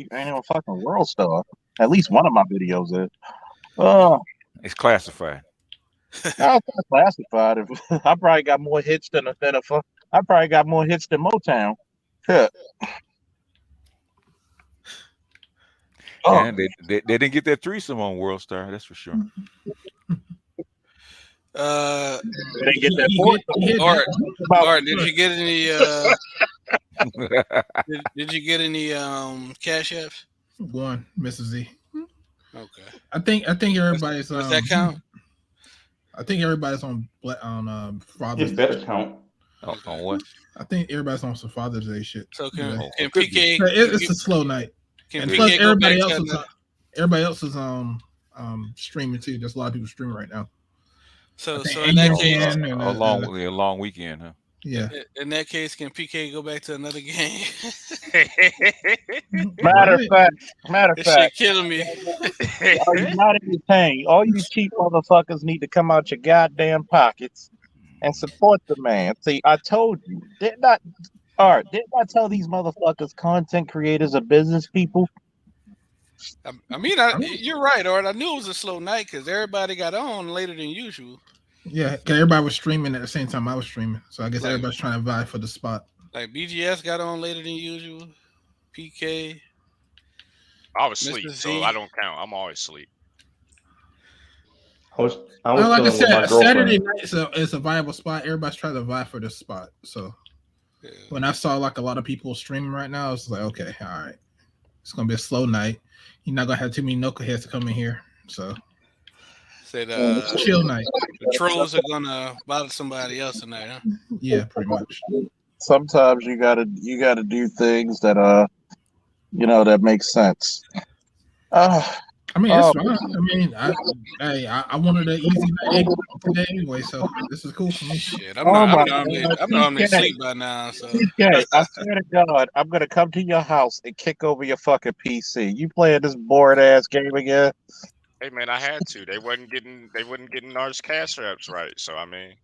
fucking World Star. At least one of my videos is. Oh, it's classified. No, it's not classified. I probably got more hits than I probably got more hits than Motown. Yeah. And they didn't get that threesome on World Star, that's for sure. They didn't get that. Art, did you get any? Did you get any cash apps? One, Mrs. Z. Okay. I think everybody's. Does that count? I think everybody's on Father's It Day. better count. On what? I think everybody's on some Father's Day shit. So can PK? It's a slow night. Can and plus, PK everybody else is streaming too. There's a lot of people streaming right now. So in that case, a long weekend, huh? Yeah. In that case, can PK go back to another game? Matter of fact, this shit killing me. Are you not entertained? All you cheap motherfuckers need to come out your goddamn pockets and support the man. See, I told you. Didn't I tell these motherfuckers content creators are business people? I mean, you're right, Art. I knew it was a slow night because everybody got on later than usual. Yeah, because everybody was streaming at the same time I was streaming. So I guess everybody's trying to vie for the spot. Like BGS got on later than usual. PK. I was asleep, so I don't count. I'm always asleep. I was like I said, Saturday night is a viable spot. Everybody's trying to vie for the spot. So when I saw like a lot of people streaming right now, I was like, okay, all right. It's going to be a slow night. You're not going to have too many knuckleheads to come in here. So said it's a chill night. The trolls are going to bother somebody else tonight, huh? Yeah, pretty much. Sometimes you gotta do things that that makes sense. I mean, it's fine. I mean, I wanted an easy night today anyway, so this is cool for me. Shit, I'm normally asleep by now. So TK, I swear to God, I'm gonna come to your house and kick over your fucking PC. You playing this bored ass game again? Hey man, I had to. They wasn't getting ours cash apps right. So I mean,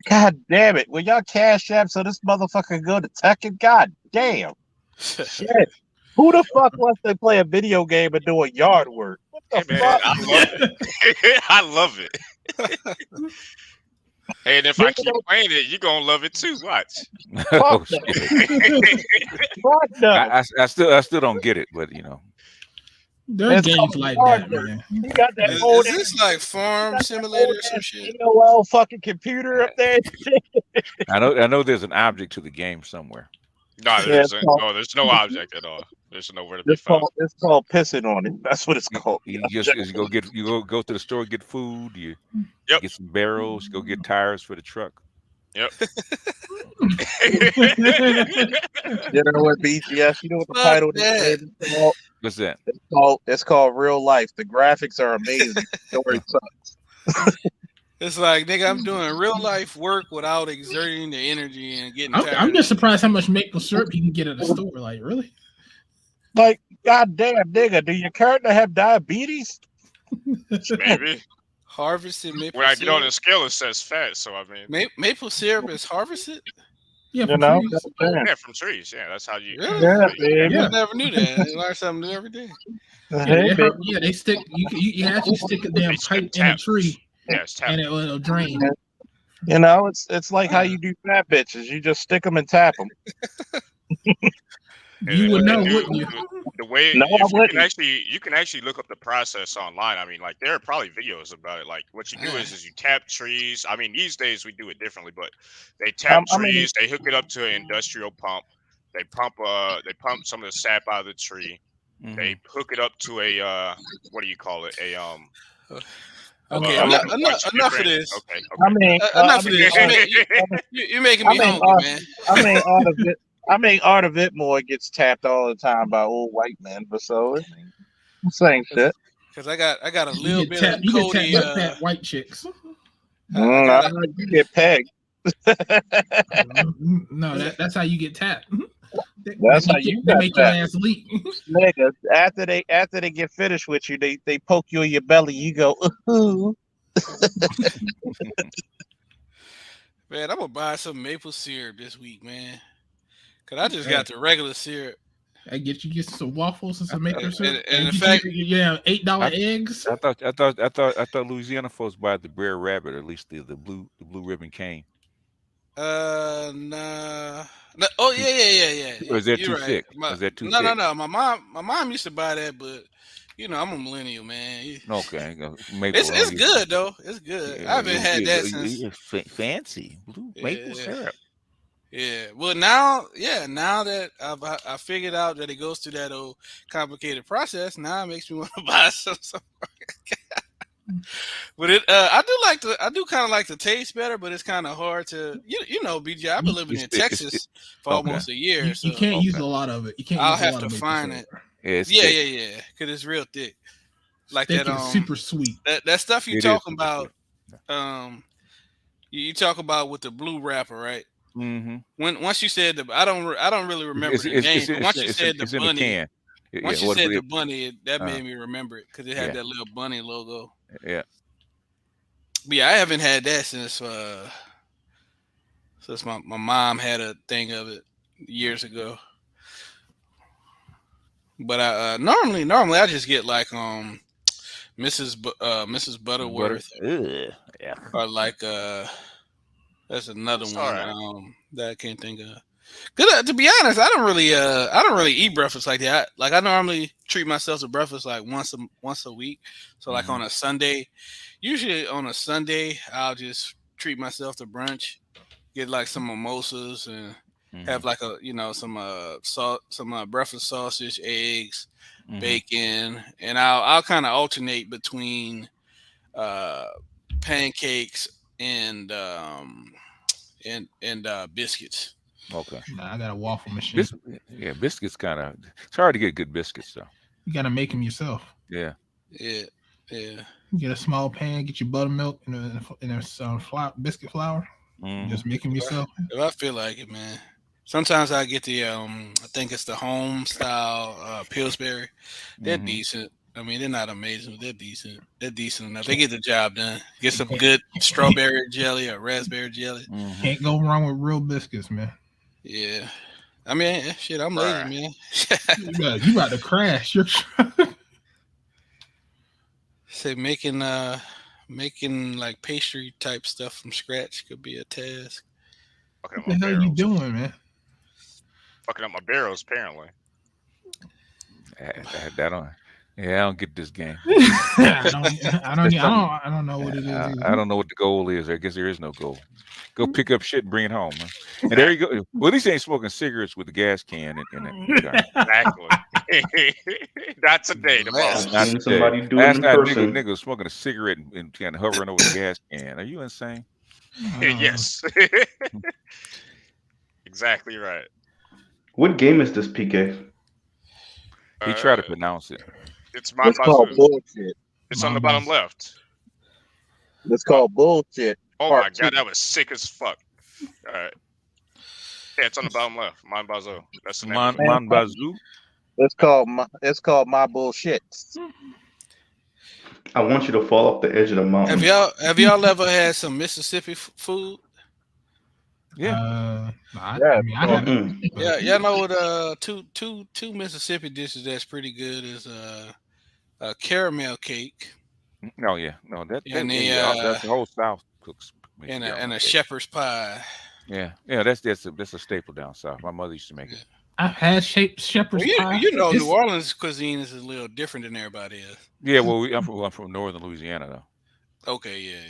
God damn it! When y'all cash app so this motherfucker go to Tekken? God damn! Shit. Who the fuck wants to play a video game and do a yard work? What the fuck? I love it. I love it. Hey, and if I keep playing it, you're gonna love it too. Watch. Oh, I still don't get it, but there are games like that, man. You got that is this like Farm Simulator or some shit? AOL fucking computer up there. I know there's an object to the game somewhere. No, there's no object at all. There's nowhere to be found. It's called pissing on it. That's what it's called. You go to the store, get food. You get some barrels. Go get tires for the truck. Yep. You know what, BGS? You know what the title of this is called? What's that? It's called Real Life. The graphics are amazing. The story sucks. It's like, nigga, I'm doing real life work without exerting the energy and getting tired. I'm just surprised how much maple syrup you can get at the store. Like, really? Like, goddamn, nigga, do your character have diabetes? Maybe. Harvested maple when I syrup. get on the scale, it says fat. So I mean, maple syrup is harvested. Yeah, from trees. Yeah, from trees. Yeah, that's how you. Really? Yeah, I never knew that. You learn something new every day. They stick. You actually stick a damn pipe in a tree. Yeah, it's and it'll drain. You know, it's like how you do fat bitches. You just stick them and tap them. You would know, wouldn't you? The way no, you can actually look up the process online. I mean, like there are probably videos about it. Like what you do is you tap trees. I mean, these days we do it differently, but they tap trees. They hook it up to an industrial pump. They pump some of the sap out of the tree. Mm-hmm. They hook it up to a what do you call it? Okay, enough of this. Okay. I mean, enough of this. You're making me hungry, man. Art of Itmore gets tapped all the time by old white men, but so it's same shit. Because I got a little bit of Cody. Fat white chicks. You get pegged. No, that's how you get tapped. That's how you they got make your tapped. ass leak. Nigga, after they get finished with you, they poke you in your belly. You go, ooh. Man, I'm gonna buy some maple syrup this week, man. Cause I just got the regular syrup. I get some waffles and some maple syrup. And in get fact, $8 eggs. I thought Louisiana folks buy the Brer Rabbit, or at least the blue ribbon cane. Nah. No, oh yeah. Or is that You're too right. thick? Is that too no, thick? No. My mom used to buy that, but I'm a millennial, man. Okay, it's good though. It's good. Yeah, I haven't had that since. Fancy blue maple syrup. Yeah. Well, now that I figured out that it goes through that old complicated process, now it makes me want to buy some. But I do kind of like the taste better, but it's kind of hard to BJ. I've been living in Texas for almost a year. You can't use a lot of it. You can't. I'll have to find it. Yeah. Because it's real thick. Like thick that. Is super sweet. That stuff you talking about. You talk about with the blue wrapper, right? Mm-hmm. Once you said I don't really remember the name. But once you said the bunny, once you said the bunny, that made me remember it because it had that little bunny logo. Yeah. But yeah, I haven't had that since my mom had a thing of it years ago. But I normally I just get like Mrs. Butterworth. Yeah. Or like that's another one right. That I can't think of. Cause to be honest, I don't really eat breakfast like that. I normally treat myself to breakfast like once a week. So like on a Sunday, usually on a Sunday, I'll just treat myself to brunch, get like some mimosas and have like some breakfast sausage, eggs, bacon, and I'll kind of alternate between pancakes and biscuits. Okay. I got a waffle machine. Biscuits it's hard to get good biscuits though. You gotta make them yourself. Yeah. Yeah. Get a small pan, get your buttermilk and biscuit flour. Just make them yourself. If I feel like it, man. Sometimes I get the I think it's the home style Pillsbury. They're decent. I mean, they're not amazing, but they're decent. They're decent enough. They get the job done. Get some good strawberry jelly or raspberry jelly. Can't go wrong with real biscuits, man. Yeah. I mean, shit, I'm lazy, man. You about to crash. You're say making like pastry type stuff from scratch could be a task. What the hell are you doing, man? Fucking up my barrels, apparently. I don't get this game. I don't know what it is. I don't know what the goal is. I guess there is no goal. Go pick up shit and bring it home. Man. And there you go. Well, at least they ain't smoking cigarettes with a gas can in it. Exactly. Not today. Tomorrow. Not today. Somebody do it in person. Nigga smoking a cigarette and kind of hovering over the gas can. Are you insane? Yes. Exactly right. What game is this, PK? He tried to pronounce it. It's called bullshit. It's on the bottom left. It's called bullshit. Oh my god, that was sick as fuck. All right. Yeah, it's on the bottom left. Mon Bazoo. That's the name. Mon Bazoo. It's called my bullshit. I want you to fall off the edge of the mountain. Have y'all ever had some Mississippi food? Yeah. Yeah, y'all know what two Mississippi dishes that's pretty good is a caramel cake. No, yeah. No, that's the whole South cooks. And a shepherd's pie. Yeah. That's a staple down south. My mother used to make it. I've had shepherd's pie. New Orleans cuisine is a little different than everybody else. Yeah, well, I'm from northern Louisiana though. Okay, yeah.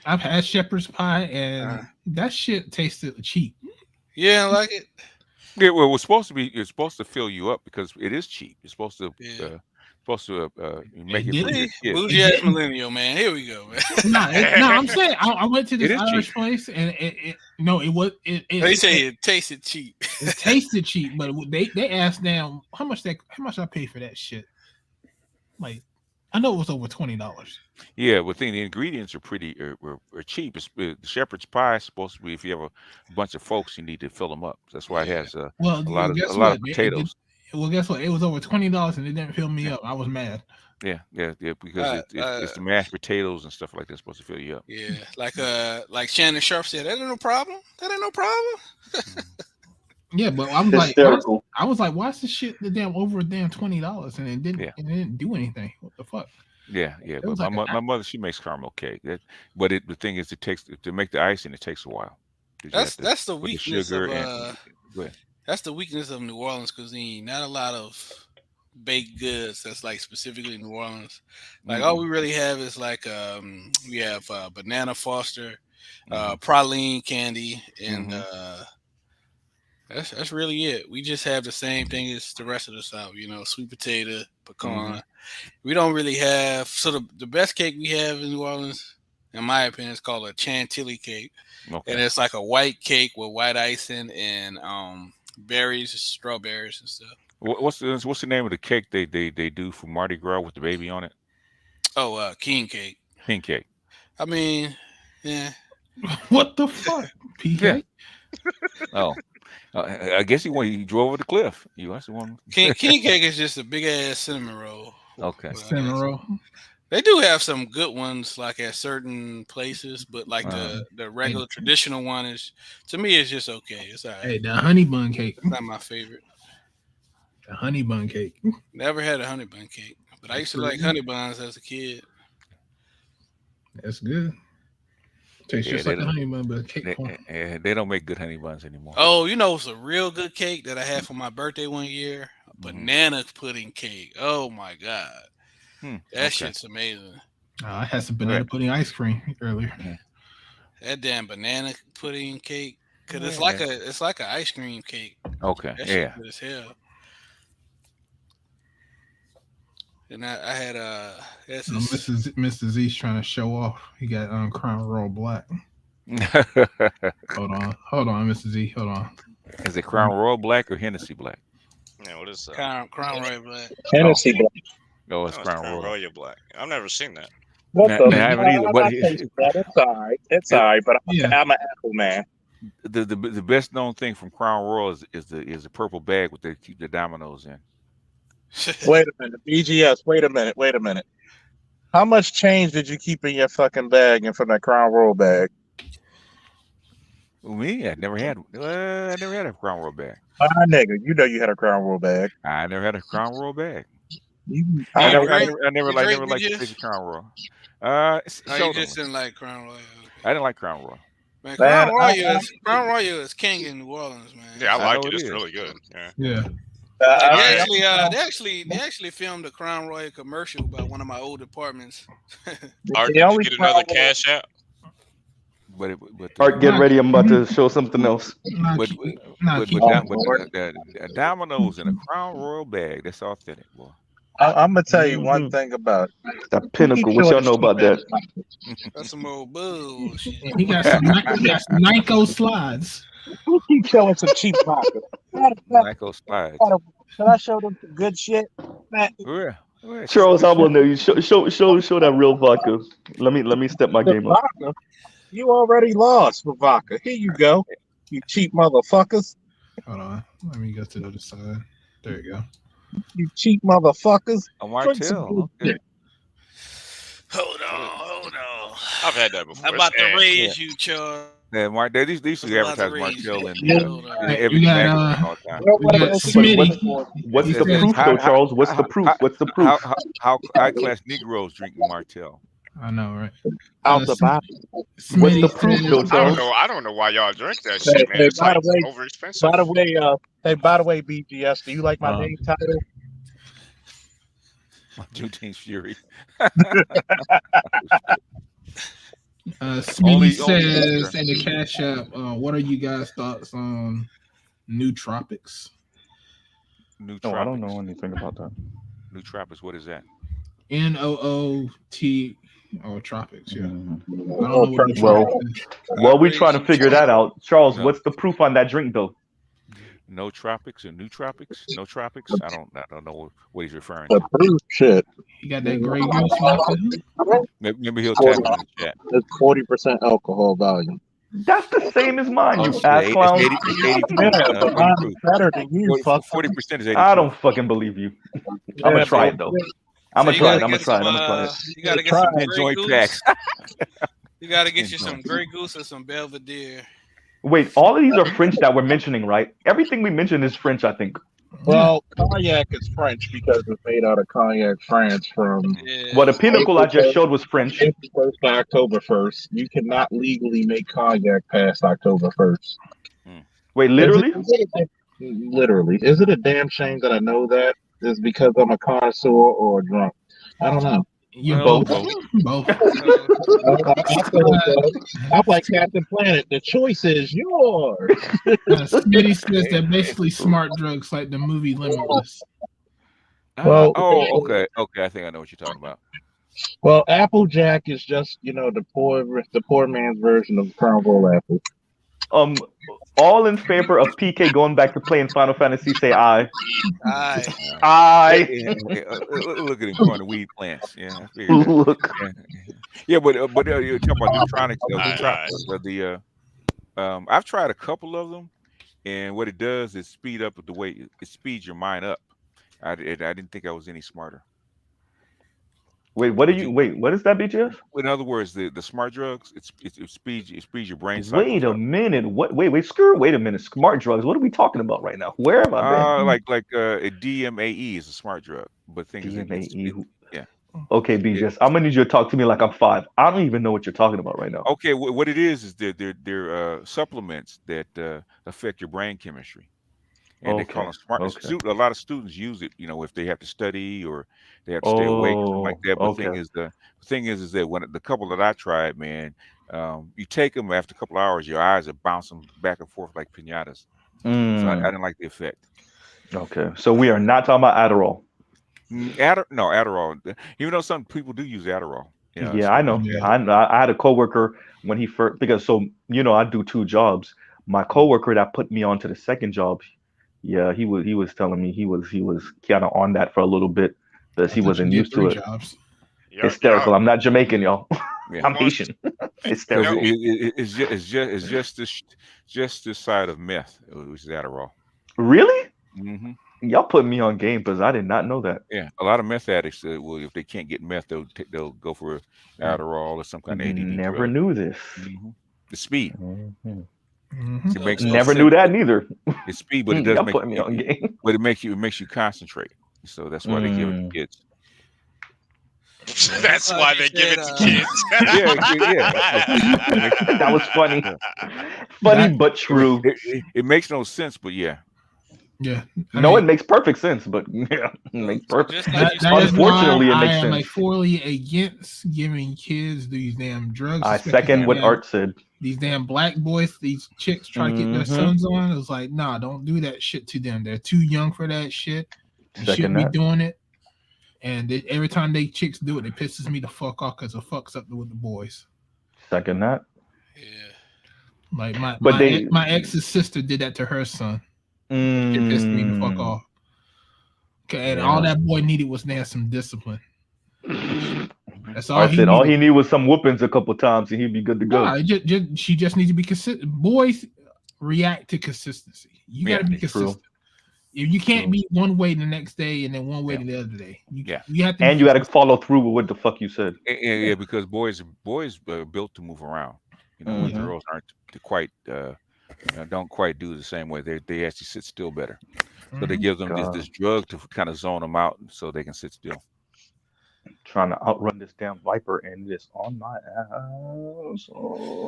I've had shepherd's pie and that shit tasted cheap. Yeah, I like it. Yeah, well, it's supposed to fill you up because it is cheap. It's supposed to make it. Bougie ass millennial, man. Here we go, man. No, I'm saying I went to this Irish place and it they say it tasted cheap. It tasted cheap, but they asked them how much I paid for that shit. Like I know it was over $20. Yeah, but the ingredients are pretty are cheap. The shepherd's pie is supposed to be if you have a bunch of folks, you need to fill them up. That's why it has a lot of potatoes. Guess what? It was over $20 and it didn't fill me up. I was mad. Yeah, because it's the mashed potatoes and stuff like that supposed to fill you up. Yeah, like Shannon Sharp said, that ain't no problem. That ain't no problem. Yeah, but I was like, why is this shit over $20 and it didn't do anything? What the fuck? Yeah. But my mother, she makes caramel cake. But the thing is, it takes to make the icing. It takes a while. That's the weakness of that's the weakness of New Orleans cuisine. Not a lot of baked goods that's like specifically New Orleans. Like all we really have is like we have banana foster, praline candy, and that's really it. We just have the same thing as the rest of the South, sweet potato, pecan. We don't really have the best cake we have in New Orleans, in my opinion, is called a chantilly cake. Okay. And it's like a white cake with white icing and berries, strawberries and stuff. What's the name of the cake they do for Mardi Gras with the baby on it? Oh, king cake. King cake. I mean, yeah. What the fuck? PK? Yeah. Oh. I guess he drove over the cliff. That's the one. King cake is just a big ass cinnamon roll. Okay. Cinnamon roll. They do have some good ones, like at certain places, but like the regular traditional one is, to me, it's just okay. It's all right. Hey, the honey bun cake. It's not my favorite. The honey bun cake. Never had a honey bun cake, but I used to like honey buns as a kid. That's good. Tastes just like a honey bun, but cake form. They don't make good honey buns anymore. Oh, it's a real good cake that I had for my birthday one year. A banana pudding cake. Oh my god. That shit's amazing. I had some banana pudding ice cream earlier. That damn banana pudding cake, cause it's like an ice cream cake. Okay, that shit good as hell. And I had Mr. Z's trying to show off. He got Crown Royal Black. Hold on, Mr. Z. Hold on. Is it Crown Royal Black or Hennessy Black? Yeah, what is that? Crown Royal Black. Hennessy Black. No, it's Crown Royal Black. I've never seen that. I haven't either. It's all right. It's all right, but I'm an Apple man. The best known thing from Crown Royal is the purple bag with they keep the dominoes in. Wait a minute, BGS. Wait a minute. How much change did you keep in your fucking bag and from that Crown Royal bag? Well, me, I never had a Crown Royal bag. Nigga, you had a Crown Royal bag. I never had a Crown Royal bag. I never liked the big Crown Royal. You just didn't like Crown Royal. I didn't like Crown Royal. Man, Crown Royal is king in New Orleans, man. Yeah, I like it. It's really good. Yeah. They actually filmed a Crown Royal commercial by one of my old apartments. Art, did you get another cash out? But Art, get ready. I'm about to show something else. Dominoes in a Crown Royal bag. That's authentic, boy. I'm gonna tell you one thing about that Pinnacle. What y'all know about that? That's some old bullshit. He got some Nyko slides. Who keeps showing some cheap vodka? Nyko slides. Should I show them some good shit? Yeah. Charles, I will know you. Show that real vodka. Let me step my game up. You already lost for vodka. Here you go, you cheap motherfuckers. Hold on. Let me go to the other side. There you go. You cheap motherfuckers. Martell. Okay. Hold on. I've had that before. I'm about to raise you, Charles. Yeah, they used to advertise Martell in every magazine all the time. What's the proof, though, Charles? What's the proof? How high-class Negroes drink Martell? I know, right? Out the bottom. What's the proof, though, Charles? I don't know why y'all drink that shit, man. It's like over expensive. By the way, BGS, do you like my name title? Juneteenth Fury. Smitty says in the Cash App, what are you guys' thoughts on nootropics? No, I don't know anything about that. Nootropics, what is that? NOOT tropics, yeah. Well, we trying to figure that out. Charles, what's the proof on that drink, though? no tropics or new tropics? No tropics? I don't know what he's referring The to. blue shit. You got that Grey Goose vodka? Maybe he'll tap it in the chat. It's 40% alcohol volume. That's the same as mine, you Yeah, ass clown. it's 80 proof. Yeah, but mine is better than you. 40% is 80 I proof. don't fucking believe you. I'm Yeah, gonna try but- it though. So I'm gonna you try it. gotta I'm gonna get try it. some, I'm gonna try it. You gotta get some And Grey joint Goose. packs. You gotta get you some Grey Goose or some Belvedere. Wait, all of these are French that we're mentioning, right? Everything we mentioned is French, I think. Well, cognac is French because it's made out of Cognac, France. From Well, the pinnacle I just showed was French. April 1st to October 1st. You cannot legally make cognac past October 1st. Wait, literally? Literally. Is it a damn shame that I know that? Is because I'm a connoisseur or a drunk? I don't know. You're Both. Both. I'm like Captain Planet. The choice is yours. Smitty says they're basically smart drugs like the movie Limitless. Well, okay. I think I know what you're talking about. Well, Applejack is just the poor man's version of Carnival apple. All in favor of PK going back to playing Final Fantasy, say aye. Aye. Look at him growing the weed plants. Yeah, I figured that. Look. Yeah, but you're talking about neutronics. I've tried a couple of them, and what it does is speed up the way it speeds your mind up. I didn't think I was any smarter. Wait, what is that, BGS? In other words, the smart drugs, it speeds your brain cycle. Wait a minute. Wait a minute. Smart drugs. What are we talking about right now? Where am I been? Like a DMAE is a smart drug, but DMAE. Yeah. Okay, BGS. I'm gonna need you to talk to me like I'm 5. I don't even know what you're talking about right now. Okay, what it is they're supplements that affect your brain chemistry. And they call them smart. Okay. A lot of students use it, if they have to study or they have to stay awake, something like that. But the thing is that when the couple that I tried, man, you take them after a couple of hours, your eyes are bouncing back and forth like piñatas. So I didn't like the effect. Okay, so we are not talking about Adderall. No, Adderall. Even though some people do use Adderall. Yeah, I know. I had a coworker when he first I do 2 jobs. My coworker that put me onto the second job. Yeah, he was telling me he was kind of on that for a little bit because he wasn't used to it. Hysterical. I'm not Jamaican, y'all. Yeah. I'm Haitian. Hysterical. It's just this side of meth, which is Adderall. Really? Mm-hmm. Y'all put me on game because I did not know that. Yeah, a lot of meth addicts, if they can't get meth, they'll go for Adderall or some kind of ADD. Never drug. knew this. Mm-hmm. The speed. Mm-hmm. It makes Never knew that neither. It's speed, but it does put me on game. But it makes you concentrate. So that's why they give it to kids. That's why they give it to kids. Yeah. That was funny. Funny but true. It makes no sense, but yeah. Yeah. It makes perfect sense, but yeah, it makes perfect. Unfortunately, it makes sense. I am fully against giving kids these damn drugs. I second what Art said. These damn black boys, these chicks try to get their sons on. It's like, nah, don't do that shit to them. They're too young for that shit. They shouldn't be doing it. And every time they chicks do it, it pisses me the fuck off because it fucks up with the boys. Second that. Yeah. Like my ex's sister did that to her son. It pissed me the fuck off. Okay, and all that boy needed was some discipline. That's all he needed. All he needed was some whoopings a couple times and he'd be good to go. Nah, she just needs to be consistent. Boys react to consistency. You got to be consistent. If you can't be one way the next day and then one way the other day, you have to. And you got to follow through with what the fuck you said. Yeah, because boys are built to move around. Girls aren't quite. Don't quite do the same way. They actually sit still better. So they give them this drug to kind of zone them out so they can sit still. Trying to outrun this damn viper and this on my ass.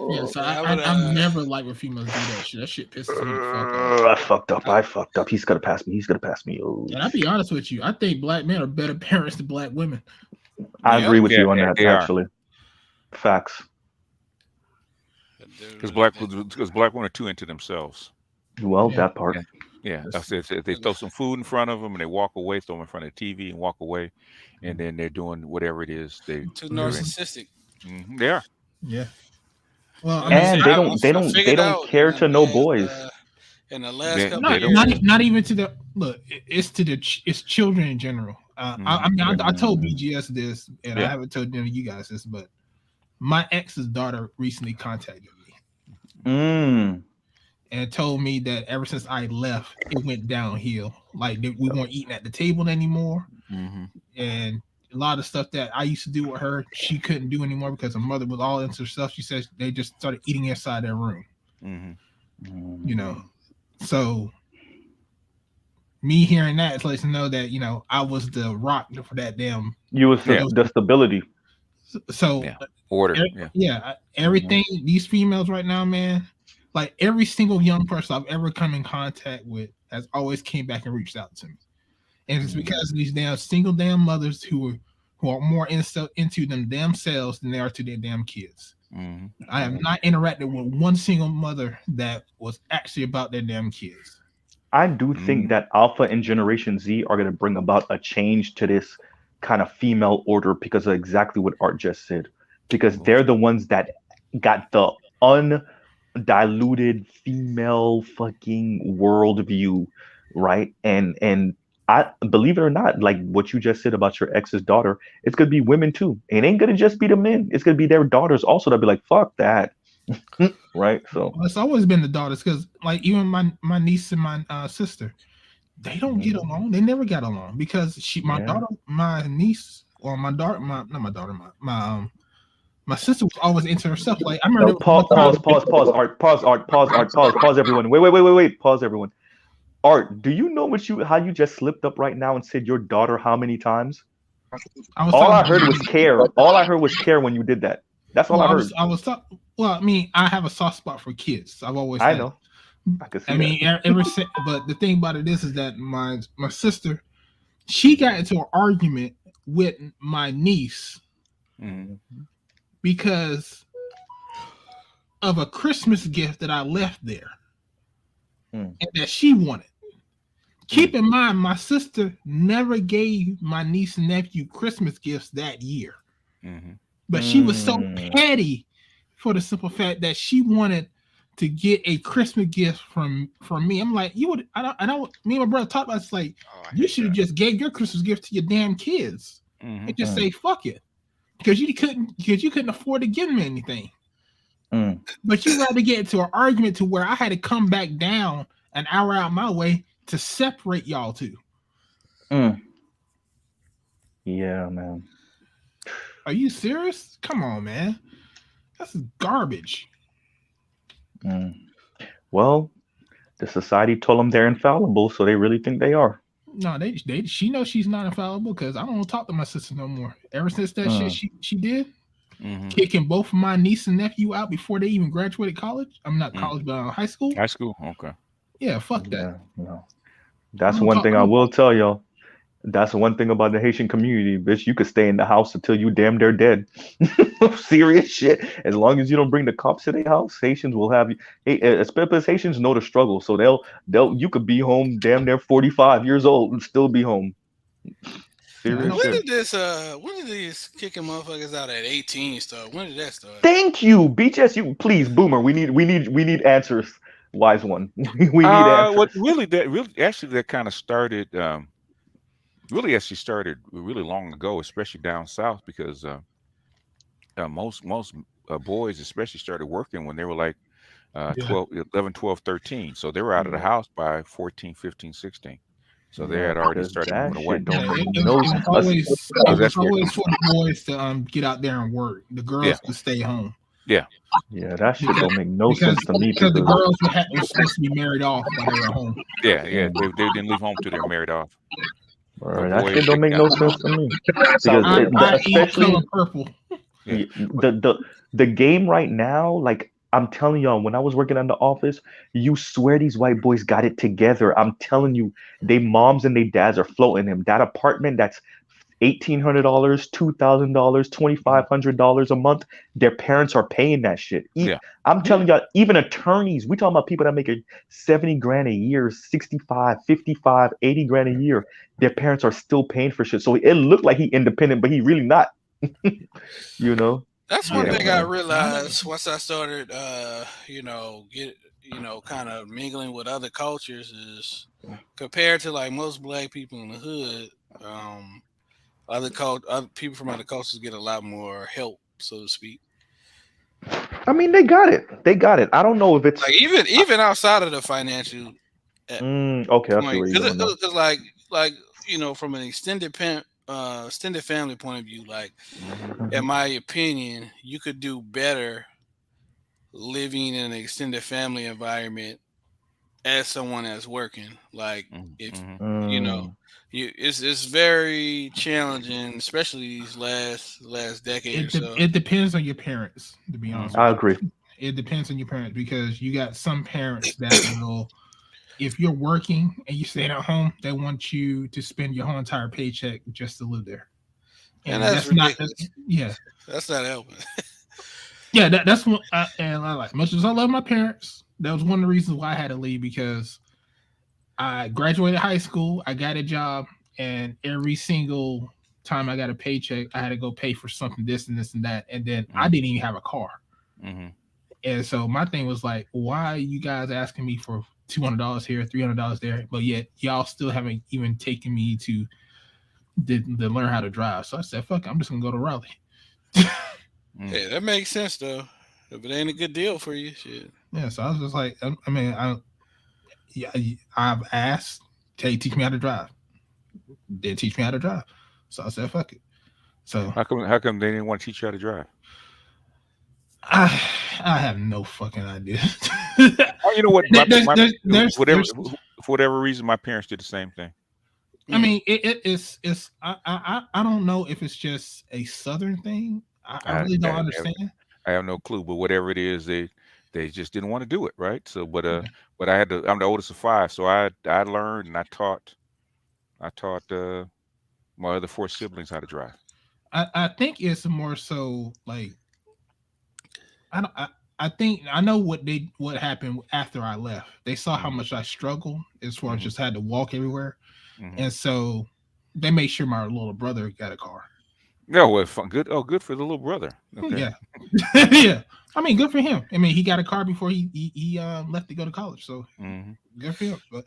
Yeah, so I'm never like when females do that shit. That shit pisses me the fuck off. I fucked up. He's gonna pass me. Oh. And I'll be honest with you. I think black men are better parents than black women. I agree with you on that, actually. Facts. Because black women are too into themselves. Well, that part. Yeah. If they throw some food in front of them and they walk away, throw them in front of the TV and walk away, and then they're doing whatever it is they too narcissistic. They are. Yeah. Well, and they don't care to know boys. in the last couple not, of years. not even to the look. It's to it's children in general. I mean, I told BGS this, and I haven't told any of you guys this, but my ex's daughter recently contacted me and told me that ever since I left, it went downhill. Like we weren't eating at the table anymore, and a lot of stuff that I used to do with her, she couldn't do anymore because her mother was all into herself. She says they just started eating inside their room. You know, so me hearing that lets me know that I was the rock for that damn. You was the stability. So order. Everything these females right now, man. Like every single young person I've ever come in contact with has always came back and reached out to me, and it's because of these single mothers who are more into them themselves than they are to their damn kids. I have not interacted with one single mother that was actually about their damn kids. I do think that Alpha and Generation Z are going to bring about a change to this kind of female order because of exactly what Art just said. Because they're the ones that got the undiluted female fucking worldview, right? And I believe it or not, like what you just said about your ex's daughter, it's gonna be women too. It ain't gonna just be the men. It's gonna be their daughters also. They'll be like, fuck that. Right? So it's always been the daughters, because like even my niece and my sister, they don't get along. They never got along because my sister was always into herself. Like I remember pause everyone. Wait, pause everyone. Art, do you know how you just slipped up right now and said your daughter how many times? All I heard was care. All I heard was care when you did that. That's all I heard. Well, I mean, I have a soft spot for kids. I've always. I know. I mean, ever since. But the thing about it is that my sister, she got into an argument with my niece because of a Christmas gift that I left there and that she wanted. Keep in mind, my sister never gave my niece and nephew Christmas gifts that year. But she was so petty for the simple fact that she wanted to get a Christmas gift from me. I'm like, me and my brother talked about it. It's like, you should have just gave your Christmas gift to your damn kids and just say fuck it, because you couldn't afford to give them anything. But you rather get into an argument to where I had to come back down an hour out my way to separate y'all two. Yeah, man. Are you serious? Come on, man. That's garbage. Well, the society told them they're infallible, so they really think they are. No, she knows she's not infallible because I don't talk to my sister no more. Ever since that shit she did, kicking both of my niece and nephew out before they even graduated college. I'm not college, but high school. High school, okay. Yeah, fuck that. Yeah, no. That's one thing I will tell y'all. That's one thing about the Haitian community, bitch. You could stay in the house until you damn near dead. Serious shit. As long as you don't bring the cops to their house, Haitians will have you. Especially Haitians know the struggle, so you could be home damn near 45 years old and still be home. Serious shit. When did these kicking motherfuckers out at 18 start? When did that start? Thank you, BHS. You please, Boomer. We need answers. Wise one. We need answers. That kind of started. Really actually started really long ago, especially down south, because most boys especially started working when they were like 11, 12, 13. So they were out of the house by 14, 15, 16. So they had already started moving away. It was always for the boys to get out there and work. The girls to stay home. Yeah, that shit don't make no sense to me. Because the girls were supposed to be married off while they were home. Yeah, they didn't leave home till they were married off. That shit don't make no sense to me. Because especially purple. The game right now, like I'm telling y'all, when I was working in the office, you swear these white boys got it together. I'm telling you, they moms and they dads are floating them. That apartment that's $1,800, $2,000, $2,500 a month. Their parents are paying that shit. I'm telling y'all, even attorneys, we talking about people that make $70,000 a year, 65, 55, 80 grand a year. Their parents are still paying for shit. So it looked like he independent, but he really not. You know. That's one thing I realized once I started, kind of mingling with other cultures is compared to like most black people in the hood. Other people from other cultures get a lot more help, so to speak. I mean, they got it. They got it. I don't know if it's Like even outside of the financial okay. I see point, where you're going now. because from an extended family point of view, like in my opinion, you could do better living in an extended family environment as someone that's working. Like if it's very challenging, especially these last decade or so. It depends on your parents, to be honest. I agree. It depends on your parents because you got some parents that will, if you're working and you stay at home, they want you to spend your whole entire paycheck just to live there. And that's ridiculous. That's not helping. Yeah, that's what I like. Much as I love my parents, that was one of the reasons why I had to leave, because I graduated high school, I got a job, and every single time I got a paycheck, I had to go pay for something, this and this and that, and then I didn't even have a car. And so my thing was like, why are you guys asking me for $200 here, $300 there, but yet y'all still haven't even taken me to learn how to drive? So I said, fuck it, I'm just gonna go to Raleigh. Yeah, that makes sense though. If it ain't a good deal for you, shit. Yeah, so I was just like, I've asked, teach me how to drive. They teach me how to drive. So I said, fuck it. So how come they didn't want to teach you how to drive? I have no fucking idea. You know what? For whatever reason, my parents did the same thing. I mean, it's I don't know if it's just a Southern thing. I really don't understand. I have no clue, but whatever it is, they just didn't want to do it, right? So, but I had to. I'm the oldest of 5, so I learned and I taught my other 4 siblings how to drive. I think it's more so like I think I know what happened after I left. They saw how much I struggled as far as just had to walk everywhere, and so they made sure my little brother got a car. No, well, good. Oh, good for the little brother. Okay. Yeah, yeah. I mean, good for him. I mean, he got a car before he left to go to college, so good for him. But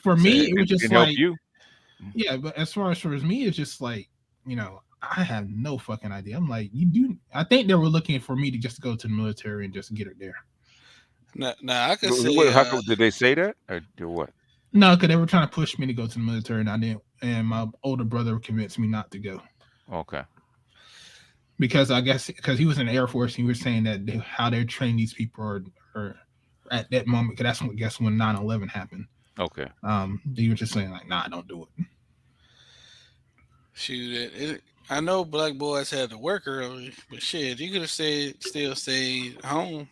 for me, it was just like, yeah. But as far as me, it's just like, I have no fucking idea. I'm like, you do. I think they were looking for me to just go to the military and just get it there. No, I could say. How did they say that, or what? No, because they were trying to push me to go to the military, and I didn't. And my older brother convinced me not to go. Okay. Because I guess because he was in the Air Force, he was saying that how they train these people are at that moment. Because that's when 9/11 happened. Okay. He was just saying like, nah, don't do it. Shoot, I know black boys had to work early, but shit, you could have still stayed home.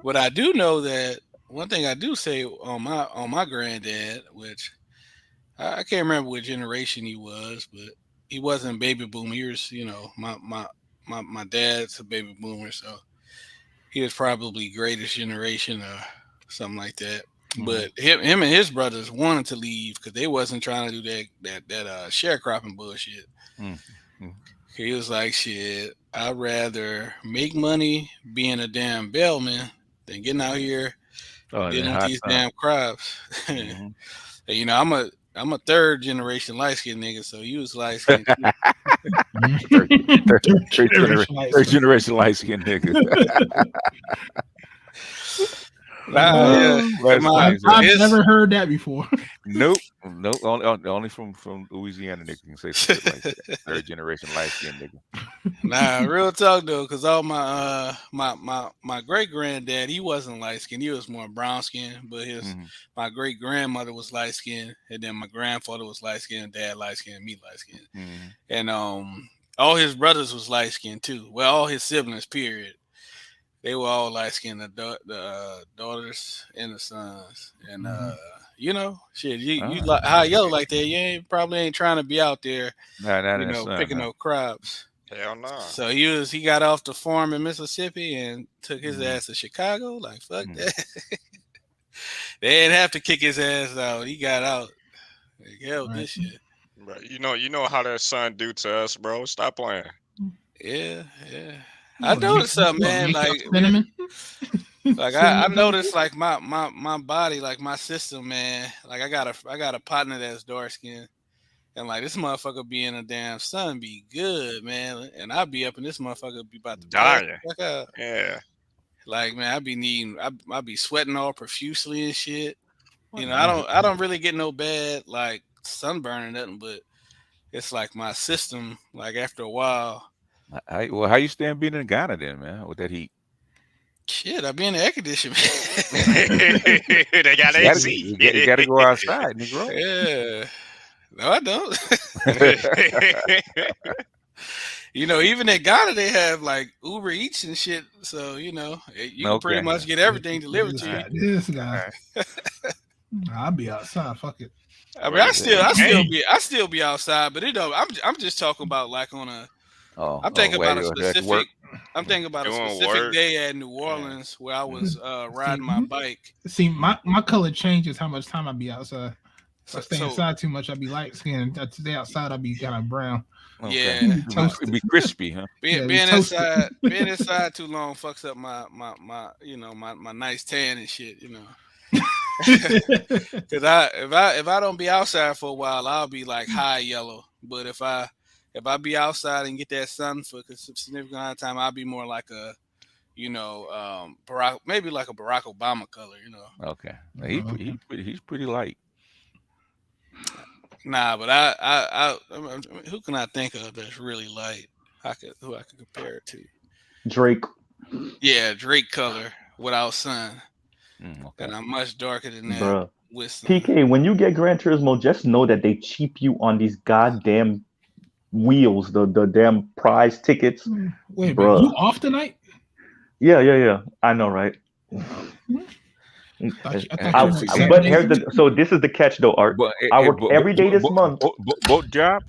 But I do know that one thing I do say on my granddad, which I can't remember what generation he was, but he wasn't baby boomer. He was, my dad's a baby boomer, so he was probably greatest generation or something like that. But him and his brothers wanted to leave because they wasn't trying to do that sharecropping bullshit. He was like, shit, I'd rather make money being a damn bellman than getting out here dealing with these damn crops. I'm a third generation light skinned nigga, so you was light skinned. Third generation light skinned nigga. I've never heard that before. Nope. Only from Louisiana nigga can say something like that. Third generation light skinned nigga. Nah, real talk though, because all my great granddad, he wasn't light skinned. He was more brown skinned, but my great grandmother was light skinned, and then my grandfather was light skinned, dad light skinned, me light skinned, and all his brothers was light skinned too. Well, all his siblings, period. They were all light skinned, the daughters and the sons, and shit. You like how yellow like that? You probably ain't trying to be out there, picking no crops. Hell no. So he got off the farm in Mississippi and took his ass to Chicago. Like fuck that. They didn't have to kick his ass out. He got out. Like, hell, this shit. Right. You know how that son do to us, bro. Stop playing. Yeah. I noticed something, man. Like Like I noticed like my body, like my system, man. Like I got a partner that's dark skinned. And like this motherfucker be in the damn sun be good, man. And I be up and this motherfucker be about to pass Dying. the fuck out. Yeah. Like man, I be sweating all profusely and shit. You know, I don't really get no bad like sunburn or nothing, but it's like my system, like after a while. Well, how you stand being in Ghana then, man, with that heat? Shit, I be in the air conditioning. They got AC. You gotta go outside, Negro. Yeah. No, I don't. You know, even in Ghana, they have like Uber Eats and shit. So, you know, you can pretty much get everything delivered to you. This guy. I'll be outside. Fuck it. I mean, I still be outside, but I'm just talking about like on a. I'm thinking about a specific. I'm thinking about a specific day at New Orleans where I was riding my bike. See, my color changes how much time I be outside. If I stay inside too much, I'll be light skinned. Today outside, I'll be kind of brown. Okay. Yeah, it'd be crispy, huh? Being inside too long fucks up my nice tan and shit, you know. Because if I don't be outside for a while, I'll be like high yellow. But if I be outside and get that sun for a significant amount of time, I'll be more like a, maybe like a Barack Obama color, you know. Okay, he's pretty light. Nah, but I who can I think of that's really light? Who I could compare it to? Drake. Yeah, Drake color without sun. Okay. And I'm much darker than that. Bruh. With sun. TK, when you get Gran Turismo, just know that they cheap you on these goddamn wheels, the damn prize tickets. Wait, bro, you off tonight? Yeah. I know, right? But so this is the catch though, Art. I work every day this month. Both jobs?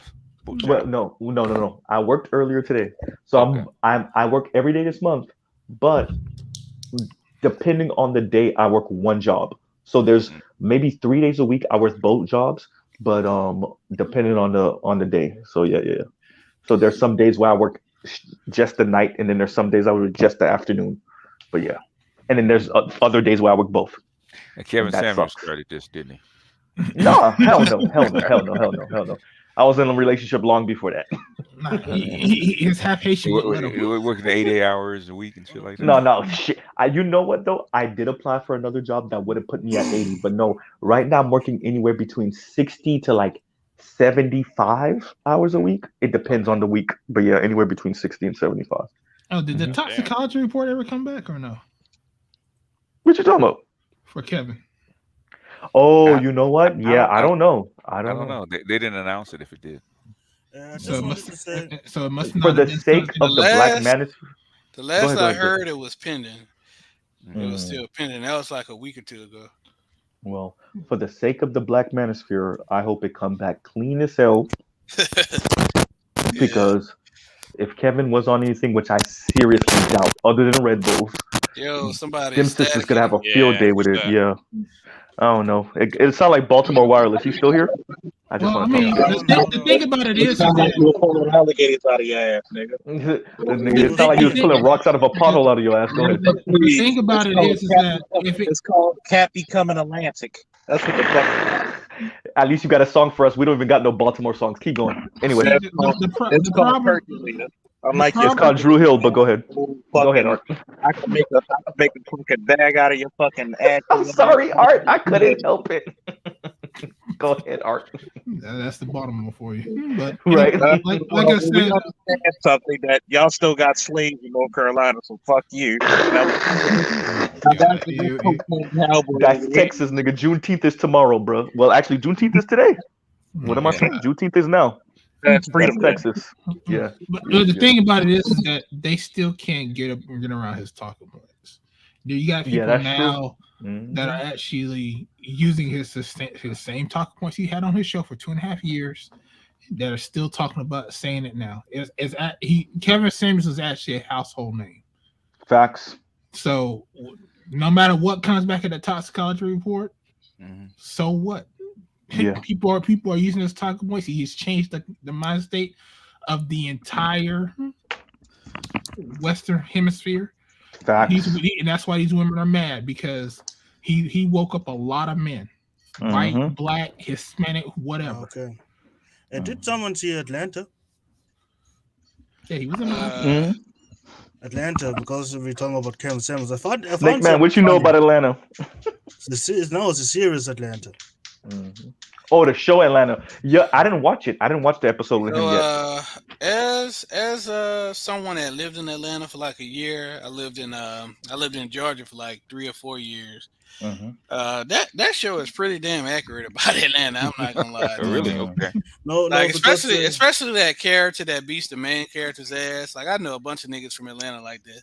Well, no. I worked earlier today, so I work every day this month. But depending on the day, I work one job. So there's maybe 3 days a week I work both jobs, but depending on the day. So yeah. So there's some days where I work just the night, and then there's some days I work just the afternoon. But yeah. And then there's other days where I work both. And Kevin Samuels started this, didn't he? No, hell no. I was in a relationship long before that. Nah, he's half Haitian. We're working 80 hours a week and shit like that. No, shit. You know what though? I did apply for another job that would have put me at 80, but no. Right now I'm working anywhere between 60 to like 75 hours a week. It depends on the week, but yeah, anywhere between 60 and 75. Oh, did the toxicology report ever come back or no? What you talking about? For Kevin. Oh, you know what? Yeah, I don't know. I don't know. They didn't announce it if it did. So it must for the sake of the Black Manosphere. The last I heard, it was pending. It was still pending. That was like a week or two ago. Well, for the sake of the Black Manosphere, I hope it come back clean as hell. Because if Kevin was on anything, which I seriously doubt, other than Red Bulls, them sisters could have a field day with it. Yeah. I don't know. It sounds like Baltimore Wireless. You still here? I just want to the thing about it is that you were pulling alligators out of your ass, nigga. It sounded like you was pulling rocks out of a pothole out of your ass. Go ahead. The thing about it is that if it's called Cat Becoming Atlantic. That's what the fuck. At least you got a song for us. We don't even got no Baltimore songs. Keep going. Anyway, it's called Hercules. It's called Drew Hill, but go ahead. Go ahead, Art. I can make a fucking bag out of your fucking ass. I'm sorry, Art. I couldn't help it. Go ahead, Art. That's the Baltimore for you. But right, like I said, we understand something that y'all still got slaves in North Carolina, so fuck you. That's Texas, nigga. Juneteenth is tomorrow, bro. Well, actually, Juneteenth is today. What am I saying? Juneteenth is now. That's freedom, Texas. Yeah. But the thing about it is that they still can't get around his talking points. You got people now that are actually using his same talking points he had on his show for 2.5 years that are still talking about saying it now. Kevin Samuels is actually a household name. Facts. So no matter what comes back in the toxicology report, so what? Yeah. People are using his talking points. He's changed the mind state of the entire Western Hemisphere. And that's why these women are mad, because he woke up a lot of men, white, black, Hispanic, whatever. Okay. And did someone see Atlanta? Yeah, he was in Atlanta. Atlanta, because we're talking about Kevin Samuels. I found Snake Man, what you know about Atlanta? It's a series Atlanta. Oh, the show Atlanta. Yeah, I didn't watch it. I didn't watch the episode with him yet. As someone that lived in Atlanta for like a year, I lived in Georgia for like 3 or 4 years. That show is pretty damn accurate about Atlanta. I'm not gonna lie. Really? Okay. No, especially that character that beats the main character's ass. Like, I know a bunch of niggas from Atlanta like that.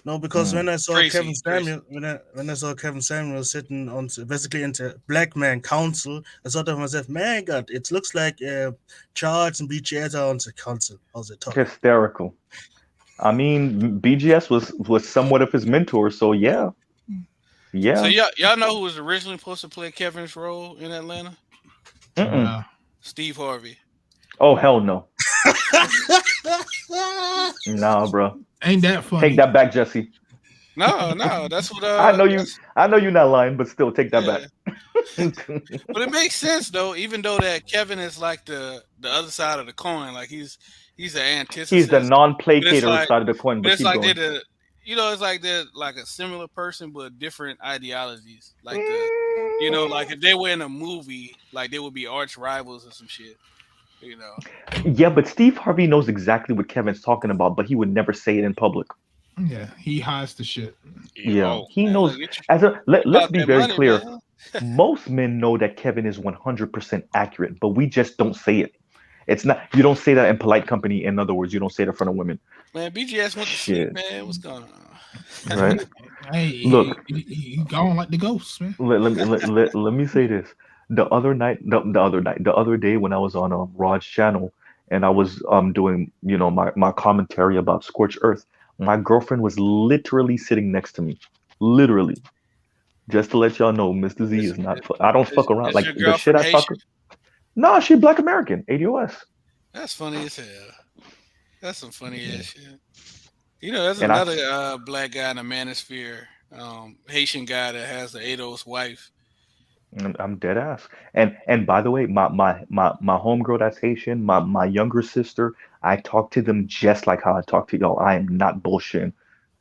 No, because when I saw Kevin Samuel, when I saw Kevin Samuel sitting on basically into Black Man Council, I thought to myself, man, God, it looks like Charles and BGS are on the council. How's it talking? Hysterical. I mean, BGS was somewhat of his mentor, so yeah. So y'all know who was originally supposed to play Kevin's role in Atlanta? Steve Harvey. Oh, hell no. Nah, bro. Ain't that funny? Take that back, Jesse. No, that's what I know you're not lying, but still take that back. But it makes sense though, even though that Kevin is like the other side of the coin, like he's the antithesis. He's the non-placator side of the coin. But it's like they're it's like they're like a similar person but different ideologies. Like like if they were in a movie, like they would be arch rivals or some shit. Yeah, but Steve Harvey knows exactly what Kevin's talking about, but he would never say it in public. Yeah, he hides the shit. Yeah, he knows. Let's be very clear. Most men know that Kevin is 100% accurate, but we just don't say it. It's not. You don't say that in polite company. In other words, you don't say it in front of women. Man, BGS went to sleep, man. What's going on? Right. Hey, look, he gone like the ghost, man. Let me say this. The other day when I was on Rod's channel and I was doing my commentary about Scorched Earth, my girlfriend was literally sitting next to me, literally. Just to let y'all know, Mr. Z is not. I don't fuck around like the shit I fuck. No, she Black American, ADOS. That's funny as hell. That's some funny ass shit. There's another black guy in the manosphere, Haitian guy that has the ADOS wife. I'm dead ass. And by the way, my homegirl that's Haitian, my younger sister, I talk to them just like how I talk to y'all. I am not bullshitting.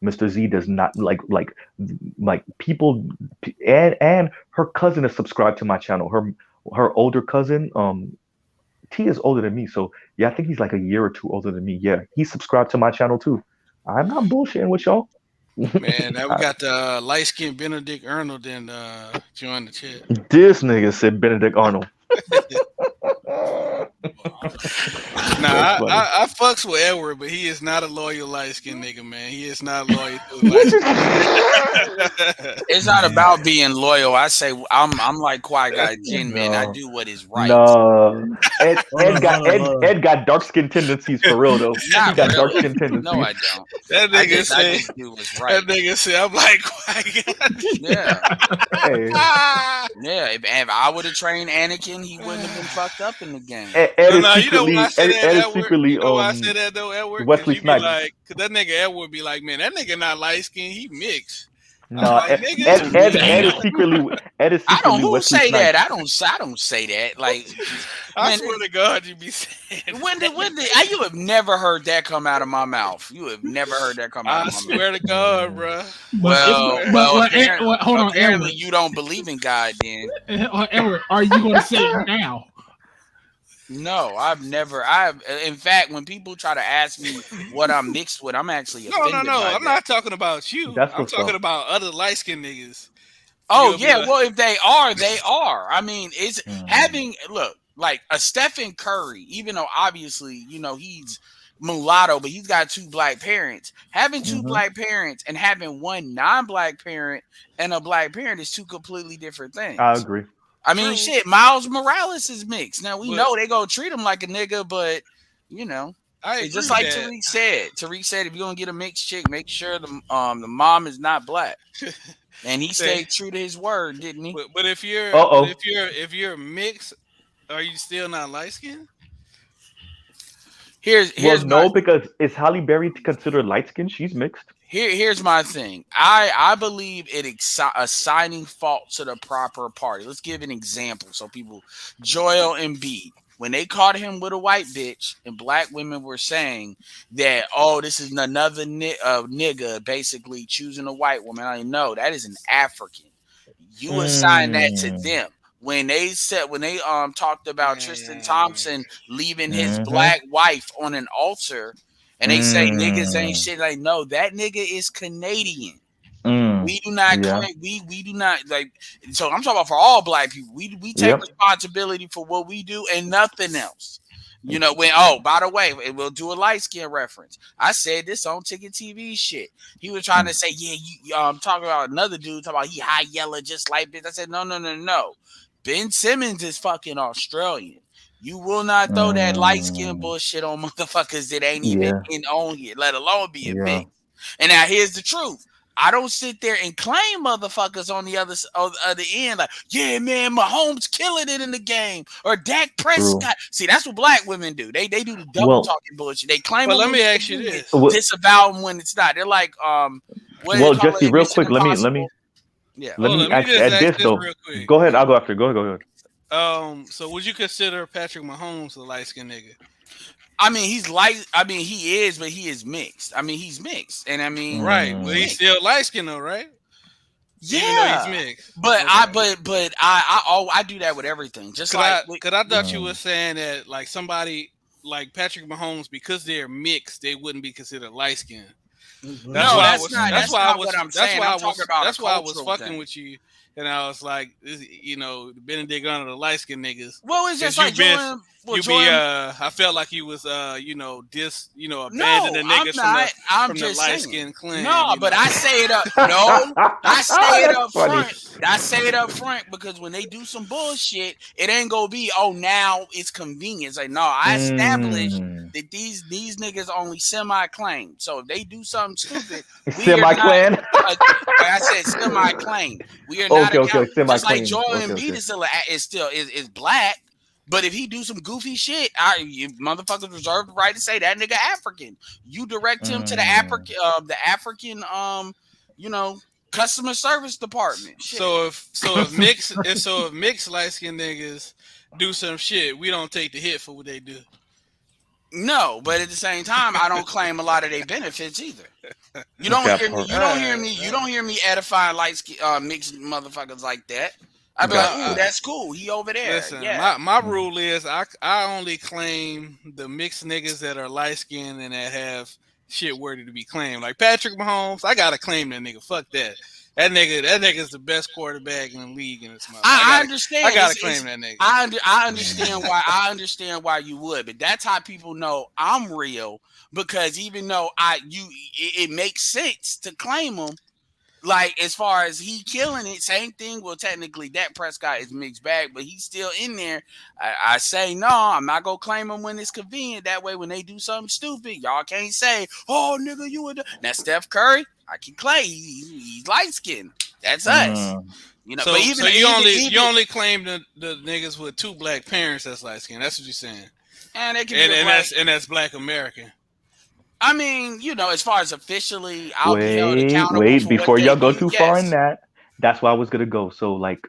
Mr. Z does not like people, and her cousin is subscribed to my channel. Her older cousin, T is older than me, so yeah, I think he's like a year or two older than me. Yeah, he's subscribed to my channel too. I'm not bullshitting with y'all. Man, now we got the light-skinned Benedict Arnold and join the chat. This nigga said Benedict Arnold. Nah, I fucks with Edward, but he is not a loyal light-skinned nigga, man. He is not loyal to light-skinned. It's not about being loyal. I say I'm like Qui-Gon Jinn, man. I do what is right. No, Ed got dark skin tendencies for real though. He got dark skin tendencies. No, I don't. That nigga say do what's right. That nigga say I'm like Qui-Gon. Yeah. Yeah. If I would have trained Anakin, he wouldn't have been fucked up in the game. Ed is secretly why I said that though, Edward? Wesley Snipes. Cause that nigga Edward be like, man, that nigga not light skinned, he mixed. No, like, Ed is secretly who Wesley say Snipes. that? I don't say that. Like, I swear to God, you be saying. When you have never heard that come out of my mouth. You have never heard that come out of my mouth. I swear to God, bro. Well, hold on, apparently you don't believe in God, then. Edward, are you going to say it now? No, in fact, when people try to ask me what I'm mixed with, I'm actually offended. No. I'm not talking about you. I'm talking about other light skinned niggas. Oh yeah, well if they are, they are. I mean, it's having like a Stephen Curry, even though obviously he's mulatto, but he's got 2 black parents. Having 2 black parents and having one non-black parent and a black parent is 2 completely different things. I agree. I mean, shit, Miles Morales is mixed. Now, we know they gonna treat him like a nigga, but, just like Tariq said. Tariq said, if you're gonna get a mixed chick, make sure the mom is not black. And he stayed true to his word, didn't he? But if you're if you're mixed, are you still not light skinned? Because is Halle Berry considered light skinned? She's mixed. Here's my thing. I believe it assigning fault to the proper party. Let's give an example so people. Joel Embiid, when they caught him with a white bitch, and black women were saying that, oh, this is another nigga basically choosing a white woman. I know that is an African. You assign that to them. When they talked about Tristan Thompson leaving his black wife on an altar, and they say niggas ain't shit, like, no, that nigga is Canadian. We do not claim, we do not, like, so I'm talking about for all black people. We take responsibility for what we do and nothing else. You know, by the way, we'll do a light skin reference. I said this on Ticket TV shit. He was trying to say, I'm talking about another dude talking about he high yellow just like this. I said, no. Ben Simmons is fucking Australian. You will not throw that light skin bullshit on motherfuckers that ain't even on here, let alone be a mix. And now here's the truth. I don't sit there and claim motherfuckers on the other end like, yeah, man, Mahomes killing it in the game, or Dak Prescott. See, that's what black women do. They do the double talking bullshit. They claim. Well, let me ask you this: disavow them when it's not. They're like, Jesse, real quick, let me add this though. Go ahead, I'll go after. Go ahead. So would you consider Patrick Mahomes a light skinned nigga? I mean, he is, but he is mixed. I mean, he's mixed, and I mean, right, but he's still light skinned though, right? Yeah, even though he's mixed. But okay. I do that with everything. Just I thought you were saying that like somebody like Patrick Mahomes, because they're mixed, they wouldn't be considered light skinned. That's why I was fucking with you. And I was like, you know, Benedict Gunner, the light skinned niggas. Well, it's just like Jordan. I felt like you was, abandoning the niggas from the light skinned clan. No, but I say it up. No, I say it up front. I say it up front because when they do some bullshit, it ain't gonna be, oh, now it's convenience. Like, no, I established that these niggas only semi-claim. So if they do something stupid, semi-claim. I said semi-claim. We are not semi-claim. Just like Joel Embiid is black. But if he do some goofy shit, you motherfuckers reserve the right to say that nigga African. You direct him to the African, customer service department. Shit. So if mixed light skinned niggas do some shit, we don't take the hit for what they do. No, but at the same time, I don't claim a lot of their benefits either. You don't hear me edifying mixed motherfuckers like that. I'd be like, ooh, that's cool. He over there. Listen, my rule is I only claim the mixed niggas that are light skinned and that have shit worthy to be claimed. Like Patrick Mahomes, I gotta claim that nigga. Fuck that. That nigga's the best quarterback in the league in this month. I understand. I gotta claim that nigga. I understand why. I understand why you would, but that's how people know I'm real, because even though it makes sense to claim him. Like, as far as he killing it, same thing. Well, technically, Dak Prescott is mixed bag, but he's still in there. I say, no, I'm not going to claim him when it's convenient. That way, when they do something stupid, y'all can't say, oh, nigga, you would. Now, Steph Curry, I can claim. He's light-skinned. That's us. You know, so, but even, so you only claim the niggas with two black parents that's light-skinned. That's what you're saying. And they can that's black American. I mean, as far as officially, I'll be held accountable. Wait, before y'all go too far in that, that's where I was gonna go. So, like,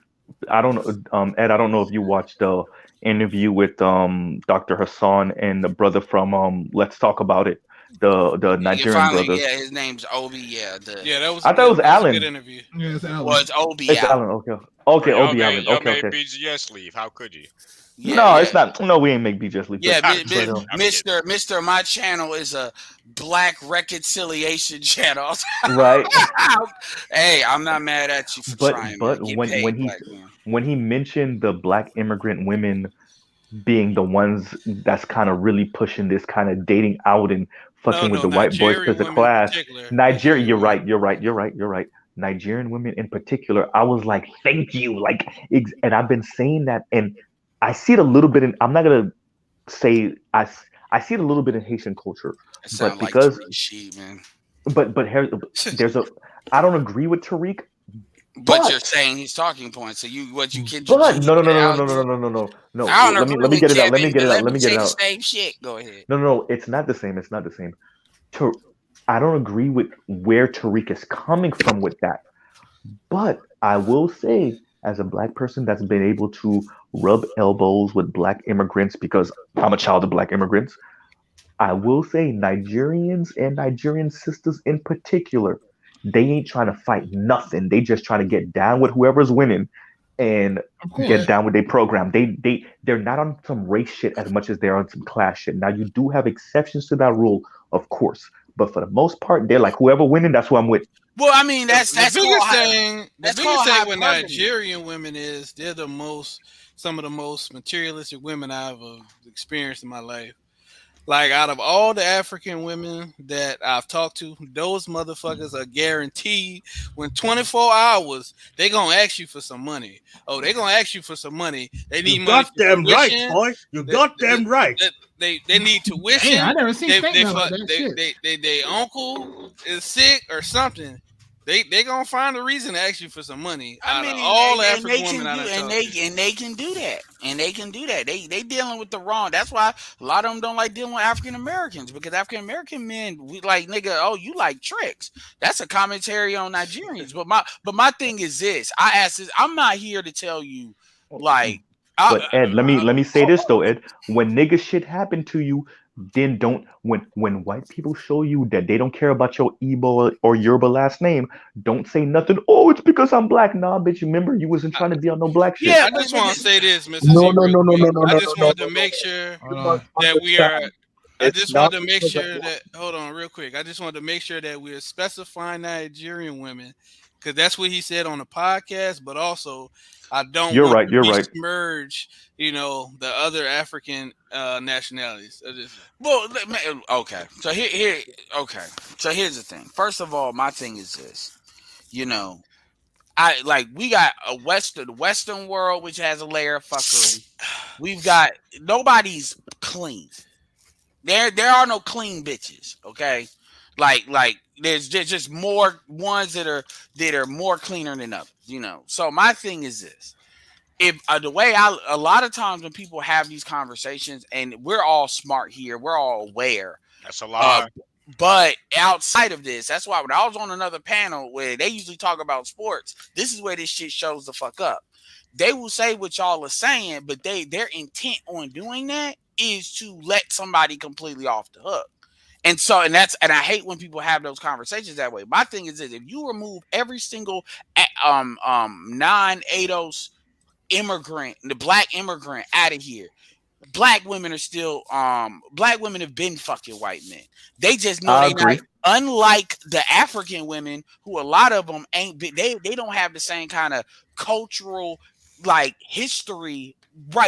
I don't know, Ed, I don't know if you watched the interview with Dr. Hassan and the brother from Let's Talk About It, the Nigerian brother. Yeah, his name's Obi. Yeah, that was. I thought it was Alan. Good interview. Yeah, it's Alan. Well, it's Obi. It's Alan. Okay, Obi Alan. Okay. BGS leave. How could you? It's not. No, we ain't make BGS leave. Yeah, Mr. My channel is a black reconciliation channel. Right. Hey, I'm not mad at you for trying. But when he mentioned the black immigrant women being the ones that's kind of really pushing this kind of dating out and fucking with the white boys because of class. Nigeria, you're right. Nigerian women in particular, I was like, thank you. Like, and I've been saying that, and I see it a little bit in. I'm not gonna say I see it a little bit in Haitian culture, but because man. but there's a. I don't agree with Tariq, But you're saying his talking points. So you can But no. I don't Let agree me with get it out. Kevin, but let Let me me get say it the out. same shit. Go ahead. No. It's not the same. It's not the same. I don't agree with where Tariq is coming from with that. But I will say, as a black person that's been able to rub elbows with black immigrants because I'm a child of black immigrants, I will say Nigerians and Nigerian sisters in particular, they ain't trying to fight nothing. They just trying to get down with whoever's winning and get down with their program. They're not on some race shit as much as they're on some class shit. Now you do have exceptions to that rule, of course. But for the most part, they're like whoever winning, that's who I'm with. Well, I mean, that's the biggest thing. The that's biggest called thing with hyperbole. Nigerian women is they're some of the most materialistic women I've experienced in my life. Like out of all the African women that I've talked to, those motherfuckers are guaranteed when 24 hours they gonna ask you for some money. Oh, they gonna ask you for some money. They need You money got for them right, tuition. boy. You got them right. They need tuition. Damn, I never seen statement like that shit. They uncle is sick or something. They gonna find a reason to ask you for some money. I Out of mean, all and African they women can I do, done and talked to. they can do that, and they can do that. They dealing with the wrong. That's why a lot of them don't like dealing with African Americans because African American men, we like nigga. Oh, you like tricks? That's a commentary on Nigerians. But my thing is this. I ask this. I'm not here to tell you like. But Ed, let me say this though, Ed. When nigga shit happen to you, then don't when white people show you that they don't care about your Igbo or Yoruba last name, don't say nothing. Oh, it's because I'm black. Nah, bitch. Remember, you wasn't trying to be on no black shit. I just want to say this, Mr. No, Z, no, real no, no, quick. no, no, I no, just no, wanted no, to no, make no. sure You must that we are. understand. I It's just not wanted to make because of sure that. Hold on, real quick. I just wanted to make sure that we're specifying Nigerian women, because that's what he said on the podcast. But also, I don't You're want right. to You're right. besmirch, the other African nationalities. Well, okay. So okay. So here's the thing. First of all, my thing is this. We got the Western world, which has a layer of fuckery. We've got nobody's clean. There are no clean bitches. Okay, like there's just more ones that are more cleaner than others. So my thing is this. If the way a lot of times when people have these conversations, and we're all smart here, we're all aware. That's a lie. But outside of this, that's why when I was on another panel where they usually talk about sports, this is where this shit shows the fuck up. They will say what y'all are saying, but their intent on doing that is to let somebody completely off the hook. And I hate when people have those conversations that way. My thing is this: if you remove every single non-ADOS immigrant, the black immigrant out of here, black women are still black women have been fucking white men. They just know I they not, agree. unlike the African women who a lot of them ain't they don't have the same kind of cultural history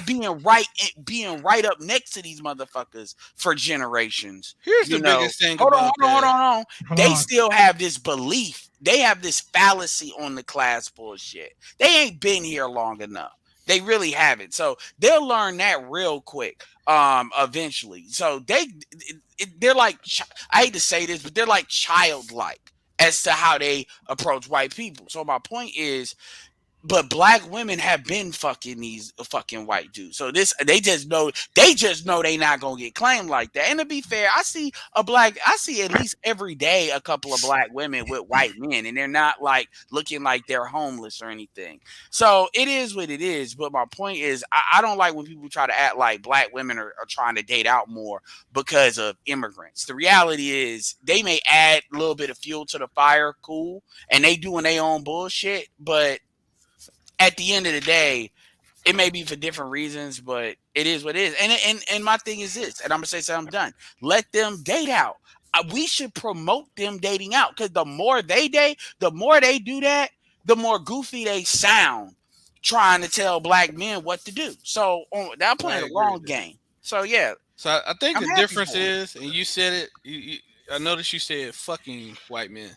being right up next to these motherfuckers for generations. Here's the biggest thing Hold about on. that. They still have this belief. They have this fallacy on the class bullshit. They ain't been here long enough. They really haven't. So they'll learn that real quick eventually. So they're like, I hate to say this, but they're like childlike as to how they approach white people. So my point is, but black women have been fucking these fucking white dudes. So they just know they not gonna get claimed like that. And to be fair, I see at least every day a couple of black women with white men, and they're not like looking like they're homeless or anything. So it is what it is. But my point is, I don't like when people try to act like black women are trying to date out more because of immigrants. The reality is they may add a little bit of fuel to the fire, cool, and they doing their own bullshit, but at the end of the day, it may be for different reasons, but it is what it is. And my thing is this, and I'm gonna say so I'm done. Let them date out. We should promote them dating out, because the more they date, the more they do that, the more goofy they sound trying to tell black men what to do. So they're playing the wrong game. So yeah. So I think I'm the happy difference for 'em. is, and you said it. I noticed you said fucking white men,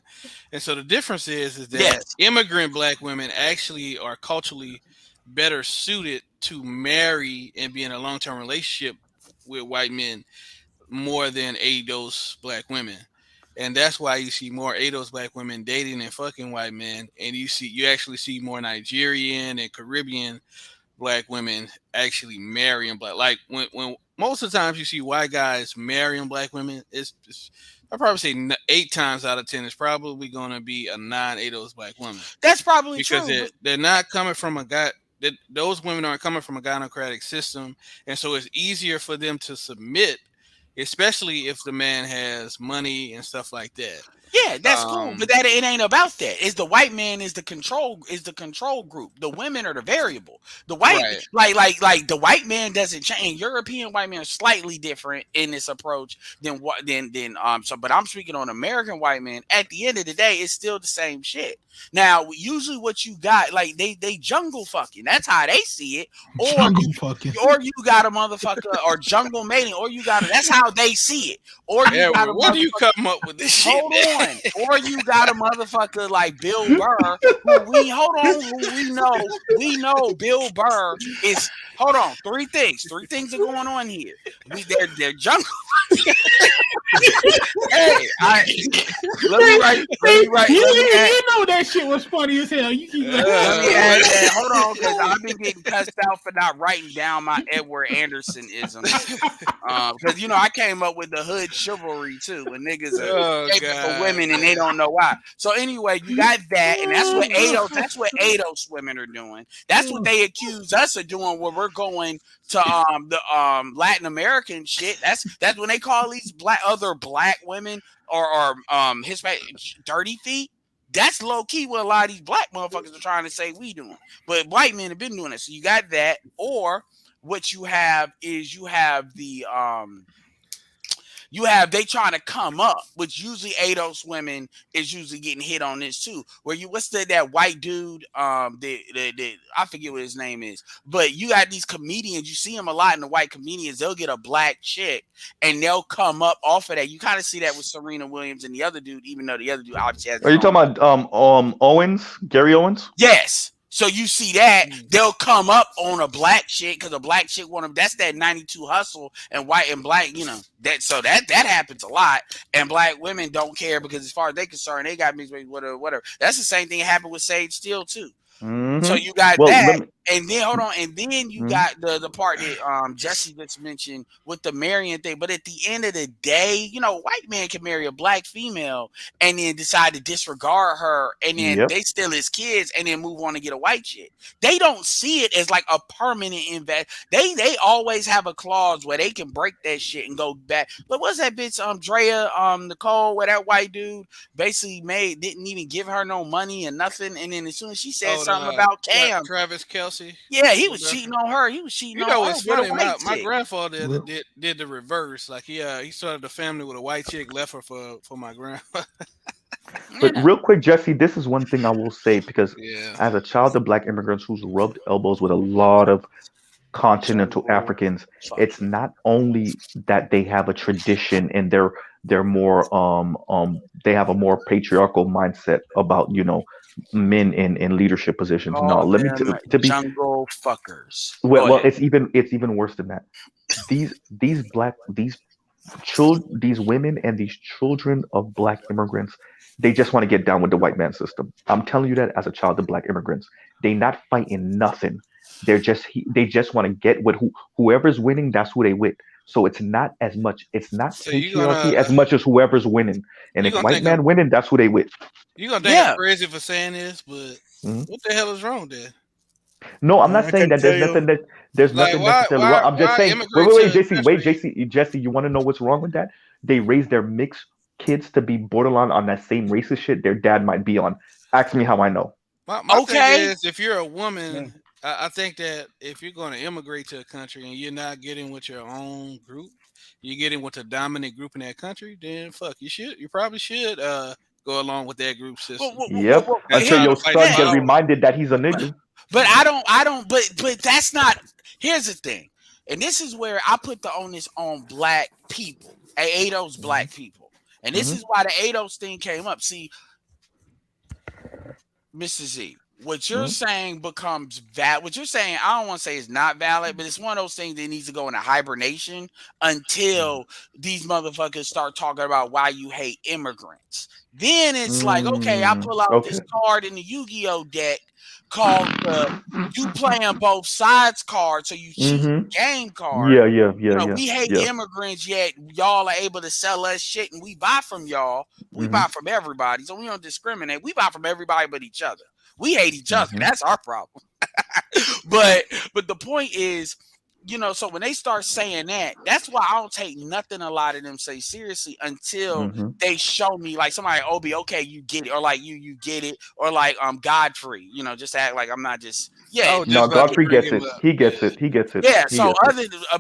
and so the difference is that Yes. immigrant black women actually are culturally better suited to marry and be in a long-term relationship with white men more than those black women. And that's why you see more ADOS black women dating and fucking white men, and you actually see more Nigerian and Caribbean black women actually marrying black. Like when most of the times you see white guys marrying black women, I probably say 8 times out of 10 it's probably going to be a non-ADOS black woman. That's probably because true. they're not coming from a guy. Those women aren't coming from a gynocratic system, and so it's easier for them to submit, especially if the man has money and stuff like that. Yeah, that's cool, but it ain't about that. It's the white man is the control group. The women are the variable. The white like the white man doesn't change. European white men are slightly different in this approach than but I'm speaking on American white men. At the end of the day, it's still the same shit. Now, usually what you got, like they jungle fucking. That's how they see it. Or you got a motherfucker or jungle mating, or you got that's how they see it. Or you got where do you come up with this shit? Hold on. Or you got a motherfucker like Bill Burr, who we know Bill Burr is. Hold on, 3 things. 3 things are going on here. They're jungle. Hey, let me write. You know that shit was funny as hell. You keep let me add that. Hold on, because I've been getting cussed out for not writing down my Edward Anderson isms. Because I came up with the hood chivalry too, when niggas are for women and they don't know why. So anyway, you got that, and that's what ADOS women are doing. That's what they accuse us of doing when we're going to the Latin American shit. That's when they call these other black women or Hispanic dirty feet. That's low key what a lot of these black motherfuckers are trying to say we doing. But white men have been doing it. So you got that. Or what you have is they trying to come up, which usually ADOS women is usually getting hit on this too. Where what's that white dude? I forget what his name is, but you got these comedians. You see them a lot in the white comedians. They'll get a black chick and they'll come up off of that. You kind of see that with Serena Williams and the other dude, even though the other dude obviously has. Are you talking about Owens, Gary Owens? Yes. So you see that they'll come up on a black chick because a black chick want them. That's that 92 hustle and white and black, that happens a lot. And black women don't care because as far as they concerned, they got mixed race, whatever. That's the same thing that happened with Sage Steele too. Mm-hmm. So you got that, and then hold on, and then you got the part that Jesse just mentioned with the marrying thing. But at the end of the day, white man can marry a black female and then decide to disregard her, and then they steal his kids and then move on to get a white chick. They don't see it as like a permanent invest. They always have a clause where they can break that shit and go back. But what's that bitch Drea Nicole, where that white dude basically didn't even give her no money and nothing, and then as soon as she said something about Cam, Travis Kelsey. Yeah, he was cheating on her. He was cheating on her. What's funny? My grandfather did the reverse. Like he started a family with a white chick, left her for my grandfather. But real quick, Jesse, this is one thing I will say because as a child of black immigrants who's rubbed elbows with a lot of continental Africans, it's not only that they have a tradition and they're more they have a more patriarchal mindset about men in leadershiip positions. No, let me to be jungle fuckers. Well, it's even worse than that. These women and these children of black immigrants, they just want to get down with the white man system. I'm telling you that as a child of black immigrants, they not fighting nothing. They just want to get with whoever's winning. That's who they with. So it's not patriarchy as much as whoever's winning. And if white man winning, that's who they with. You're gonna think I'm crazy for saying this, but what the hell is wrong there? No, I'm not saying that there's nothing necessarily wrong. I'm just saying wait, Jesse, you want to know what's wrong with that? They raise their mixed kids to be borderline on that same racist shit their dad might be on. Ask me how I know. My thing is, if you're a woman, I think that if you're going to immigrate to a country and you're not getting with your own group, you're getting with the dominant group in that country, then you probably should go along with that group system. Until your son gets reminded that he's a nigga. But I don't. But that's not. Here's the thing, and this is where I put the onus on black people, ADOS black people, and this is why the ADOS thing came up. See, Mr. Z, What you're saying becomes valid. What you're saying, I don't want to say it's not valid, but it's one of those things that needs to go into hibernation until these motherfuckers start talking about why you hate immigrants. Then it's like, okay, I pull out this card in the Yu-Gi-Oh deck called the "You Playing Both Sides" card, so you cheat game card. Yeah. We hate immigrants, yet y'all are able to sell us shit, and we buy from y'all. We buy from everybody, so we don't discriminate. We buy from everybody but each other. We hate each other. That's our problem. but the point is, so when they start saying that, that's why I don't take nothing a lot of them say seriously until they show me, like somebody, Obi, okay, you get it, or like you get it, or like Godfrey, just act like I'm not just No, Godfrey gets it. He gets it. Yeah. So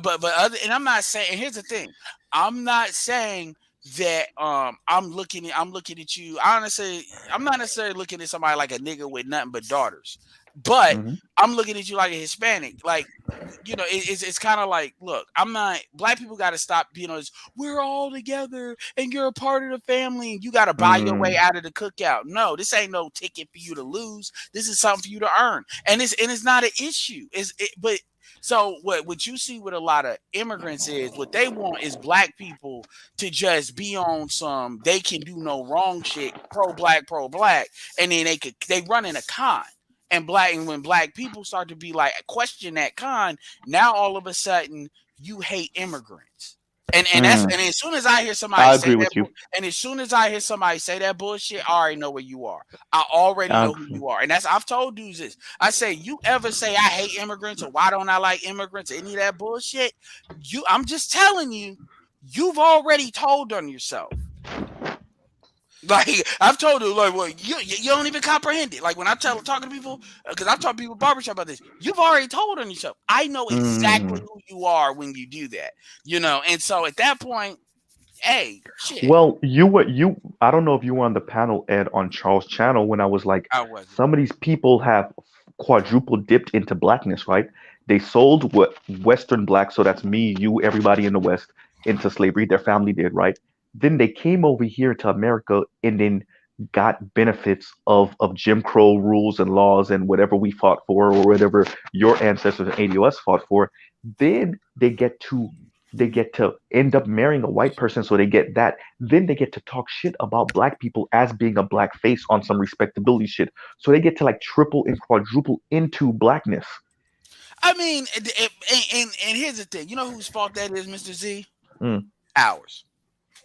but other, and I'm not saying. And here's the thing, I'm not saying that I'm looking at you. Honestly, I'm not necessarily looking at somebody like a nigga with nothing but daughters, but I'm looking at you like a Hispanic. Like, it's kind of like, look, I'm not. Black people got to stop. We're all together and you're a part of the family and you got to buy your way out of the cookout. No, this ain't no ticket for you to lose. This is something for you to earn, and it's not an issue. But. So what you see with a lot of immigrants is what they want is black people to just be on some they can do no wrong shit, pro black, and then they run in a con. And when black people start to be like question that con, now all of a sudden you hate immigrants. And as soon as I hear somebody say that, and as soon as I hear somebody say that bullshit, I already know where you are. I already know who you are. And I've told dudes this. I say, you ever say I hate immigrants or why don't I like immigrants or any of that bullshit? I'm just telling you, you've already told on yourself. Like I've told you, like, well, you don't even comprehend it. Like when I talking to people, because I've talked to people barbershop about this, you've already told on yourself. I know exactly who you are when you do that, And so at that point, hey, shit. Well, I don't know if you were on the panel, Ed, on Charles' channel when I was like, some of these people have quadruple dipped into blackness, right? They sold what Western black, so that's me, you, everybody in the West, into slavery. Their family did, right? Then they came over here to America and then got benefits of Jim Crow rules and laws and whatever we fought for or whatever your ancestors and ADOS fought for. Then they get to end up marrying a white person, so they get that. Then they get to talk shit about black people as being a black face on some respectability shit. So they get to like triple and quadruple into blackness. I mean, and here's the thing. You know whose fault that is, Mr. Z? Ours.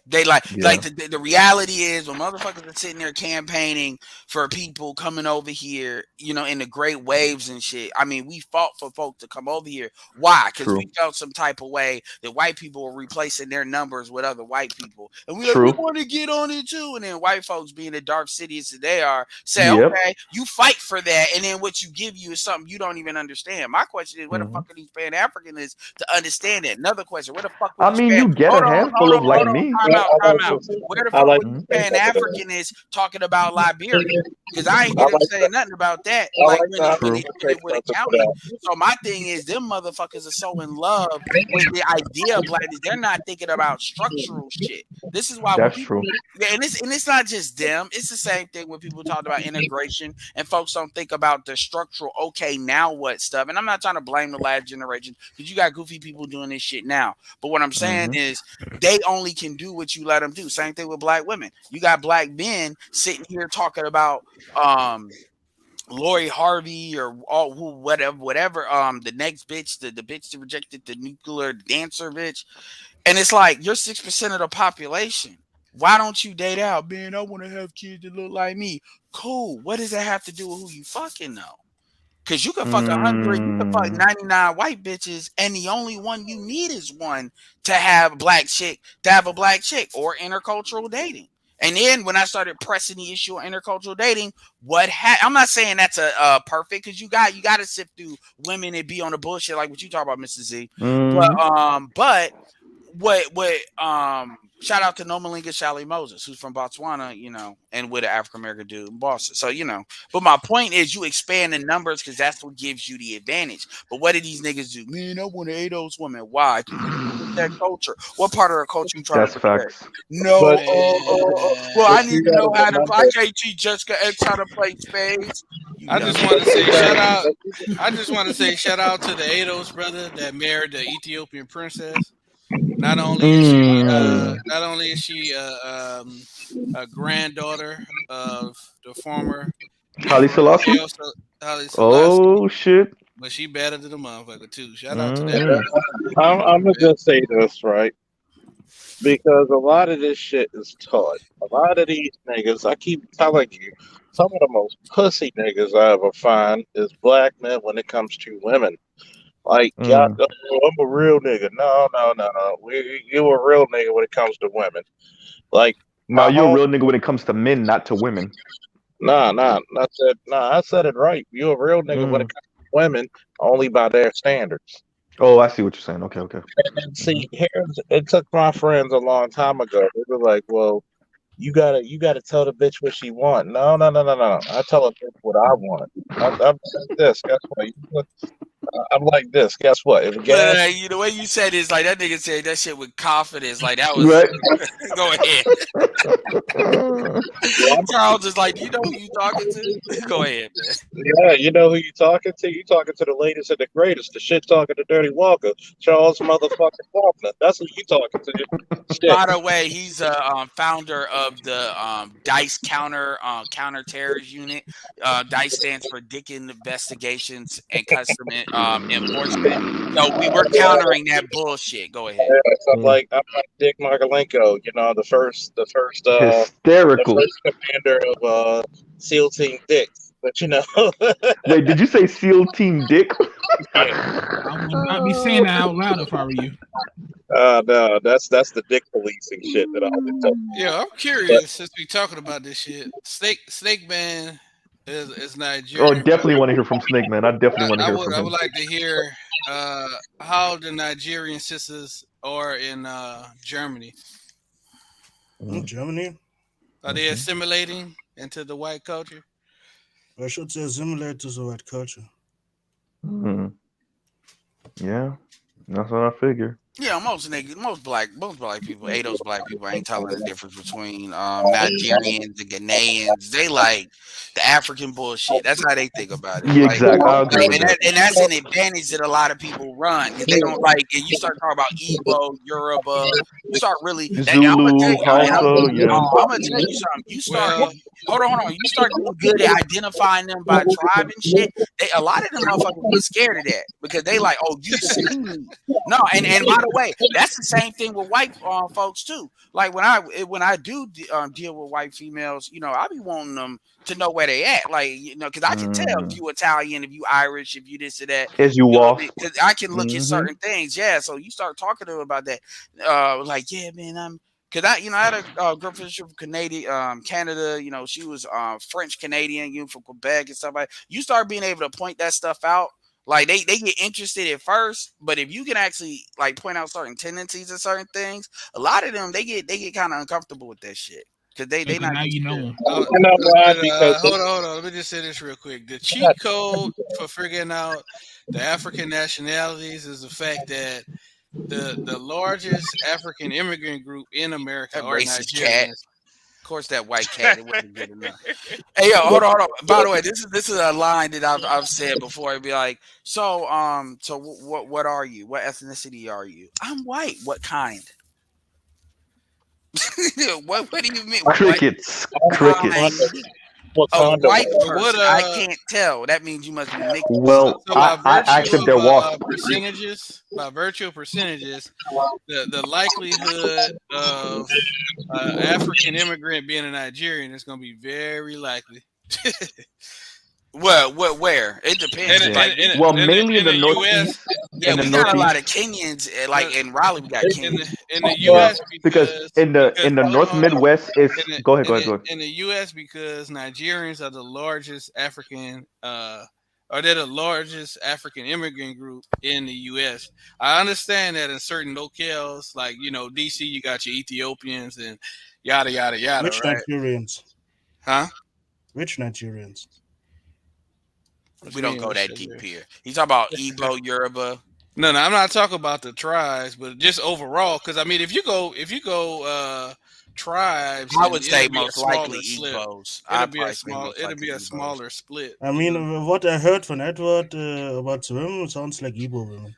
They like the reality is when motherfuckers are sitting there campaigning for people coming over here, in the great waves and shit. I mean, we fought for folks to come over here. Why? Because we felt some type of way that white people were replacing their numbers with other white people. And we want to get on it too. And then white folks being the dark cities that they are say, okay, you fight for that. And then what you give you is something you don't even understand. My question is, where the fuck are these Pan-Africanists to understand it? Another question, where the fuck you get a handful of like me. Time out. Where the fuck was Pan-Africanists talking about Liberia? Because I ain't hear them say nothing about that. Like when it counted. So my thing is, them motherfuckers are so in love with the idea of blackness, they're not thinking about structural shit. This is why that's true. Yeah, and it's not just them. It's the same thing when people talk about integration and folks don't think about the structural. Okay, now what stuff? And I'm not trying to blame the last generation because you got goofy people doing this shit now. But what I'm saying is, they only can do what you let them do. Same thing with black women. You got black men sitting here talking about Lori Harvey or whatever. The next bitch, the bitch that rejected the nuclear dancer bitch, and it's like you're 6% of the population. Why don't you date out? Man, I want to have kids that look like me. Cool. What does that have to do with who you fucking know? Because you can fuck 100, you can fuck 99 white bitches, and the only one you need is one to have a black chick, or intercultural dating. And then when I started pressing the issue of intercultural dating, I'm not saying that's a perfect, because you got to sift through women and be on the bullshit like what you talk about, Mr. Z. But shout out to Nomalinga Shally Moses, who's from Botswana, and with an African American dude in Boston. So, but my point is you expand the numbers because that's what gives you the advantage. But what do these niggas do? Man, I want to hate those women. Why? That culture. What part of our culture you trying to protect? Facts. No. Well, I need to know how to. I can't teach Jessica X how to play spades. I just want to say shout out. I just want to say shout out to the Ados brother that married the Ethiopian princess. Not only is she a granddaughter of the former Haile Selassie? Haile Selassie, Oh shit! but she better than the motherfucker too. Shout out to that. I'm gonna just say this, right? Because a lot of this shit is taught. A lot of these niggas, I keep telling you, some of the most pussy niggas I ever find is black men when it comes to women. Like, God, I'm a real nigga. No. You a real nigga when it comes to women. Like, now you're a real nigga when it comes to men, not to women. I said it right. You a real nigga when it comes to women, only by their standards. Oh, I see what you're saying. Okay. And see, it took my friends a long time ago. They were like, "Well, you gotta tell the bitch what she want." No. I tell a bitch what I want. I'm like this. Guess what? I'm like this. Guess what? If gas, You the way you said it is like that nigga said that shit with confidence. Like that was right. Go ahead. Charles is like, do you know who you talking to? Go ahead, man. Yeah, you know who you talking to? You talking to the latest and the greatest, the shit talking to Dirty Walker, Charles motherfucking Faulkner. That's who you talking to. Shit. By the way, he's a founder of the DICE counter-terrorist unit. DICE stands for Dick Investigations and Custom Enforcement. So we were countering that bullshit. Go ahead. Yeah, I'm like Dick Margalenko, you know, the first hysterical the first commander of SEAL Team Dick. But you know, wait, did you say SEAL Team Dick? I would not be saying that out loud if I were you. No, that's the dick policing shit that I always tell you. Yeah, I'm curious since we talking about this shit. Snake Man is Nigerian. Oh, definitely want to hear from Snake Man. I definitely want to hear from him. I would like to hear how the Nigerian sisters are in Germany. Germany? Are they assimilating into the white culture? I should say assimilate to the white culture. Yeah, that's what I figure. Yeah, most black people, those black people ain't telling the difference between Nigerians and Ghanaians. They like the African bullshit. That's how they think about it. Yeah, exactly. I agree with that. And that's an advantage that a lot of people run. They don't like, and you start talking about Igbo, Yoruba, you start really Zulu, I'm gonna tell you yeah. I'm gonna tell you something. You start hold on. You start doing good at identifying them by tribe and shit. A lot of them motherfuckers get scared of that because they like, oh, you see me. No, and by the way, that's the same thing with white folks too. Like when I do deal with white females, you know, I be wanting them to know where they at, like, you know, because I can tell if you Italian, if you Irish, if you this or that. As you walk, because I can look at certain things. Yeah, so you start talking to them about that, like, yeah, man, because I had a girlfriend from Canada. You know, she was French Canadian, you from Quebec and stuff like that. You start being able to point that stuff out. Like they get interested at first, but if you can actually like point out certain tendencies and certain things, a lot of them they get kind of uncomfortable with that shit because they not. Now you know. Hold on. Let me just say this real quick. The cheat code for figuring out the African nationalities is the fact that the largest African immigrant group in America are Nigerians. Of course, that white cat, it wasn't good enough. Hey, yo, hold on. By the way, this is a line that I've said before. It'd be like, so what are you? What ethnicity are you? I'm white. What kind? what do you mean? Crickets. A white person. I can't tell. That means you must be mixed. Well, I asked if they're washed. By virtue of percentages, the likelihood of African immigrant being a Nigerian is going to be very likely. Well, where? It depends. Mainly in the Northeast. Yeah, we got a lot of Kenyans. Like in Raleigh, we got Kenyans. In the U.S. because in the North Midwest is go ahead. In the U.S. because Nigerians are the largest African, or they're the largest African immigrant group in the U.S. I understand that in certain locales, like D.C., you got your Ethiopians and yada yada yada. Which right? Nigerians? Huh? Which Nigerians? We don't go that deep here. He's talking about Igbo, Yoruba. No, I'm not talking about the tribes, but just overall. Because I mean, if you go tribes, I then would say it'll be a most likely smaller slip. Igbos. It'll be a smaller split. I mean, what I heard from Edward about women sounds like Igbo women.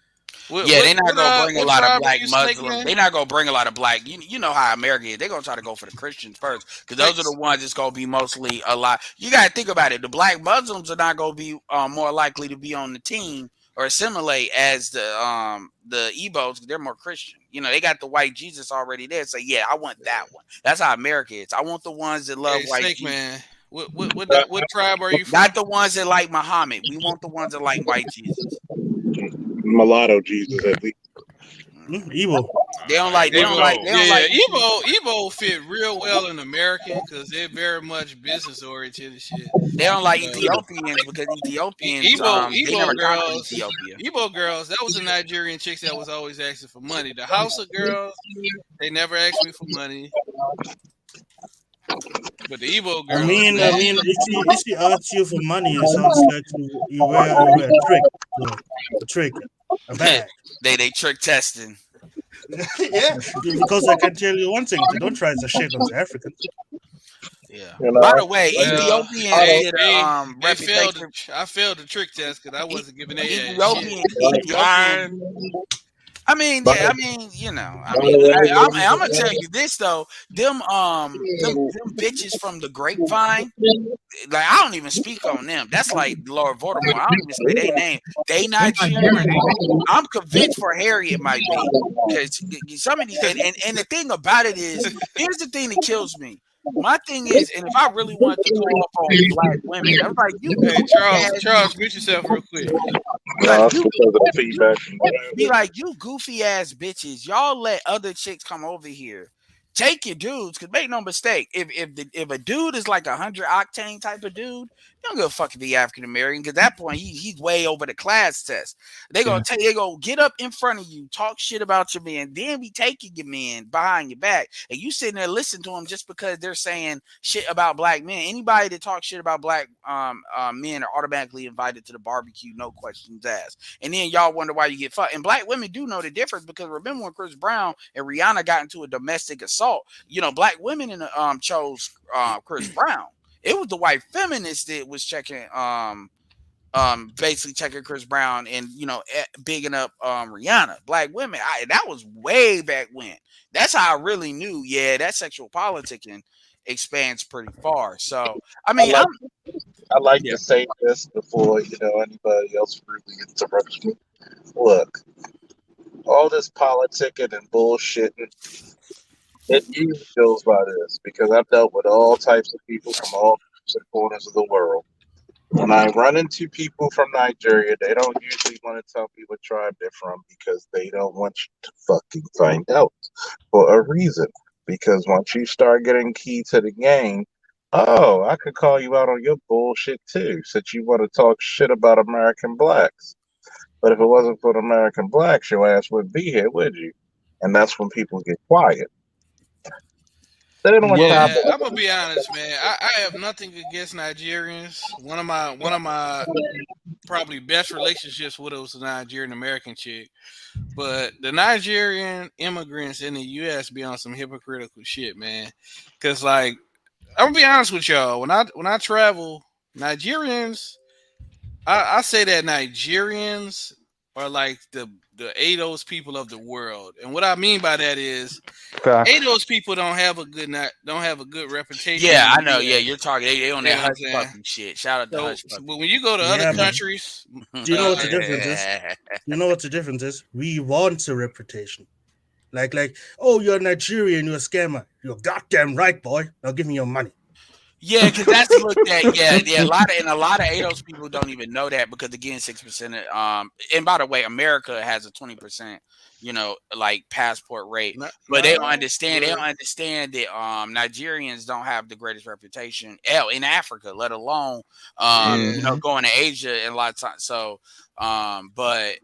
Yeah, they're not gonna bring a lot of black Muslims. Snake, they're not gonna bring a lot of black. You know how America is. They're gonna try to go for the Christians first because those are the ones that's gonna be mostly a lot. You gotta think about it. The black Muslims are not gonna be more likely to be on the team or assimilate as the Igbos because they're more Christian. You know, they got the white Jesus already there. So yeah, I want that one. That's how America is. I want the ones that love white Snake Jesus. Man. What tribe are you from? Not the ones that like Muhammad. We want the ones that like white Jesus. Mulatto Jesus, at least. Igbo. They don't like. Igbo fit real well in American because they're very much business oriented and shit. They don't like Ethiopians because Ethiopians. They never conquered Ethiopia. Igbo girls, that was the Nigerian chicks that was always asking for money. The Hausa girls, they never asked me for money. But the Igbo girls, I mean, if she asks you for money, it sounds like you wear a trick, a bag. They trick testing. Yeah, because I can tell you one thing: they don't try to shit on the Africans. Yeah. By the way, Ethiopian I failed the trick test because I wasn't giving Ethiopian. I mean, you know, I'm gonna tell you this though. Them bitches from the Grapevine, like I don't even speak on them. That's like Lord Voldemort. I don't even say their name. They Nigerian. I'm convinced for Harry it might be because some of these and the thing about it is, here's the thing that kills me. My thing is, and if I really wanted to call up on black women, I was like, you. Hey, Charles, mute yourself real quick. Be like, you goofy ass bitches. Y'all let other chicks come over here. Take your dudes, because make no mistake, if a dude is like 100 octane type of dude, you don't give a fuck if he African American. Because at that point, he's way over the class test. They gonna get up in front of you, talk shit about your man, then be taking your man behind your back, and you sitting there listening to them just because they're saying shit about black men. Anybody that talks shit about black men are automatically invited to the barbecue, no questions asked. And then y'all wonder why you get fucked. And black women do know the difference because remember when Chris Brown and Rihanna got into a domestic assault. You know, black women chose Chris Brown. It was the white feminists that was checking, basically checking Chris Brown and bigging up Rihanna. Black women, that was way back when. That's how I really knew. Yeah, that sexual politicking expands pretty far. So I mean, I like to say this before anybody else really interrupts me. Look, all this politicking and bullshitting. It usually goes by this because I've dealt with all types of people from all corners of the world. When I run into people from Nigeria, they don't usually want to tell me what tribe they're from because they don't want you to fucking find out for a reason. Because once you start getting key to the game, I could call you out on your bullshit too, since you want to talk shit about American blacks. But if it wasn't for the American blacks, your ass wouldn't be here, would you? And that's when people get quiet. I'm gonna be honest, man. I have nothing against Nigerians. One of my probably best relationships with it was a Nigerian American chick, but the Nigerian immigrants in the U.S. be on some hypocritical shit, man. Because like, I'm gonna be honest with y'all. When I travel, Nigerians, I say that Nigerians are like the ADOS people of the world, and what I mean by that is ADOS people don't have a good reputation. Yeah, I know. Yeah, you're talking. They on that hush puppy shit. Shout out to hush puppy. But when you go to other countries, do you know what the difference is? You know what the difference is? We want a reputation. Like, oh, you're Nigerian, you're a scammer. You're goddamn right, boy. Now give me your money. Yeah, because that's looked at. Yeah. A lot of ADOS people don't even know that because again, 6%. And by the way, America has a 20%, like passport rate, but they don't understand. They don't understand that Nigerians don't have the greatest reputation in Africa, let alone going to Asia and a lot of times. So, but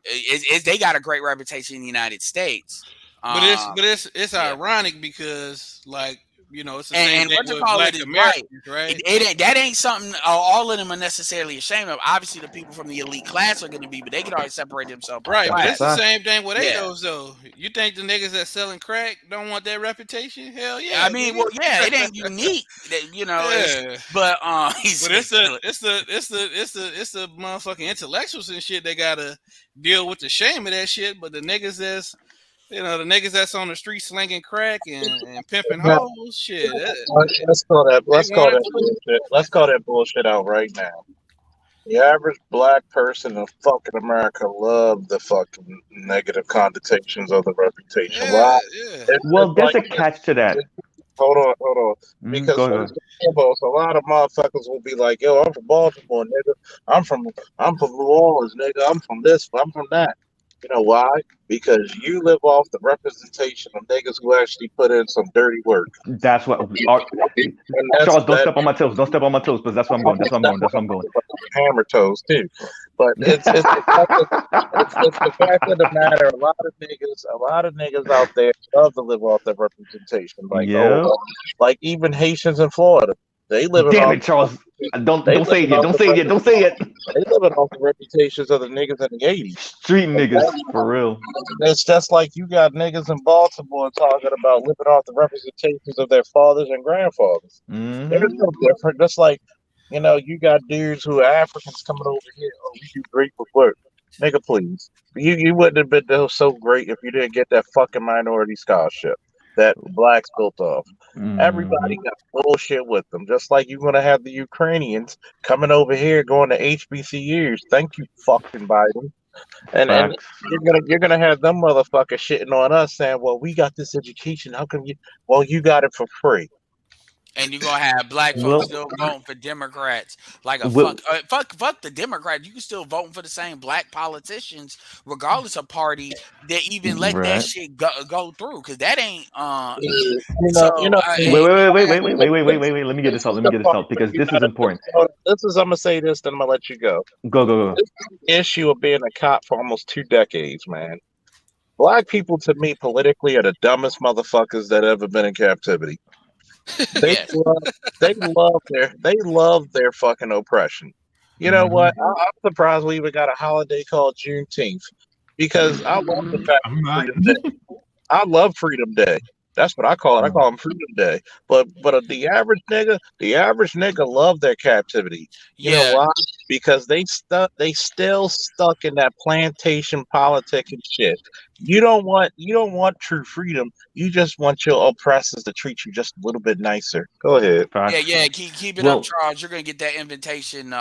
they got a great reputation in the United States. But it's ironic because like. You know, it's the same thing what you with call Black it is Americans, right. right? That ain't something all of them are necessarily ashamed of. Obviously, the people from the elite class are going to be, but they can always separate themselves by Right, class. but it's the same thing with ADOs, though. You think the niggas that selling crack don't want that reputation? Hell yeah. I mean, well, yeah, it ain't unique, you know. Yeah. But it's the motherfucking intellectuals and shit that gotta deal with the shame of that shit. But the niggas that's on the street slinging crack and pimping hoes, shit. Let's call that bullshit. Let's call that bullshit out right now. The average black person in fucking America love the fucking negative connotations of the reputation. Why? Well, there's a catch to that. Hold on. Because a lot of motherfuckers will be like, "Yo, I'm from Baltimore, nigga. I'm from New Orleans, nigga. I'm from this. I'm from that." You know why? Because you live off the representation of niggas who actually put in some dirty work. That's what. Charles, don't step on my toes. Don't step on my toes, because that's where I'm going. That's where I'm going. Hammer toes too, but it's the fact of the matter. A lot of niggas out there love to live off their representation. Like like even Haitians in Florida, they live. Damn it, Charles! Don't say it yet. Don't say it yet. Don't say it. They living off the reputations of the niggas in the 80s. Street niggas, for real. It's just like you got niggas in Baltimore talking about living off the representations of their fathers and grandfathers. Mm-hmm. They're no different. Just like, you know, you got dudes who are Africans coming over here. Oh, we do great with work. Nigga, please. You wouldn't have been so great if you didn't get that fucking minority scholarship that blacks built off. Everybody got bullshit with them. Just like you're gonna have the Ukrainians coming over here going to HBCUs. Thank you, fucking Biden. And you're gonna have them motherfuckers shitting on us saying, "Well, we got this education. How come you? Well, you got it for free." And you're gonna have black folks still voting for Democrats. Like fuck the Democrats. You can still voting for the same black politicians, regardless of party, that even let that shit go through. Because that ain't Wait. Let me get this out because this is important. I'm gonna say this, then I'm gonna let you go. Go. This issue of being a cop for almost 2 decades, man. Black people, to me, politically, are the dumbest motherfuckers that ever been in captivity. They love their fucking oppression. You know what? I'm surprised we even got a holiday called Juneteenth, because I love the fact Freedom Day. I love Freedom Day. That's what I call it. I call them Freedom Day. But the average nigga love their captivity. You know why? Because they still stuck in that plantation politic and shit. You don't want true freedom. You just want your oppressors to treat you just a little bit nicer. Go ahead. Yeah. Keep it up, Charles. You're gonna get that invitation.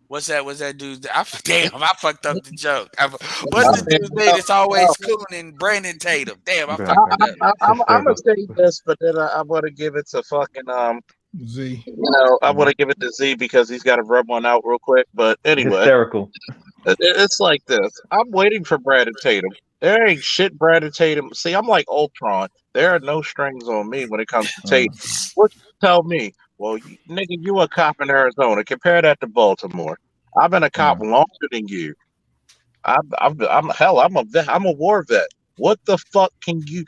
What's that dude? I fucked up the joke. What's the dude's name that's always cooning? Brandon Tatum. Damn, I fucked up. I'm gonna say this, but then I'm gonna give it to fucking Z. You know, I want to give it to Z because he's got to rub one out real quick. But anyway, hysterical. It's like this. I'm waiting for Brandon Tatum. There ain't shit Brandon Tatum. See, I'm like Ultron. There are no strings on me when it comes to Tatum. What you tell me? Well, nigga, you a cop in Arizona. Compare that to Baltimore. I've been a cop longer than you. I'm a war vet. What the fuck can you?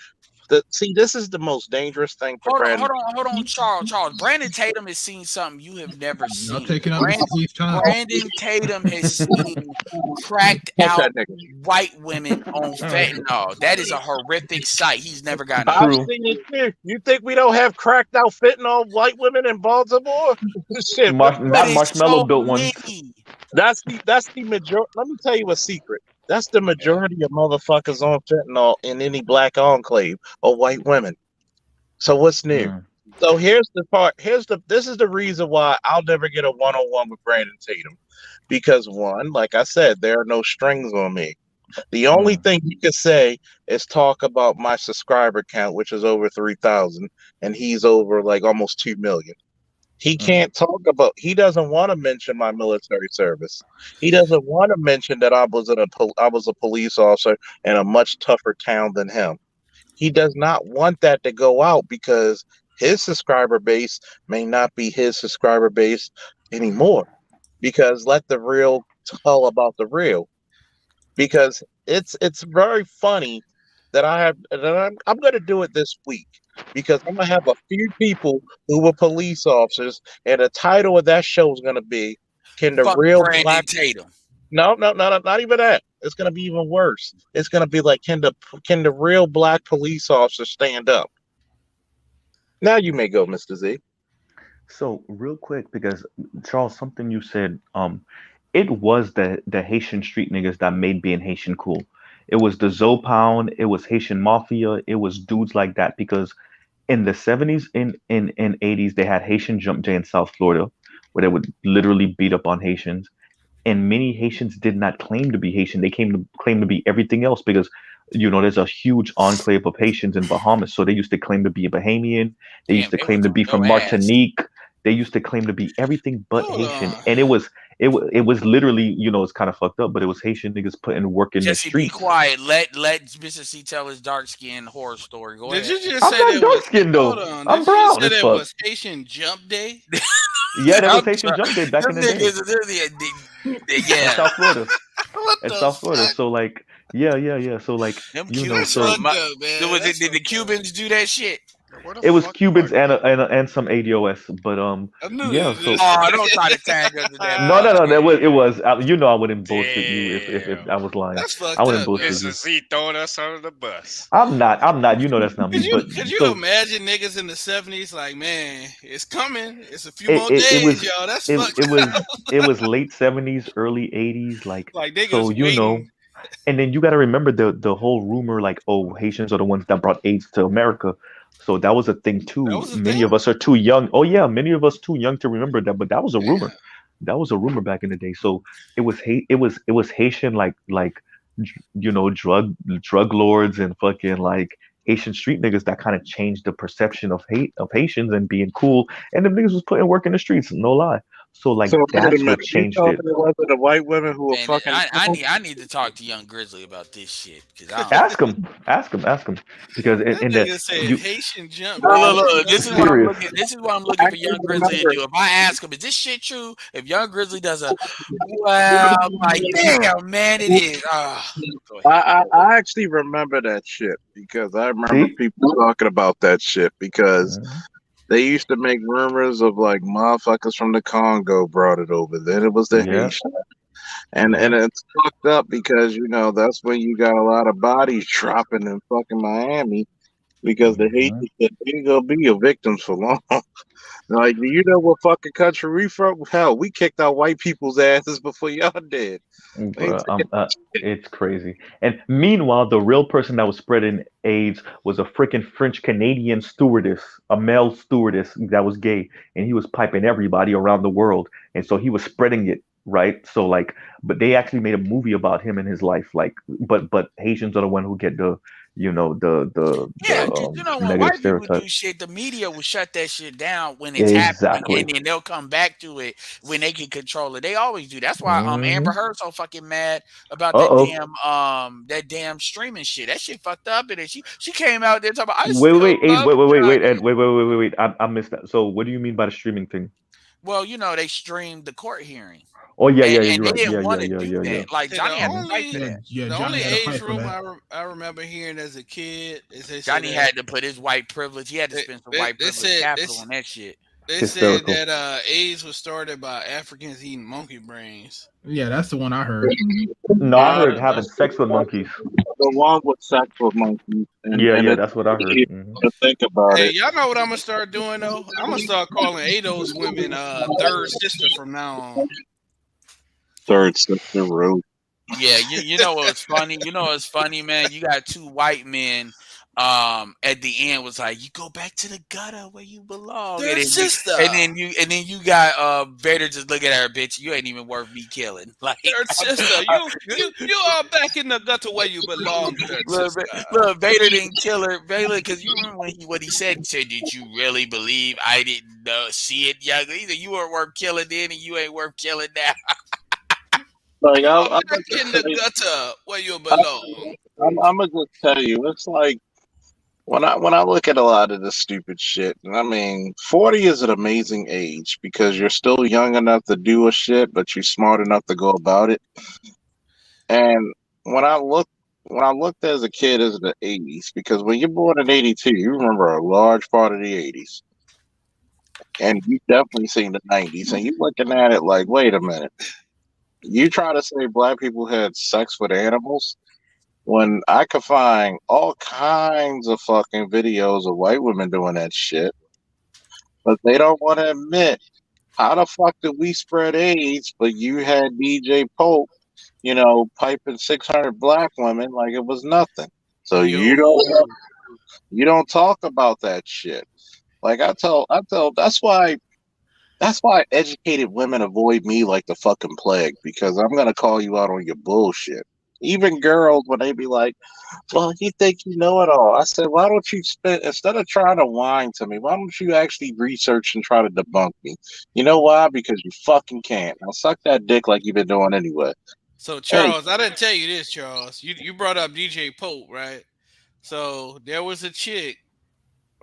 See, this is the most dangerous thing for Brandon. Hold on, Charles. Brandon Tatum has seen something you have never seen. Brandon Tatum has seen cracked out white women on fentanyl. That is a horrific sight. He's never gotten. I've seen it too. You think we don't have cracked out fentanyl white women in Baltimore? Shit, Marshmallow built one. That's the majority. Let me tell you a secret. That's the majority of motherfuckers on fentanyl in any black enclave or white women. So what's new? So here's the part. This is the reason why I'll never get a one-on-one with Brandon Tatum. Because one, like I said, there are no strings on me. The only thing you can say is talk about my subscriber count, which is over 3,000, and he's over like almost 2 million. He can't talk about. He doesn't want to mention my military service. He doesn't want to mention that I was a police officer in a much tougher town than him. He does not want that to go out because his subscriber base may not be his subscriber base anymore. Because let the real tell about the real. Because it's very funny that I'm going to do it this week. because I'm gonna have a few people who were police officers, and the title of that show is gonna be "Can the Fuck Real Brandon Black?" Tatum. No, not even that. It's gonna be even worse. It's gonna be like, can the real black police officer stand up? Now you may go, Mr. Z. So real quick, because Charles, something you said, it was the Haitian street niggas that made being Haitian cool. It was the Zopound, it was Haitian Mafia, it was dudes like that. Because in the 70s and 80s, they had Haitian Jump Day in South Florida, where they would literally beat up on Haitians. And many Haitians did not claim to be Haitian. They came to claim to be everything else because there's a huge enclave of Haitians in Bahamas. So they used to claim to be a Bahamian. They used to Damn, claim to be from your ass. Martinique. They used to claim to be everything but Hold Haitian. on. And it was literally, it's kind of fucked up, but it was Haitian niggas putting work in the Jesse, be streets. quiet. Let Mr. C tell his dark skin horror story. Go Did ahead. you just I'm say not that dark was skinned hold though. on? I'm Did you just brown say as that fuck. was Haitian Jump Day? Yeah, that was I'm Haitian sorry. Jump Day back in the day. Them niggas, In yeah. South Florida. What In the South Florida. fuck? So like, yeah. So like, Them you know, Cubans, so fucked up, man. was it, That's did the fucked up. Cubans do that shit? Where the it was fuck Cubans am and some ADOS, but I knew yeah. you So Oh, don't try to tag us in that. no, that was bullshit. it was. I wouldn't bullshit you if Damn. I was lying. That's I fucked wouldn't up, bullshit man. you. Mr. Z throwing us under the bus. I'm not. You know that's not me. But Could you so imagine niggas in the 70s like, man, it's coming. It's a few it, more it, it days, was y'all. That's it, fucked it was up. it was late 70s, early 80s, like Like so niggas waiting. and then you got to remember the whole rumor like, oh, Haitians are the ones that brought AIDS to America. So that was a thing That too. was a Many thing? of us are too young. Oh yeah, many of us too young to remember that, but that was a rumor. Yeah. That was a rumor back in the day. So it was Haitian like drug lords and fucking like Haitian street niggas that kind of changed the perception of Haitians and being cool. And the niggas was putting work in the streets, no lie. So like So wait a that's minute, what you changed told it. me it wasn't the white women who were Man, fucking. I need to talk to Young Grizzly about this shit because I don't. Ask him, because That in nigga the said you Haitian Jump Look, Day. look, What look. the This is fuck? what I'm serious. looking. This is what I'm looking I for can Young Grizzly to remember. do. If I ask him, is this shit true? If Young Grizzly does a, well, I'm like, damn, man, it is. Go ahead. I actually remember that shit because I remember See? people talking about that shit because Mhm. they used to make rumors of like motherfuckers from the Congo brought it over. Then it was the Yeah. Haitian. And it's fucked up because that's when you got a lot of bodies dropping in fucking Miami because the Mhm. Haitians ain't gonna be your victims for long. Like, do you know what fucking country we from? Hell, we kicked our white people's asses before y'all did. We ain't Bruh, taking that shit. it's crazy. And meanwhile, the real person that was spreading AIDS was a freaking French Canadian stewardess, a male stewardess that was gay, and he was piping everybody around the world, and so he was spreading it, right? So like, but they actually made a movie about him and his life, like, but Haitians are the one who get Yeah, the because when negative white people stereotype. do shit, the media will shut that shit down when it's happening, Exactly. and then they'll come back to it when they can control it. They always do. That's why Amber Hmm. Heard's so fucking mad about Uh-oh. that damn streaming shit. That shit fucked up, and then she came out there talking about I Wait, still Aid, love wait, Johnny. Ed, wait. I missed that. So, what do you mean by the streaming thing? Well, they streamed the court hearing, Oh, yeah, and you're they right. didn't want to do Yeah. that. Like See, the Johnny had to fight only for that. Yeah, the Johnny only had a age fight for room that. I remember hearing as a kid is they said Johnny that had to put his white privilege. He had to spend some white they privilege said capital on that shit. they said Hysterical. that AIDS was started by Africans eating monkey brains. Yeah, that's the one I heard. No, I heard having That's sex with monkeys. the one with sex with monkeys, and Yeah, it's that's what I heard. easy to think about Hey, it. y'all know what I'm gonna start doing though? I'm gonna start calling Ado's women third sister from now on. Third sister road. Yeah, you know what's funny? You know what's funny, man? You got two white men at the end was like, you go back to the gutter where you belong. Third sister. And then you got Vader just look at her, bitch, you ain't even worth me killing. Like Third sister, you are back in the gutter where you belong, third sister. Look, Vader didn't kill her. Vader, because you remember what he said? He said, did you really believe I didn't see it, young? He said, you weren't worth killing then and you ain't worth killing now. Like I'm back in the gutter where you belong. I'm gonna just tell you, it's like when I look at a lot of this stupid shit, I mean, 40 is an amazing age because you're still young enough to do a shit, but you're smart enough to go about it. And when I look when I looked as a kid as the 80s, because when you're born in 82, you remember a large part of the 80s. And you definitely seen the 90s. And you looking at it like, wait a minute. You try to say black people had sex with animals when I could find all kinds of fucking videos of white women doing that shit. But they don't want to admit how the fuck did we spread AIDS, but you had DJ Pope, piping 600 black women like it was nothing. So you don't talk about that shit. Like I tell that's why educated women avoid me like the fucking plague, because I'm gonna call you out on your bullshit. Even girls, when they be like, "Well, you think you know it all," I said, "Why don't you instead of trying to whine to me, why don't you actually research and try to debunk me?" You know why? Because you fucking can't. Now suck that dick like you've been doing anyway. So Charles, I didn't tell you this, Charles. You brought up DJ Pope, right? So there was a chick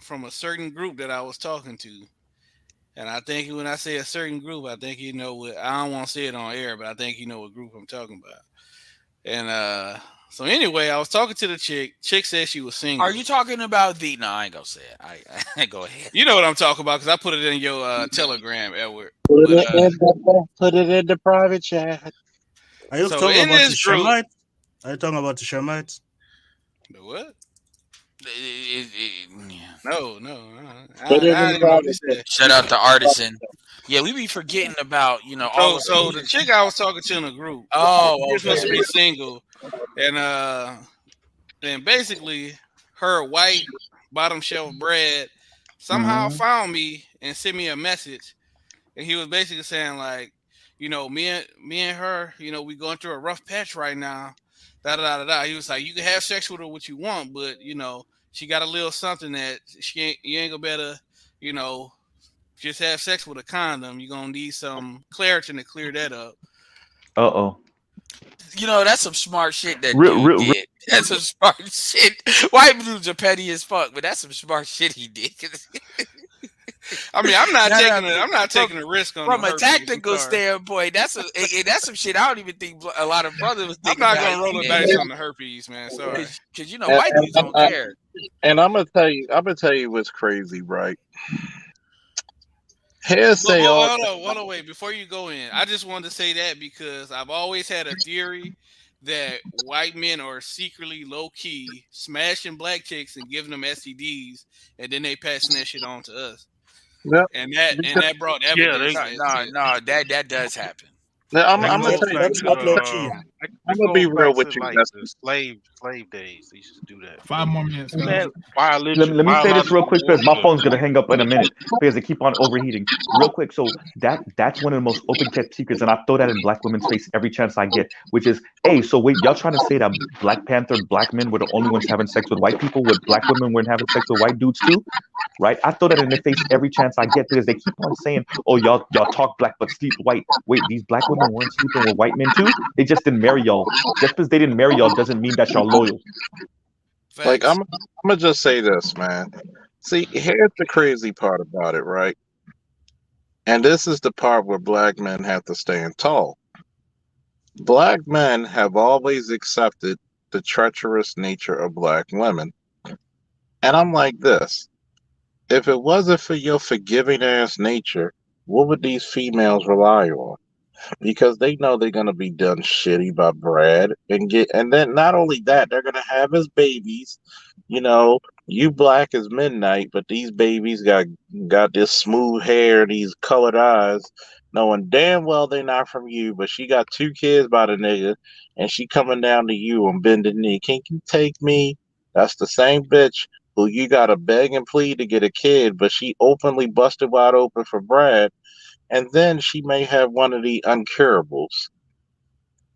from a certain group that I was talking to. And I think when I say a certain group, I think you know what I don't want to say it on air, but I think you know what group I'm talking about. And so anyway, I was talking to the chick. Chick said she was single. Are you talking about the? No, I ain't gonna say it. I go ahead. You know what I'm talking about because I put it in your Telegram, Edward. Put it in the private chat. Are you talking about the Shemites? Are you talking about the Shemites? The what? Yeah. No. I Shout out to Artisan. Yeah, we be forgetting about all. So the chick I was talking to in the group. Oh, she's supposed to be single, and basically her white bottom shelf bread somehow found me and sent me a message, and he was basically saying like, me and her, we going through a rough patch right now. Da da da da. He was like, you can have sex with her what you want, but she got a little something that you ain't gonna better, just have sex with a condom. You're gonna need some Claritin to clear that up. Uh-oh. That's some smart shit that dude did. That's some smart shit. White dudes are petty as fuck, but that's some smart shit he did. I mean, I'm not taking a risk on from a tactical standpoint. That's some shit I don't even think a lot of brothers was thinking. I'm not gonna roll the dice on the herpes, man. Sorry, because white dudes don't care. And I'm gonna tell you what's crazy, right? Hold on, wait. Before you go in, I just wanted to say that because I've always had a theory that white men are secretly low key smashing black chicks and giving them STDs, and then they passing that shit on to us. Yep. And that brought evidence. No, that does happen. I'm gonna tell you, that's not low key. I'm gonna be real with you. Like the slave days, they used to do that. 5 more minutes. Let me say this real quick because my phone's gonna hang up in a minute because they keep on overheating. Real quick, so that's one of the most open kept secrets, and I throw that in black women's face every chance I get, which is, hey, so wait, y'all trying to say that Black Panther black men were the only ones having sex with white people, with black women weren't having sex with white dudes too? Right? I throw that in their face every chance I get because they keep on saying, oh, y'all talk black but sleep white. Wait, these black women weren't sleeping with white men too? They just didn't marry y'all. Just because they didn't marry y'all doesn't mean that y'all loyal. Like, I'm gonna just say this, man. See, here's the crazy part about it, right? And this is the part where black men have to stand tall. Black men have always accepted the treacherous nature of black women. And I'm like this. If it wasn't for your forgiving ass nature, what would these females rely on? Because they know they're gonna be done shitty by Brad and then not only that, they're gonna have his babies. You black as midnight, but these babies got this smooth hair, these colored eyes, knowing damn well they're not from you, but she got 2 kids by the nigga, and she coming down to you on bended knee. Can you take me? That's the same bitch who you gotta beg and plead to get a kid, but she openly busted wide open for Brad. And then she may have one of the uncurables.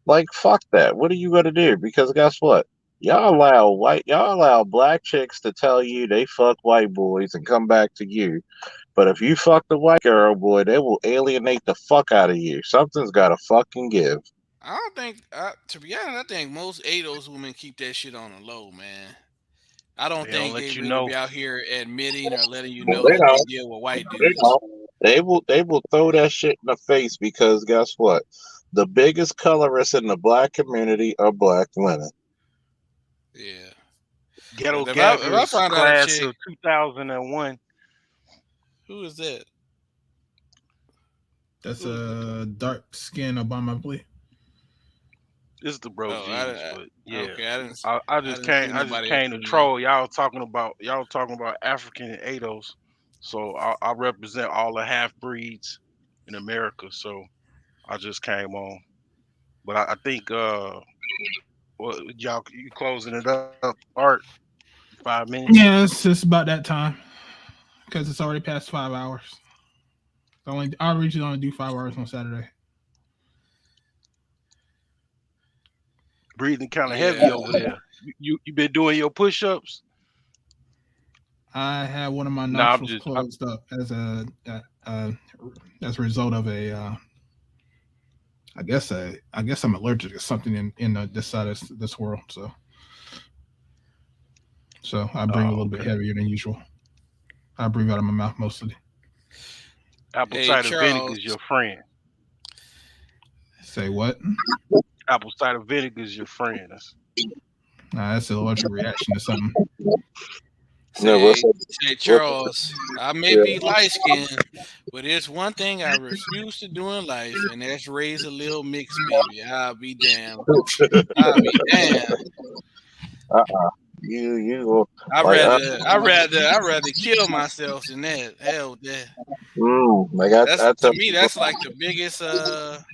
Like, fuck that. What are you gonna do? Because guess what? Y'all allow black chicks to tell you they fuck white boys and come back to you. But if you fuck the white girl, boy, they will alienate the fuck out of you. Something's gotta fucking give. I don't think, to be honest, I think most ADOS women keep that shit on the low, man. I don't think they really be out here admitting or letting you know that they deal with white dudes. They will throw that shit in the face because guess what? The biggest colorists in the black community are black women. Yeah. Ghetto If Gabbers I find out a class chick, of 2001. who is that? That's a dark skin Obama, I believe. This is the bro G's, but yeah. Okay, I just came to troll. Y'all talking about African and ADOS. So I represent all the half breeds in America. So I just came on. But I think y'all you closing it up, Art, 5 minutes. Yeah, it's just about that time because it's already past 5 hours. Our region only do 5 hours on Saturday. Breathing kind of heavy over there. You been doing your push-ups? I had one of my nostrils closed up as a result of a. I guess I'm allergic to something in this side of this world. So I breathe a little bit heavier than usual. I breathe out of my mouth mostly. Apple cider vinegar is your friend. Say what? Apple cider vinegar is your friend. That's an allergic reaction to something. Say Charles, I may be light skinned, but there's one thing I refuse to do in life, and that's raise a little mixed baby. I'll be damned. I'll be damned. I'd rather kill myself than that. Hell with that. To me, that's like the biggest that'd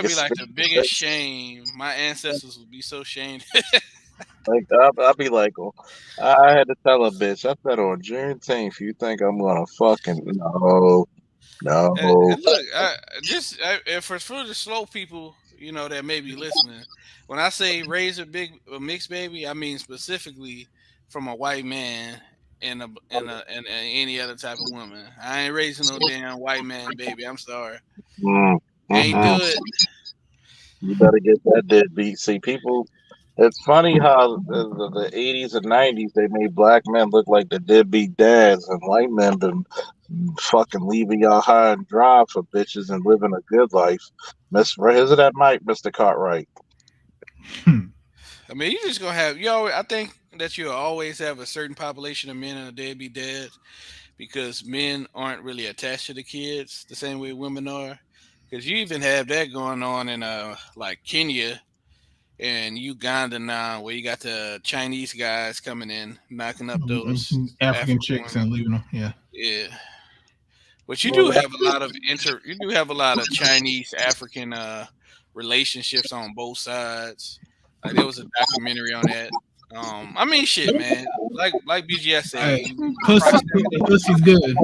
be like the biggest shame. My ancestors would be so shamed. Like I'll be like, I had to tell a bitch. I said on Juneteenth, you think I'm gonna fucking no. And look, for the slow people, that may be listening. When I say raise a mixed baby, I mean specifically from a white man and any other type of woman. I ain't raising no damn white man baby. I'm sorry. Ain't do it. You better get that deadbeat. See, people. It's funny how the 80s and 90s they made black men look like the deadbeat dads, and white men been fucking leaving y'all high and dry for bitches and living a good life. Isn't that Mike, Mr. Cartwright? I mean, you just gonna have I think that you'll always have a certain population of men and a deadbeat dads because men aren't really attached to the kids the same way women are. Because you even have that going on in like Kenya and Uganda now, where you got the Chinese guys coming in, knocking up those African chicks and leaving them. Yeah. But you do have a lot of Chinese African relationships on both sides. Like there was a documentary on that. I mean, shit, man. Like BGS said, pussy's good.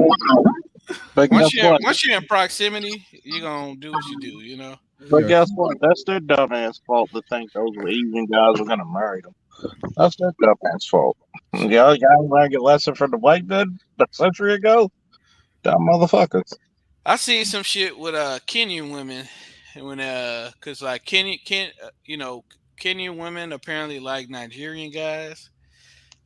But once you're in proximity, you're gonna do what you do, But guess what? That's their dumbass fault to think those Asian guys were gonna marry them. That's their dumbass fault. Y'all learned a lesson from the white men a century ago. Dumb motherfuckers. I seen some shit with Kenyan women when cause like Kenyan women apparently like Nigerian guys.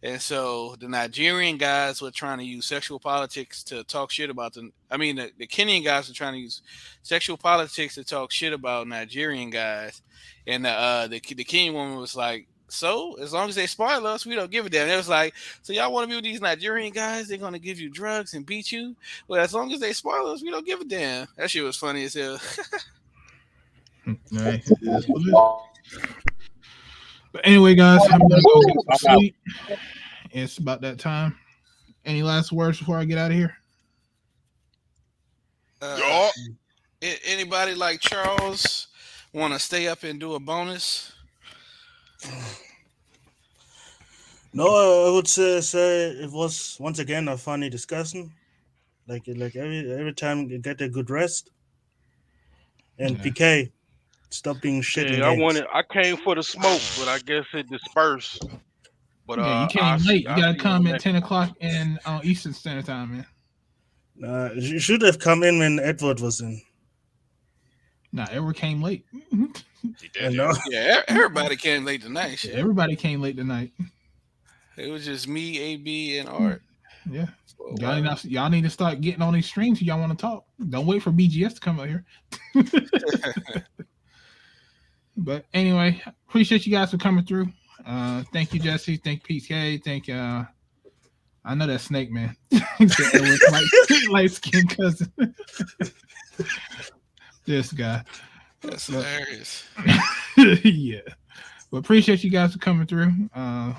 And so the Nigerian guys were trying to use sexual politics to talk shit about them. I mean, the Kenyan guys were trying to use sexual politics to talk shit about Nigerian guys. And the Kenyan woman was like, so as long as they spoil us, we don't give a damn. It was like, so y'all want to be with these Nigerian guys? They're going to give you drugs and beat you? Well, as long as they spoil us, we don't give a damn. That shit was funny as hell. Nice. But anyway, guys, I'm gonna go get some sleep. It's about that time. Any last words before I get out of here? Anybody like Charles want to stay up and do a bonus? No, I would say it was once again a funny discussion. Like every time you get a good rest. And PK, stop being shit. Yeah, I came for the smoke, but I guess it dispersed. But you came late. You gotta come at 10 o'clock in Eastern Standard Time, man. You should have come in when Edward was in. Nah, Edward came late. He did. Yeah, everybody came late tonight. Yeah, everybody came late tonight. It was just me, AB, and Art. Yeah. Y'all need to start getting on these streams if y'all want to talk. Don't wait for BGS to come out here. But anyway, appreciate you guys for coming through. Thank you, Jesse. Thank PK. Thank I know that Snake Man. light skin cousin. This guy. That's hilarious. Yeah. Well, appreciate you guys for coming through.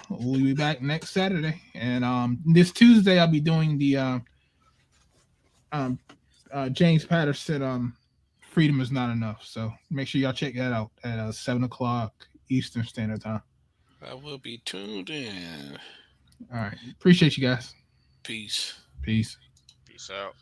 We'll be back next Saturday, and this Tuesday I'll be doing the James Patterson "Freedom Is Not Enough." So make sure y'all check that out at 7:00 Eastern Standard Time. I will be tuned in. All right, appreciate you guys. Peace. Peace. Peace out.